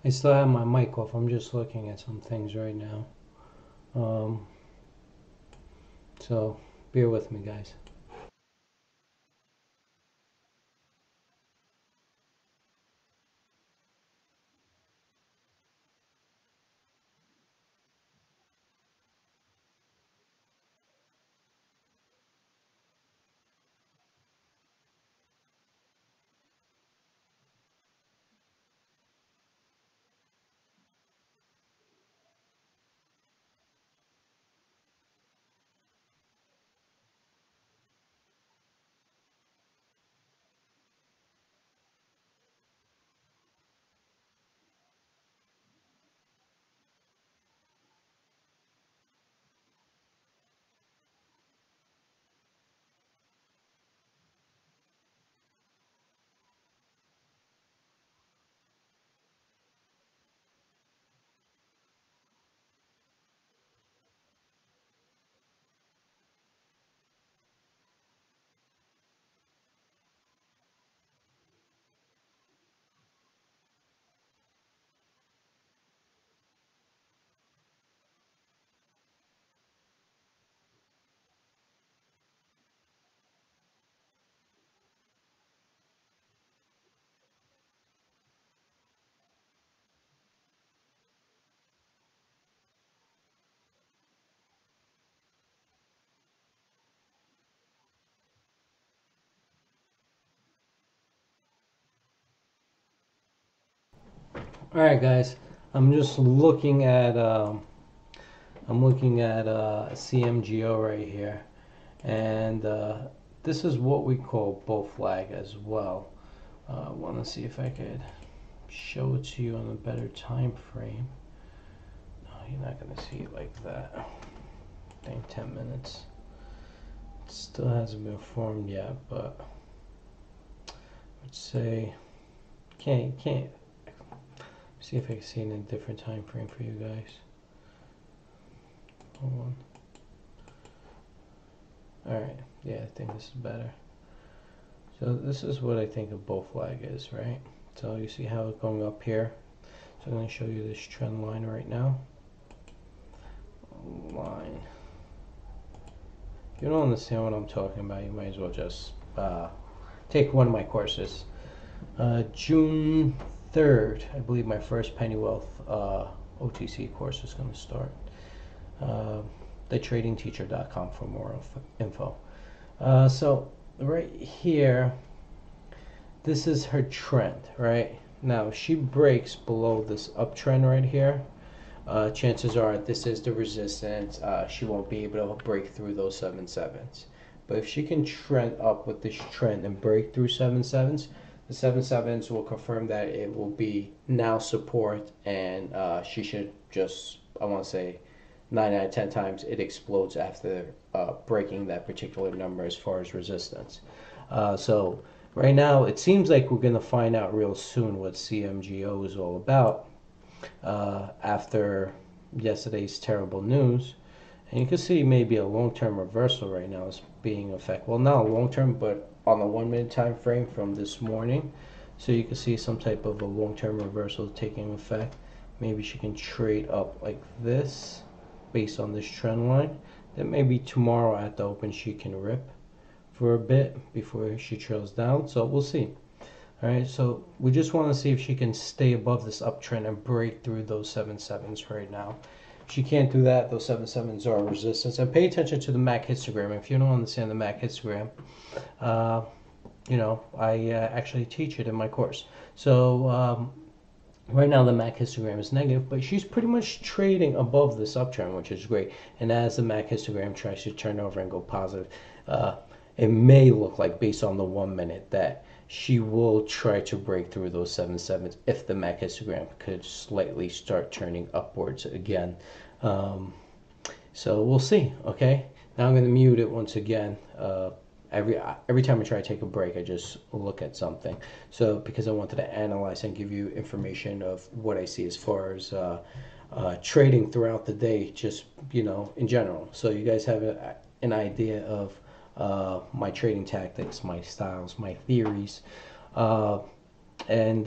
I still have my mic off. I'm just looking at some things right now. So bear with me, guys. All right, guys. I'm just looking at CMGO right here, and this is what we call bull flag as well. I want to see if I could show it to you on a better time frame. No, you're not going to see it like that. Dang, 10 minutes. It still hasn't been formed yet, but let's say can't see if I can see it in a different time frame for you guys. Hold on. Alright, yeah, I think this is better. So this is what I think a bull flag is, right? So you see how it's going up here. So I'm going to show you this trend line right now. Line. If you don't understand what I'm talking about, you might as well just take one of my courses. June 3rd, I believe my first Penny Wealth OTC course is going to start. TheTradingTeacher.com for more info. So right here, this is her trend, right? Now, if she breaks below this uptrend right here, chances are this is the resistance. She won't be able to break through those 7/7s. But if she can trend up with this trend and break through 7/7s, the 7/7s will confirm that it will be now support, and she should just, I want to say, 9 out of 10 times it explodes after breaking that particular number as far as resistance. So right now it seems like we're going to find out real soon what CMGO is all about after yesterday's terrible news. And you can see maybe a long-term reversal right now is being affected. Well, not a long-term, but on the 1 minute time frame from this morning. So you can see some type of a long-term reversal taking effect. Maybe she can trade up like this based on this trend line. Then maybe tomorrow at the open she can rip for a bit before she trails down. So we'll see. All right, so we just want to see if she can stay above this uptrend and break through those 7/7s right now. If she can't do that, those 7/7s are resistance. And pay attention to the MAC histogram. If you don't understand the MAC histogram, you know, I actually teach it in my course. So right now the MAC histogram is negative, but she's pretty much trading above this uptrend, which is great. And as the MAC histogram tries to turn over and go positive, it may look like, based on the 1 minute, that she will try to break through those 7/7s if the MAC histogram could slightly start turning upwards again. So we'll see. Okay, now I'm going to mute it once again. Every time I try to take a break, I just look at something. So because I wanted to analyze and give you information of what I see as far as trading throughout the day, just, you know, in general. So you guys have an idea of my trading tactics, my styles, my theories, and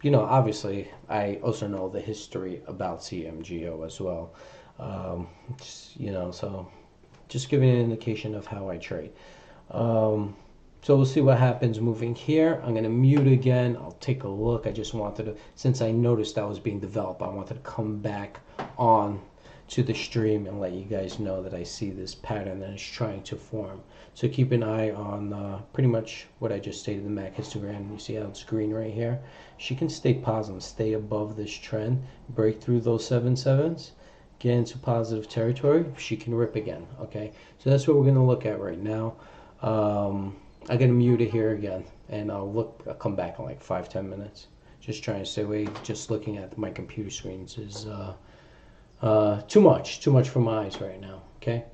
obviously, I also know the history about CMGO as well. So just giving an indication of how I trade. Um, so we'll see what happens moving here. I'm going to mute again. I'll take a look. I just wanted to, since I noticed that was being developed, I wanted to come back on to the stream and let you guys know that I see this pattern that is trying to form. So keep an eye on pretty much what I just stated, the MAC histogram. You see how it's green right here? She can stay positive, stay above this trend, break through those 7/7s, get into positive territory. She can rip again, okay? So that's what we're going to look at right now. I'm gonna mute it here again, and I'll come back in like 5-10 minutes. Just trying to stay away. Just looking at my computer screens is too much for my eyes right now. Okay.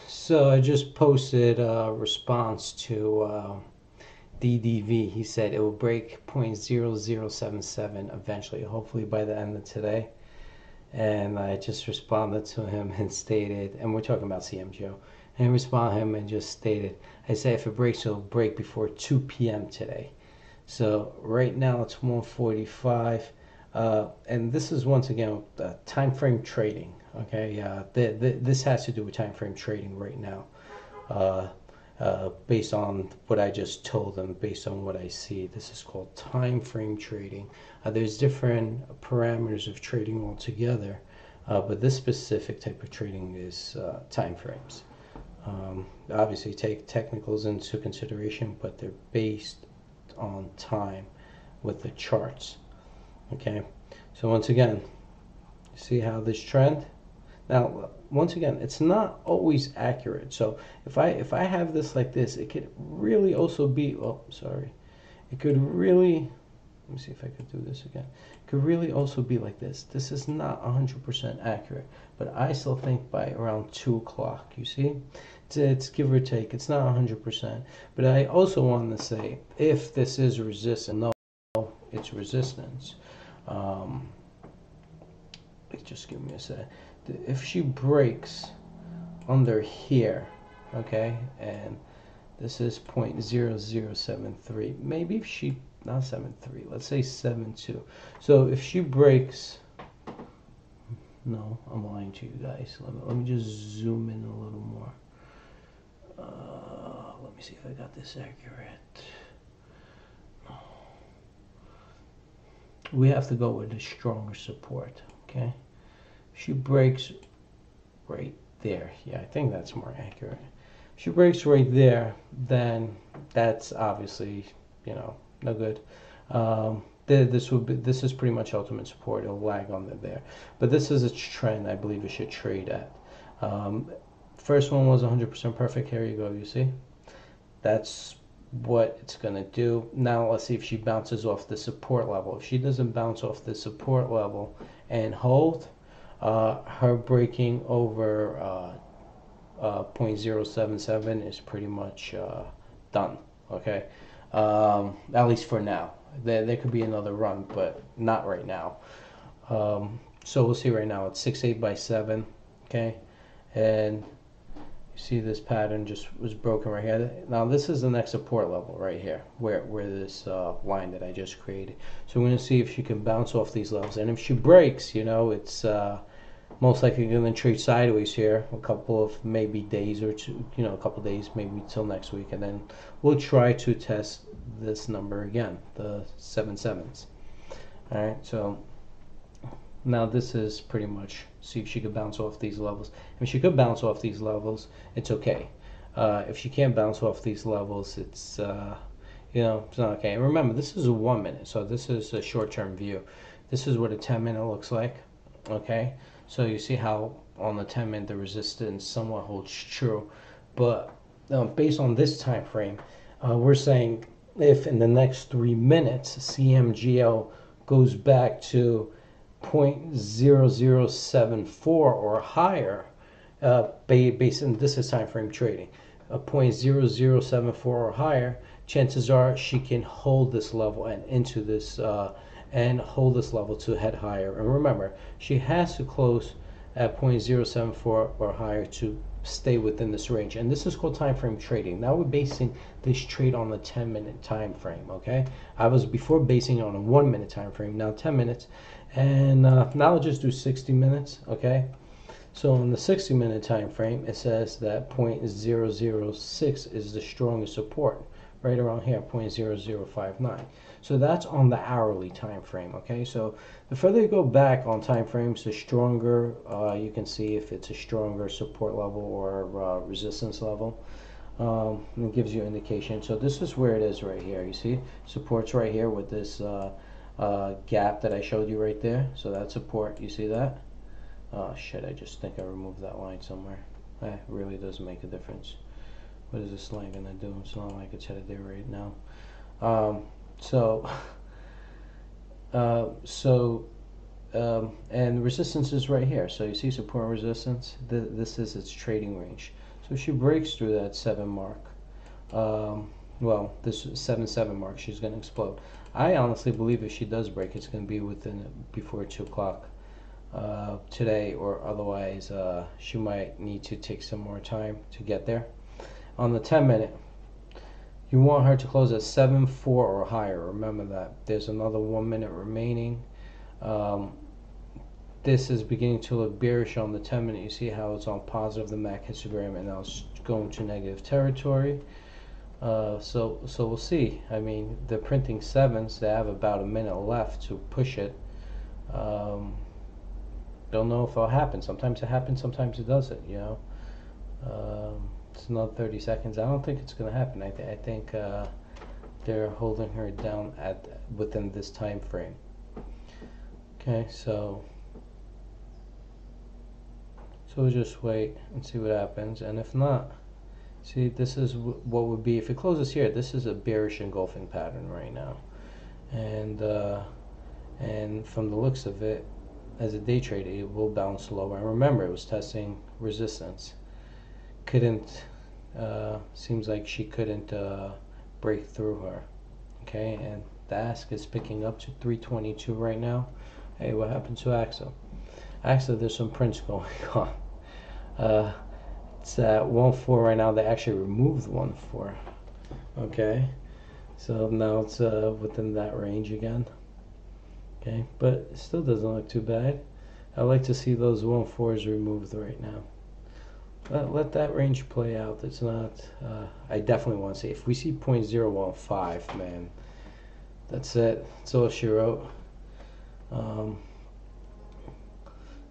So I just posted a response to DDV. He said it will break 0.0077 eventually, hopefully by the end of today. And I just responded to him and stated, and we're talking about CMGO, and I responded to him and just stated, I say if it breaks, it'll break before 2 p.m. today. So right now it's 1:45, and this is once again time frame trading. Okay, this has to do with time frame trading right now, based on what I just told them, based on what I see. This is called time frame trading. There's different parameters of trading altogether, but this specific type of trading is time frames. Obviously, take technicals into consideration, but they're based on time with the charts. Okay, so once again, see how this trend. Now, once again, it's not always accurate. So if I have this like this, it could really also be. Oh, sorry. It could really. Let me see if I could do this again. It could really also be like this. This is not 100% accurate, but I still think by around 2 o'clock. You see, it's give or take. It's not 100%. But I also want to say, if this is resistance, no, it's resistance. Just give me a sec. If she breaks under here, okay, and this is 0.0073, maybe if she, not 73, let's say 72. So if she breaks, no, I'm lying to you guys. Let me just zoom in a little more. Let me see if I got this accurate. No. We have to go with a stronger support, okay? She breaks right there. Yeah, I think that's more accurate. If she breaks right there, then that's obviously, no good. This is pretty much ultimate support. It'll lag on there, but this is a trend I believe it should trade at. First one was 100% perfect. Here you go. You see, that's what it's gonna do. Now let's see if she bounces off the support level. If she doesn't bounce off the support level and hold, her breaking over 0.077 is pretty much done. Okay, at least for now. There could be another run, but not right now. So we'll see. Right now it's 6/8 by 7. Okay, and you see this pattern just was broken right here. Now this is the next support level right here, where this line that I just created. So we're going to see if she can bounce off these levels, and if she breaks, it's most likely going to trade sideways here a couple of maybe days or two, a couple days, maybe till next week, and then we'll try to test this number again, the 7/7s. All right, so now this is pretty much see if she could bounce off these levels. If she could bounce off these levels, it's okay. If she can't bounce off these levels, it's it's not okay. And remember, this is a 1 minute, so this is a short-term view. This is what a 10-minute looks like. Okay, so you see how on the 10-minute the resistance somewhat holds true, but based on this time frame, we're saying if in the next 3 minutes CMGO goes back to 0.0074 or higher, based on this is time frame trading, 0.0074 or higher, chances are she can hold this level and into this and hold this level to head higher. And remember, she has to close at 0.074 or higher to stay within this range, and this is called time frame trading. Now we're basing this trade on the 10-minute time frame. Okay, I was before basing it on a 1 minute time frame, now 10 minutes, and now I'll just do 60 minutes. Okay, so in the 60-minute time frame, it says that 0.006 is the strongest support, right around here, 0.0059. So that's on the hourly time frame. Okay, so the further you go back on time frames, the stronger you can see if it's a stronger support level or resistance level. It gives you indication. So this is where it is right here. You see supports right here with this gap that I showed you right there. So that's support. You see that? Oh shit, I just think I removed that line somewhere. It really does make a difference. What is this line gonna do? It's not like it's headed there right now. So and resistance is right here. So you see support and resistance. This is its trading range. So if she breaks through that 7 mark, well, this 7-7 mark, she's going to explode. I honestly believe if she does break, it's going to be within before 2 o'clock today, or otherwise she might need to take some more time to get there. On the 10-minute, you want her to close at 7-4 or higher. Remember that. There's another 1 minute remaining. This is beginning to look bearish on the 10-minute. You see how it's on positive, the MAC histogram, and now it's going to negative territory. So we'll see. I mean, they're printing 7s. They have about a minute left to push it. Don't know if it'll happen. Sometimes it happens, sometimes it doesn't, you know. It's another 30 seconds. I don't think it's going to happen. I think they're holding her down within this time frame. Okay, so we'll just wait and see what happens, and if not, see, this is what would be if it closes here. This is a bearish engulfing pattern right now, and from the looks of it, as a day trader, it will bounce lower. And remember, it was testing resistance. Couldn't seems like she couldn't break through her. Okay, and the ask is picking up to 322 right now. Hey, what happened to AXA? AXA, there's some prints going on. It's at 1.4 right now. They actually removed 1.4. Okay, so now it's within that range again. Okay, but it still doesn't look too bad. I like to see those 1.4s removed right now. Let that range play out. It's not. I definitely want to see. If we see 0.015, man, that's it. That's all she wrote.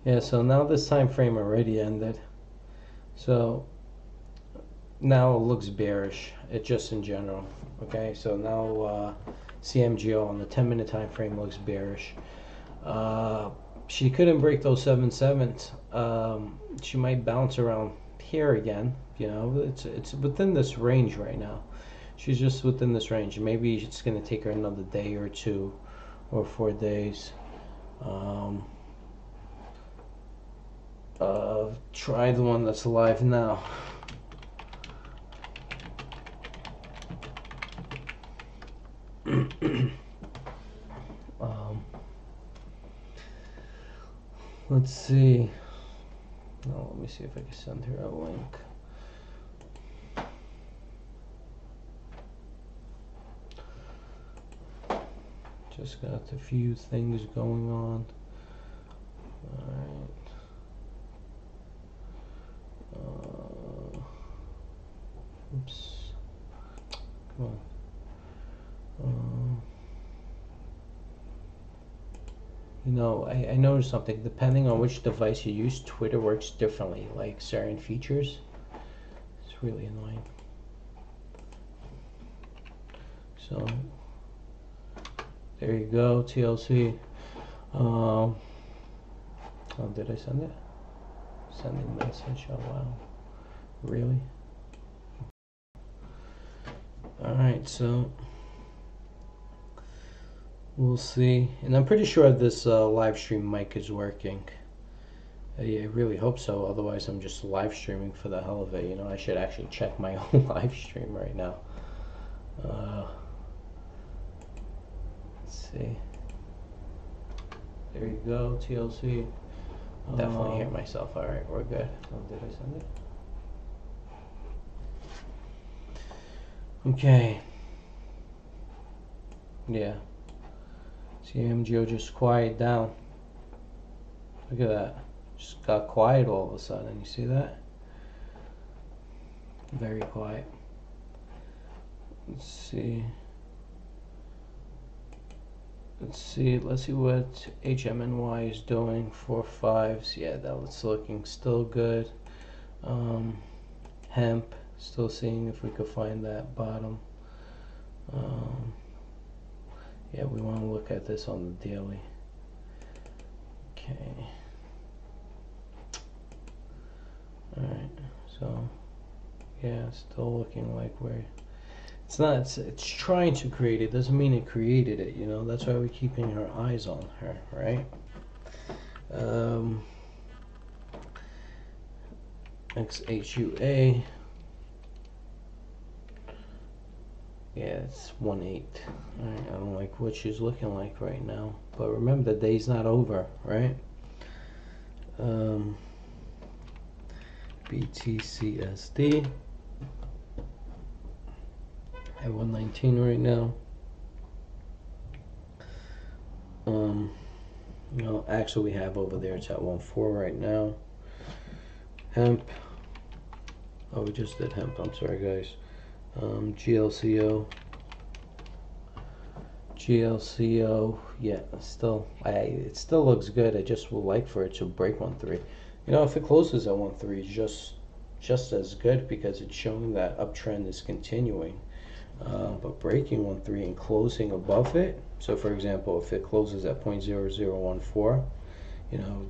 Yeah. So now this time frame already ended. So now it looks bearish. It just in general. Okay. So now CMGO on the 10-minute time frame looks bearish. She couldn't break those 7-7s. She might bounce around here again. You know, it's within this range right now. She's just within this range. Maybe it's going to take her another day or 2 or 4 days. Try the one that's live now. Let's see. Oh, let me see if I can send her a link. Just got a few things going on. Alright. Oops. Come on. You know, I noticed something. Depending on which device you use, Twitter works differently. Like certain features. It's really annoying. So, there you go, TLC. Oh, did I send it? Sending message. Oh, wow. Really? Alright, so we'll see. And I'm pretty sure this live stream mic is working. I really hope so. Otherwise, I'm just live streaming for the hell of it. You know, I should actually check my own live stream right now. Let's see. There you go, TLC. Definitely hear myself. Alright, we're good. Oh, did I send it? Okay. Yeah. CMGO just quiet down. Look at that. Just got quiet all of a sudden. You see that? Very quiet. Let's see. Let's see what HMNY is doing. 4.5s. Yeah, that's looking still good. Hemp, still seeing if we could find that bottom. Yeah, we want to look at this on the daily. Okay. Alright, so yeah, still looking like we're it's trying to create it. Doesn't mean it created it, you know. That's why we're keeping our eyes on her, right? XHUA. Yeah, it's 1/8. Alright, I don't like what she's looking like right now. But remember, the day's not over, right? BTCSD at 119 right now. You know, actually we have over there, it's at 1.4 right now. Hemp. Oh, we just did hemp. I'm sorry, guys. GLCO. Yeah, it still looks good. I just would like for it to break 1.3. You know, if it closes at 1.3, just as good, because it's showing that uptrend is continuing. But breaking 1.3 and closing above it. So, for example, if it closes at 0.0014, you know,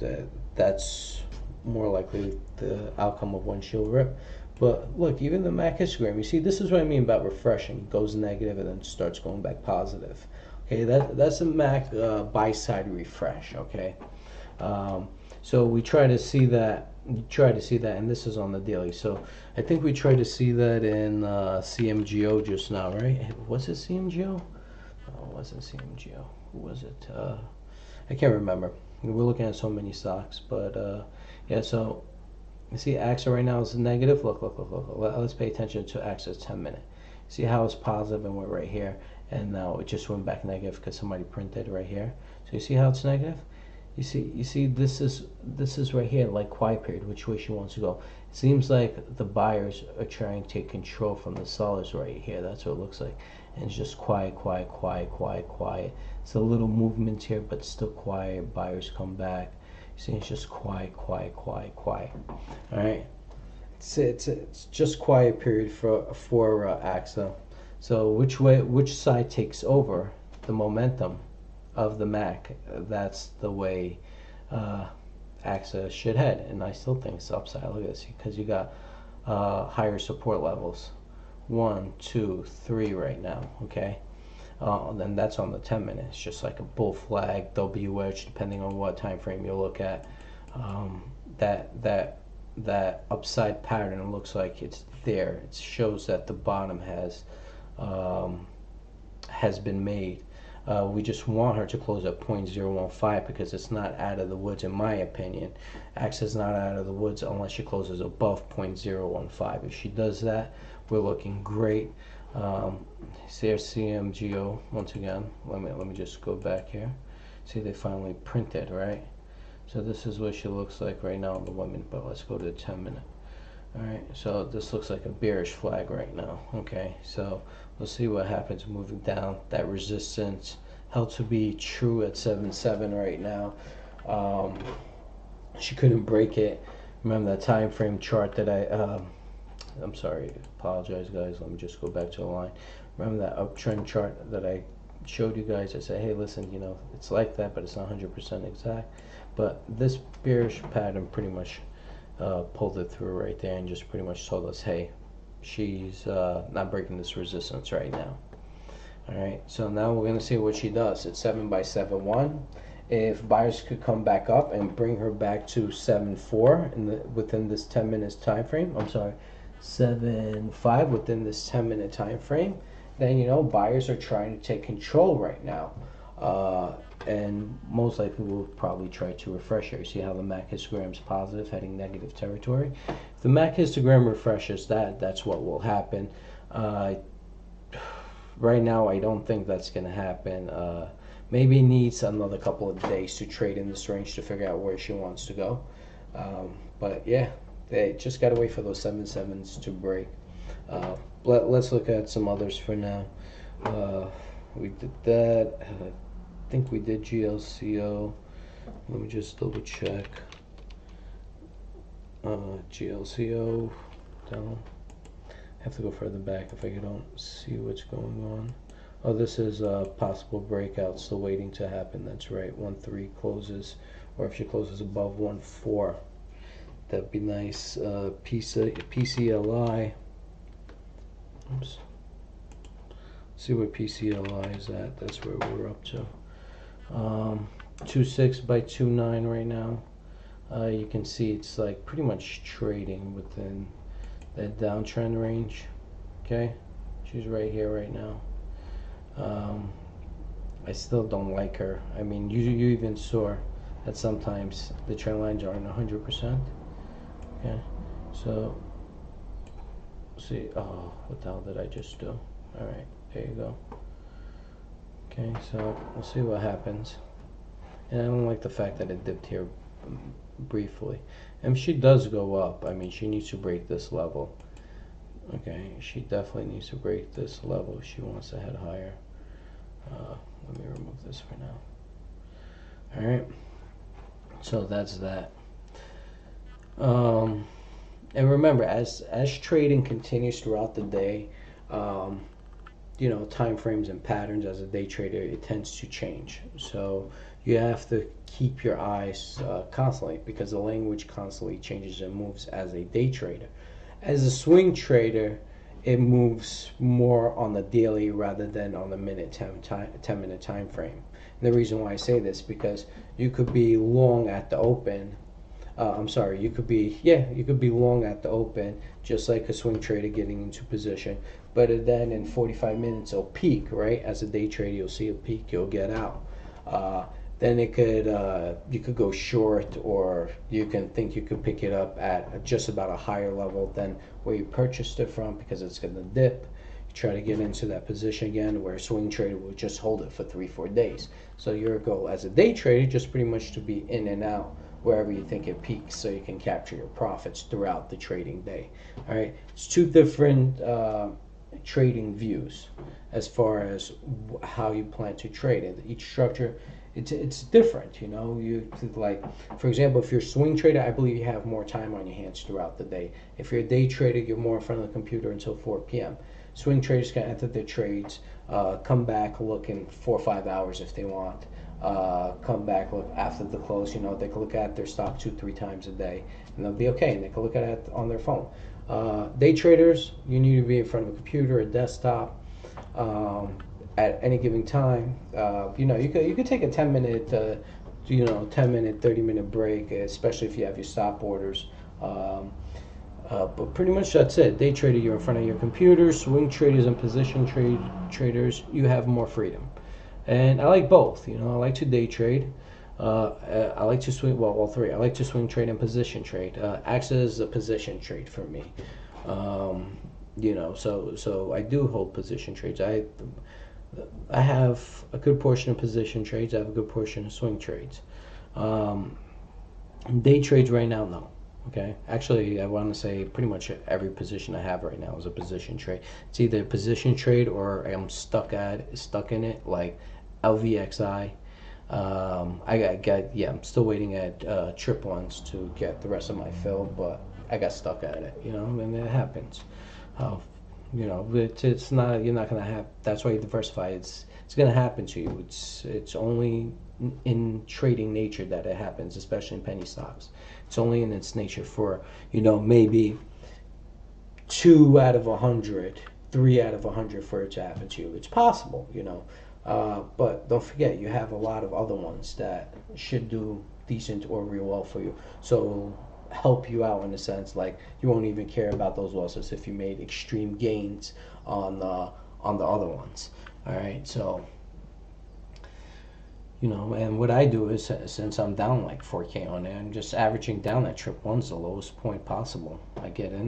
that's more likely the outcome of one shield rip. But look, even the MAC histogram, you see, this is what I mean about refreshing. It goes negative and then starts going back positive. Okay, that's a MAC buy side refresh. Okay, so we try to see that. And this is on the daily. So I think we tried to see that in CMGO just now, right? Was it CMGO? Oh, it wasn't CMGO. Who was it? I can't remember. We're looking at so many stocks, but yeah. So you see, AXA right now is negative. Look. Let's pay attention to AXA's 10-minute. See how it's positive and we're right here, and now it just went back negative because somebody printed right here. So you see how it's negative? You see, this is right here, like quiet period, which way she wants to go. It seems like the buyers are trying to take control from the sellers right here. That's what it looks like. And it's just quiet. It's a little movement here, but still quiet. Buyers come back. You see, it's just quiet. All right. It's just quiet period for AXA. So which side takes over the momentum of the MAC? That's the way AXA should head, and I still think it's upside. Look at this, because you got higher support levels, 1, 2, 3 right now. Okay, then that's on the 10-minute. It's just like a bull flag, WH, depending on what time frame you look at. That upside pattern looks like it's there. It shows that the bottom has been made. We just want her to close at 0.015 because it's not out of the woods, in my opinion. AXA is not out of the woods unless she closes above 0.015. If she does that, we're looking great. There's CMGO once again. Let me just go back here. See, they finally printed, right? So this is what she looks like right now on the women, but let's go to the 10-minute. All right, so this looks like a bearish flag right now. Okay, so we'll see what happens moving down. That resistance held to be true at 7.7 right now. She couldn't break it. Remember that time frame chart that I'm sorry, apologize guys. Let me just go back to the line. Remember that uptrend chart that I showed you guys? I said, hey, listen, you know, it's like that, but it's not 100% exact. But this bearish pattern pretty much pulled it through right there and just pretty much told us, hey, she's not breaking this resistance right now. All right, so now we're going to see what she does. It's 7 by 7.1. If buyers could come back up and bring her back to 7.4 within this 10 minutes time frame, I'm sorry, 7.5 within this 10-minute time frame, then, you know, buyers are trying to take control right now. And most likely we'll probably try to refresh here. See how the MAC histogram is positive, heading negative territory. If the MAC histogram refreshes that's what will happen. Right now, I don't think that's going to happen. Maybe needs another couple of days to trade in this range to figure out where she wants to go. But yeah, they just got to wait for those 7.7s to break. Let's look at some others for now. We did that. I think we did GLCO. Let me just double check. GLCO down. I have to go further back if I don't see what's going on. Oh, this is a possible breakout still waiting to happen. That's right. 1.3 closes, or if she closes above 1.4, that'd be nice. PCLI. Oops. See where PCLI is at. That's where we're up to. 2.6 by 2.9 right now. You can see it's like pretty much trading within that downtrend range. Okay, she's right here right now. I still don't like her. I mean, you even saw that sometimes the trend lines aren't 100%. Okay, so see. Oh, what the hell did I just do? All right, there you go. Okay, so we'll see what happens. And I don't like the fact that it dipped here briefly. And if she does go up, I mean, she needs to break this level. Okay, she definitely needs to break this level if she wants to head higher. Let me remove this for now. All right, so that's that. And remember, as trading continues throughout the day, you know, time frames and patterns as a day trader, it tends to change. So you have to keep your eyes constantly, because the language constantly changes and moves as a day trader. As a swing trader, it moves more on the daily rather than on the 10 minute time frame. And the reason why I say this, because you could be long at the open. I'm sorry, you could be long at the open, just like a swing trader getting into position. But then in 45 minutes it'll peak, right? As a day trader, you'll see a peak, you'll get out. Then it could you could go short, or you can think you could pick it up at just about a higher level than where you purchased it from, because it's going to dip. You try to get into that position again, where a swing trader will just hold it for 3-4 days. So your goal as a day trader just pretty much to be in and out wherever you think it peaks, so you can capture your profits throughout the trading day. All right, it's two different trading views as far as how you plan to trade it. Each structure, it's different. You know, you like, for example, if you're a swing trader, I believe you have more time on your hands throughout the day. If you're a day trader, you're more in front of the computer until 4 p.m. Swing traders can enter their trades, come back, look in 4 or 5 hours if they want. Come back, look after the close. You know, they can look at their stock 2-3 times a day, and they'll be okay. And they can look at it on their phone. Day traders, you need to be in front of a computer, a desktop, at any given time. You know, you could take a 10-minute, 10-minute, 30-minute break, especially if you have your stop orders. But pretty much that's it. Day trader, you're in front of your computer. Swing traders and position traders, you have more freedom. And I like both. You know, I like to day trade. I like to swing. Well, all three. I like to swing trade and position trade. AXA is a position trade for me. You know, so I do hold position trades. I have a good portion of position trades. I have a good portion of swing trades. Day trades right now, no. Okay, actually, I want to say pretty much every position I have right now is a position trade. It's either a position trade or I'm stuck in it, like LVXI. I'm still waiting at trip ones to get the rest of my fill, but I got stuck at it, you know, and it happens. You know, it's not, you're not gonna have. That's why you diversify. It's gonna happen to you. It's only in trading nature that it happens, especially in penny stocks. It's only in its nature for, you know, maybe 2 out of 100, 3 out of 100 for it to happen to you. It's possible, you know. But don't forget, you have a lot of other ones that should do decent or real well for you. So help you out in a sense, like you won't even care about those losses if you made extreme gains on the other ones. All right, so you know, and what I do is, since I'm down like 4K on it, I'm just averaging down at trip one's the lowest point possible. I get in.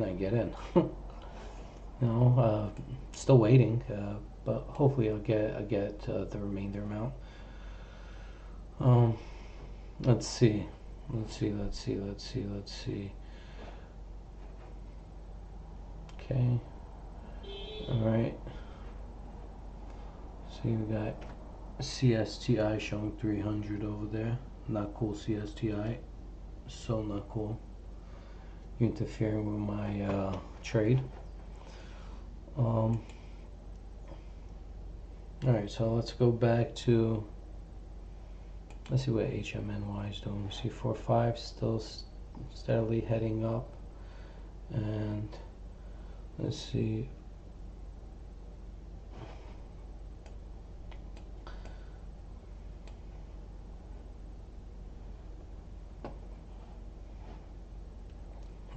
You know, still waiting, but hopefully I'll get the remainder amount. Let's see. Okay. All right. So you got CSTI showing 300 over there. Not cool, CSTI. So not cool. You're interfering with my trade. Alright, so let's go back to, let's see what HMNY is doing. We see 4-5 still steadily heading up. And let's see.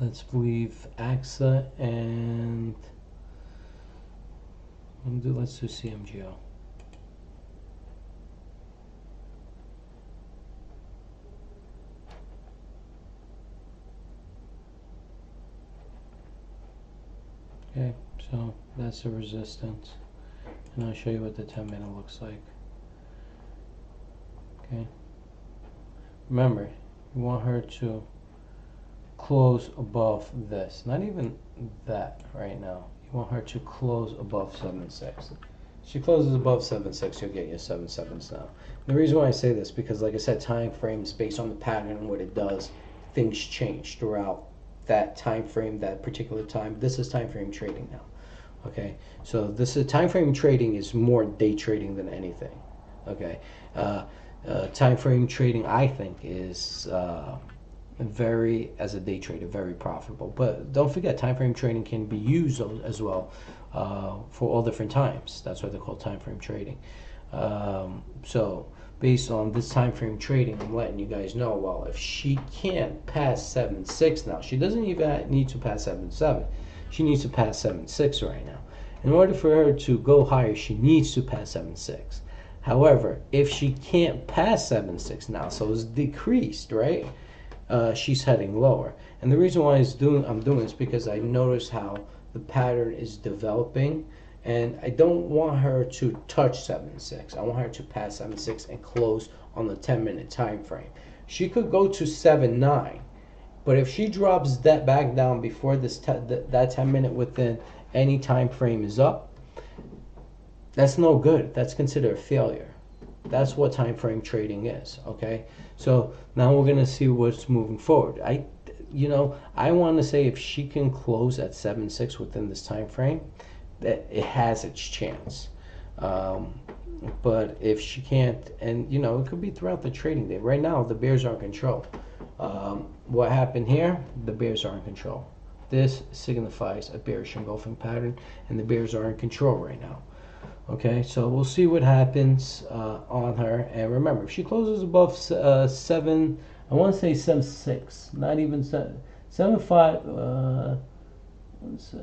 let's leave AXA and let's do CMGO. Okay, so that's the resistance, and I'll show you what the 10-minute looks like. Okay, remember, you want her to close above this, not even that right now. You want her to close above 7.6. She closes above 7.6, you'll get your 7.7s now. The reason why I say this, because like I said, time frames based on the pattern and what it does, things change throughout that time frame, that particular time. This is time frame trading now. Okay, so this is time frame trading is more day trading than anything. Okay, time frame trading I think is very, as a day trader, very profitable. But don't forget, time frame trading can be used as well for all different times. That's why they're called time frame trading. So based on this time frame trading, I'm letting you guys know, well, if she can't pass 7.6 now, she doesn't even need to pass 7.7. She needs to pass 7.6 right now. In order for her to go higher, she needs to pass 7.6. However, if she can't pass 7.6 now, so it's decreased, right? She's heading lower. And the reason why I'm doing this because I notice how the pattern is developing, and I don't want her to touch 7.6. I want her to pass 7.6 and close on the 10-minute time frame. She could go to 7.9, but if she drops that back down before that 10-minute within any time frame is up, that's no good. That's considered a failure. That's what time frame trading is. Okay, so now we're gonna see what's moving forward. I want to say if she can close at 7.6 within this time frame, that it has its chance. But if she can't, and it could be throughout the trading day. Right now, the bears are in control. What happened here? The bears are in control. This signifies a bearish engulfing pattern, and the bears are in control right now. Okay, so we'll see what happens on her. And remember, if she closes above 7, I want to say 7.6, not even 7.5. One sec.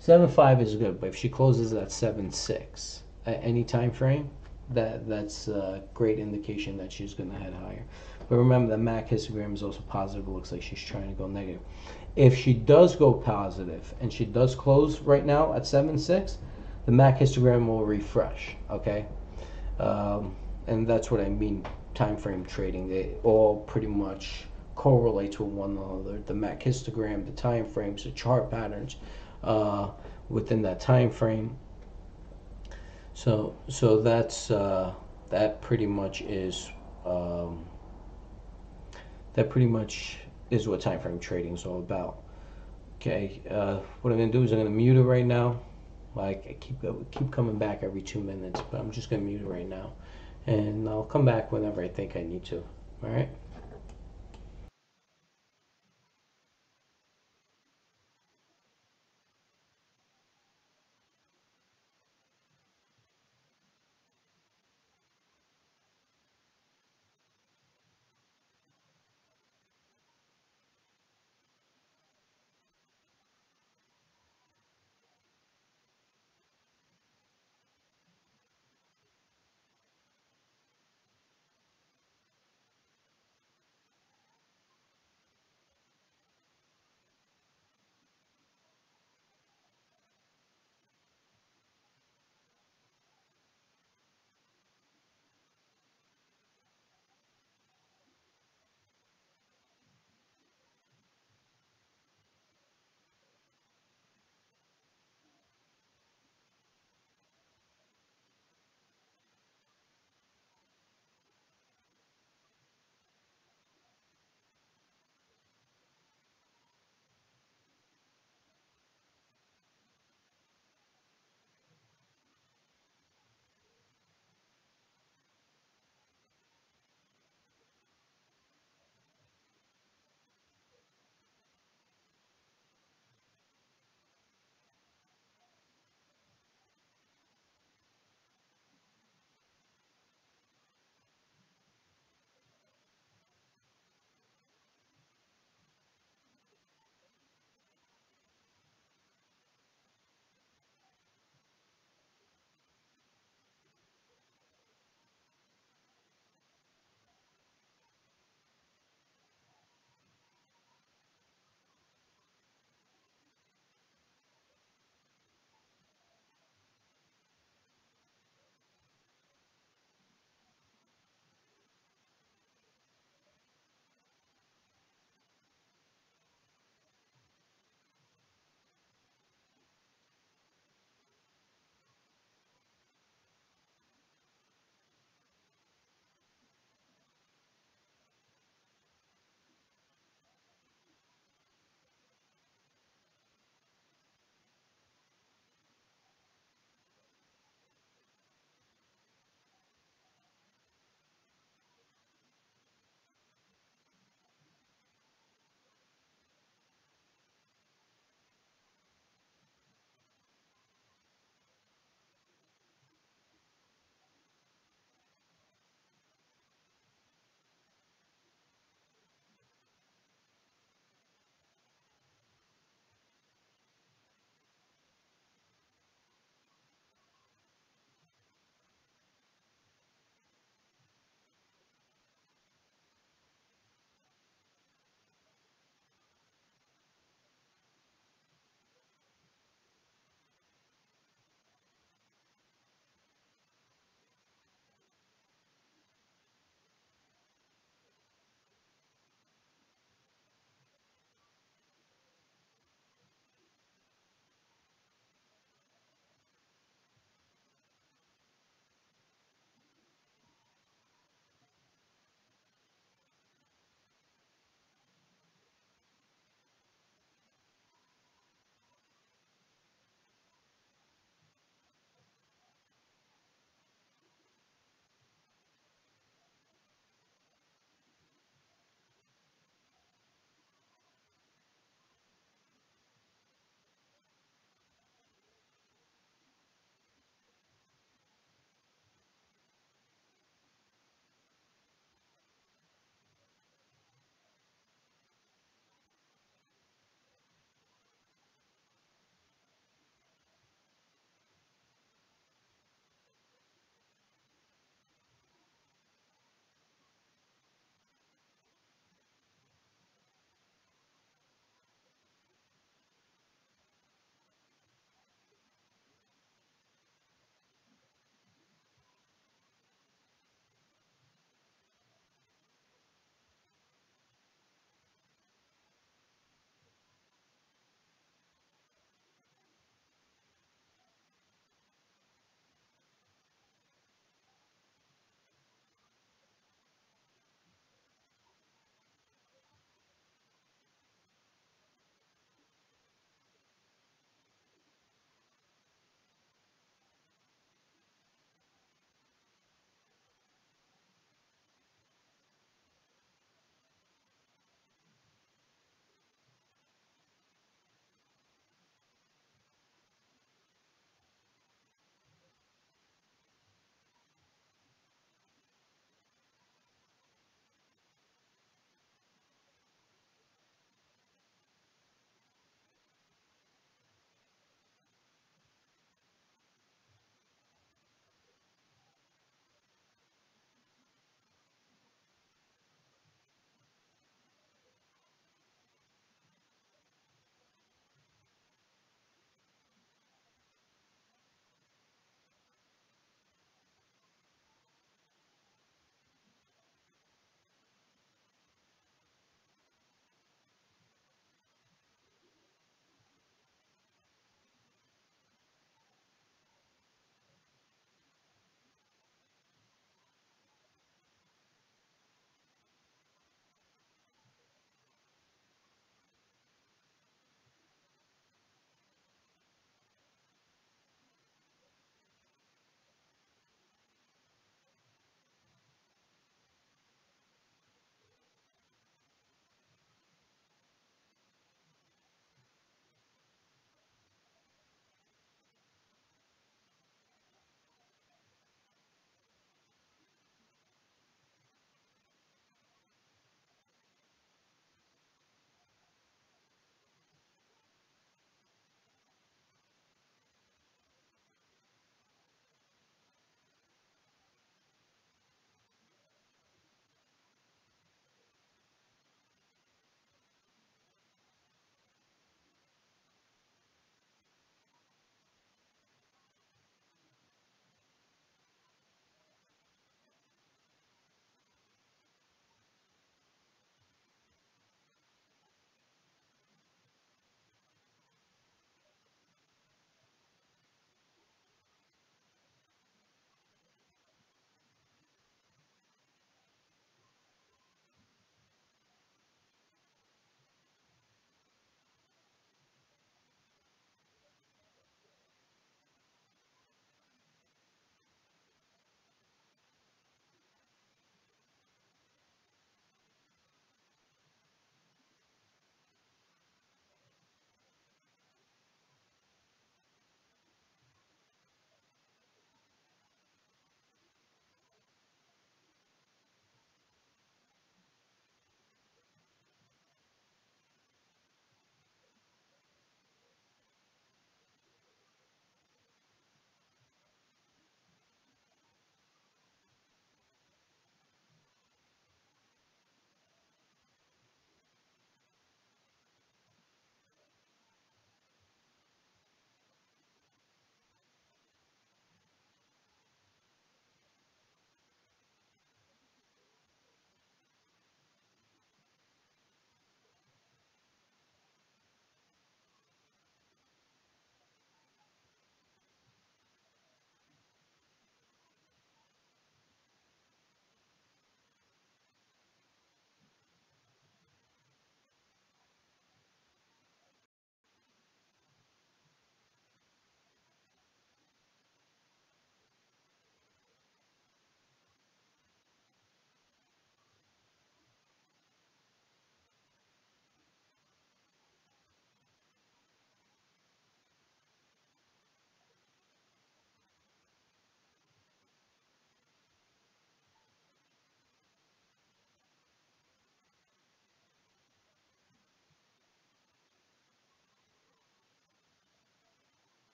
7.5 is good, but if she closes at 7.6 at any time frame, that's a great indication that she's going to head higher. But remember, the MAC histogram is also positive. It looks like she's trying to go negative. If she does go positive and she does close right now at 7.6, the MAC histogram will refresh. Okay, and that's what I mean. Time frame trading, they all pretty much correlate to one another. The MAC histogram, the time frames, the chart patterns within that time frame. So that's that pretty much is what time frame trading is all about. Okay, what I'm gonna do is I'm gonna mute it right now. Like, I keep coming back every 2 minutes, but I'm just gonna mute it right now, and I'll come back whenever I think I need to. All right.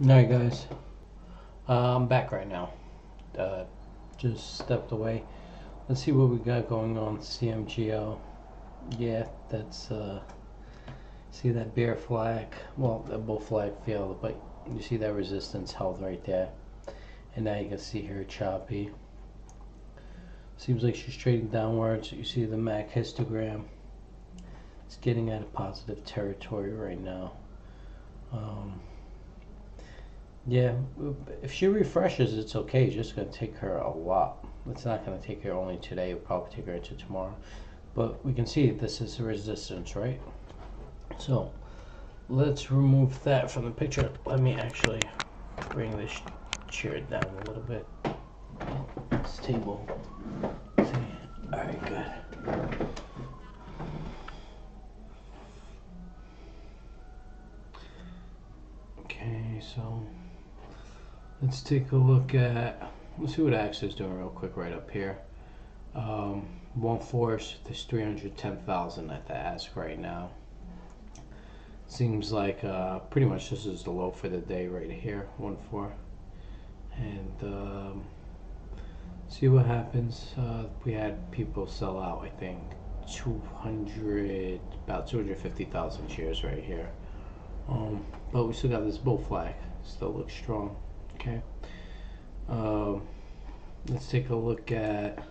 Alright guys, I'm back right now. Just stepped away. Let's see what we got going on CMGO. Yeah, that's see that bear flag? Well, the bull flag failed, but you see that resistance held right there. And now you can see her choppy. Seems like she's trading downwards. You see the MAC histogram. It's getting out of positive territory right now. Yeah, if she refreshes, it's okay. It's just going to take her a lot. It's not going to take her only today. It'll probably take her into tomorrow. But we can see this is the resistance, right? So let's remove that from the picture. Let me actually bring this chair down a little bit. This table. See? All right, good. Okay, so let's take a look at, let's see what AXA is doing real quick right up here. One force, there's 310,000 at the ask right now. Seems like pretty much this is the low for the day right here, 1.4. And see what happens. We had people sell out, I think, about 250,000 shares right here. But we still got this bull flag, still looks strong. Okay. Let's take a look at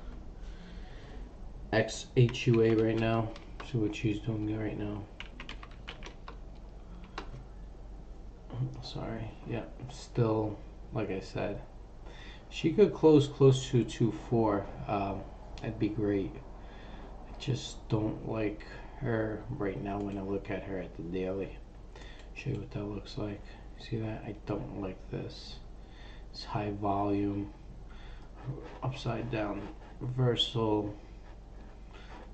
XHUA right now. See what she's doing right now. Sorry. Yeah, still, like I said, she could close close to 2.4. That'd be great. I just don't like her right now when I look at her at the daily. Show you what that looks like. See that? I don't like this. It's high volume, upside down reversal,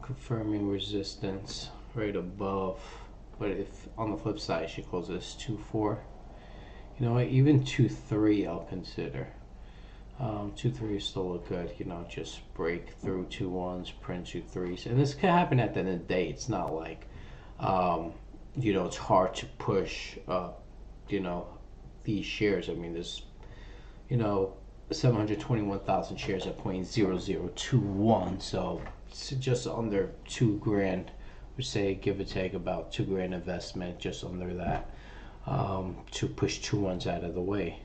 confirming resistance right above. But if on the flip side she closes 2.4, you know what? Even 2.3 I'll consider. 2.3 still look good. You know, just break through 2.1s, print 2.3s, and this can happen at the end of the day. It's not like you know, it's hard to push you know, these shares. I mean, there's, you know, 721,000 shares at 0.0021, so it's just under 2 grand. We say give or take about 2 grand investment, just under that, to push 2.1s out of the way.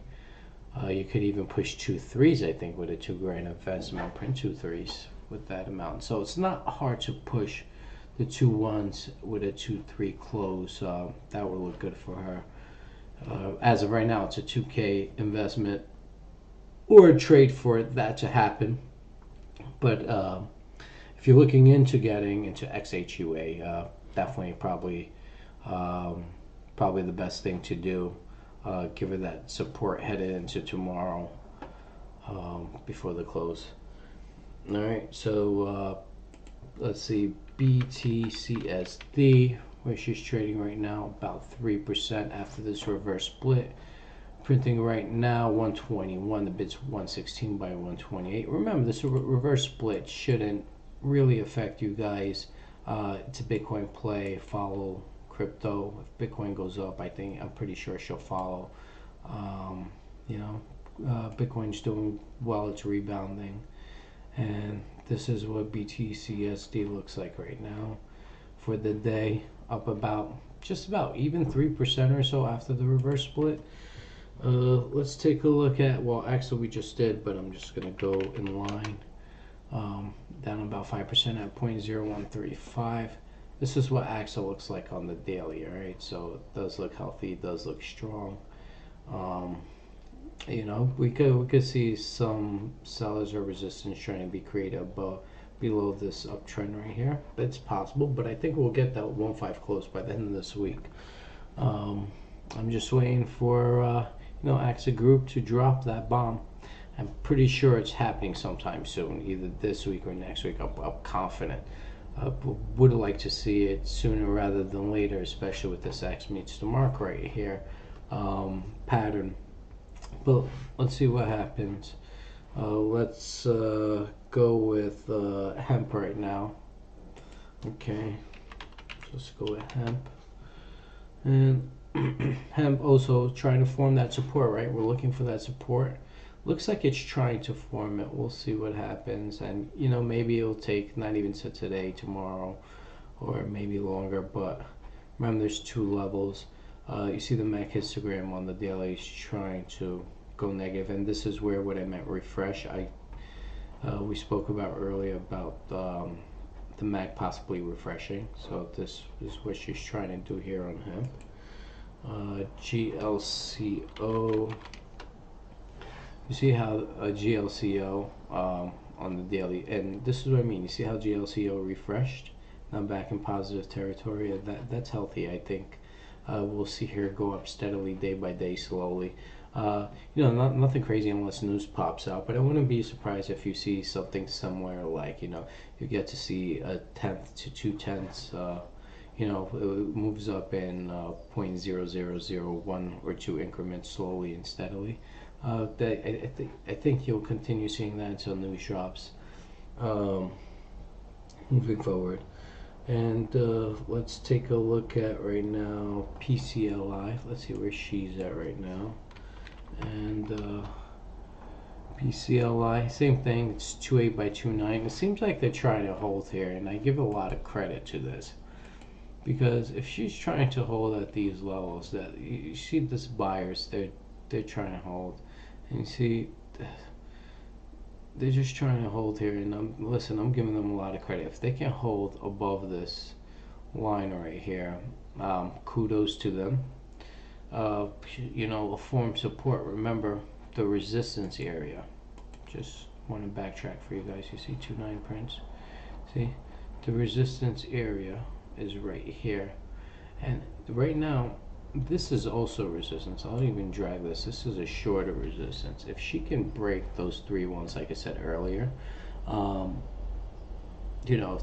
You could even push 2.3s, I think, with a 2 grand investment, print 2.3s with that amount. So it's not hard to push the 2.1s with a 2.3 close. That would look good for her. As of right now, it's a 2K investment or a trade for that to happen. But if you're looking into getting into XHUA, definitely probably the best thing to do. Give her that support headed into tomorrow before the close. All right, so let's see, BTCSD, where she's trading right now about 3% after this reverse split. Printing right now 121, the bid's 116 by 128. Remember, this reverse split shouldn't really affect you guys. It's a Bitcoin play. Follow crypto. If Bitcoin goes up, I'm pretty sure she'll follow. You know, Bitcoin's doing well. It's rebounding, and this is what BTCSD looks like right now for the day, up about just about even 3% or so after the reverse split. Let's take a look at, well, actually we just did, but I'm just gonna go in line, down about 5% at 0.0135. This is what AXA looks like on the daily. All right, so it does look healthy, it does look strong. You know, we could see some sellers or resistance trying to be created above, below this uptrend right here. It's possible, but I think we'll get that 1.5 close by the end of this week. I'm just waiting for you know, AXA Group to drop that bomb. I'm pretty sure it's happening sometime soon, either this week or next week. I'm confident. Would like to see it sooner rather than later, especially with this X meets the mark right here pattern. But let's see what happens. Let's go with hemp right now. Okay, let's go with hemp. And hemp also trying to form that support, right? We're looking for that support. Looks like it's trying to form it. We'll see what happens. And, maybe it'll take not even to today, tomorrow, or maybe longer. But remember, there's two levels. You see the MAC histogram on the daily is trying to go negative. And this is where what I meant refresh. We spoke about earlier about the MAC possibly refreshing. So this is what she's trying to do here on him. GLCO. You see how GLCO on the daily, and this is what I mean. You see how GLCO refreshed, now back in positive territory. That's healthy, I think. We'll see her go up steadily, day by day, slowly. Nothing crazy unless news pops out. But I wouldn't be surprised if you see something somewhere like you get to see a tenth to 2/10. It moves up in 0.0001 or 2 increments slowly and steadily. I think you'll continue seeing that until news drops moving forward. And let's take a look at right now PCLI. Let's see where she's at right now. And PCLI, same thing. It's 28 by 29. It seems like they're trying to hold here, and I give a lot of credit to this. Because if she's trying to hold at these levels, that you see this buyers, they're trying to hold, and you see they're just trying to hold here. And I'm giving them a lot of credit. If they can hold above this line right here, kudos to them. A form support. Remember the resistance area. Just want to backtrack for you guys. You see 2-9 prints. See the resistance area is right here, and right now this is also resistance. I'll even drag this. This is a shorter resistance. If she can break those 3 ones, like I said earlier,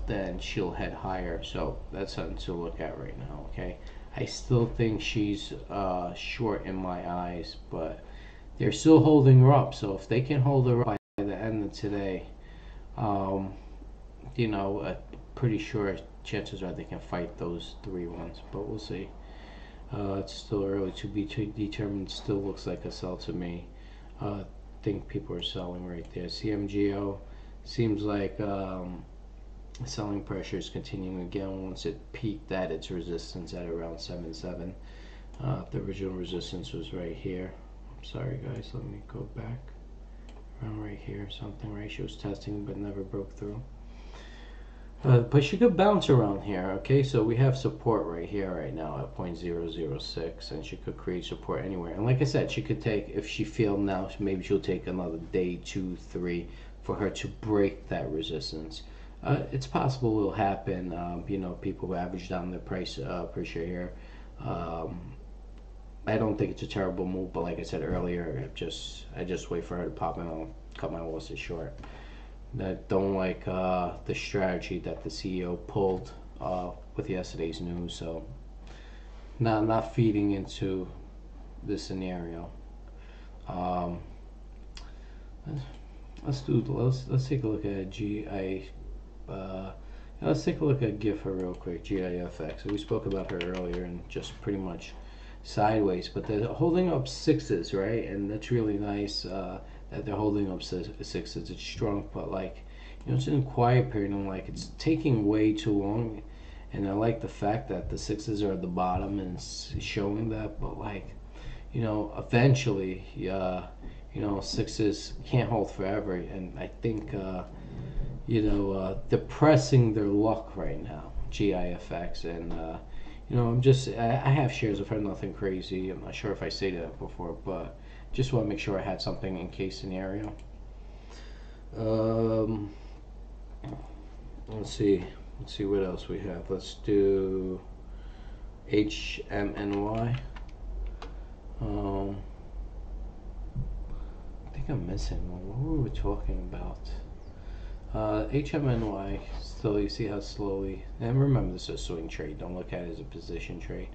then she'll head higher. So that's something to look at right now. Okay, I still think she's short in my eyes, but they're still holding her up. So if they can hold her up by the end of today, pretty sure chances are they can fight those 3 ones, but we'll see. It's still early to be determined. Still looks like a sell to me. Think people are selling right there. CMGO seems like selling pressure is continuing again. Once it peaked at its resistance at around 7.7, the original resistance was right here. I'm sorry guys, let me go back around right here. Something right, she was testing but never broke through. But she could bounce around here, okay? So we have support right here right now at 0.006, and she could create support anywhere. And like I said, she could take, if she failed now, maybe she'll take another day, 2, 3, for her to break that resistance. It's possible it'll happen. People who average down their price per share here. I don't think it's a terrible move, but like I said earlier, I just wait for her to pop and I'll cut my losses short. That don't like the strategy that the CEO pulled with yesterday's news. So not feeding into this scenario. Let's take a look at let's take a look at GIFA real quick. GIFX. So we spoke about her earlier and just pretty much sideways, but they're holding up 6s, right? And that's really nice. That they're holding up 6s. It's strong, but it's in a quiet period, and it's taking way too long. And I like the fact that the 6s are at the bottom and it's showing that, but eventually, 6s can't hold forever. And I think they're pressing their luck right now, GIFX, and I have shares of her, nothing crazy. I'm not sure if I said that before, but just want to make sure I had something in case scenario. Let's see what else we have. Let's do HMNY. I think I'm missing one. What were we talking about? HMNY, still, you see how slowly, and remember this is a swing trade, don't look at it as a position trade.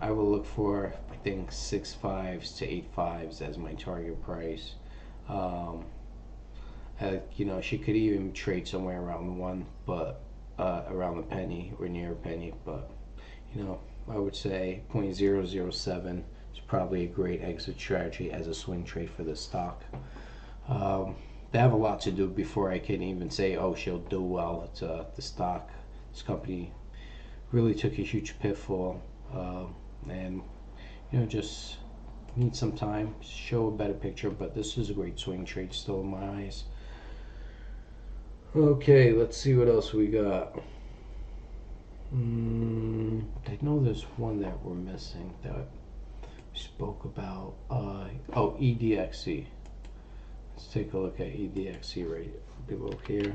I will look for, I think, 6.5s to 8.5s as my target price. She could even trade somewhere around 1, but around the penny or near a penny, but I would say 0.007 is probably a great exit strategy as a swing trade for this stock. They have a lot to do before I can even say, oh, she'll do well. It's the stock, this company really took a huge pitfall, and just need some time to show a better picture. But this is a great swing trade still in my eyes. Okay, let's see what else we got. I know there's one that we're missing that we spoke about. Oh, EDXC. Let's take a look at EDXC right below here.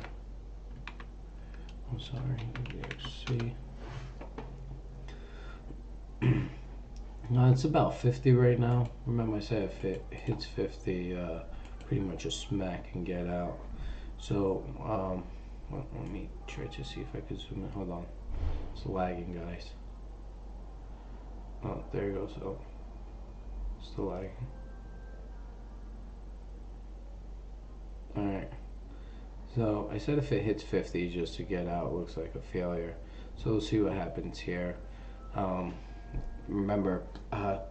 I'm sorry, EDXC. It's about 50 right now. Remember I said if it hits 50, pretty much a smack and get out. So, well, let me try to see if I can zoom in. Hold on. It's lagging, guys. Oh, there it goes. Oh, still lagging. Alright. So, I said if it hits 50 just to get out, it looks like a failure. So, we'll see what happens here. Remember,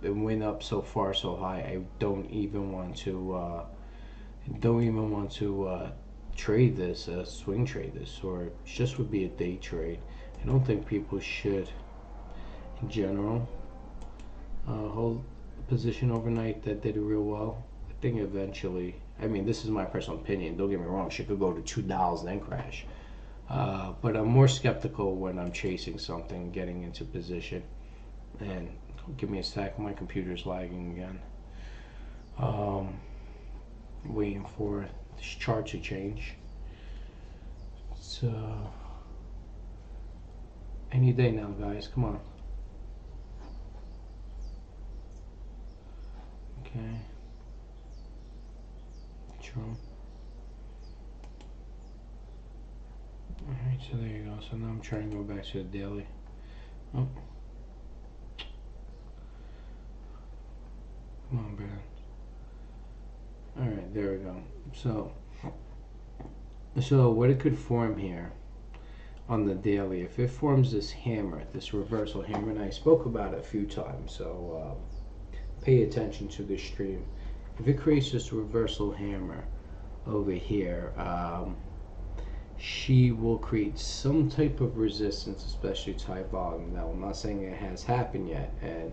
it went up so far so high. I don't even want to trade this, swing trade this, or just would be a day trade. I don't think people should, in general, hold a position overnight that did real well. I think eventually, I mean, this is my personal opinion. Don't get me wrong, she could go to $2 and then crash. But I'm more skeptical when I'm chasing something, getting into position. And give me a sec, my computer's lagging again. Waiting for this chart to change. So any day now, guys, come on. Okay. True. Alright, so there you go. So now I'm trying to go back to the daily. Oh. Come on, Brad. Alright, there we go. So what it could form here on the daily, if it forms this hammer, this reversal hammer, and I spoke about it a few times, so pay attention to this stream. If it creates this reversal hammer over here, she will create some type of resistance, especially to high volume. Now, I'm not saying it has happened yet, and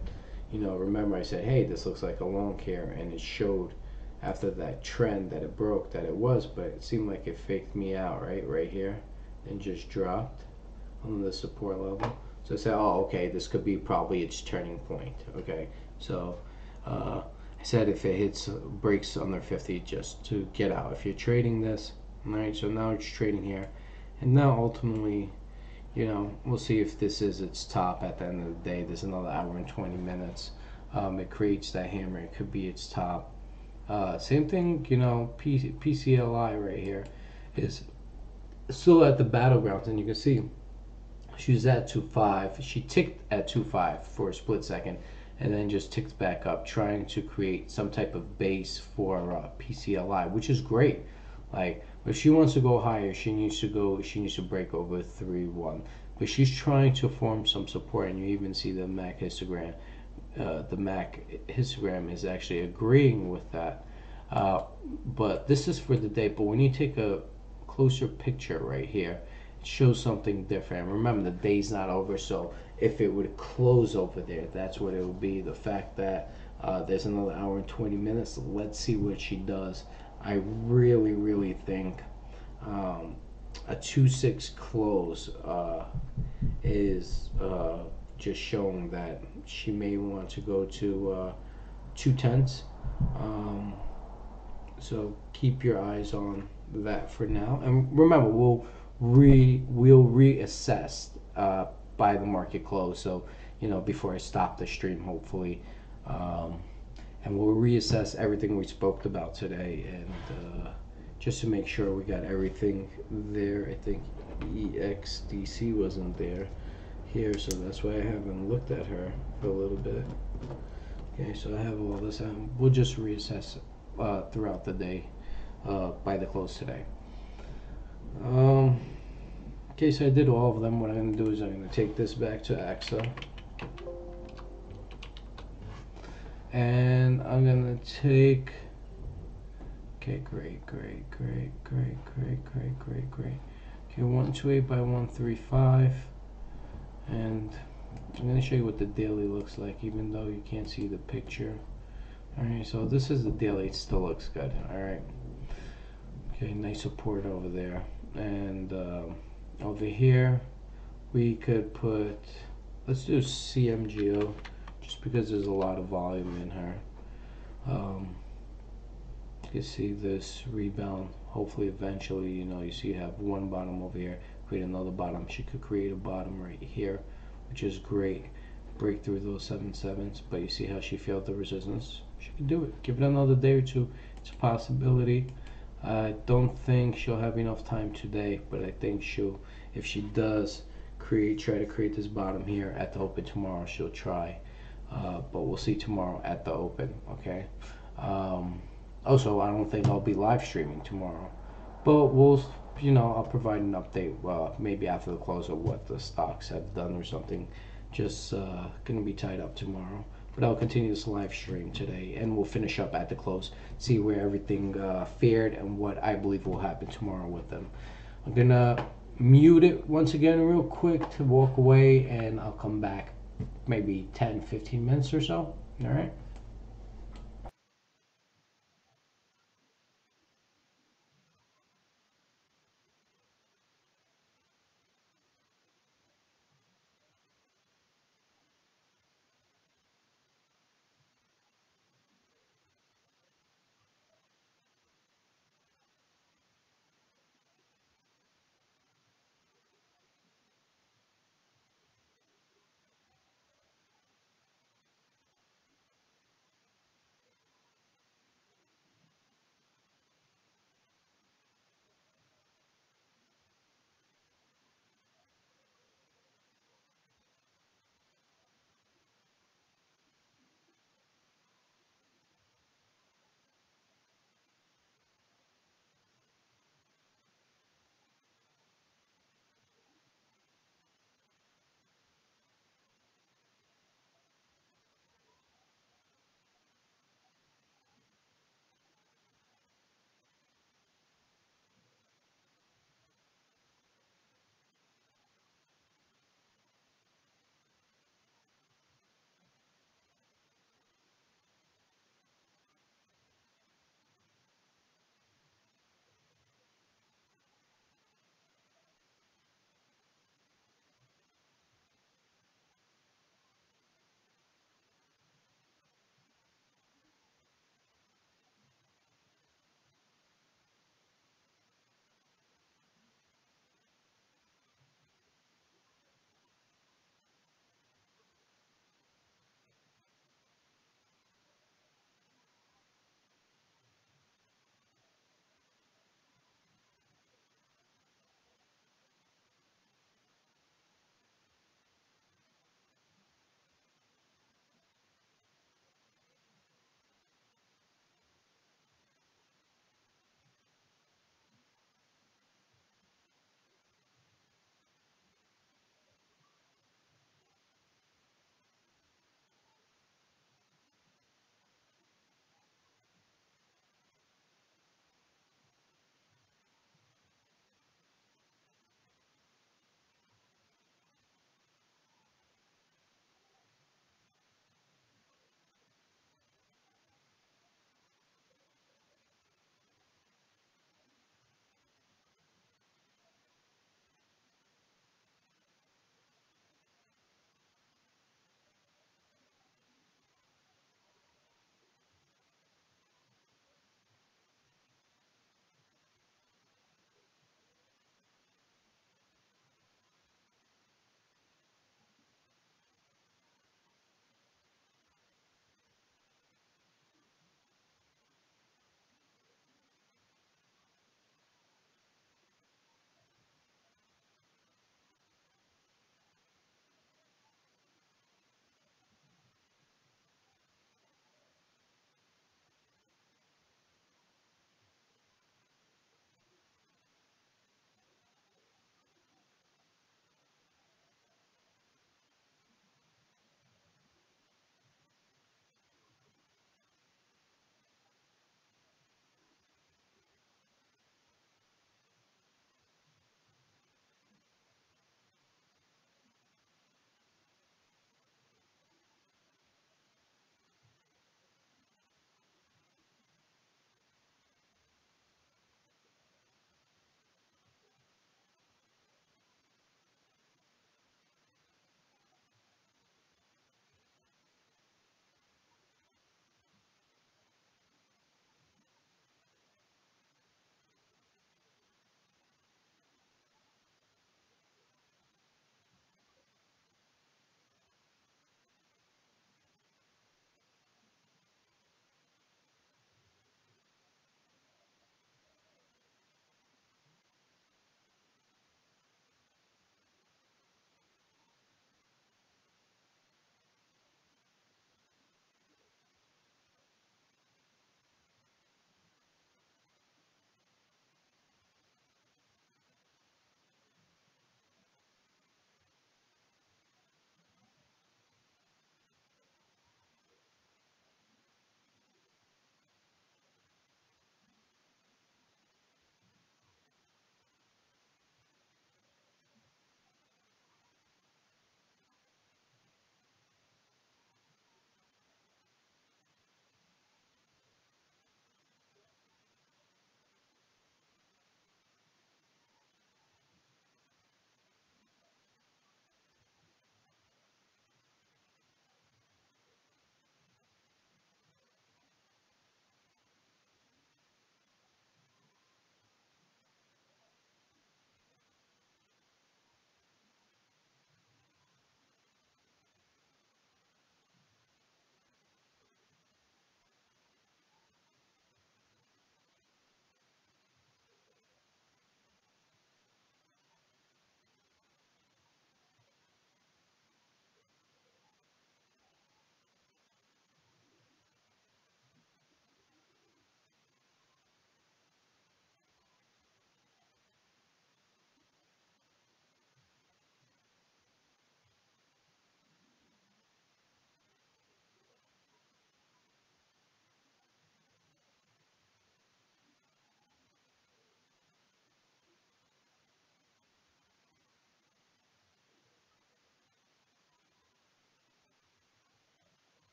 remember I said, hey, this looks like a long here, and it showed after that trend that it broke that it was, but it seemed like it faked me out right here and just dropped on the support level. So I said, oh, okay, this could be probably its turning point. Okay, so I said if it breaks under 50, just to get out if you're trading this. All right, so now it's trading here, and now ultimately, we'll see if this is its top at the end of the day. There's another hour and 20 minutes. It creates that hammer. It could be its top. Same thing, PCLI right here is still at the battlegrounds, and you can see she's at 2.5. She ticked at 2.5 for a split second, and then just ticked back up, trying to create some type of base for PCLI, which is great. Like, if she wants to go higher, she needs to break over 3.1. But she's trying to form some support, and you even see the MAC histogram. The MAC histogram is actually agreeing with that. But this is for the day. But when you take a closer picture right here, it shows something different. Remember, the day's not over, so if it would close over there, that's what it would be. The fact that there's another hour and 20 minutes. Let's see what she does. I really think a 2.6 close is just showing that she may want to go to 2.10s. So keep your eyes on that for now. And remember, we'll reassess by the market close. So before I stop the stream, hopefully. And we'll reassess everything we spoke about today, and just to make sure we got everything there. I think EXDC wasn't there here, so that's why I haven't looked at her for a little bit. Okay, so I have all this, and we'll just reassess throughout the day by the close today. Okay, so I did all of them. What I'm going to do is I'm going to take this back to AXA. And I'm gonna take. Okay, great, great, great, great, great, great, great, great. Okay, 128 by 135, and I'm gonna show you what the daily looks like, even though you can't see the picture. All right, so this is the daily. It still looks good. All right. Okay, nice support over there, and over here we could put. Let's do CMGO, just because there's a lot of volume in her. Um, you can see this rebound. Hopefully, eventually, you see you have one bottom over here, create another bottom. She could create a bottom right here, which is great. Break through those 7/7s, but you see how she failed the resistance. She can do it. Give it another day or two. It's a possibility. I don't think she'll have enough time today, but I think if she does try to create this bottom here at the open tomorrow, she'll try. But we'll see tomorrow at the open, okay? Um, Also, I don't think I'll be live streaming tomorrow, but I'll provide an update, maybe after the close of what the stocks have done or something. Just gonna be tied up tomorrow, but I'll continue this live stream today, and we'll finish up at the close, see where everything fared and what I believe will happen tomorrow with them. I'm gonna mute it once again real quick to walk away, and I'll come back maybe 10, 15 minutes or so. All right.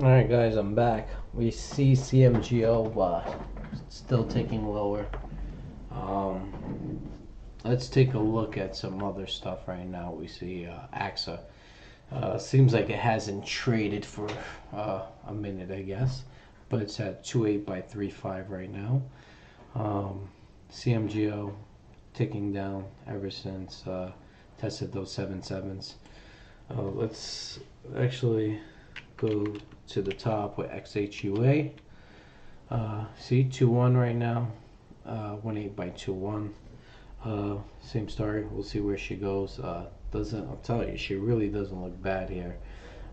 All right, guys, I'm back. We see CMGO still ticking lower. Let's take a look at some other stuff right now. We see AXA. Seems like it hasn't traded for a minute, I guess, but it's at 28 by 35 right now. CMGO ticking down ever since tested those 7.7s. Let's actually go to the top with XHUA. See 2-1 right now, 1.8 by 2-1. Same story. We'll see where she goes. Doesn't, I'll tell you, she really doesn't look bad here.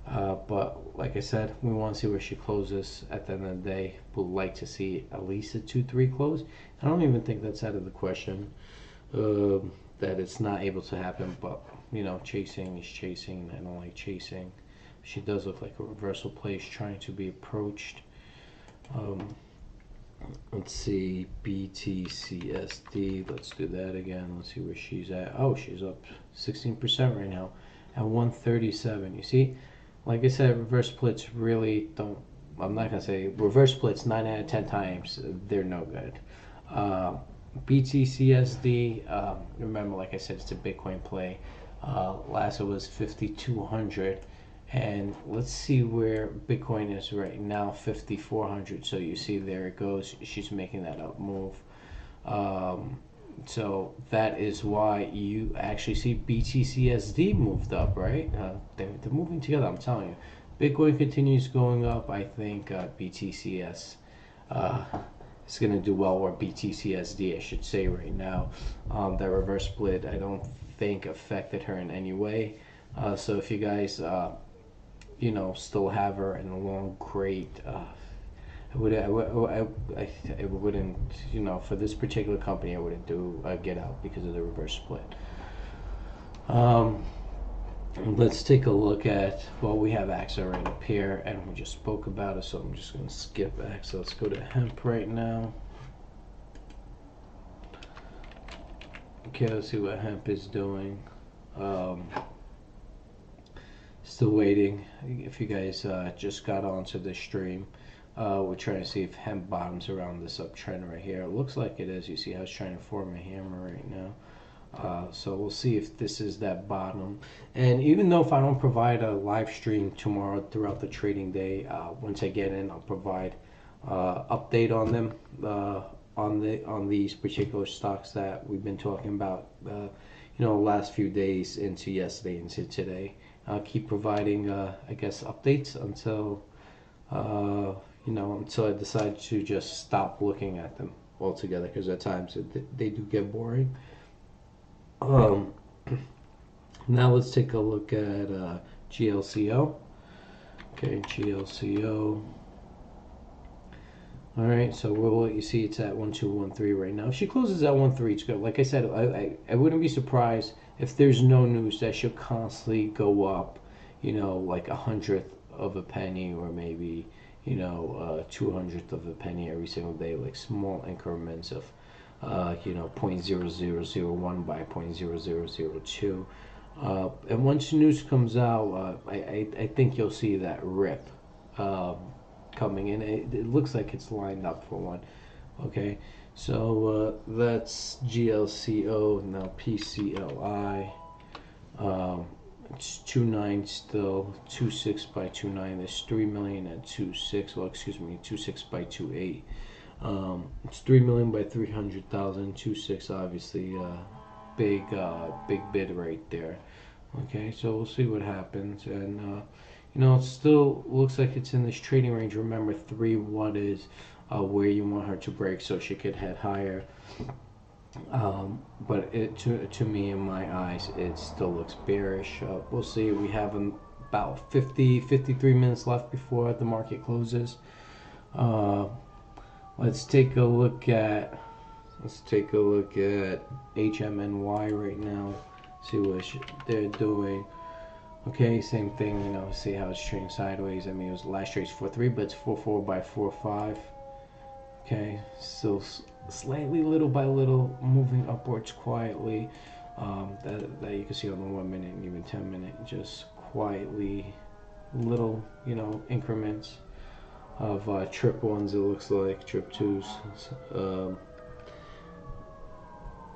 But like I said, we want to see where she closes. At the end of the day, we'd like to see at least a 2-3 close. I don't even think that's out of the question, that it's not able to happen. But you know, chasing is chasing. I don't like chasing. She does look like a reversal play. She's trying to be approached. Let's see, BTCSD. Let's do that again. Let's see where she's at. Oh, she's up 16% right now at 137. You see, like I said, reverse splits really don't. I'm not gonna say reverse splits 9 out of 10 times they're no good. BTCSD. Remember, like I said, it's a Bitcoin play. Last it was 5,200. And let's see where Bitcoin is right now, 5,400. So you see there it goes. She's making that up move. So that is why you actually see BTCSD moved up, right? They're moving together, I'm telling you. Bitcoin continues going up. I think BTCS is going to do well, or BTCSD, I should say right now. That reverse split, I don't think affected her in any way. So if you guys... you know, still have her in a long, great. I wouldn't, you know, for this particular company, I wouldn't do get out because of the reverse split. Let's take a look at, well, we have AXA right up here, and we just spoke about it, so I'm just going to skip AXA. Let's go to hemp right now. Okay, let's see what hemp is doing. Still waiting. If you guys just got onto the stream, we're trying to see if hemp bottoms around this uptrend right here. It looks like it is. You see how it's trying to form a hammer right now. So we'll see if this is that bottom. And even though if I don't provide a live stream tomorrow throughout the trading day, once I get in, I'll provide update on them, on these particular stocks that we've been talking about. You know, last few days into yesterday into today. Keep providing, I guess, updates until, you know, until I decide to just stop looking at them altogether, because at times they do get boring. Now let's take a look at GLCO. Okay, GLCO. All right, so what you see, it's at 1213 right now. If she closes at 13, it's good. Like I said, I wouldn't be surprised if there's no news that she'll constantly go up, you know, like 100th of a penny, or maybe, you know, 200th of a penny every single day, like small increments of, you know, 0.0001 by 0.0002. And once the news comes out, I think you'll see that rip coming in. It looks like it's lined up for one. Okay, so that's GLCO. Now PCLI, it's 2.9 still, 2.6 by 2.9. There's 3 million at 2.6. Well, excuse me, 2.6 by 2.8. It's 3 million by 300,000. 2.6 obviously big bid right there. Okay, so we'll see what happens. And you know, it still looks like it's in this trading range. Remember, 3.1 is where you want her to break so she could head higher. But it, to me, in my eyes, it still looks bearish. We'll see. We have about 53 minutes left before the market closes. Let's take a look at HMNY right now. See what they're doing. Okay, same thing, you know, see how it's trading sideways. I mean, it was last trade's 4.3, but it's 4.4 by 4.5. Okay, still slightly, little by little, moving upwards quietly. That you can see on the 1 minute and even 10 minute, just quietly little, increments of trip ones. It looks like trip twos.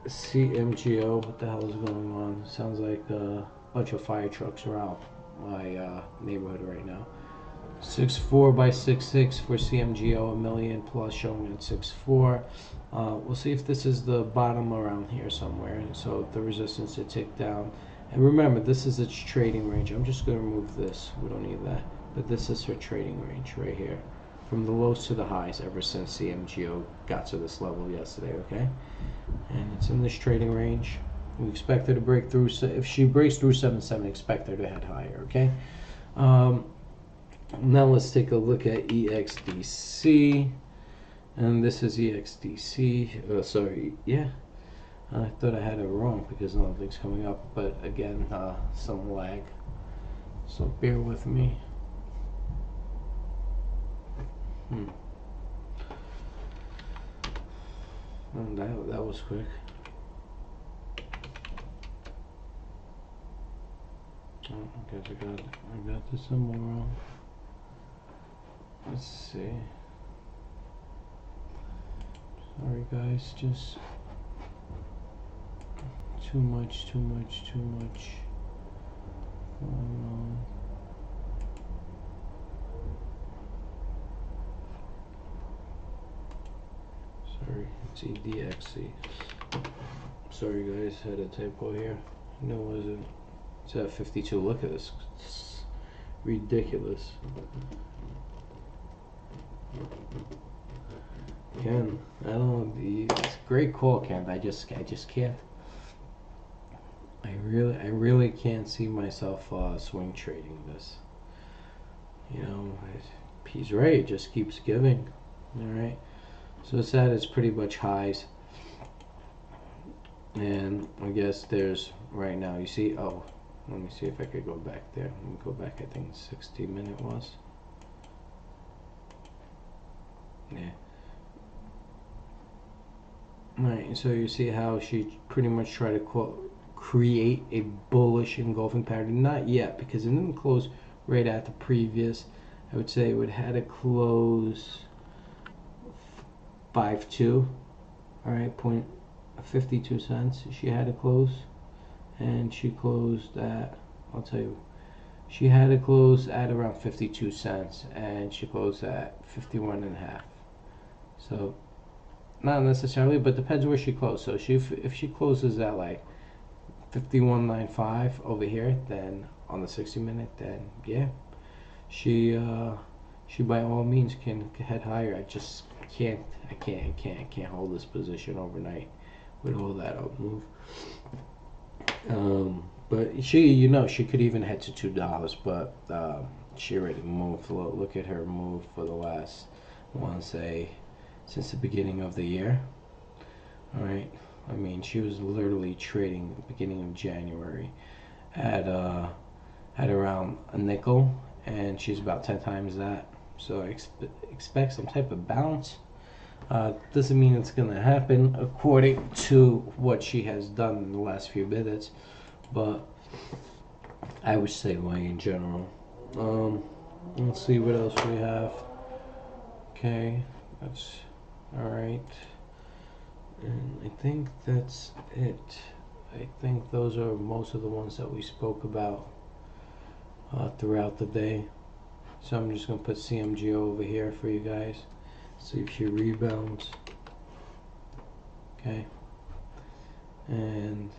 CMGO, what the hell is going on? Sounds like a bunch of fire trucks around my neighborhood right now. 6.4 by 6.6 for CMGO, a million plus, showing at 6.4. We'll see if this is the bottom around here somewhere. So the resistance to tick down. And remember, this is its trading range. I'm just going to remove this. We don't need that. But this is her trading range right here. From the lows to the highs ever since CMGO got to this level yesterday, okay? And it's in this trading range. We expect her to break through. If she breaks through 7.7, expect her to head higher, okay? Now let's take a look at EXDC. And this is EXDC. Sorry, yeah. I thought I had it wrong because nothing's coming up. But again, some lag. So bear with me. That was quick. Oh, I guess I got the symbol wrong. Let's see. Sorry guys, just too much going on. Sorry, it's EDXC. Sorry guys, had a typo here. No, it wasn't. It's at 52. Look at this. It's ridiculous. Ken, I don't know. It's a great call, Ken. I just can't. I really can't see myself swing trading this. He's right. It just keeps giving. All right. So it's at its pretty much highs. And I guess there's right now. You see? Oh, let me see if I could go back there. Let me go back. I think 60-minute was. Yeah. Alright, so you see how she pretty much tried to create a bullish engulfing pattern. Not yet, because it didn't close right at the previous. I would say it would have to close 5.2. Alright, 52 cents. She had to close. And she closed at, I'll tell you, she had to close at around 52 cents. And she closed at 51.5. So, not necessarily, but depends where she closed. So if she closes at like 51.95 over here, then on the 60-minute, then yeah, she by all means can head higher. I just can't hold this position overnight with all that up move. But she could even head to $2, but she already moved. Look at her move for the last, I want to say, since the beginning of the year. All right, I mean, she was literally trading at the beginning of January at around a nickel, and she's about 10 times that. So I expect some type of bounce. Doesn't mean it's gonna happen according to what she has done in the last few minutes, but I would say why in general. Let's see what else we have. Okay, that's all right. And I think that's it. I think those are most of the ones that we spoke about throughout the day. So I'm just going to put CMGO over here for you guys. See if she rebounds. Okay. And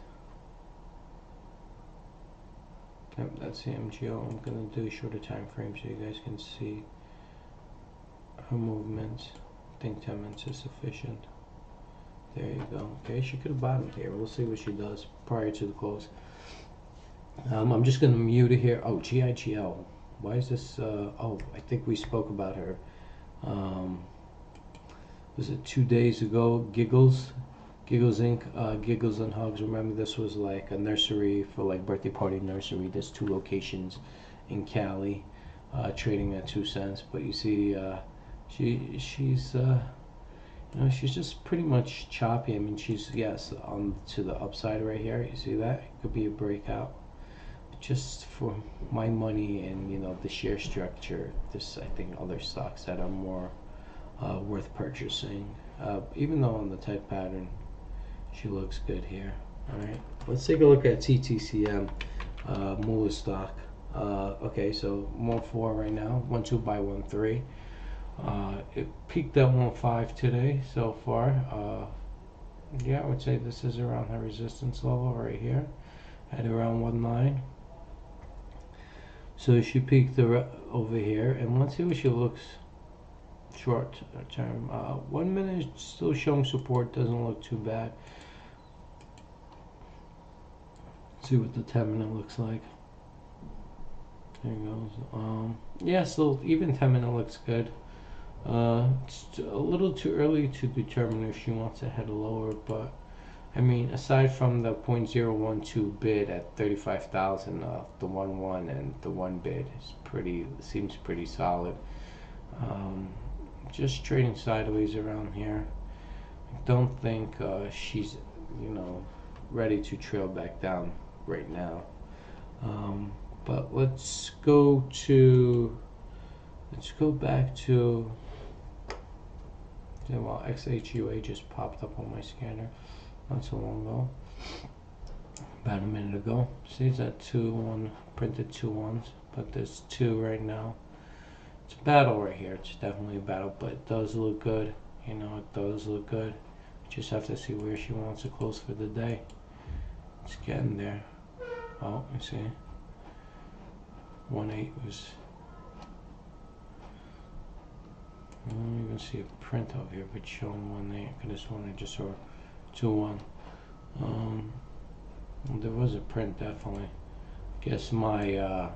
yep, that's CMGO. I'm going to do a shorter time frame so you guys can see her movements. I think 10 minutes is sufficient. There you go. Okay, she could have bottomed here. We'll see what she does prior to the close. I'm just going to mute it here. Oh, GIGL. Why is this? Oh, I think we spoke about her. Was it 2 days ago? Giggles Inc. Giggles and Hugs. Remember, this was like a nursery for like birthday party nursery. There's 2 locations in Cali, trading at 2 cents. But you see, she's she's just pretty much choppy. I mean, she's, yes, on to the upside right here. You see that? It could be a breakout just for my money and the share structure, there's I think other stocks that are more worth purchasing. Even though on the tech pattern, she looks good here. All right, let's take a look at TTCM, Moolah stock. Okay, so 1-4 right now, 1-2 by 1-3. It peaked at 1-5 today so far. Yeah, I would say this is around her resistance level right here at around 1-9. So she peaked over here, and let's see what she looks short term. 1 minute still showing support, doesn't look too bad. Let's see what the 10-minute looks like. There it goes. Yeah, so even 10-minute looks good. It's a little too early to determine if she wants to head lower, but I mean, aside from the .012 bid at 35,000, the 1-1 and the 1 bid seems pretty solid. Just trading sideways around here. I don't think she's ready to trail back down right now. But let's go back to well, XHUA just popped up on my scanner not so long ago, about a minute ago. See, that 2-1 printed 2 1s, but there's 2 right now. It's a battle right here. It's definitely a battle, but it does look good. It does look good. Just have to see where she wants to close for the day. It's getting there. Oh, you see, 1-8 was. I don't even see a print out here, but showing 1-8. I this one I just saw 2-1. There was a print definitely. Guess my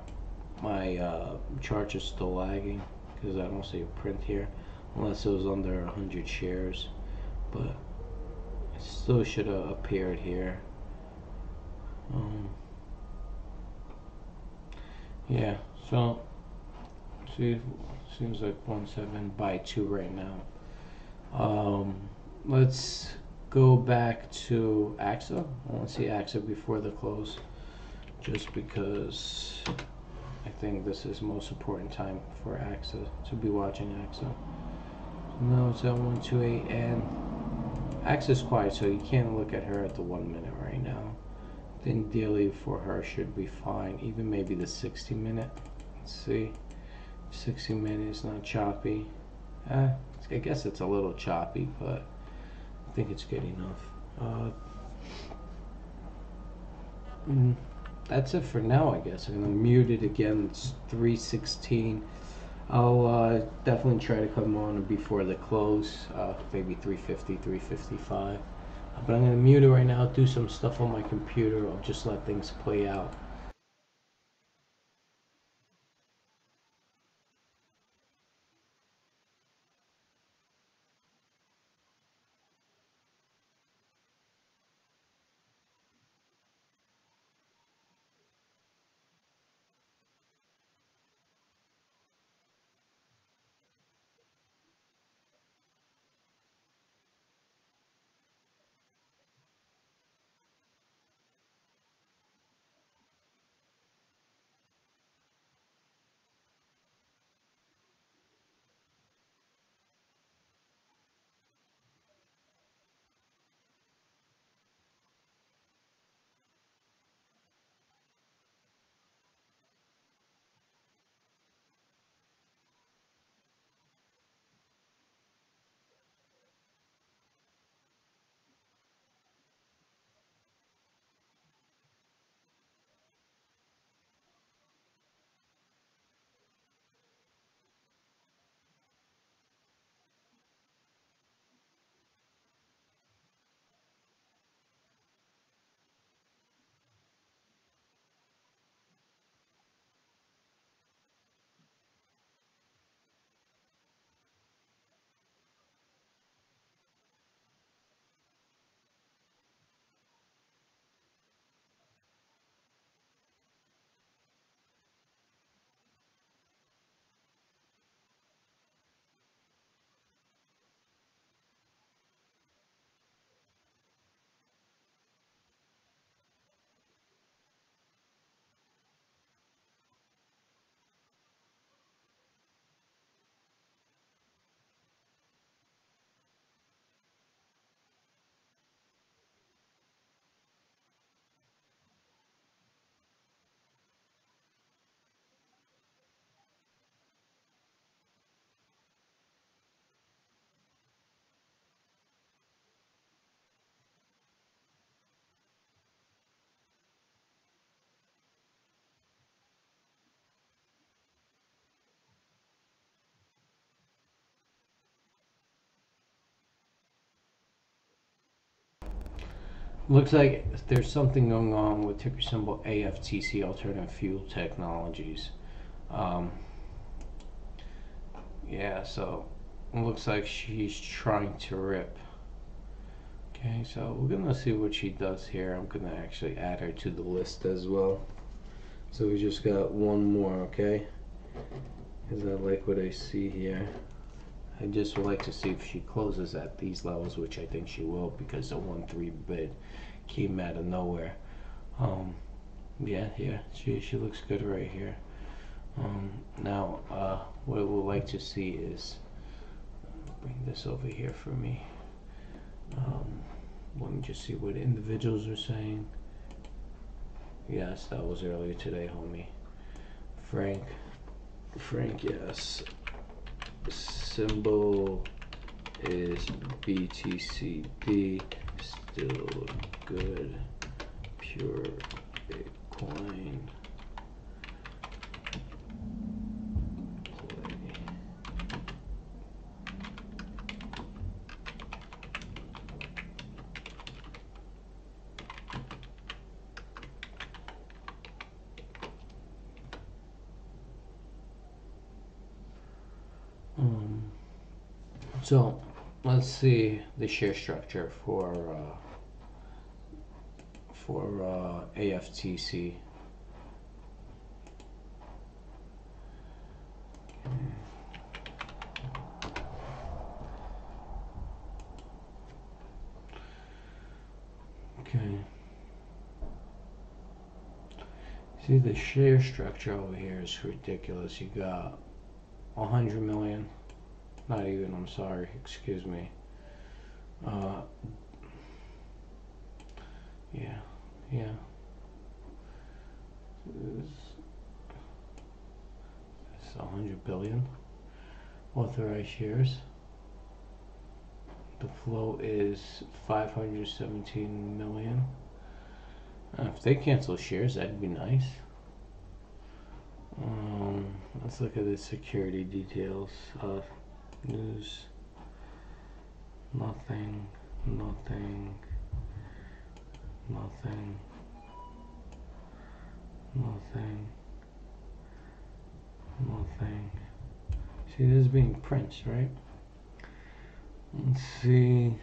chart is still lagging because I don't see a print here, unless it was under 100 shares. But it still should have appeared here. Yeah. So see, seems like 1-7 by 2 right now. Let's go back to AXA. I want to see AXA before the close, just because I think this is most important time for AXA to be watching AXA. No, it's at 128, and AXA's quiet, so you can't look at her at the 1 minute right now. Then daily for her should be fine, even maybe the 60-minute. Let's see, 60 minutes, not choppy. I guess it's a little choppy, but I think it's good enough. That's it for now, I guess. I'm gonna mute it again. It's 3:16. I'll definitely try to come on before the close, maybe 3:50, 3:55. But I'm gonna mute it right now. Do some stuff on my computer. I'll just let things play out. Looks like there's something going on with ticker symbol AFTC, Alternative Fuel Technologies. Um, yeah, so it looks like she's trying to rip. Okay, so we're gonna see what she does here. I'm gonna actually add her to the list as well. So we just got one more, okay? Because I like what I see here. I just would like to see if she closes at these levels, which I think she will, because the 1-3 bid came out of nowhere. Yeah, she looks good right here. Now, what I would like to see is, bring this over here for me. Let me just see what individuals are saying. Yes, that was earlier today, homie. Frank, yes. Symbol is BTCD, still good, pure Bitcoin. So let's see the share structure for AFTC. Okay. See, the share structure over here is ridiculous. You got 100 million. Not even, I'm sorry, excuse me. Yeah. It's 100 billion authorized shares. The flow is 517 million. If they cancel shares, that'd be nice. Let's look at the security details of news. Nothing. See, this being Prince, right? Let's see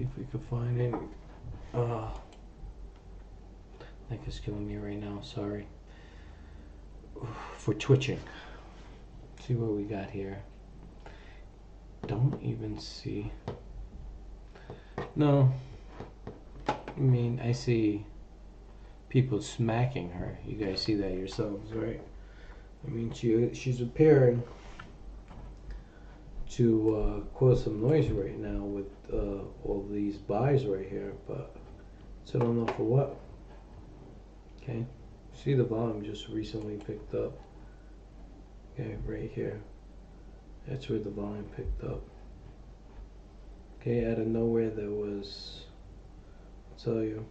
if we can find any. Neck is killing me right now, sorry. For twitching. See what we got here. Don't even see. No. I mean, I see people smacking her. You guys see that yourselves, right? I mean, she's appearing to cause some noise right now with all these buys right here, but I don't know for what. Okay, see the volume just recently picked up. Okay, right here. That's where the volume picked up. Okay, out of nowhere there was, I'll tell you,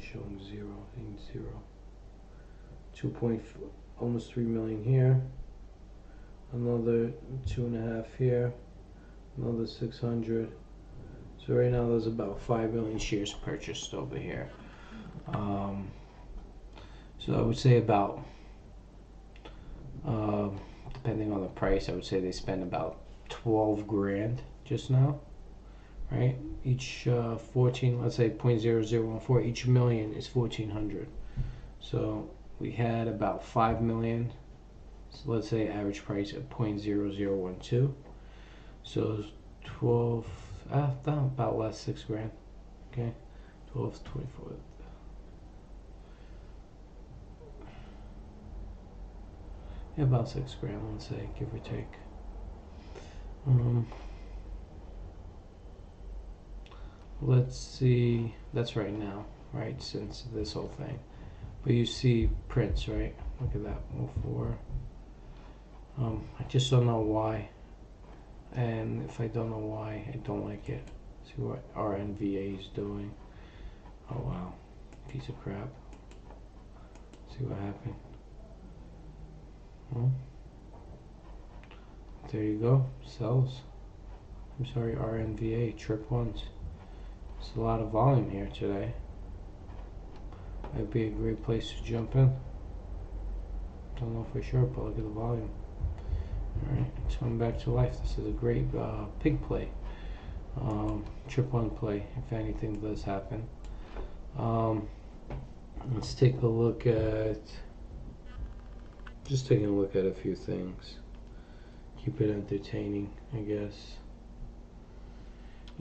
showing zero, 2 almost 3 million here, another 2.5 here, another 600. So right now there's about 5 million shares purchased over here. So I would say about, depending on the price, I would say they spend about 12 grand just now, right? Each 14, let's say 0.0014, each million is 1,400. So we had about 5 million. So let's say average price at 0.0012. So 12, about less 6 grand. Okay, 12, 24. Yeah, about 6 grand, let's say, give or take. Let's see, that's right now, right, since this whole thing. But you see Prince, right? Look at that, 04. I just don't know why. And if I don't know why, I don't like it. See what RNVA is doing. Oh wow, piece of crap. See what happened. There you go. Sells. I'm sorry, RNVA, trip ones. There's a lot of volume here today. Might be a great place to jump in. Don't know for sure, but look at the volume. Alright, it's coming back to life. This is a great pig play. Trip one play, if anything does happen. Let's take a look at, just taking a look at a few things. Keep it entertaining, I guess.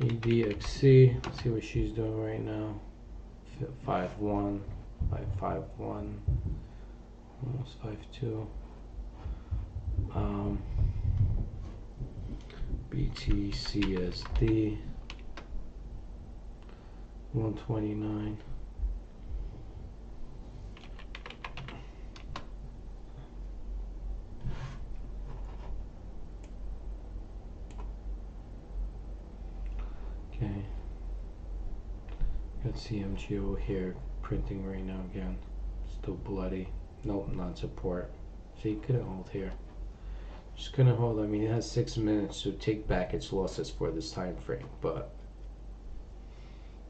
EDXC, let's see what she's doing right now. 5-1, 5-5-1, almost 5-2. BTCSD 129. Okay. Got CMGO here printing right now again. Still bloody. Nope, not support. See, couldn't hold here. Just couldn't hold. I mean, it has 6 minutes to take back its losses for this time frame, but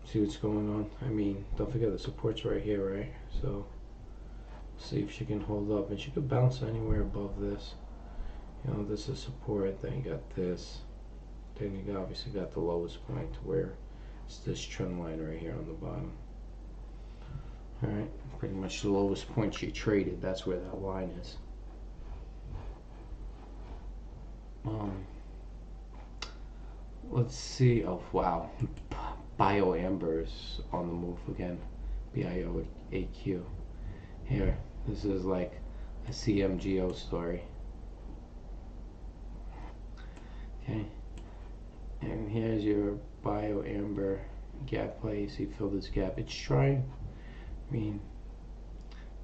see what's going on. I mean, don't forget the support's right here, right? So see if she can hold up, and she could bounce anywhere above this. You know, this is support. Then you got this. Then you obviously got the lowest point where it's this trend line right here on the bottom. Alright, pretty much the lowest point she traded, that's where that line is. Let's see. Oh wow, BioAmber's on the move again. BIOAQ. Here, this is like a CMGO story. Okay, and here's your BioAmber gap play. You see, fill this gap. It's trying. I mean,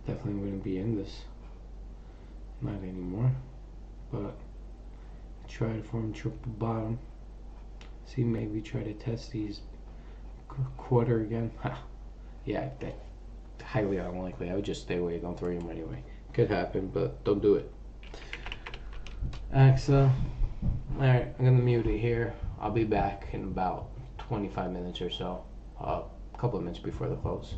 definitely wouldn't be in this. Not anymore. But try to form triple bottom. See, maybe try to test these quarter again. Yeah, that highly unlikely. I would just stay away. Don't throw them anyway. Could happen, but don't do it. AXA. Alright, I'm gonna mute it here. I'll be back in about 25 minutes or so. A couple of minutes before the close.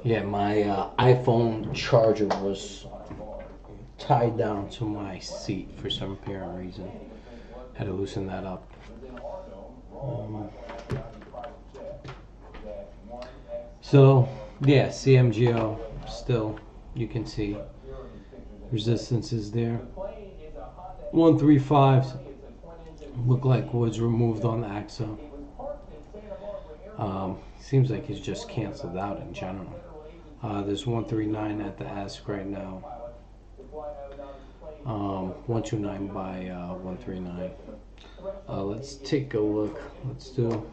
Yeah, my iPhone charger was tied down to my seat for some apparent reason. Had to loosen that up. So yeah, CMGO still, you can see resistance is there. 135 look like was removed on the AXA. Seems like it's just canceled out in general. There's 139 at the ask right now. 129 by 139. Let's take a look. Let's do.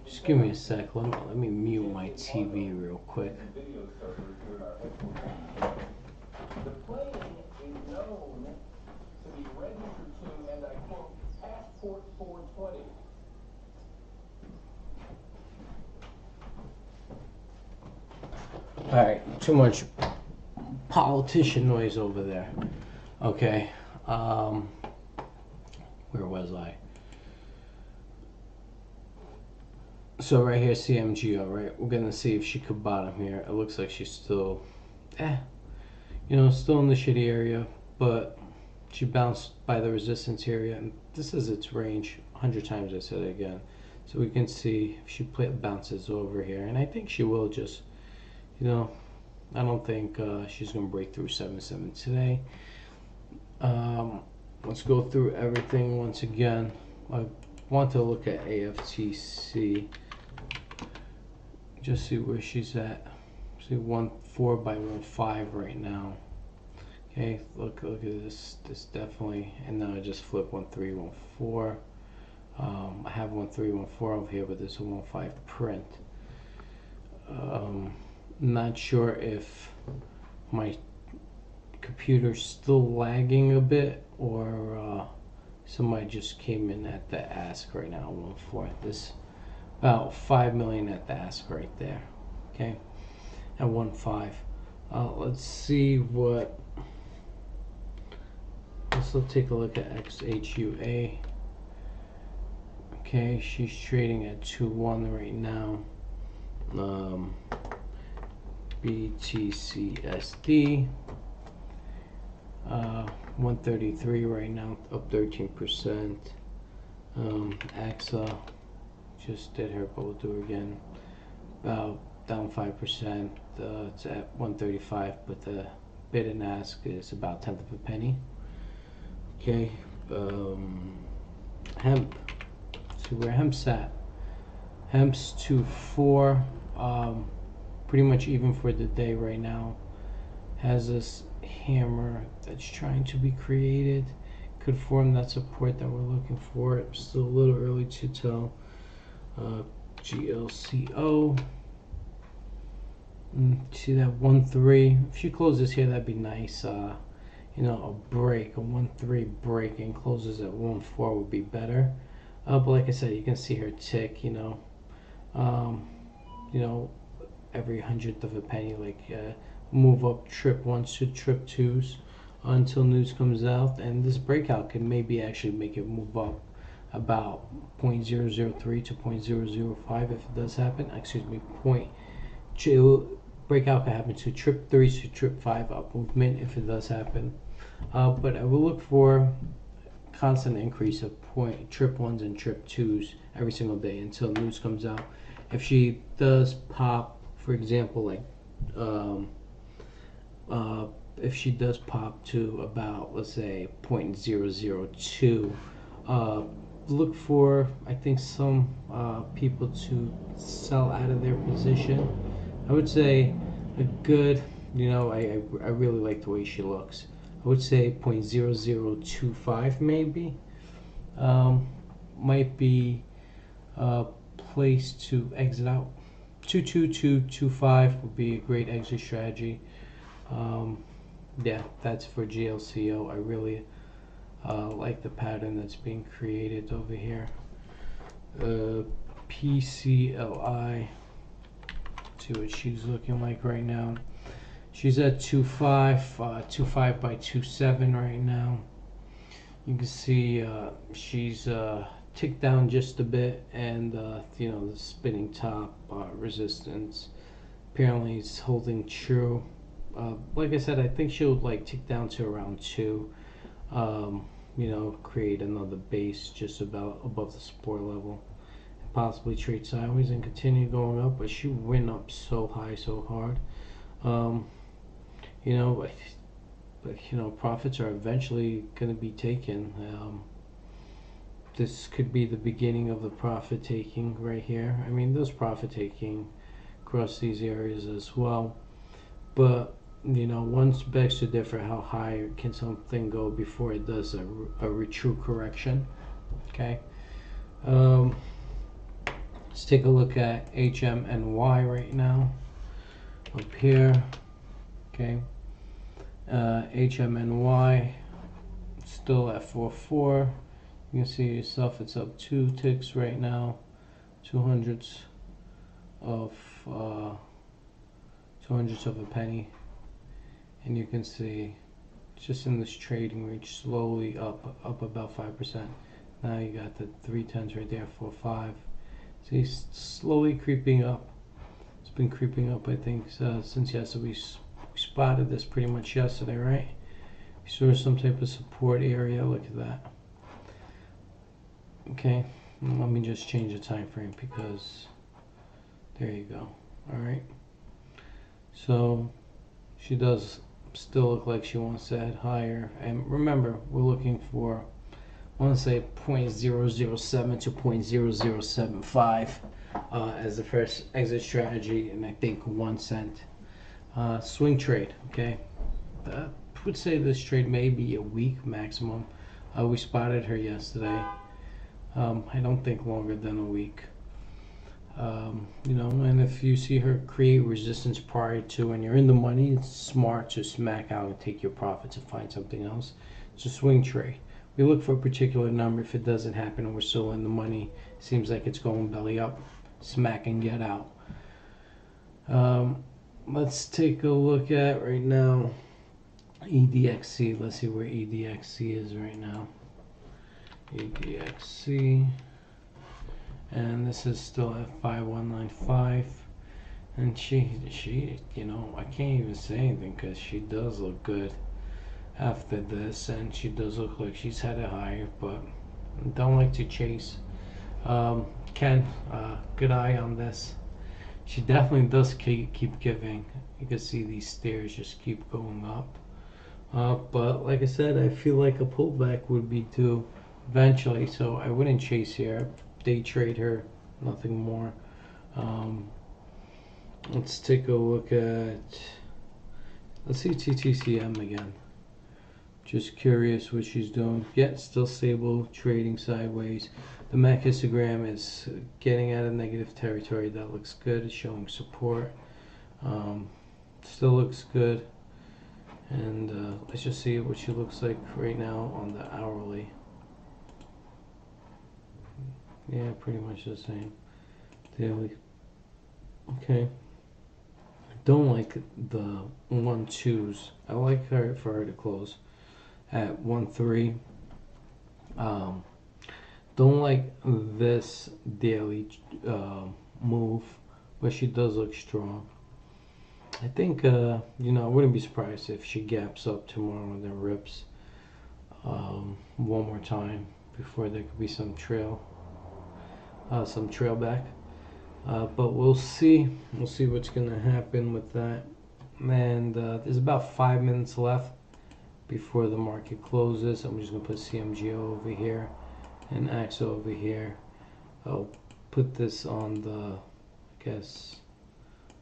Just give me a sec. Let me mute my TV real quick. Alright, too much politician noise over there. Okay, where was I? So right here, CMGO, right? We're gonna see if she could bottom here. It looks like she's still, still in the shitty area, but she bounced by the resistance area, and this is its range. 100 times I said it again. So we can see if she bounces over here, and I think she will just, I don't think she's gonna break through 7.7 today. Let's go through everything once again. I want to look at AFTC. Just see where she's at. See 1.4 by 1.5 right now. Okay, look at this. This definitely, and now I just flip 1.3, 1.4. I have 1.3, 1.4 over here, but this is a 1.5 print. Not sure if my computer's still lagging a bit, or somebody just came in at the ask right now. 1.4. This about 5 million at the ask right there. Okay, at 1.5. Let's see what. Let's take a look at XHUA. Okay, she's trading at 2.1 right now. BTCSD 133 right now, up 13%. AXA just did her bull do again, about down 5%. It's at 135, but the bid and ask is about 1/10 of a penny. Okay, hemp. See where hemp's at. Hemp's 2.4, pretty much even for the day right now. Has this hammer that's trying to be created. Could form that support that we're looking for. It's still a little early to tell. GLCO. See that 1.3. If she closes here, that'd be nice. A break, a 1.3 break, and closes at 1.4 would be better. But like I said, you can see her tick. Every 100th of a penny, move up trip 1s to trip 2s until news comes out, and this breakout can maybe actually make it move up about 0.003 to 0.005 if it does happen. Excuse me, breakout can happen to trip 3s to trip 5 up movement if it does happen. But I will look for constant increase of trip 1s and trip 2s every single day until news comes out. If she does pop, for example, if she does pop to about, let's say, 0.002, look for, I think, some people to sell out of their position. I would say a good, I really like the way she looks. I would say 0.0025 maybe might be a place to exit out. 22225 would be a great exit strategy. Yeah, that's for GLCO. I really like the pattern that's being created over here. PCLI. See what she's looking like right now. She's at 2.5, 2.5 by 2.7 right now. You can see she's ticked down just a bit, and the spinning top resistance apparently it's holding true. Like I said, I think she'll like tick down to around 2. Create another base just about above the support level, and possibly trade sideways and continue going up. But she went up so high, so hard. Um, you know, profits are eventually going to be taken. This could be the beginning of the profit taking right here. I mean, there's profit taking across these areas as well, but one begs to differ. How high can something go before it does a true correction? Okay. Let's take a look at HMNY right now up here. Okay. HMNY still at 4.4. You can see yourself it's up 2 ticks right now, 200ths of 200ths of a penny, and you can see just in this trading range slowly up about 5%. Now you got the 310s right there, 4.5. See, slowly creeping up. It's been creeping up, I think, since yesterday. We spotted this pretty much yesterday, right? We saw some type of support area. Look at that. Okay, let me just change the time frame because there you go. All right, so she does still look like she wants to head higher, and remember, we're looking for, I want to say 0.007 to 0.0075 as the first exit strategy, and I think 1 cent swing trade. Okay, I would say this trade may be a week maximum. We spotted her yesterday. I don't think longer than a week. And if you see her create resistance prior to and you're in the money, it's smart to smack out and take your profits and find something else. It's a swing trade. We look for a particular number. If it doesn't happen and we're still in the money, seems like it's going belly up, smack and get out. Let's take a look at right now EDXC. Let's see where EDXC is right now. EDXC, and this is still at 5195, and she I can't even say anything because she does look good after this, and she does look like she's headed higher, but don't like to chase. Ken, good eye on this. She definitely does keep giving. You can see these stairs just keep going up, but like I said, I feel like a pullback would be due eventually, so I wouldn't chase here. Day trade her, nothing more. Let's take a look at, let's see TTCM again. Just curious what she's doing. Yeah, still stable, trading sideways. The MAC histogram is getting out of negative territory. That looks good. It's showing support. Still looks good. And let's just see what she looks like right now on the hourly. Yeah, pretty much the same. Daily. Okay. I don't like the 1-2s. I like her for her to close at 1-3. Don't like this daily move, but she does look strong. I think I wouldn't be surprised if she gaps up tomorrow and then rips one more time before there could be some trail back. But we'll see. We'll see what's gonna happen with that. And there's about 5 minutes left before the market closes. I'm just gonna put CMGO over here and AXA over here. I'll put this on the, I guess,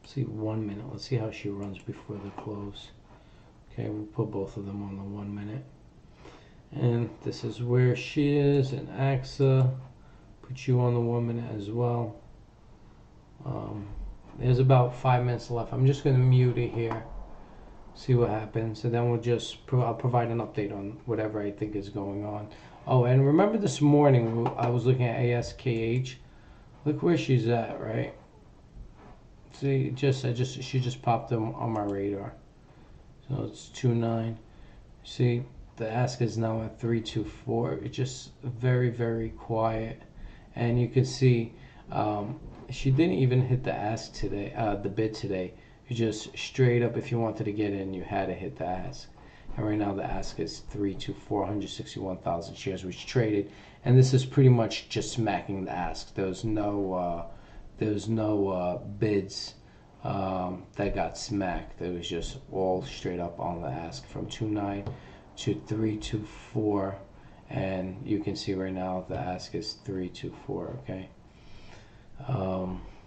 let's see, 1 minute. Let's see how she runs before the close. Okay, we'll put both of them on the 1 minute. And this is where she is, and AXA. Put you on the 1 minute as well. There's about 5 minutes left. I'm just going to mute it here, see what happens, and then I'll provide an update on whatever I think is going on. Oh, and remember this morning I was looking at ASKH. Look where she's at, right? See, she just popped on my radar. So it's 2.9. See, the ask is now at 3.24. It's just very, very quiet. And you can see she didn't even hit the ask today, the bid today. You just straight up, if you wanted to get in, you had to hit the ask. And right now the ask is 461,000 shares which traded, and this is pretty much just smacking the ask. There was no bids that got smacked. It was just all straight up on the ask from 2.9 to 3.24, and you can see right now the ask is 3.24. Okay.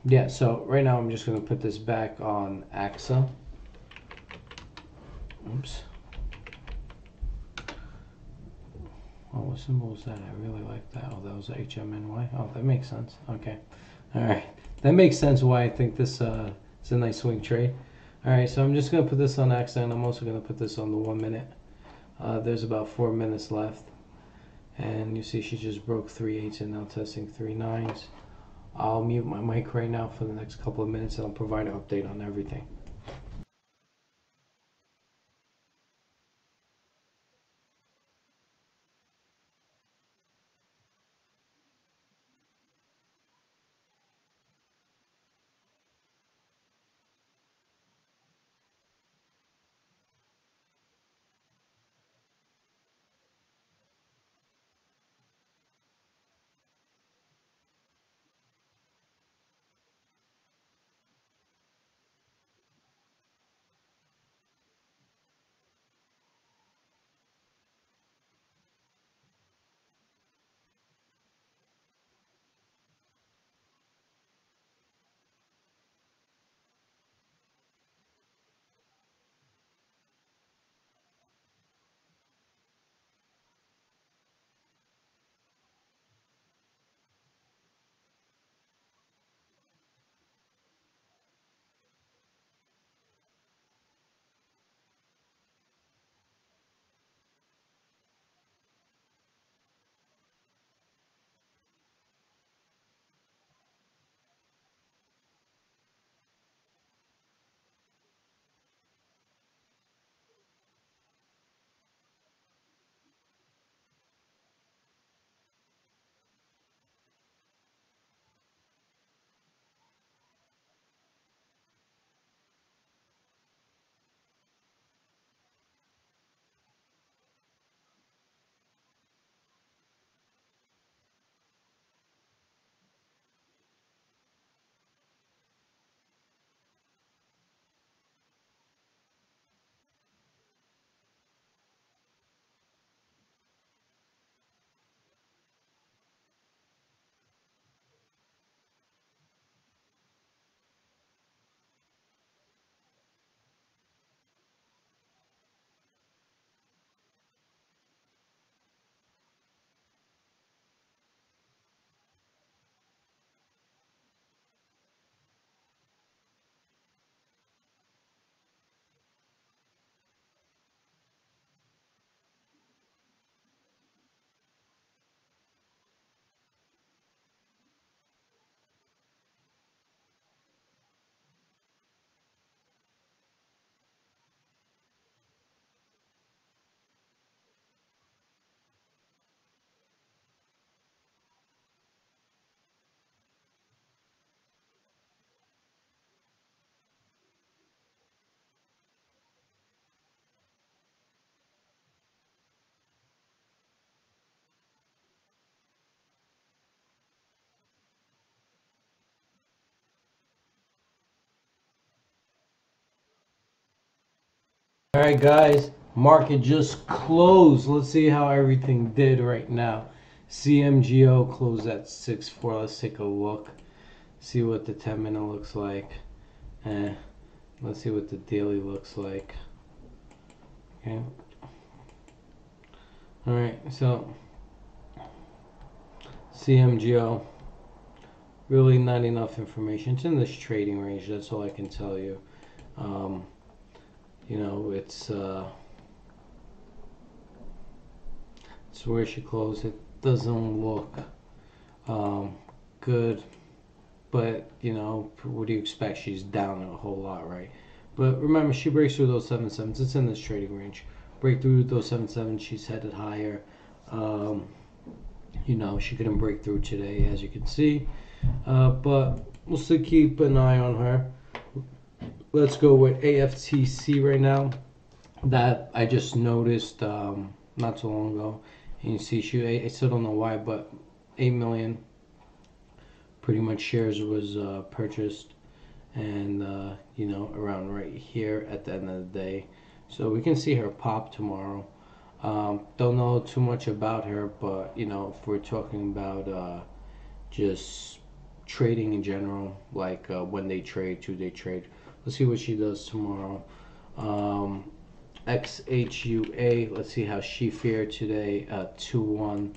Yeah, so right now I'm just going to put this back on AXA. Oops. Oh, what symbol was that? I really like that. Oh, that was HMNY. Oh, that makes sense. Okay. All right. That makes sense why I think this is a nice swing trade. All right, so I'm just going to put this on AXA, and I'm also going to put this on the 1 minute. There's about 4 minutes left. And you see she just broke 3/8 and now testing 3/9. I'll mute my mic right now for the next couple of minutes, and I'll provide an update on everything. All right, guys, market just closed. Let's see how everything did right now. CMGO closed at 6.4. Let's take a look. See what the 10-minute looks like. Let's see what the daily looks like. Okay. All right, so CMGO, really not enough information. It's in this trading range. That's all I can tell you. You know, it's where she closed. It doesn't look good, but you know, what do you expect? She's down a whole lot, right? But remember, she breaks through those 7.7s. It's in this trading range. Break through those 7.7s. She's headed higher. You know, she couldn't break through today, as you can see. But we'll still keep an eye on her. Let's go with AFTC right now. That I just noticed not too long ago. And you see, I still don't know why, but 8 million pretty much shares was purchased, and around right here at the end of the day. So we can see her pop tomorrow. Don't know too much about her, but if we're talking about just trading in general, like when they trade, 2-day trade, let's see what she does tomorrow. XHUA, let's see how she fared today. 2-1.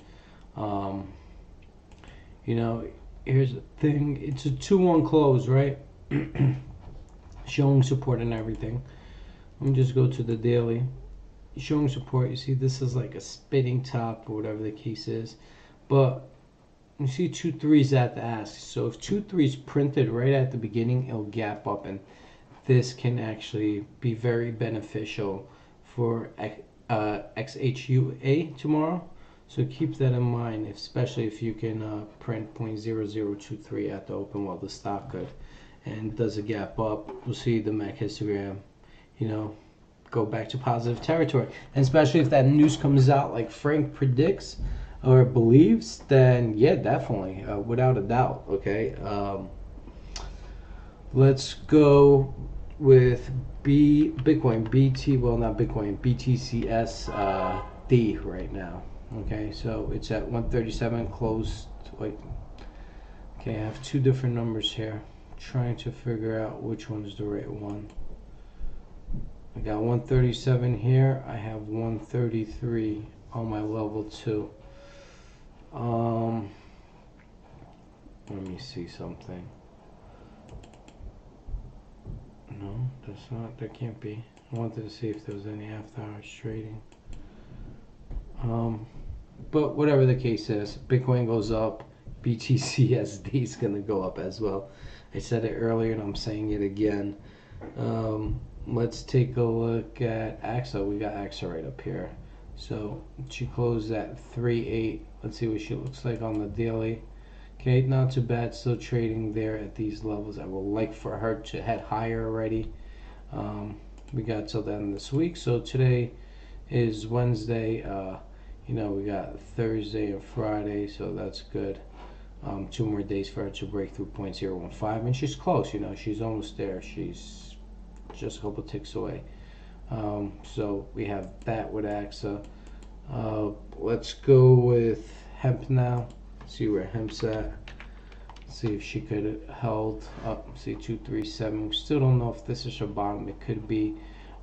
Here's the thing, it's a 2-1 close, right? Showing support and everything. Let me just go to the daily. Showing support, you see this is like a spitting top or whatever the case is, but you see 2 3s at the ask. So if 2 3s printed right at the beginning, it'll gap up, and this can actually be very beneficial for XHUA tomorrow. So keep that in mind, especially if you can print 0.0023 at the open while the stock could, and does a gap up. We'll see the MAC histogram, go back to positive territory. And especially if that news comes out like Frank predicts or believes, then yeah, definitely, without a doubt. Okay, let's go with Bitcoin BT. Well, not Bitcoin, BTCSD right now. Okay, so it's at 137 closed. Wait, okay, I have 2 different numbers here. Trying to figure out which one is the right one. I got 137 here. I have 133 on my level 2. Let me see something. No, that's not. That can't be. I wanted to see if there was any after hours trading. But whatever the case is, Bitcoin goes up. BTCSD is gonna go up as well. I said it earlier and I'm saying it again. Let's take a look at AXA. We got AXA right up here. So she closed at 3.8. Let's see what she looks like on the daily. Okay, not too bad. Still trading there at these levels. I would like for her to head higher already. We got till the end of this week. So today is Wednesday. We got Thursday and Friday, so that's good. 2 more days for her to break through 0.015, and she's close. She's almost there. She's just a couple ticks away. So we have that with AXA. Let's go with hemp now. See where hemp's at. See if she could have held up. See 237. We still don't know if this is her bottom. It could be.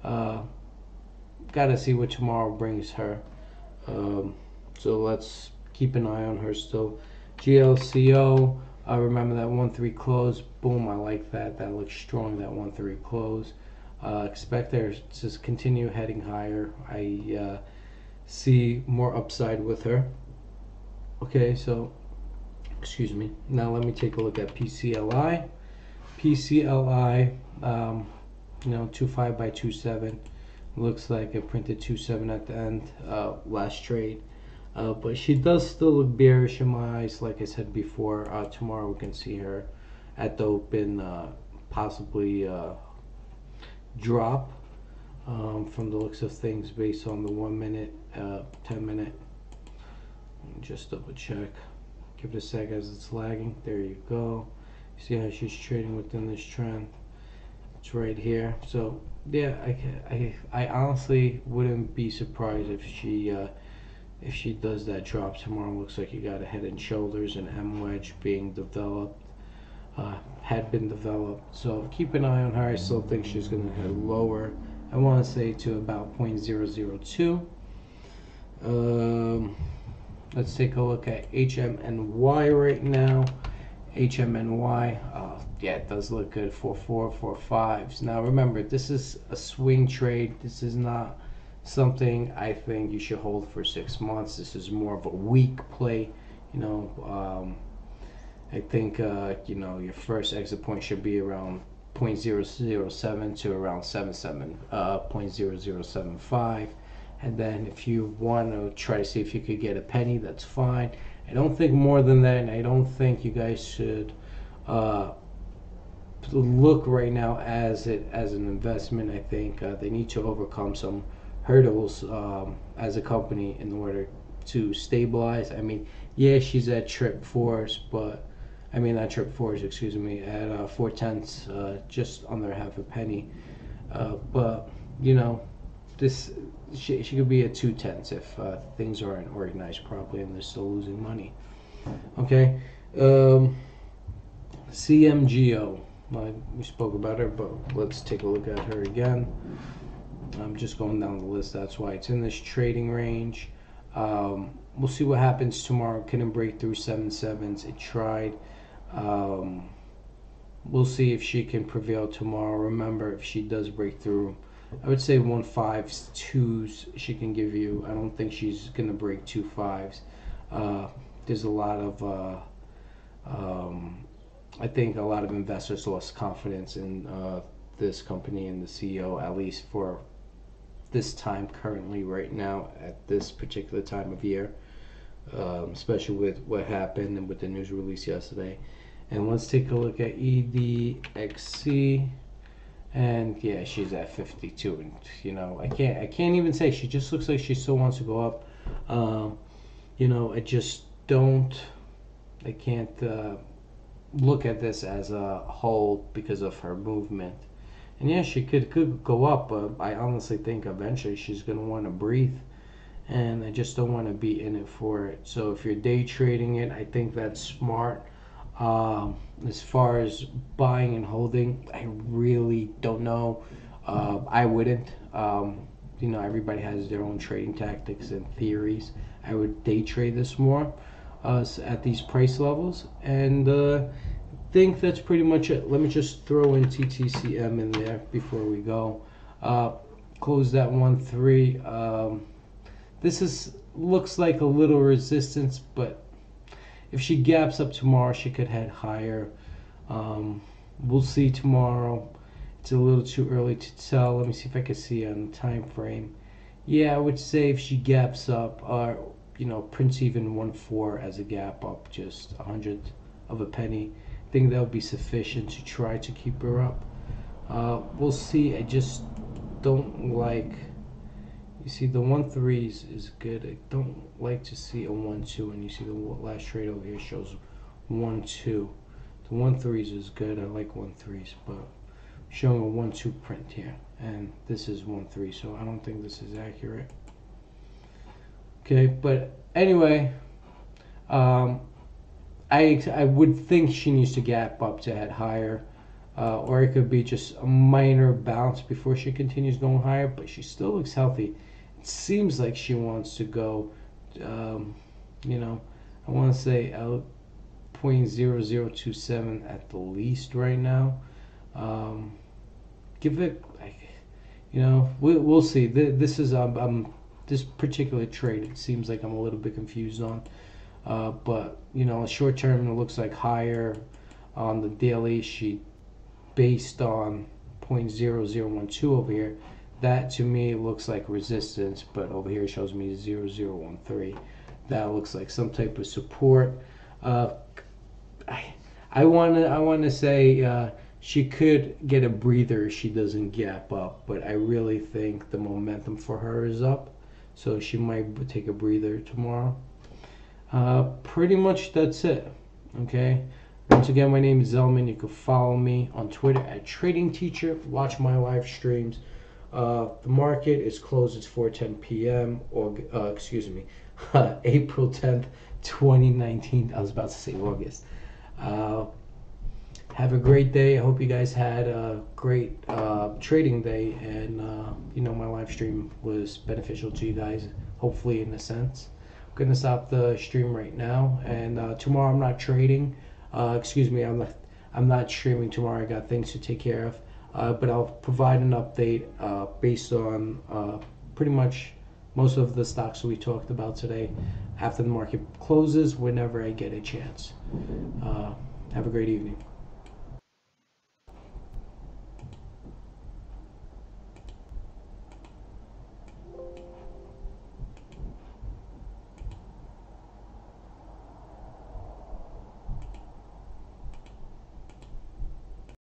Gotta see what tomorrow brings her. So let's keep an eye on her still. GLCO. Remember that 1-3 close. Boom. I like that. That looks strong. That 1-3 close. Expect her to continue heading higher. I see more upside with her. Okay, so excuse me. Now let me take a look at PCLI. PCLI, 2.5 by 2.7. Looks like it printed 2.7 at the end last trade. But she does still look bearish in my eyes. Like I said before, tomorrow we can see her at the open possibly drop from the looks of things based on the 1 minute, 10 minute. Just double check. Give it a sec as it's lagging. There you go. See how she's trading within this trend. It's right here. So yeah, I honestly wouldn't be surprised if she does that drop tomorrow. Looks like you got a Head and Shoulders and M wedge being developed. Had been developed. So keep an eye on her. I still think she's going to head lower. I want to say to about 0.002. Let's take a look at HMNY right now. HMNY, yeah, it does look good. 4.4, 4.5s. Now remember, this is a swing trade. This is not something I think you should hold for 6 months. This is more of a week play. I think your first exit point should be around 0.007 to around 0.0075. And then if you want to try to see if you could get a penny, that's fine. I don't think more than that, and I don't think you guys should uh, look right now as it as an investment. I think they need to overcome some hurdles as a company in order to stabilize. I mean, yeah, she's at trip fours, but I mean not trip fours, excuse me, at 4/10, just under half a penny. But you know, this she could be at 2/10 if things aren't organized properly and they're still losing money. Okay, CMGO. We spoke about her, but let's take a look at her again. I'm just going down the list. That's why it's in this trading range. We'll see what happens tomorrow. Couldn't break through 7/7s. It tried. Um, we'll see if she can prevail tomorrow. Remember, if she does break through, I would say 1/5s, 2s she can give you. I don't think she's going to break 2/5s. There's a lot of, I think a lot of investors lost confidence in this company and the CEO, at least for this time currently, right now, at this particular time of year, especially with what happened and with the news release yesterday. And let's take a look at EDXC. And yeah, she's at 52, and you know, I can't even say. She just looks like she still wants to go up. You know, I can't look at this as a whole because of her movement. And yeah, she could go up, but I honestly think eventually she's gonna want to breathe, and I just don't want to be in it for it. So if you're day trading it, I think that's smart. As far as buying and holding, I really don't know. I wouldn't. You know, everybody has their own trading tactics and theories. I would day trade this more at these price levels, and think that's pretty much it. Let me just throw in TTCM in there before we go. Close that 1-3. This looks like a little resistance, but if she gaps up tomorrow, she could head higher. We'll see tomorrow. It's a little too early to tell. Let me see if I can see on the time frame. Yeah, I would say if she gaps up, you know, prints even 1-4 as a gap up, just 100th of a penny. I think that would be sufficient to try to keep her up. We'll see. I just don't like. You see, the 1-3 is good. I don't like to see a 1-2, and you see the last trade over here shows 1-2. The 1-3s is good. I like 1-3s, but showing a 1-2 print here, and this is 1-3, so I don't think this is accurate. Okay, but anyway, I would think she needs to gap up to head higher, or it could be just a minor bounce before she continues going higher. But she still looks healthy. It seems like she wants to go. You know, I want to say out 0.0027 at the least right now. Give it, you know, we'll see. This is this particular trade. It seems like I'm a little bit confused on. But you know, short term it looks like higher. On the daily, she based on 0.0012 over here. That to me looks like resistance, but over here shows me 0.0013. That looks like some type of support. I want to say she could get a breather if she doesn't gap up, but I really think the momentum for her is up, so she might take a breather tomorrow. Pretty much that's it. Okay. Once again, my name is Zelman. You can follow me on Twitter at Trading Teacher. Watch my live streams. The market is closed. It's 4:10 p.m. or excuse me, April 10th, 2019. I was about to say August. Have a great day. I hope you guys had a great trading day, and you know, my live stream was beneficial to you guys. Hopefully, in a sense. I'm gonna stop the stream right now, and tomorrow I'm not trading. Excuse me, I'm not streaming tomorrow. I got things to take care of, but I'll provide an update based on pretty much most of the stocks we talked about today after the market closes, whenever I get a chance. Have a great evening.